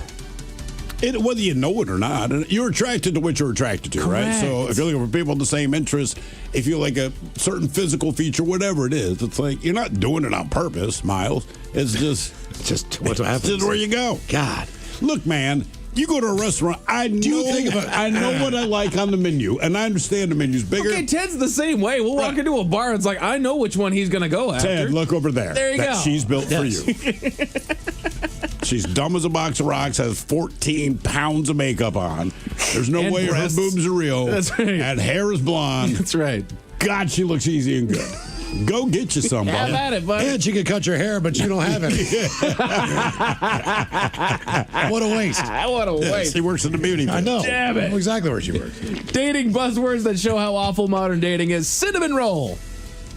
Whether you know it or not, and you're attracted to what you're attracted to, right? So if you're looking for people with the same interests, if you like a certain physical feature, whatever it is, it's like you're not doing it on purpose, Miles. It's just
what happens.
Just where you go.
God,
look, man. You go to a restaurant, I know what I like on the menu, and I understand the menu's bigger.
Okay, Ted's the same way. We'll walk into a bar, and it's like, I know which one he's going to go after.
Ted, look over there.
There you go.
She's built for you. She's dumb as a box of rocks, has 14 pounds of makeup on. There's no way breasts. Her boobs are real.
That's right.
And hair is blonde.
That's right.
God, she looks easy and good. Go get you somebody.
Have at it, buddy.
And she can cut your hair, but you don't have any. What a waste.
What a waste.
She works in the beauty business.
I know.
Damn it.
I know exactly where she works.
Dating buzzwords that show how awful modern dating is. Cinnamon roll.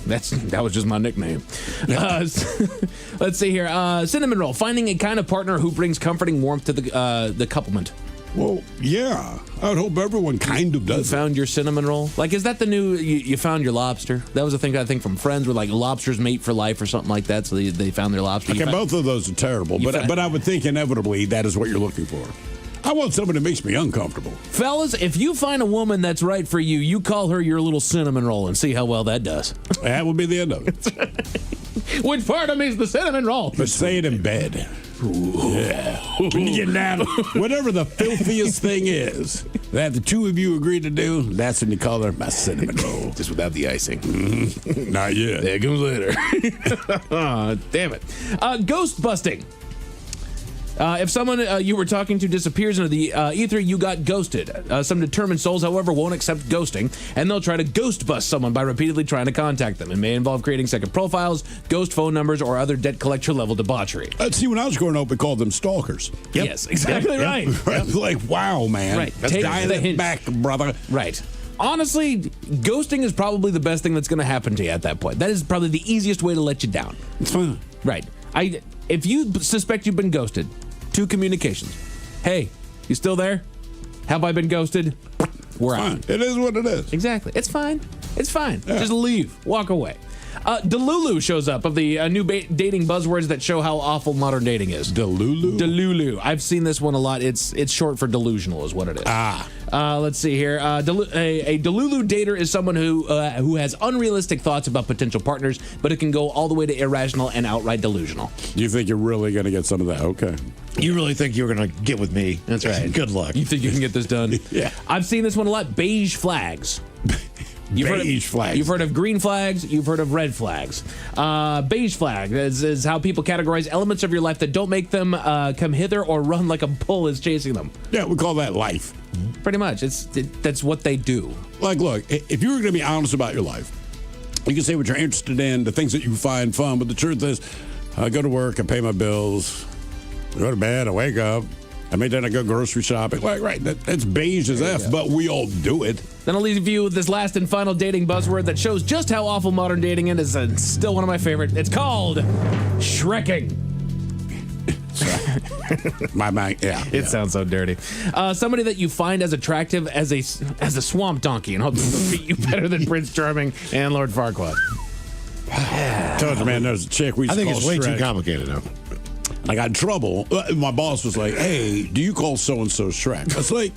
That was just my nickname. Let's see here. Cinnamon roll. Finding a kind of partner who brings comforting warmth to the couplement.
Well, yeah. I would hope everyone kind of does.
You found your cinnamon roll? Like, is that the new, you found your lobster? That was a thing, I think, from Friends, where, like, lobsters mate for life or something like that, so they found their lobster.
Okay, both of those are terrible, but I would think inevitably that is what you're looking for. I want somebody that makes me uncomfortable.
Fellas, if you find a woman that's right for you, you call her your little cinnamon roll and see how well that does.
That would be the end of it.
Which part of me is the cinnamon roll?
But say it in bed. Yeah. When you get down, whatever the filthiest thing is that the two of you agree to do, that's when you call her my cinnamon roll.
Just without the icing.
Mm-hmm. Not yet.
That comes later. Oh, damn it. Ghost busting. If someone you were talking to disappears into the ether, you got ghosted. Some determined souls, however, won't accept ghosting, and they'll try to ghost bust someone by repeatedly trying to contact them. It may involve creating second profiles, ghost phone numbers, or other debt collector level debauchery.
See, when I was growing up, we called them stalkers.
Yep. Yes, exactly right.
Yep. Like, wow, man.
Right.
Let's dial it back, brother.
Right. Honestly, ghosting is probably the best thing that's going to happen to you at that point. That is probably the easiest way to let you down.
It's fine.
Right. If you suspect you've been ghosted, 2 communications. Hey, you still there? Have I been ghosted? We're out.
It is what it is.
Exactly. It's fine. It's fine. Yeah. Just leave. Walk away. Delulu shows up of the new dating buzzwords that show how awful modern dating is.
Delulu?
Delulu. I've seen this one a lot. It's short for delusional is what it is. Let's see here. A Delulu dater is someone who has unrealistic thoughts about potential partners, but it can go all the way to irrational and outright delusional.
You think you're really going to get some of that? Okay.
You really think you're going to get with me?
That's right.
Good luck.
You think you can get this done?
Yeah.
I've seen this one a lot. Beige flags.
Flags.
You've heard of green flags. You've heard of red flags. Beige flag is how people categorize elements of your life that don't make them come hither or run like a bull is chasing them.
Yeah, we call that life.
Pretty much. That's what they do.
Like, look, if you were going to be honest about your life, you can say what you're interested in, the things that you find fun, but the truth is, I go to work, I pay my bills, I go to bed, I wake up, then I go grocery shopping. Like, right, that's beige as F, but we all do it.
Then I'll leave you with this last and final dating buzzword that shows just how awful modern dating is, and still one of my favorite. It's called shrekking.
My mind, yeah.
It sounds so dirty. Somebody that you find as attractive as a swamp donkey and hope to beat you better than Prince Charming and Lord Farquaad.
Told you, man, there's a chick we used to call
it's way
Shrek.
too complicated now.
I got in trouble. My boss was like, hey, do you call so-and-so Shrek? I was like,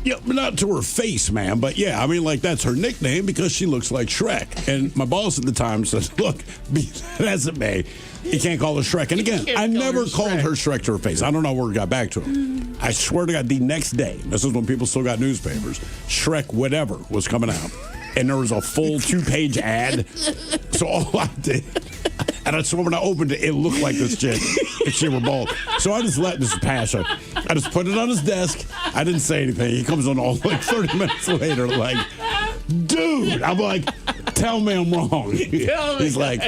yeah, not to her face, man, but yeah, I mean, like, that's her nickname because she looks like Shrek. And my boss at the time said, look, that's it, May. You can't call her Shrek. And again, I never called her Shrek to her face. I don't know where it got back to him. I swear to God, the next day, this is when people still got newspapers, Shrek whatever was coming out. And there was a full 2-page ad. So all I did, and I swear when I opened it, it looked like this chick if she were bald. So I just let this pass. I just put it on his desk. I didn't say anything. He comes on all like 30 minutes later, like, dude. I'm like, tell me I'm wrong. He's like,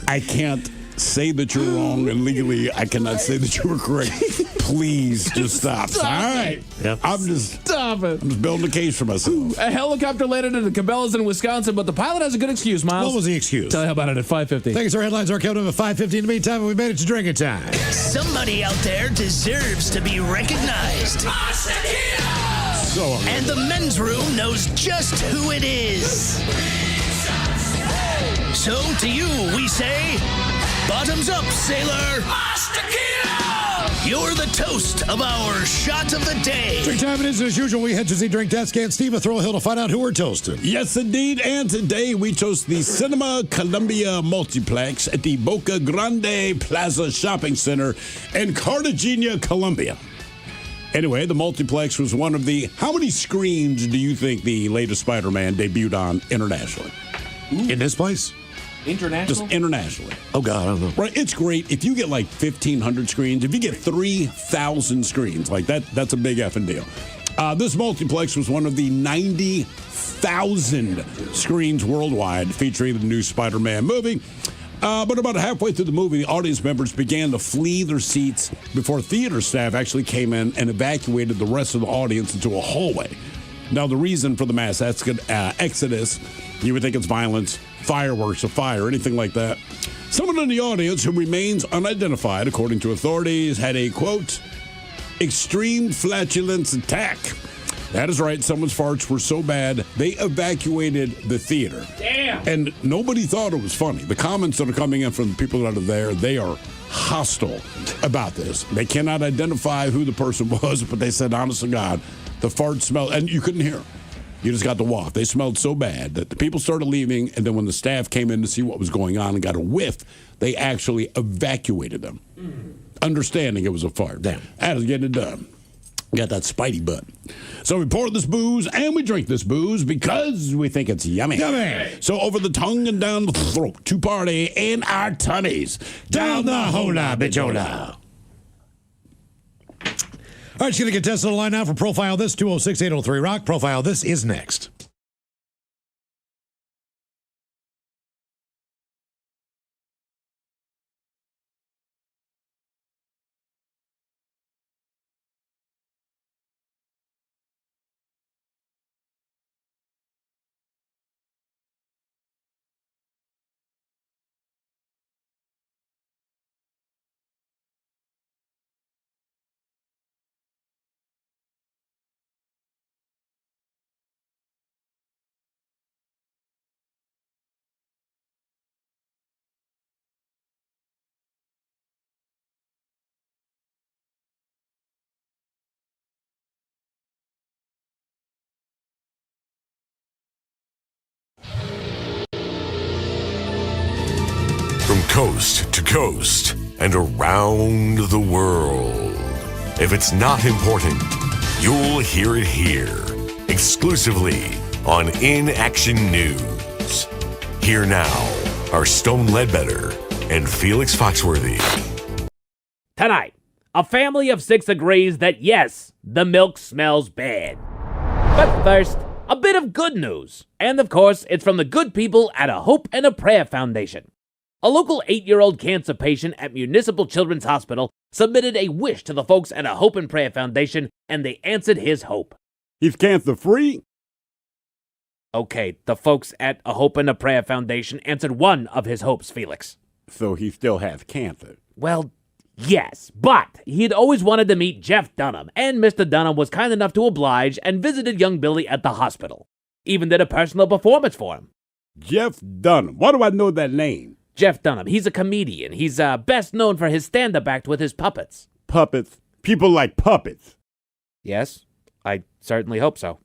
I can't say that you're wrong, and legally I cannot say that you were correct. Please just stop. All right.
Yep.
I'm just
Stop it.
building a case for myself.
A helicopter landed in the Cabela's in Wisconsin, but the pilot has a good excuse, Miles.
What was the excuse?
Tell you about it at 5:50.
Thanks. Our headlines are coming up at 5:50. In the meantime, we made it to drinking time.
Somebody out there deserves to be recognized. And the men's room knows just who it is. So to you, we say, bottoms up, sailor. You're the toast of our shot of the day.
Drink time it is. As usual, we head to the drink desk and Steve will throw a hill to find out who we're toasting.
Yes, indeed. And today we toast the Cinema Columbia Multiplex at the Boca Grande Plaza Shopping Center in Cartagena, Colombia. Anyway, the multiplex was one of the... How many screens do you think the latest Spider-Man debuted on internationally?
In this place?
International?
Just internationally.
Oh, God, I don't know.
Right, it's great. If you get like 1,500 screens, if you get 3,000 screens, like that's a big effing deal. This multiplex was one of the 90,000 screens worldwide featuring the new Spider-Man movie. But about halfway through the movie, the audience members began to flee their seats before theater staff actually came in and evacuated the rest of the audience into a hallway. Now, the reason for the mass exodus, you would think it's violence, fireworks, a fire, anything like that. Someone in the audience who remains unidentified, according to authorities, had a, quote, extreme flatulence attack. That is right. Someone's farts were so bad, they evacuated the theater.
Damn!
And nobody thought it was funny. The comments that are coming in from the people that are there, they are hostile about this. They cannot identify who the person was, but they said, honest to God, the fart smelled, and you couldn't hear them. You just got the waft. They smelled so bad that the people started leaving, and then when the staff came in to see what was going on and got a whiff, they actually evacuated them, understanding it was a fart.
Damn.
That is getting it done. Got that spidey butt. So we pour this booze and we drink this booze because we think it's yummy.
Yummy.
So over the tongue and down the throat to party in our tummies.
Down the hola bijola. All right, she's going to get tested on the line now for Profile This, 206-803-ROCK. Profile This is next.
From coast to coast and around the world. If it's not important, you'll hear it here, exclusively on In Action News. Here now are Stone Ledbetter and Felix Foxworthy.
Tonight, a family of 6 agrees that yes, the milk smells bad. But first, a bit of good news. And of course, it's from the good people at a Hope and a Prayer Foundation. A local 8-year-old cancer patient at Municipal Children's Hospital submitted a wish to the folks at a Hope and Prayer Foundation, and they answered his hope.
He's cancer-free?
Okay, the folks at a Hope and a Prayer Foundation answered one of his hopes, Felix.
So he still has cancer?
Well, yes, but he had always wanted to meet Jeff Dunham, and Mr. Dunham was kind enough to oblige and visited young Billy at the hospital. Even did a personal performance for him.
Jeff Dunham. Why do I know that name?
Jeff Dunham, he's a comedian. He's best known for his stand-up act with his puppets.
Puppets? People like puppets.
Yes, I certainly hope so.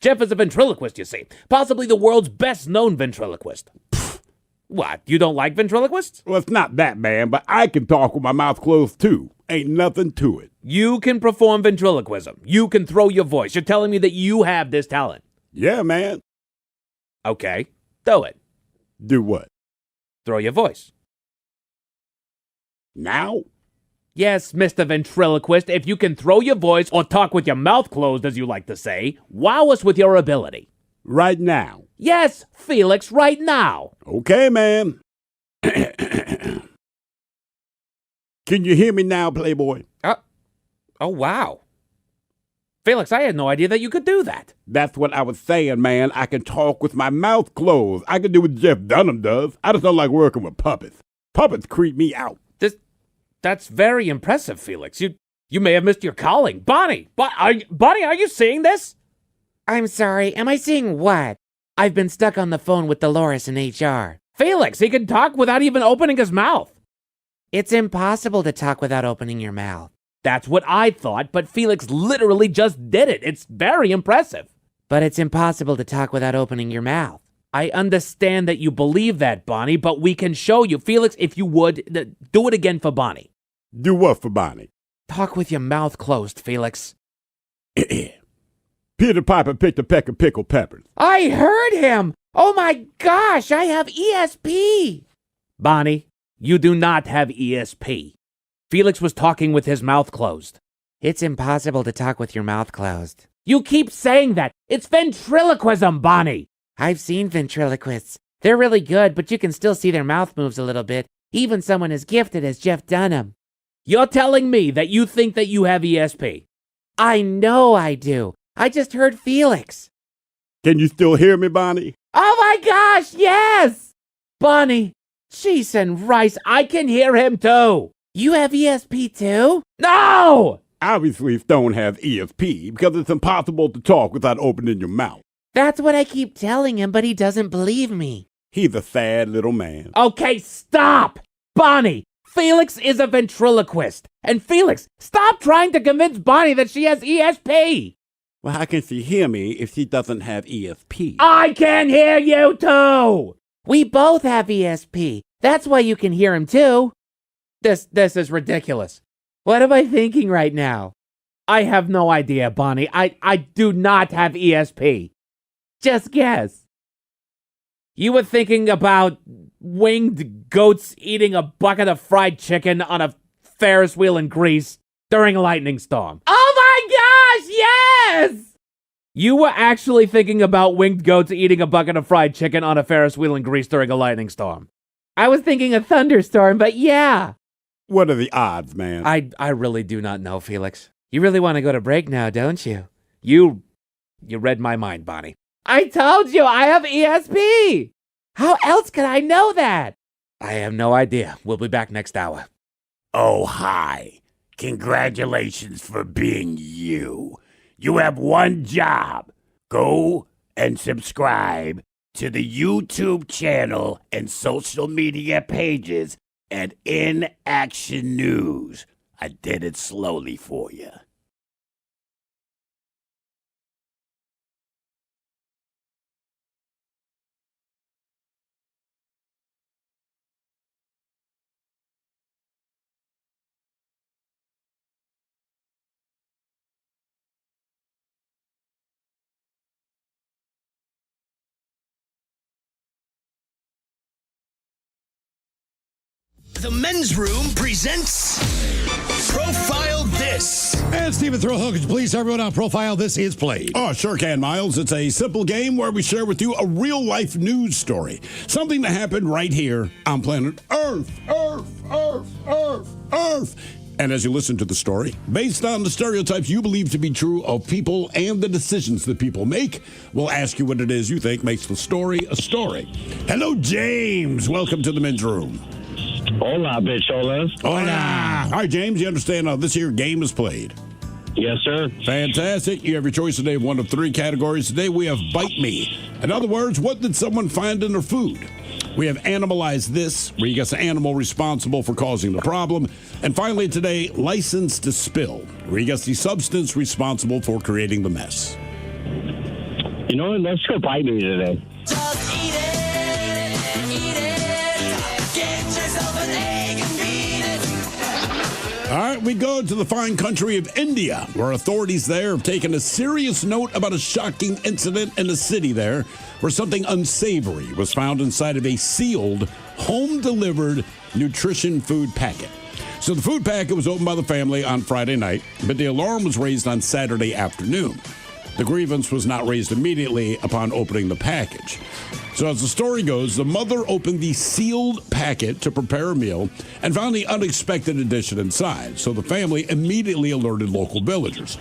Jeff is a ventriloquist, you see. Possibly the world's best-known ventriloquist. What, you don't like ventriloquists?
Well, it's not that bad, but I can talk with my mouth closed, too. Ain't nothing to it.
You can perform ventriloquism. You can throw your voice. You're telling me that you have this talent.
Yeah, man.
Okay, do it.
Do what?
Throw your voice.
Now?
Yes, Mr. Ventriloquist, if you can throw your voice or talk with your mouth closed, as you like to say, wow us with your ability.
Right now?
Yes, Felix, right now.
Okay, man. Can you hear me now, Playboy?
Oh, wow. Felix, I had no idea that you could do that.
That's what I was saying, man. I can talk with my mouth closed. I can do what Jeff Dunham does. I just don't like working with puppets. Puppets creep me out.
That's very impressive, Felix. You may have missed your calling. Bonnie, Bonnie, are you seeing this?
I'm sorry, am I seeing what? I've been stuck on the phone with Dolores in HR.
Felix, he can talk without even opening his mouth.
It's impossible to talk without opening your mouth.
That's what I thought, but Felix literally just did it. It's very impressive.
But it's impossible to talk without opening your mouth.
I understand that you believe that, Bonnie, but we can show you. Felix, if you would, do it again for Bonnie.
Do what for Bonnie?
Talk with your mouth closed, Felix.
Peter Piper picked a peck of pickled peppers.
I heard him! Oh my gosh, I have ESP!
Bonnie, you do not have ESP. Felix was talking with his mouth closed.
It's impossible to talk with your mouth closed.
You keep saying that. It's ventriloquism, Bonnie.
I've seen ventriloquists. They're really good, but you can still see their mouth moves a little bit, even someone as gifted as Jeff Dunham.
You're telling me that you think that you have ESP?
I know I do. I just heard Felix.
Can you still hear me, Bonnie?
Oh my gosh, yes!
Bonnie, cheese and rice, I can hear him too.
You have ESP too?
No!
Obviously, don't have ESP because it's impossible to talk without opening your mouth.
That's what I keep telling him, but he doesn't believe me.
He's a sad little man.
Okay, stop! Bonnie, Felix is a ventriloquist. And Felix, stop trying to convince Bonnie that she has ESP.
Well, how can she hear me if she doesn't have ESP?
I can hear you too!
We both have ESP. That's why you can hear him too.
This is ridiculous.
What am I thinking right now?
I have no idea, Bonnie. I do not have ESP.
Just guess.
You were thinking about winged goats eating a bucket of fried chicken on a Ferris wheel in Greece during a lightning storm.
Oh my gosh, yes!
You were actually thinking about winged goats eating a bucket of fried chicken on a Ferris wheel in Greece during a lightning storm.
I was thinking a thunderstorm, but yeah.
What are the odds, man?
I really do not know, Felix.
You really want to go to break now, don't you?
You read my mind, Bonnie.
I told you I have ESP. How else could I know that?
I have no idea. We'll be back next hour.
Oh, hi. Congratulations for being you. You have one job. Go and subscribe to the YouTube channel and social media pages at In Action News. I did it slowly for you.
The Men's Room presents Profile This.
And Stephen Throwhook, could you please tell everyone how Profile This is played?
Oh, sure can, Miles. It's a simple game where we share with you a real-life news story. Something that happened right here on planet Earth. Earth. And as you listen to the story, based on the stereotypes you believe to be true of people and the decisions that people make, we'll ask you what it is you think makes the story a story. Hello, James. Welcome to the Men's Room.
Hola, bicholas.
Hola. All right, James, you understand how this here game is played?
Yes, sir.
Fantastic. You have your choice today of one of three categories. Today we have Bite Me. In other words, what did someone find in their food? We have Animalize This, where you guess the animal responsible for causing the problem. And finally today, License to Spill, where you guess the substance responsible for creating the mess.
You know what? Let's go Bite Me today.
Just eat it. Get yourself an egg and beat it.
All right, we go to the fine country of India, where authorities there have taken a serious note about a shocking incident in the city there, where something unsavory was found inside of a sealed, home-delivered nutrition food packet. So the food packet was opened by the family on Friday night, but the alarm was raised on Saturday afternoon. The grievance was not raised immediately upon opening the package. So as the story goes, the mother opened the sealed packet to prepare a meal and found the unexpected addition inside. So the family immediately alerted local villagers.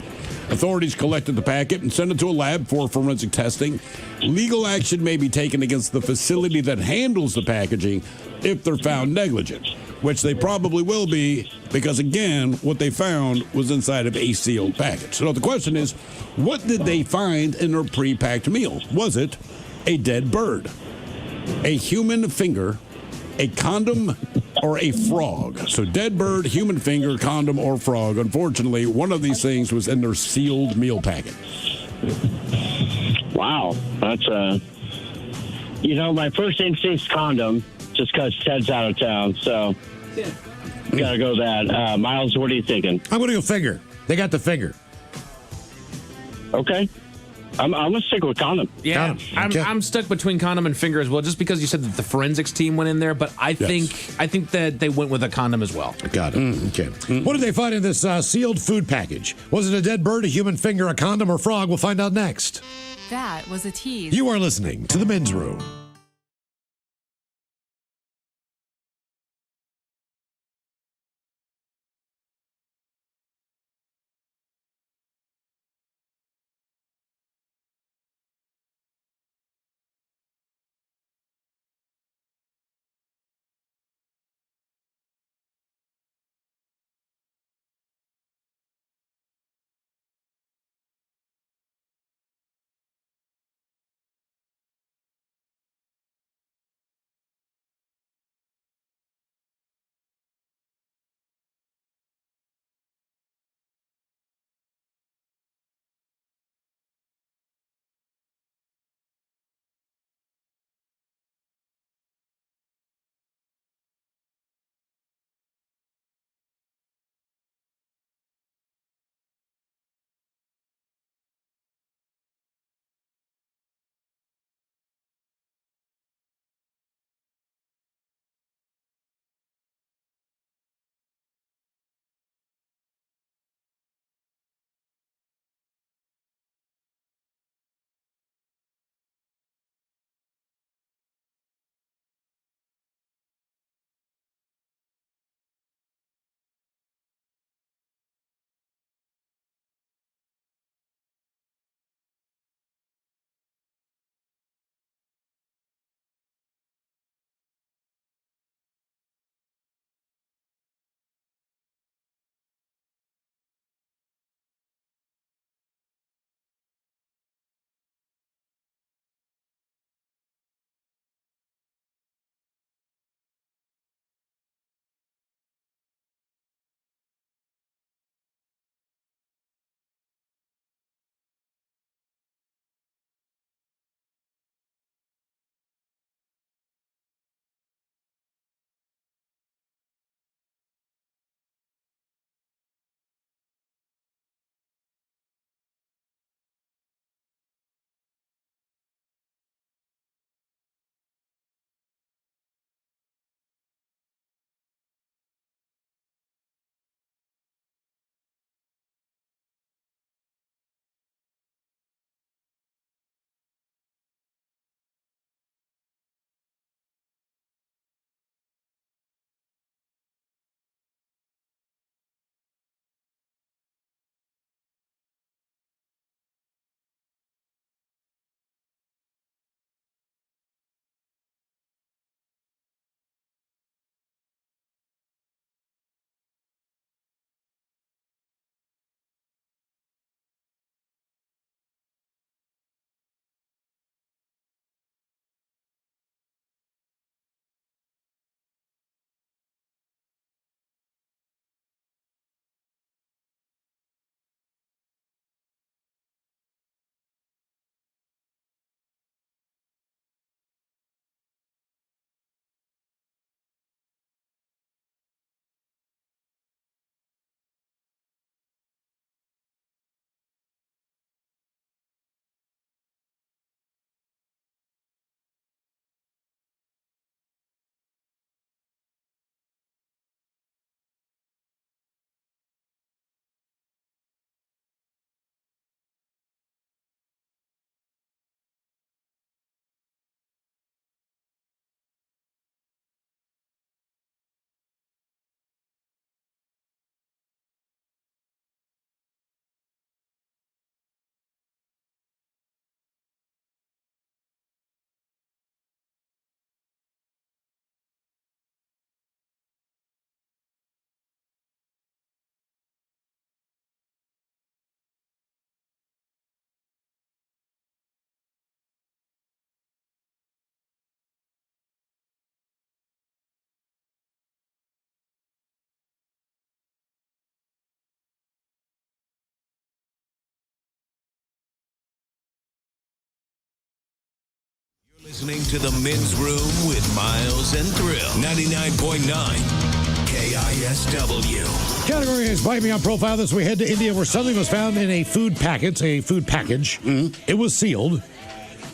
Authorities collected the packet and sent it to a lab for forensic testing. Legal action may be taken against the facility that handles the packaging if they're found negligent, which they probably will be because, again, what they found was inside of a sealed package. So the question is, what did they find in their pre-packed meal? Was it a dead bird, a human finger, a condom, or a frog? So dead bird, human finger, condom, or frog. Unfortunately, one of these things was in their sealed meal packet.
Wow. That's, my first instinct's condom, just because Ted's out of town. So, gotta go that. Miles, what are you thinking?
I'm going to go finger. They got the finger.
Okay. I'm gonna stick with condom.
Yeah, I'm stuck between condom and finger as well, just because you said that the forensics team went in there, but I think that they went with a condom as well.
Got it. Okay. What did they find in this sealed food package? Was it a dead bird, a human finger, a condom, or frog? We'll find out next.
That was a tease.
You are listening to The Men's Room.
Listening to the Men's Room with Miles and Thrill. 99.9 KISW.
Category is Bite Me on Profile. This we head to India where something was found in a food package. It was sealed,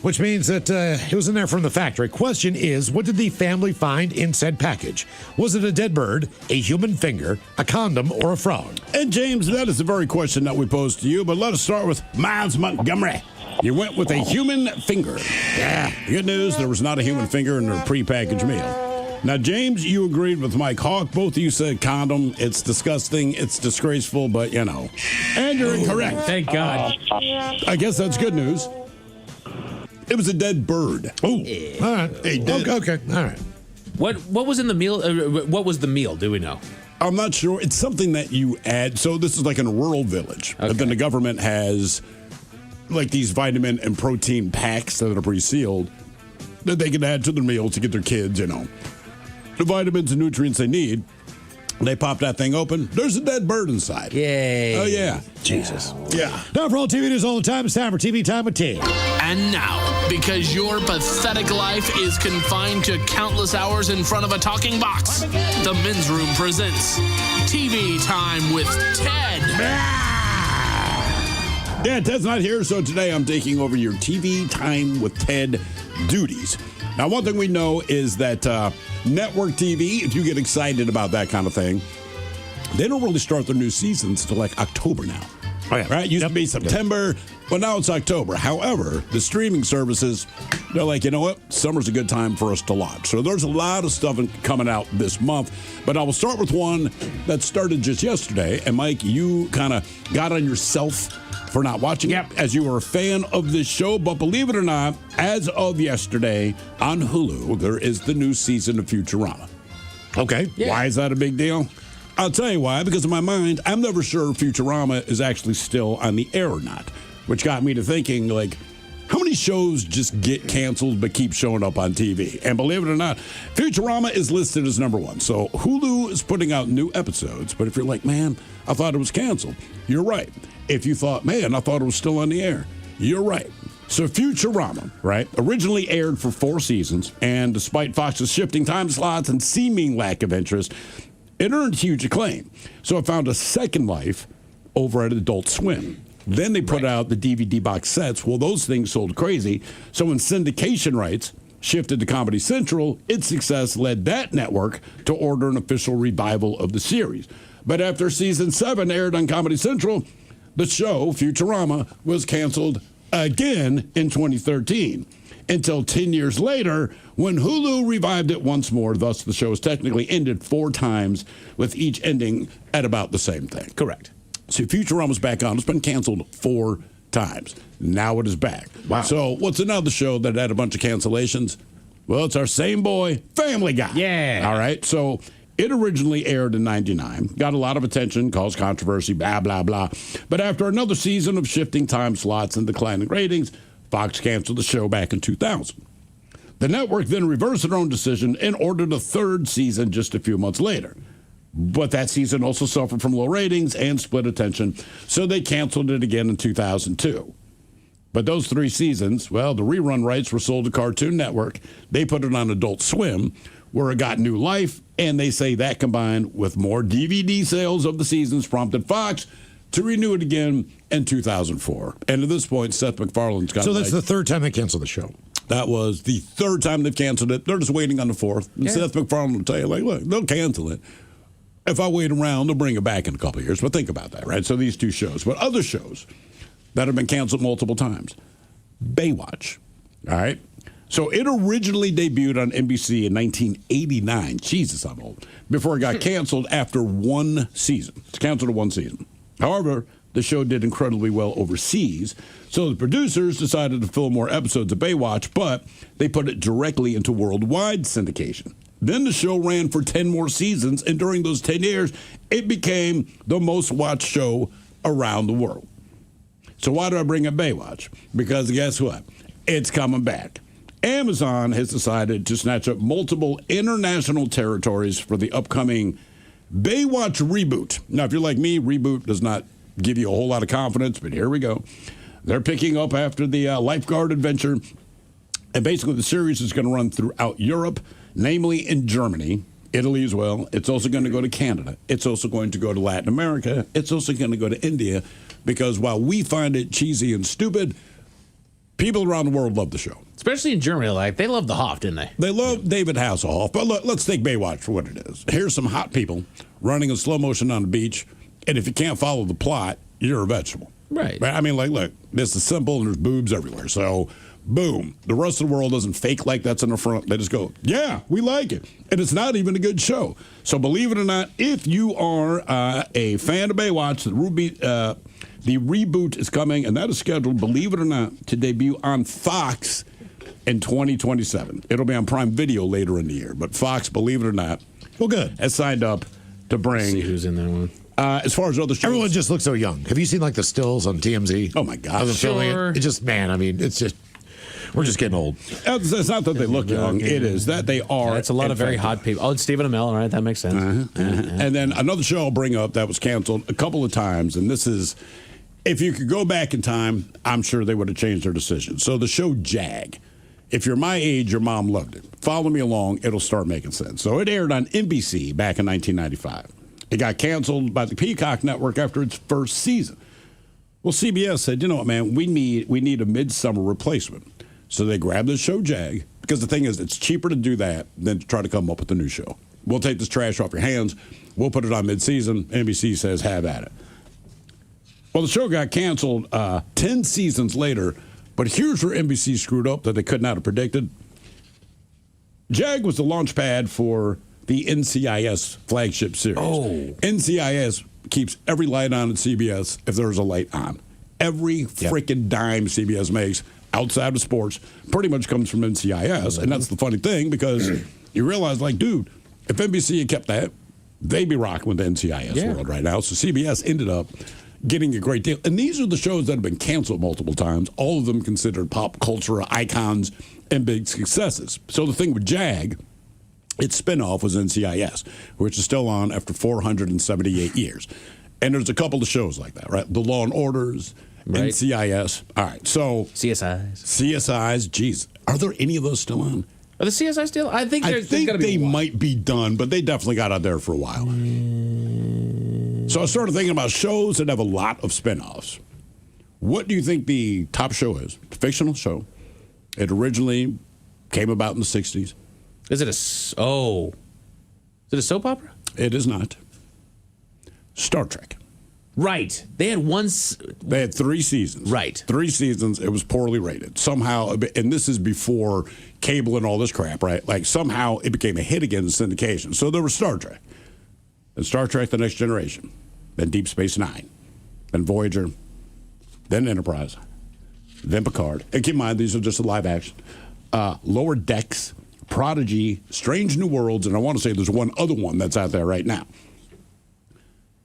which means that it was in there from the factory. Question is, what did the family find in said package? Was it a dead bird, a human finger, a condom, or a frog?
And James, that is the very question that we posed to you, but let us start with Miles Montgomery. You went with a human finger. Yeah. Good news, there was not a human finger in their prepackaged meal. Now, James, you agreed with Mike Hawk. Both of you said condom. It's disgusting. It's disgraceful, but you know. And you're incorrect.
Thank God.
I guess that's good news. It was a dead bird.
Oh, all right. Okay, all right.
What was in the meal? What was the meal? Do we know?
I'm not sure. It's something that you add. So this is like in a rural village.
Okay.
But then the government has like these vitamin and protein packs that are pre-sealed that they can add to their meals to get their kids, you know, the vitamins and nutrients they need. They pop that thing open. There's a dead bird inside.
Yay.
Oh, yeah.
Jesus.
Yeah.
Now for all TV news all the time, it's time for TV Time with Ted.
And now, because your pathetic life is confined to countless hours in front of a talking box, the Men's Room presents TV Time with Ted.
Yeah, Ted's not here, so today I'm taking over your TV Time with Ted duties. Now, one thing we know is that network TV, if you get excited about that kind of thing, they don't really start their new seasons until like October now.
Oh, yeah.
Right? Used to be September, but now it's October. However, the streaming services, they're like, you know what? Summer's a good time for us to launch. So there's a lot of stuff coming out this month, but I will start with one that started just yesterday. And Mike, you kind of got on yourself for not watching it, as you were a fan of this show. But believe it or not, as of yesterday on Hulu, there is the new season of Futurama.
Okay.
Yeah. Why is that a big deal? I'll tell you why. Because in my mind, I'm never sure Futurama is actually still on the air or not, which got me to thinking, like, how many shows just get canceled but keep showing up on TV? And believe it or not, Futurama is listed as number one. So Hulu is putting out new episodes. But if you're like, man, I thought it was canceled, you're right. If you thought, man, I thought it was still on the air, you're right. So Futurama, right, originally aired for 4 seasons. And despite Fox's shifting time slots and seeming lack of interest, it earned huge acclaim. So it found a second life over at Adult Swim. Then they put out the DVD box sets. Well, those things sold crazy. So when syndication rights shifted to Comedy Central, its success led that network to order an official revival of the series. But after season 7 aired on Comedy Central, the show, Futurama, was canceled again in 2013. Until 10 years later, when Hulu revived it once more. Thus, the show has technically ended 4 times, with each ending at about the same thing.
Correct.
So Futurama's back on. It's been canceled 4 times. Now it is back.
Wow.
So what's another show that had a bunch of cancellations? Well, it's our same boy, Family Guy.
Yeah.
All right. So it originally aired in 99, got a lot of attention, caused controversy, blah, blah, blah. But after another season of shifting time slots and declining ratings, Fox canceled the show back in 2000. The network then reversed their own decision and ordered a 3rd season just a few months later. But that season also suffered from low ratings and split attention, so they canceled it again in 2002. But those 3 seasons, well, the rerun rights were sold to Cartoon Network. They put it on Adult Swim, where it got new life, and they say that combined with more DVD sales of the seasons prompted Fox to renew it again in 2004. And at this point, Seth MacFarlane's got
So that's the 3rd time they canceled the show.
That was the 3rd time they've canceled it. They're just waiting on the 4th. And Seth MacFarlane will tell you, like, look, they'll cancel it. If I wait around, they'll bring it back in a couple of years. But think about that, right? So these 2 shows. But other shows that have been canceled multiple times. Baywatch, all right? So it originally debuted on NBC in 1989. Jesus, I'm old. Before it got canceled after 1 season. It's canceled in 1 season. However, the show did incredibly well overseas. So the producers decided to film more episodes of Baywatch, but they put it directly into worldwide syndication. Then the show ran for 10 more seasons, and during those 10 years, it became the most watched show around the world. So why do I bring up Baywatch? Because guess what? It's coming back. Amazon has decided to snatch up multiple international territories for the upcoming Baywatch reboot. Now, if you're like me, reboot does not give you a whole lot of confidence, but here we go. They're picking up after the lifeguard adventure And basically, the series is going to run throughout Europe, namely in Germany, Italy as well. It's also going to go to Canada. It's also going to go to Latin America. It's also going to go to India, because while we find it cheesy and stupid, people around the world love the show.
Especially in Germany, like they love the Hoff, didn't they?
They love David Hasselhoff. But look, let's take Baywatch for what it is. Here's some hot people running in slow motion on the beach, and if you can't follow the plot, you're a vegetable.
Right.
I mean, like, look, this is simple, and there's boobs everywhere. So, boom. The rest of the world doesn't fake like that's in the front. They just go, yeah, we like it. And it's not even a good show. So, believe it or not, if you are a fan of Baywatch, the reboot is coming, and that is scheduled, believe it or not, to debut on Fox in 2027. It'll be on Prime Video later in the year. But Fox, believe it or not,
well, good,
has signed up to bring.
See who's in that one.
As far as other shows,
everyone just looks so young. Have you seen like the stills on TMZ?
Oh my God!
Sure. It just, man, I mean, it's just, we're just getting old.
It's not that they look young; it is that they are.
It's a lot of very hot people. Oh, it's Stephen Amell, right? That makes sense.
And then another show I'll bring up that was canceled a couple of times, and this is, if you could go back in time, I'm sure they would have changed their decision. So the show Jag. If you're my age, your mom loved it. Follow me along; it'll start making sense. So it aired on NBC back in 1995. It got canceled by the Peacock Network after its first season. Well, CBS said, you know what, man, we need a midsummer replacement. So they grabbed the show Jag, because the thing is, it's cheaper to do that than to try to come up with a new show. We'll take this trash off your hands. We'll put it on mid-season. NBC says, have at it. Well, the show got canceled 10 seasons later, but here's where NBC screwed up that they could not have predicted. Jag was the launch pad for the NCIS flagship series. Oh. NCIS keeps every light on at CBS if there's a light on. Every freaking dime CBS makes outside of sports pretty much comes from NCIS. And that's the funny thing, because you realize, like, dude, if NBC had kept that, they'd be rocking with the NCIS world right now. So CBS ended up getting a great deal. And these are the shows that have been canceled multiple times, all of them considered pop culture icons and big successes. So the thing with Jag, its spinoff was NCIS, which is still on after 478 years. And there's a couple of shows like that, right? The Law and Orders, right. NCIS. All right, so CSIs, geez. Are there any of those still on?
Are the CSI still? I think
they might be done, but they definitely got out there for a while. So I started thinking about shows that have a lot of spinoffs. What do you think the top show is? It's a fictional show. It originally came about in the 60s.
Is it a soap opera?
It is not. Star Trek.
Right. They had
3 seasons.
Right.
3 seasons. It was poorly rated. Somehow, and this is before cable and all this crap, right? Like, somehow it became a hit again in syndication. So there was Star Trek. Then Star Trek The Next Generation. Then Deep Space Nine. Then Voyager. Then Enterprise. Then Picard. And keep in mind, these are just a live action. Lower Decks. Prodigy, Strange New Worlds, and I want to say there's one other one that's out there right now.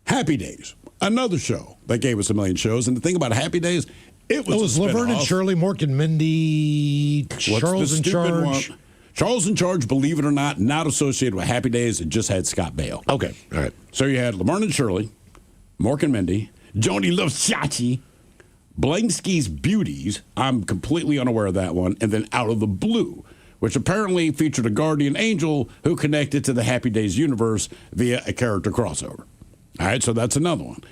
Happy Days, another show that gave us a million shows. And the thing about Happy Days, it was
Laverne and Shirley, Mork and Mindy, Charles in Charge.
Charles in Charge, believe it or not associated with Happy Days. It just had Scott Baio.
Okay, all right.
So you had Laverne and Shirley, Mork and Mindy, Joni Loves Chachi, Blansky's Beauties. I'm completely unaware of that one. And then Out of the Blue, which apparently featured a guardian angel who connected to the Happy Days universe via a character crossover. All right, so that's another one.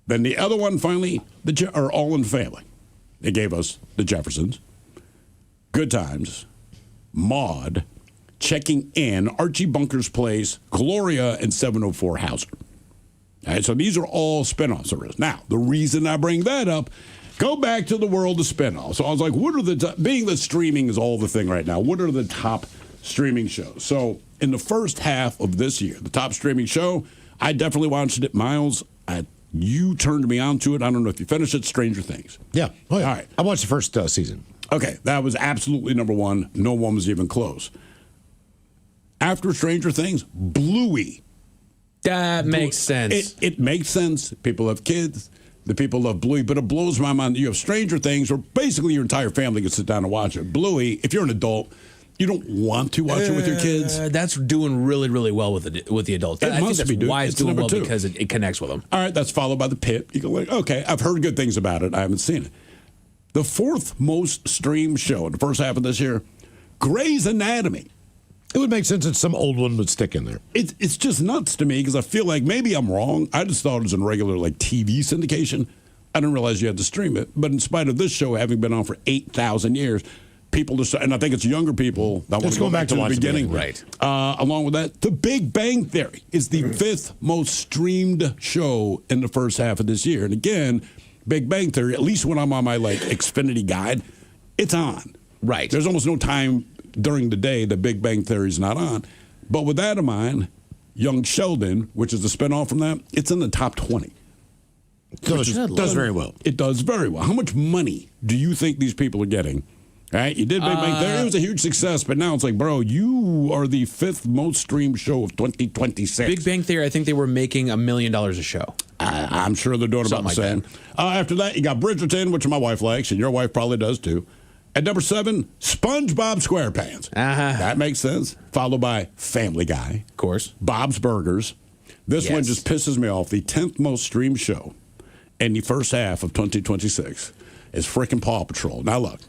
Then the other one, finally, are All in the Family. They gave us The Jeffersons, Good Times, Maude, Checking In, Archie Bunker's Place, Gloria, and 704 Hauser. All right, so these are all spinoffs there is. Now, the reason I bring that up, go back to the world of spinoffs. So I was like, what are being that streaming is all the thing right now, what are the top streaming shows? So in the first half of this year, the top streaming show, I definitely watched it. Miles, you turned me on to it. I don't know if you finished it, Stranger Things.
Yeah. Oh, yeah.
All right.
I watched the first season.
Okay, that was absolutely number one. No one was even close. After Stranger Things, Bluey.
That makes sense.
It makes sense. People have kids. The people love Bluey, but it blows my mind that you have Stranger Things where basically your entire family can sit down and watch it. Bluey, if you're an adult, you don't want to watch it with your kids.
That's doing really, really well with the adults. I think that's why it's doing well, because it connects with them.
All right, that's followed by The Pit. You go like, okay, I've heard good things about it. I haven't seen it. The fourth most streamed show in the first half of this year, Grey's Anatomy.
It would make sense that some old one would stick in there.
It's just nuts to me because I feel like maybe I'm wrong. I just thought it was in regular like TV syndication. I didn't realize you had to stream it. But in spite of this show having been on for 8,000 years, people just, and I think it's younger people that want to go back to the beginning.
Right.
Along with that, The Big Bang Theory is the fifth most streamed show in the first half of this year. And again, Big Bang Theory, at least when I'm on my like Xfinity guide, it's on.
Right.
There's almost no time during the day that Big Bang Theory is not on. But with that in mind, Young Sheldon, which is the spinoff from that, it's in the top 20.
So it does very well.
It does very well. How much money do you think these people are getting? All right, you did Big Bang Theory. It was a huge success, but now it's like, bro, you are the fifth most streamed show of 2026.
Big Bang Theory, I think they were making $1 million a show.
I'm sure they're doing about the same. After that, you got Bridgerton, which my wife likes, and your wife probably does too. At number 7, SpongeBob SquarePants. That makes sense. Followed by Family Guy.
Of course.
Bob's Burgers. This one just pisses me off. The 10th most streamed show in the first half of 2026 is freaking Paw Patrol. Now look.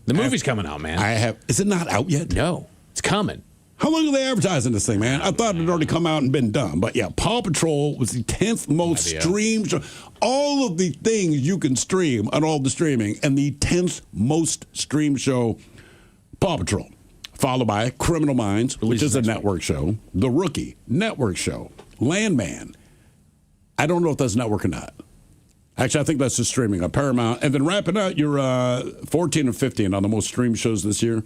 The movie's coming out, man.
Is it not out yet?
No. It's coming.
How long are they advertising this thing, man? I thought it had already come out and been done. But yeah, Paw Patrol was the 10th most streamed show. All of the things you can stream on all the streaming, and the 10th most streamed show, Paw Patrol. Followed by Criminal Minds, which is a network show. The Rookie, network show. Landman. I don't know if that's network or not. Actually, I think that's just streaming on Paramount. And then wrapping out your 14 and 15 on the most streamed shows this year.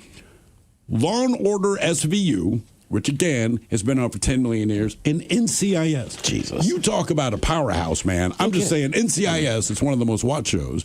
Law & Order SVU, which again has been on for 10 million years, and NCIS.
Jesus.
You talk about a powerhouse, man. I'm just saying, NCIS is one of the most watched shows.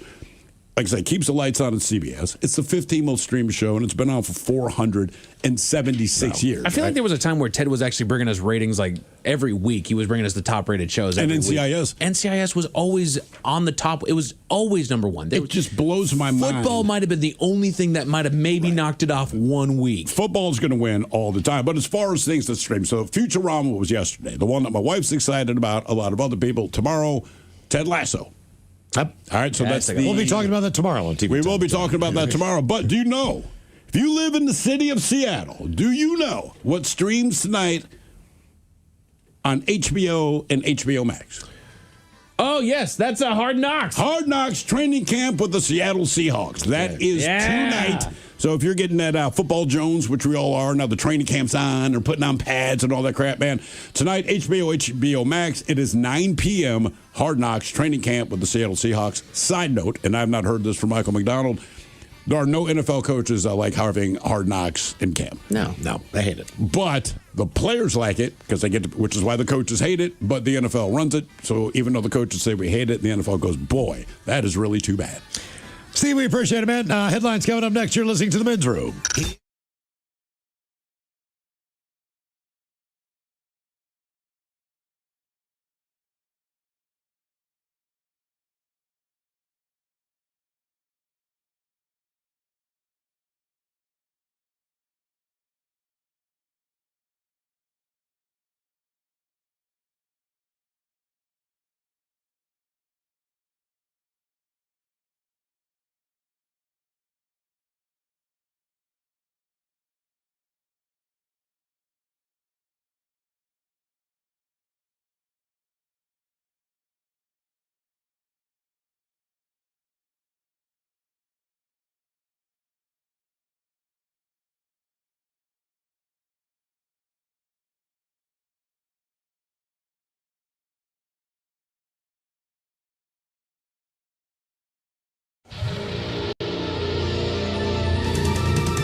Like I say, keeps the lights on at CBS. It's the 15th most streamed show, and it's been on for 476 years.
I feel like there was a time where Ted was actually bringing us ratings like every week. He was bringing us the top-rated shows every week.
NCIS.
NCIS was always on the top. It was always number one.
It just blows my mind.
Football might have been the only thing that might have maybe knocked it off one week.
Football's going to win all the time. But as far as things that stream, so Futurama was yesterday, the one that my wife's excited about, a lot of other people. Tomorrow, Ted Lasso. All right, so
we'll be talking about that tomorrow on TV.
We will be talking about that tomorrow. But do you know, if you live in the city of Seattle, do you know what streams tonight on HBO and HBO Max?
Oh, yes, that's a Hard Knocks.
Hard Knocks training camp with the Seattle Seahawks. That is tonight. So if you're getting that Football Jones, which we all are, now the training camp's on, they're putting on pads and all that crap, man. Tonight, HBO Max, it is 9 p.m., Hard Knocks training camp with the Seattle Seahawks. Side note, and I've not heard this from Michael McDonald, there are no NFL coaches that like having Hard Knocks in camp.
No, they hate it.
But the players like it because they get to, which is why the coaches hate it, but the NFL runs it. So even though the coaches say we hate it, the NFL goes, boy, that is really too bad.
Steve, we appreciate it, man. Headlines coming up next. You're listening to The Men's Room.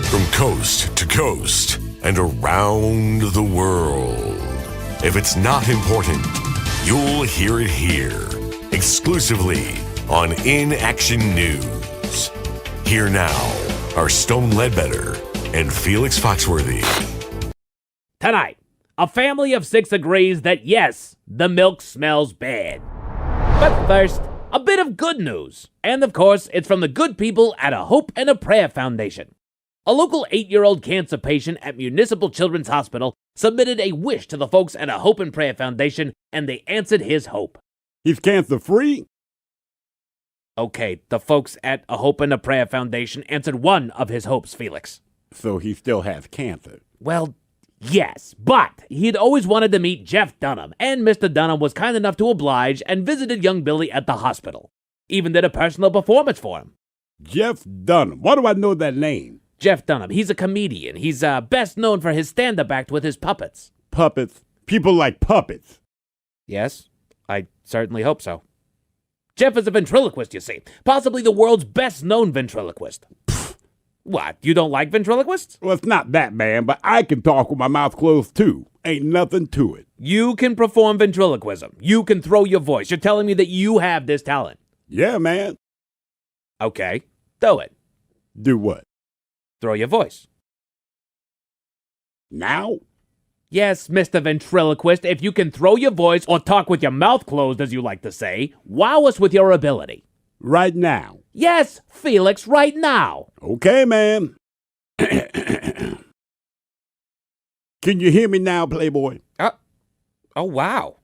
From coast to coast and around the world. If it's not important, you'll hear it here. Exclusively on In Action News. Here now are Stone Ledbetter and Felix Foxworthy.
Tonight, a family of 6 agrees that yes, the milk smells bad. But first, a bit of good news. And of course, it's from the good people at a Hope and a Prayer Foundation. A local 8-year-old cancer patient at Municipal Children's Hospital submitted a wish to the folks at a Hope and Prayer Foundation, and they answered his hope.
He's cancer-free.
Okay, the folks at A Hope and a Prayer Foundation answered one of his hopes, Felix.
So he still has cancer.
Well, yes, but he'd always wanted to meet Jeff Dunham, and Mr. Dunham was kind enough to oblige and visited young Billy at the hospital. Even did a personal performance for him.
Jeff Dunham. Why do I know that name?
Jeff Dunham, he's a comedian. He's best known for his stand-up act with his puppets.
Puppets? People like puppets.
Yes, I certainly hope so. Jeff is a ventriloquist, you see. Possibly the world's best-known ventriloquist. What, you don't like ventriloquists?
Well, it's not that, man, but I can talk with my mouth closed, too. Ain't nothing to it.
You can perform ventriloquism. You can throw your voice. You're telling me that you have this talent.
Yeah, man.
Okay, do it.
Do what?
Throw your voice.
Now?
Yes, Mr. Ventriloquist, if you can throw your voice or talk with your mouth closed, as you like to say, wow us with your ability.
Right now?
Yes, Felix, right now.
Okay, man. Can you hear me now, Playboy?
Oh, wow.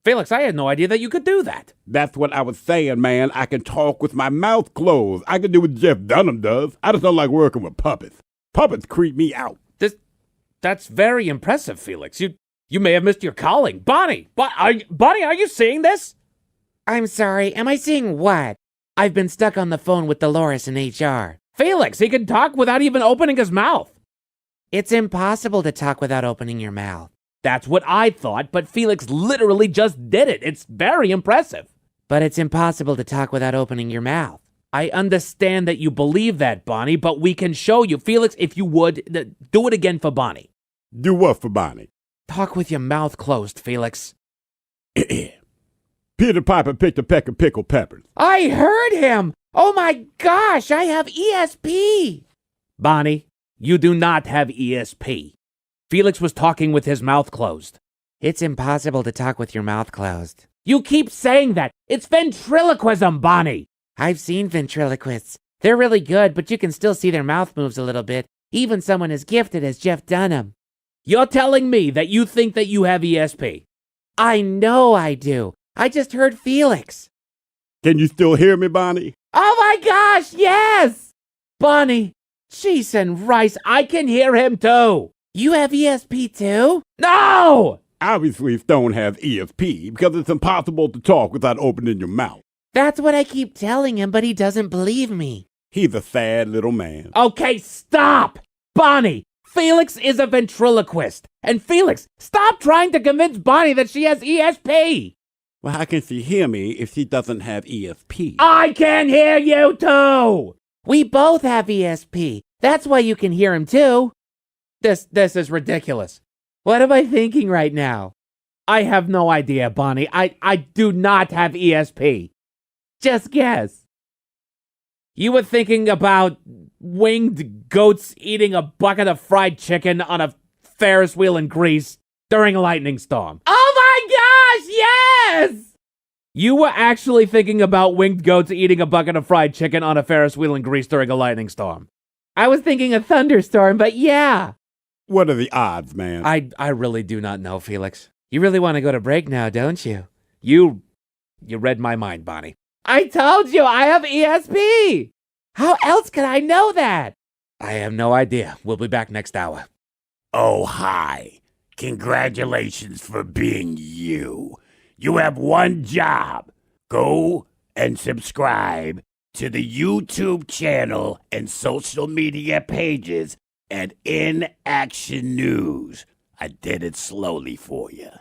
Felix, I had no idea that you could do that.
That's what I was saying, man. I can talk with my mouth closed. I can do what Jeff Dunham does. I just don't like working with puppets. Puppets creep me out.
That's very impressive, Felix. You may have missed your calling. Bonnie, Bonnie, are you seeing this?
I'm sorry, am I seeing what? I've been stuck on the phone with Dolores in HR.
Felix, he can talk without even opening his mouth.
It's impossible to talk without opening your mouth.
That's what I thought, but Felix literally just did it. It's very impressive.
But it's impossible to talk without opening your mouth.
I understand that you believe that, Bonnie, but we can show you. Felix, if you would, do it again for Bonnie.
Do what for Bonnie?
Talk with your mouth closed, Felix.
Peter Piper picked a peck of pickled peppers.
I heard him! Oh my gosh, I have ESP!
Bonnie, you do not have ESP. Felix was talking with his mouth closed.
It's impossible to talk with your mouth closed.
You keep saying that. It's ventriloquism, Bonnie.
I've seen ventriloquists. They're really good, but you can still see their mouth moves a little bit, even someone as gifted as Jeff Dunham.
You're telling me that you think that you have ESP?
I know I do. I just heard Felix.
Can you still hear me, Bonnie?
Oh my gosh, yes!
Bonnie, cheese and rice, I can hear him too.
You have ESP too?
No!
Obviously, Stone has ESP because it's impossible to talk without opening your mouth.
That's what I keep telling him, but he doesn't believe me.
He's a sad little man.
Okay, stop! Bonnie, Felix is a ventriloquist. And Felix, stop trying to convince Bonnie that she has ESP.
Well, how can she hear me if she doesn't have ESP?
I can hear you too!
We both have ESP. That's why you can hear him too.
This is ridiculous.
What am I thinking right now?
I have no idea, Bonnie. I do not have ESP.
Just guess.
You were thinking about winged goats eating a bucket of fried chicken on a Ferris wheel in Greece during a lightning storm.
Oh my gosh, yes!
You were actually thinking about winged goats eating a bucket of fried chicken on a Ferris wheel in Greece during a lightning storm.
I was thinking a thunderstorm, but yeah.
What are the odds, man?
I really do not know, Felix.
You really want to go to break now, don't you?
You read my mind, Bonnie.
I told you I have ESP. How else could I know that?
I have no idea. We'll be back next hour.
Oh, hi. Congratulations for being you. You have one job. Go and subscribe to the YouTube channel and social media pages at In Action News. I did it slowly for you.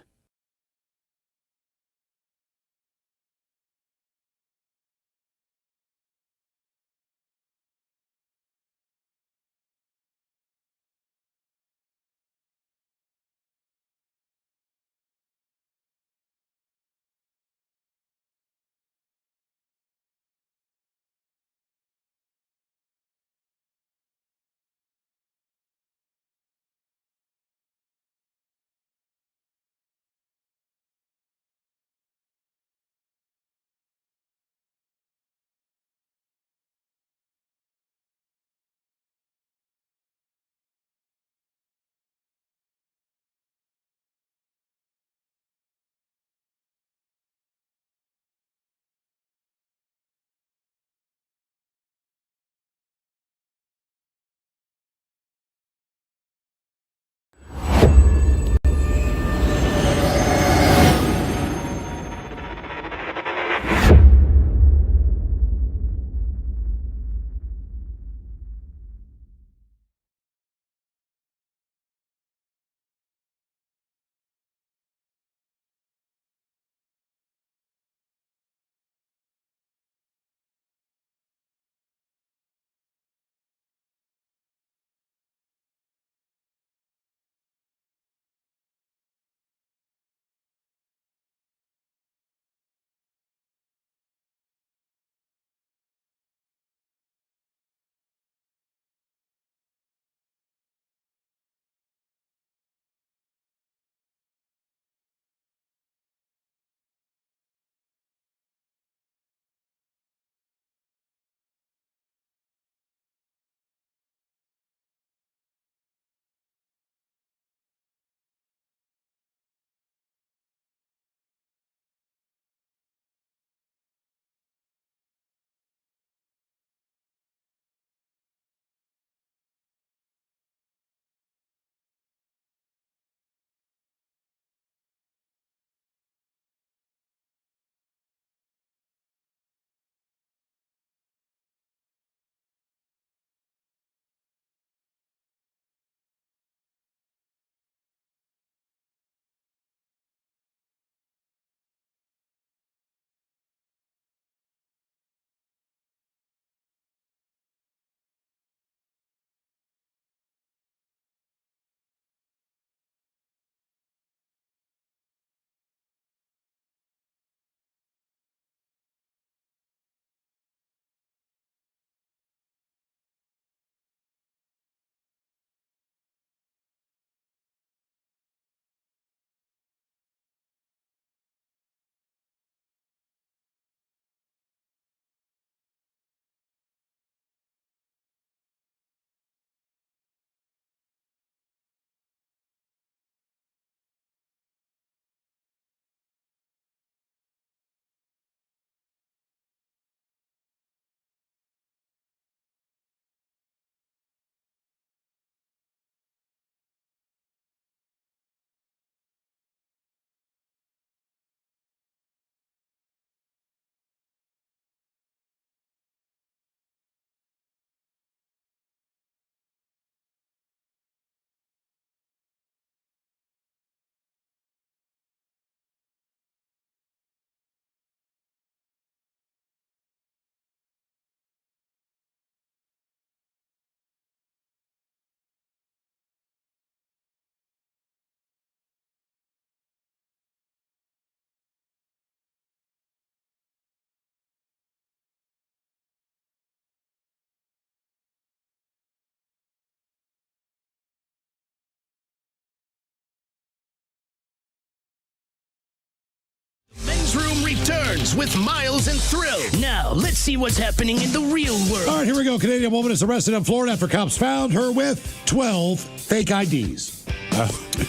Take turns with Miles and Thrill. Now, let's see what's happening in the real world.
All right, here we go. Canadian woman is arrested in Florida after cops found her with 12 fake IDs.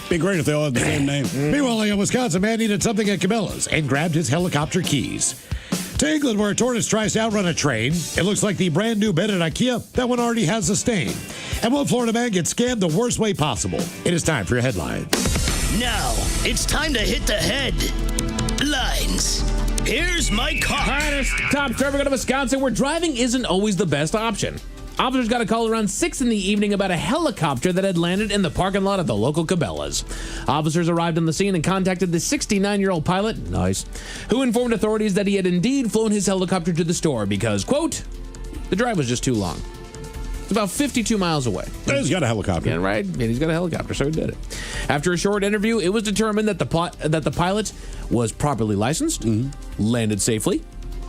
Be great if they all had the same name.
Meanwhile, a Wisconsin man needed something at Cabela's and grabbed his helicopter keys. To England, where a tortoise tries to outrun a train. It looks like the brand new bed at IKEA. That one already has a stain. And one Florida man gets scammed the worst way possible. It is time for your headline.
Now, it's time to hit the headlines. Here's my car.
Hi, top story. We're going to Wisconsin, where driving isn't always the best option. Officers got a call around 6 in the evening about a helicopter that had landed in the parking lot of the local Cabela's. Officers arrived on the scene and contacted the 69-year-old pilot, who informed authorities that he had indeed flown his helicopter to the store because, quote, the drive was just too long. It's about 52 miles away.
He's got a helicopter.
Yeah, right? And he's got a helicopter, so he did it. After a short interview, it was determined that the pilot was properly licensed, landed safely,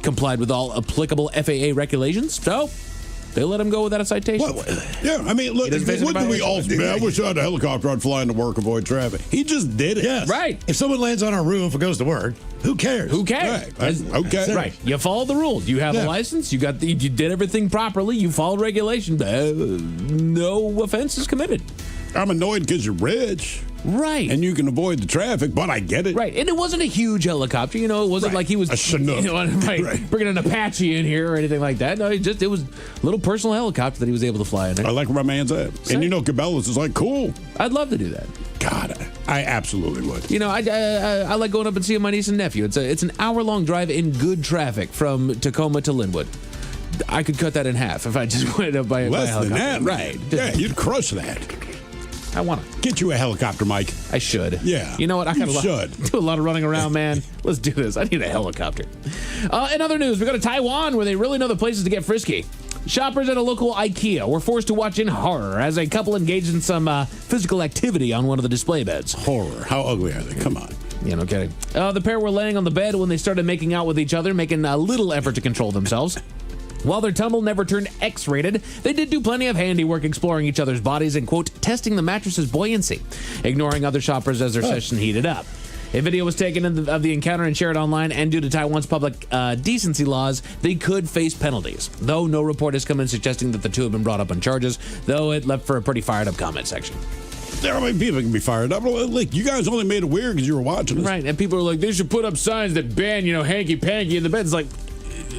complied with all applicable FAA regulations, so they let him go without a citation.
Yeah, I mean, look, wouldn't we all do? I wish I had a helicopter. I'd fly into work, avoid traffic. He just did it.
Yes.
Right.
If someone lands on our roof and goes to work, who cares?
Who cares?
Right. Okay.
Right. You follow the rules. You have a license. You did everything properly. You followed regulations. No offense is committed.
I'm annoyed because you're rich.
Right.
And you can avoid the traffic, but I get it.
Right. And it wasn't a huge helicopter. You know, it wasn't like he was
a Chinook.
Bringing an Apache in here or anything like that. No, it was a little personal helicopter that he was able to fly in there.
I like where my man's at. And you know, Cabela's is like, cool.
I'd love to do that.
God, I absolutely would.
You know, I like going up and seeing my niece and nephew. It's an hour-long drive in good traffic from Tacoma to Linwood. I could cut that in half if I just went up by a
Less
helicopter.
than that,
right?
Yeah, you'd crush that.
I want to
get you a helicopter, Mike.
I should.
Yeah.
You know what? I
should
do a lot of running around, man. Let's do this. I need a helicopter. In other news, we go to Taiwan, where they really know the places to get frisky. Shoppers at a local IKEA were forced to watch in horror as a couple engaged in some physical activity on one of the display beds.
Horror. How ugly are they? Come on.
Yeah, no kidding. The pair were laying on the bed when they started making out with each other, making a little effort to control themselves. While their tumble never turned X-rated, they did do plenty of handiwork exploring each other's bodies and, quote, testing the mattress's buoyancy, ignoring other shoppers as their session heated up. A video was taken of the encounter and shared online, and due to Taiwan's public decency laws, they could face penalties. Though no report has come in suggesting that the two have been brought up on charges, though it left for a pretty fired-up comment section.
There are many people can be fired up. Like, you guys only made it weird because you were watching us.
Right, and people are like, they should put up signs that ban, hanky-panky in the bed. It's like,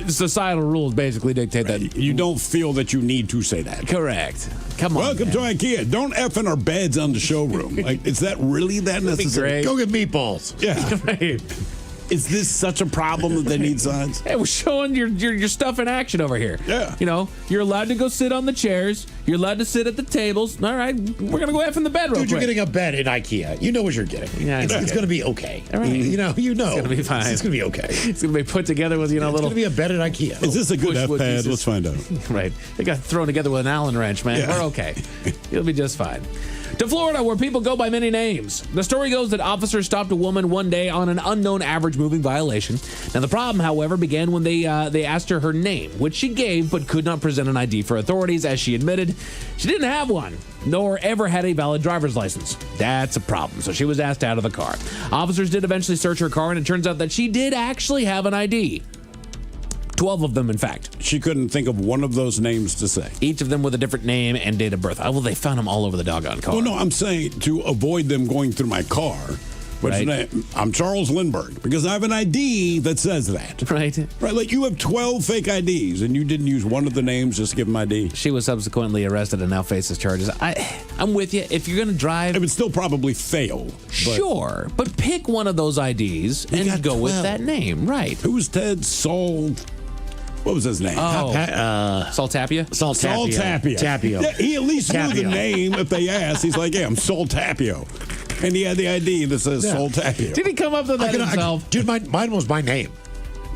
societal rules basically dictate that.
You don't feel that you need to say that.
Correct. Come on.
Welcome to IKEA. Don't F in our beds on the showroom. Like, is that really that necessary?
Go get meatballs.
Yeah.
Right.
Is this such a problem that they need signs?
Hey, we're showing your stuff in action over here.
Yeah.
You know, you're allowed to go sit on the chairs. You're allowed to sit at the tables. All right, we're going to go F in the bed real
Dude, you're getting a bed in IKEA. You know what you're getting.
Yeah,
it's going to be okay.
All right.
You know.
It's going to be fine.
It's going to be okay.
It's going to be put together with,
It's
little...
going to be a bed at IKEA.
Is this a good
push wood
F-pad?
pieces.
Let's find out.
Right. They got thrown together with an Allen wrench, man.
Yeah.
We're okay. You'll be just fine. To Florida, where people go by many names. The story goes that officers stopped a woman one day on an unknown average moving violation. Now, the problem, however, began when they asked her name, which she gave but could not present an ID for authorities, as she admitted she didn't have one, nor ever had a valid driver's license. That's a problem, so she was asked out of the car. Officers did eventually search her car, and it turns out that she did actually have an ID. 12 of them, in fact.
She couldn't think of one of those names to say.
Each of them with a different name and date of birth. Oh, well, they found them all over the doggone car.
Well, no, I'm saying to avoid them going through my car. What's your name? I'm Charles Lindbergh, because I have an ID that says that.
Right.
Right, like you have 12 fake IDs, and you didn't use one of the names just to give them ID.
She was subsequently arrested and now faces charges. I'm with you. If you're going to drive...
It would still probably fail.
Sure, but pick one of those IDs and go with that name. Right.
Who was Ted Saul... What was his name?
Oh, Saul Tapia?
Saul
Tapio.
Tapio.
Yeah, he at least knew the name if they asked. He's like, yeah, I'm Saul Tapio. And he had the ID that says Saul Tapio.
Did he come up with that himself?
Dude, mine was my name.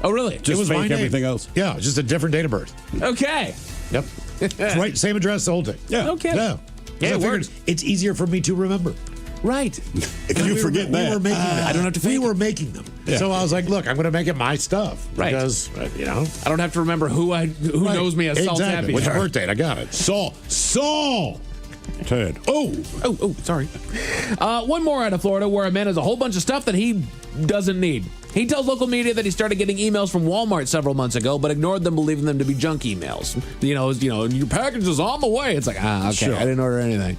Oh, really?
Just
it was
fake
my name.
everything else.
Yeah, just a different date of birth.
Okay.
Yep. Right, same address, the whole thing.
Yeah.
Okay.
Yeah.
Yeah,
I
it
figured
works.
it's easier for me to remember.
Right.
If you forget that.
We were making them.
I don't have to
We were making them.
Yeah.
So I was like, look, I'm going to make it my stuff.
Right.
Because,
I don't have to remember who knows me as Saul
exactly.
Tapia.
What's your birth date? I got it.
Saul. Ted.
Oh, sorry. One more out of Florida where a man has a whole bunch of stuff that he doesn't need. He tells local media that he started getting emails from Walmart several months ago, but ignored them, believing them to be junk emails. Your package is on the way. It's like, okay,
Sure.
I didn't order anything.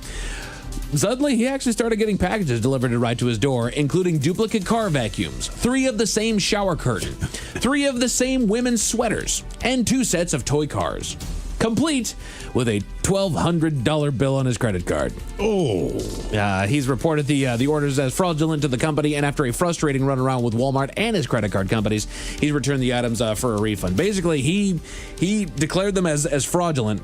Suddenly, he actually started getting packages delivered right to his door, including duplicate car vacuums, 3 of the same shower curtain, 3 of the same women's sweaters, and 2 sets of toy cars. Complete with a $1,200 bill on his credit card. He's reported the orders as fraudulent to the company, and after a frustrating run around with Walmart and his credit card companies, he's returned the items for a refund. Basically, he declared them as fraudulent,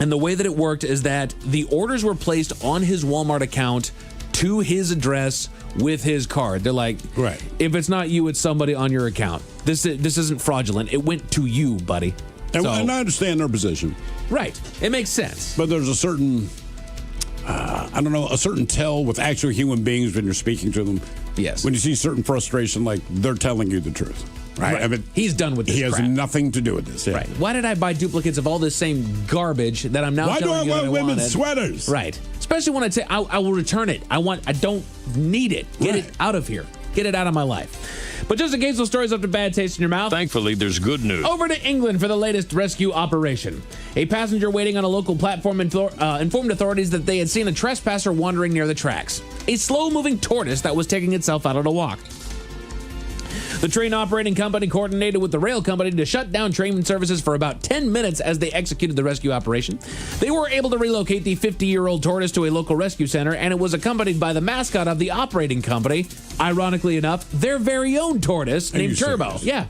and the way that it worked is that the orders were placed on his Walmart account to his address with his card. They're like,
right.
If it's not you, it's somebody on your account. This isn't fraudulent. It went to you, buddy.
And I understand their position.
Right. It makes sense.
But there's a certain, a certain tell with actual human beings when you're speaking to them.
Yes.
When you see certain frustration, like they're telling you the truth. Right. I mean,
he's done with this.
He has
crap.
nothing to do with this. Yeah.
Right. Why did I buy duplicates of all this same garbage that I'm now
Why do I
telling you that
want
I
women's
wanted?
sweaters?
Right. Especially when I say I will return it. I don't need it. Get it out of here. Get it out of my life. But just in case those stories left a bad taste in your mouth,
thankfully, there's good news.
Over to England for the latest rescue operation. A passenger waiting on a local platform informed authorities that they had seen a trespasser wandering near the tracks. A slow-moving tortoise that was taking itself out on a walk. The train operating company coordinated with the rail company to shut down train services for about 10 minutes as they executed the rescue operation. They were able to relocate the 50-year-old tortoise to a local rescue center, and it was accompanied by the mascot of the operating company, ironically enough, their very own tortoise named Turbo. Yeah.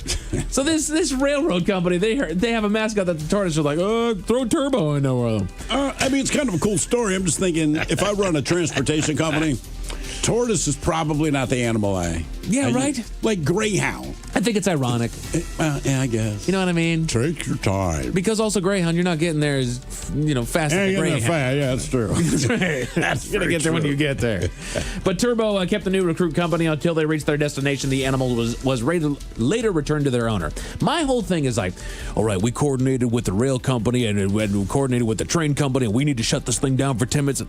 So this railroad company, they have a mascot that the tortoise is like, throw Turbo in there with them.
It's kind of a cool story. I'm just thinking, if I run a transportation company, tortoise is probably not the animal
right?
Like greyhound.
I think it's ironic.
Yeah, I guess.
You know what I mean?
Take your time.
Because also greyhound, you're not getting there as fast as the greyhound.
Yeah, that's true.
That's right.
That's
You're gonna get there when you get there. But Turbo kept the new recruit company until they reached their destination. The animal was later returned to their owner. My whole thing is like, all right, we coordinated with the rail company and we coordinated with the train company, and we need to shut this thing down for 10 minutes.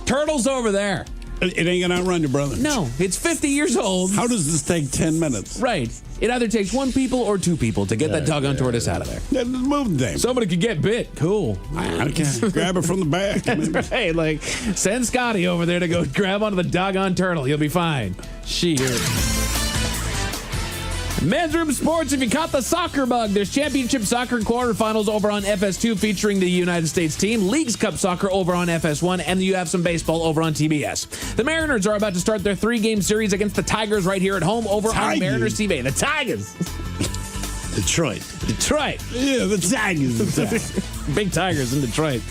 Turtle's over there.
It ain't gonna outrun you, brother.
No, it's 50 years old.
How does this take 10 minutes?
Right. It either takes 1 people or 2 people to get that doggone tortoise out of there.
Yeah, move the thing.
Somebody could get bit. Cool.
Grab it from the back.
That's right. Like, send Scotty over there to go grab onto the doggone turtle. You'll be fine. Men's Room Sports, if you caught the soccer bug, there's championship soccer quarterfinals over on FS2 featuring the United States team, Leagues Cup soccer over on FS1, and you have some baseball over on TBS. The Mariners are about to start their 3-game series against the Tigers right here at home over on Mariners TV. The Tigers.
Detroit.
Yeah, the Tigers. Big Tigers in Detroit.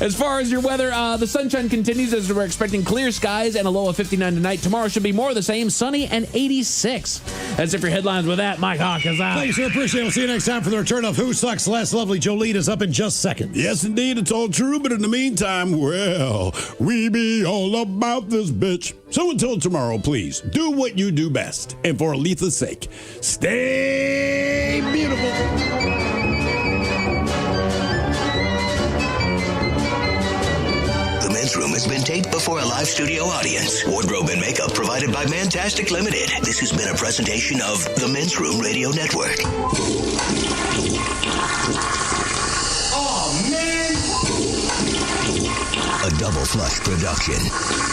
As far as your weather, the sunshine continues as we're expecting clear skies and a low of 59 tonight. Tomorrow should be more of the same, sunny and 86. That's it for your headlines with that. Mike Hawk is out.
Thanks, sir. Appreciate it. We'll see you next time for the return of Who Sucks Less. Lovely Jolene is up in just seconds.
Yes, indeed. It's all true. But in the meantime, well, we be all about this bitch. So until tomorrow, please do what you do best. And for Aletha's sake, stay beautiful.
The Men's Room has been taped before a live studio audience. Wardrobe and makeup provided by Mantastic Limited. This has been a presentation of the Men's Room Radio Network. Oh, man! A Double Flush production.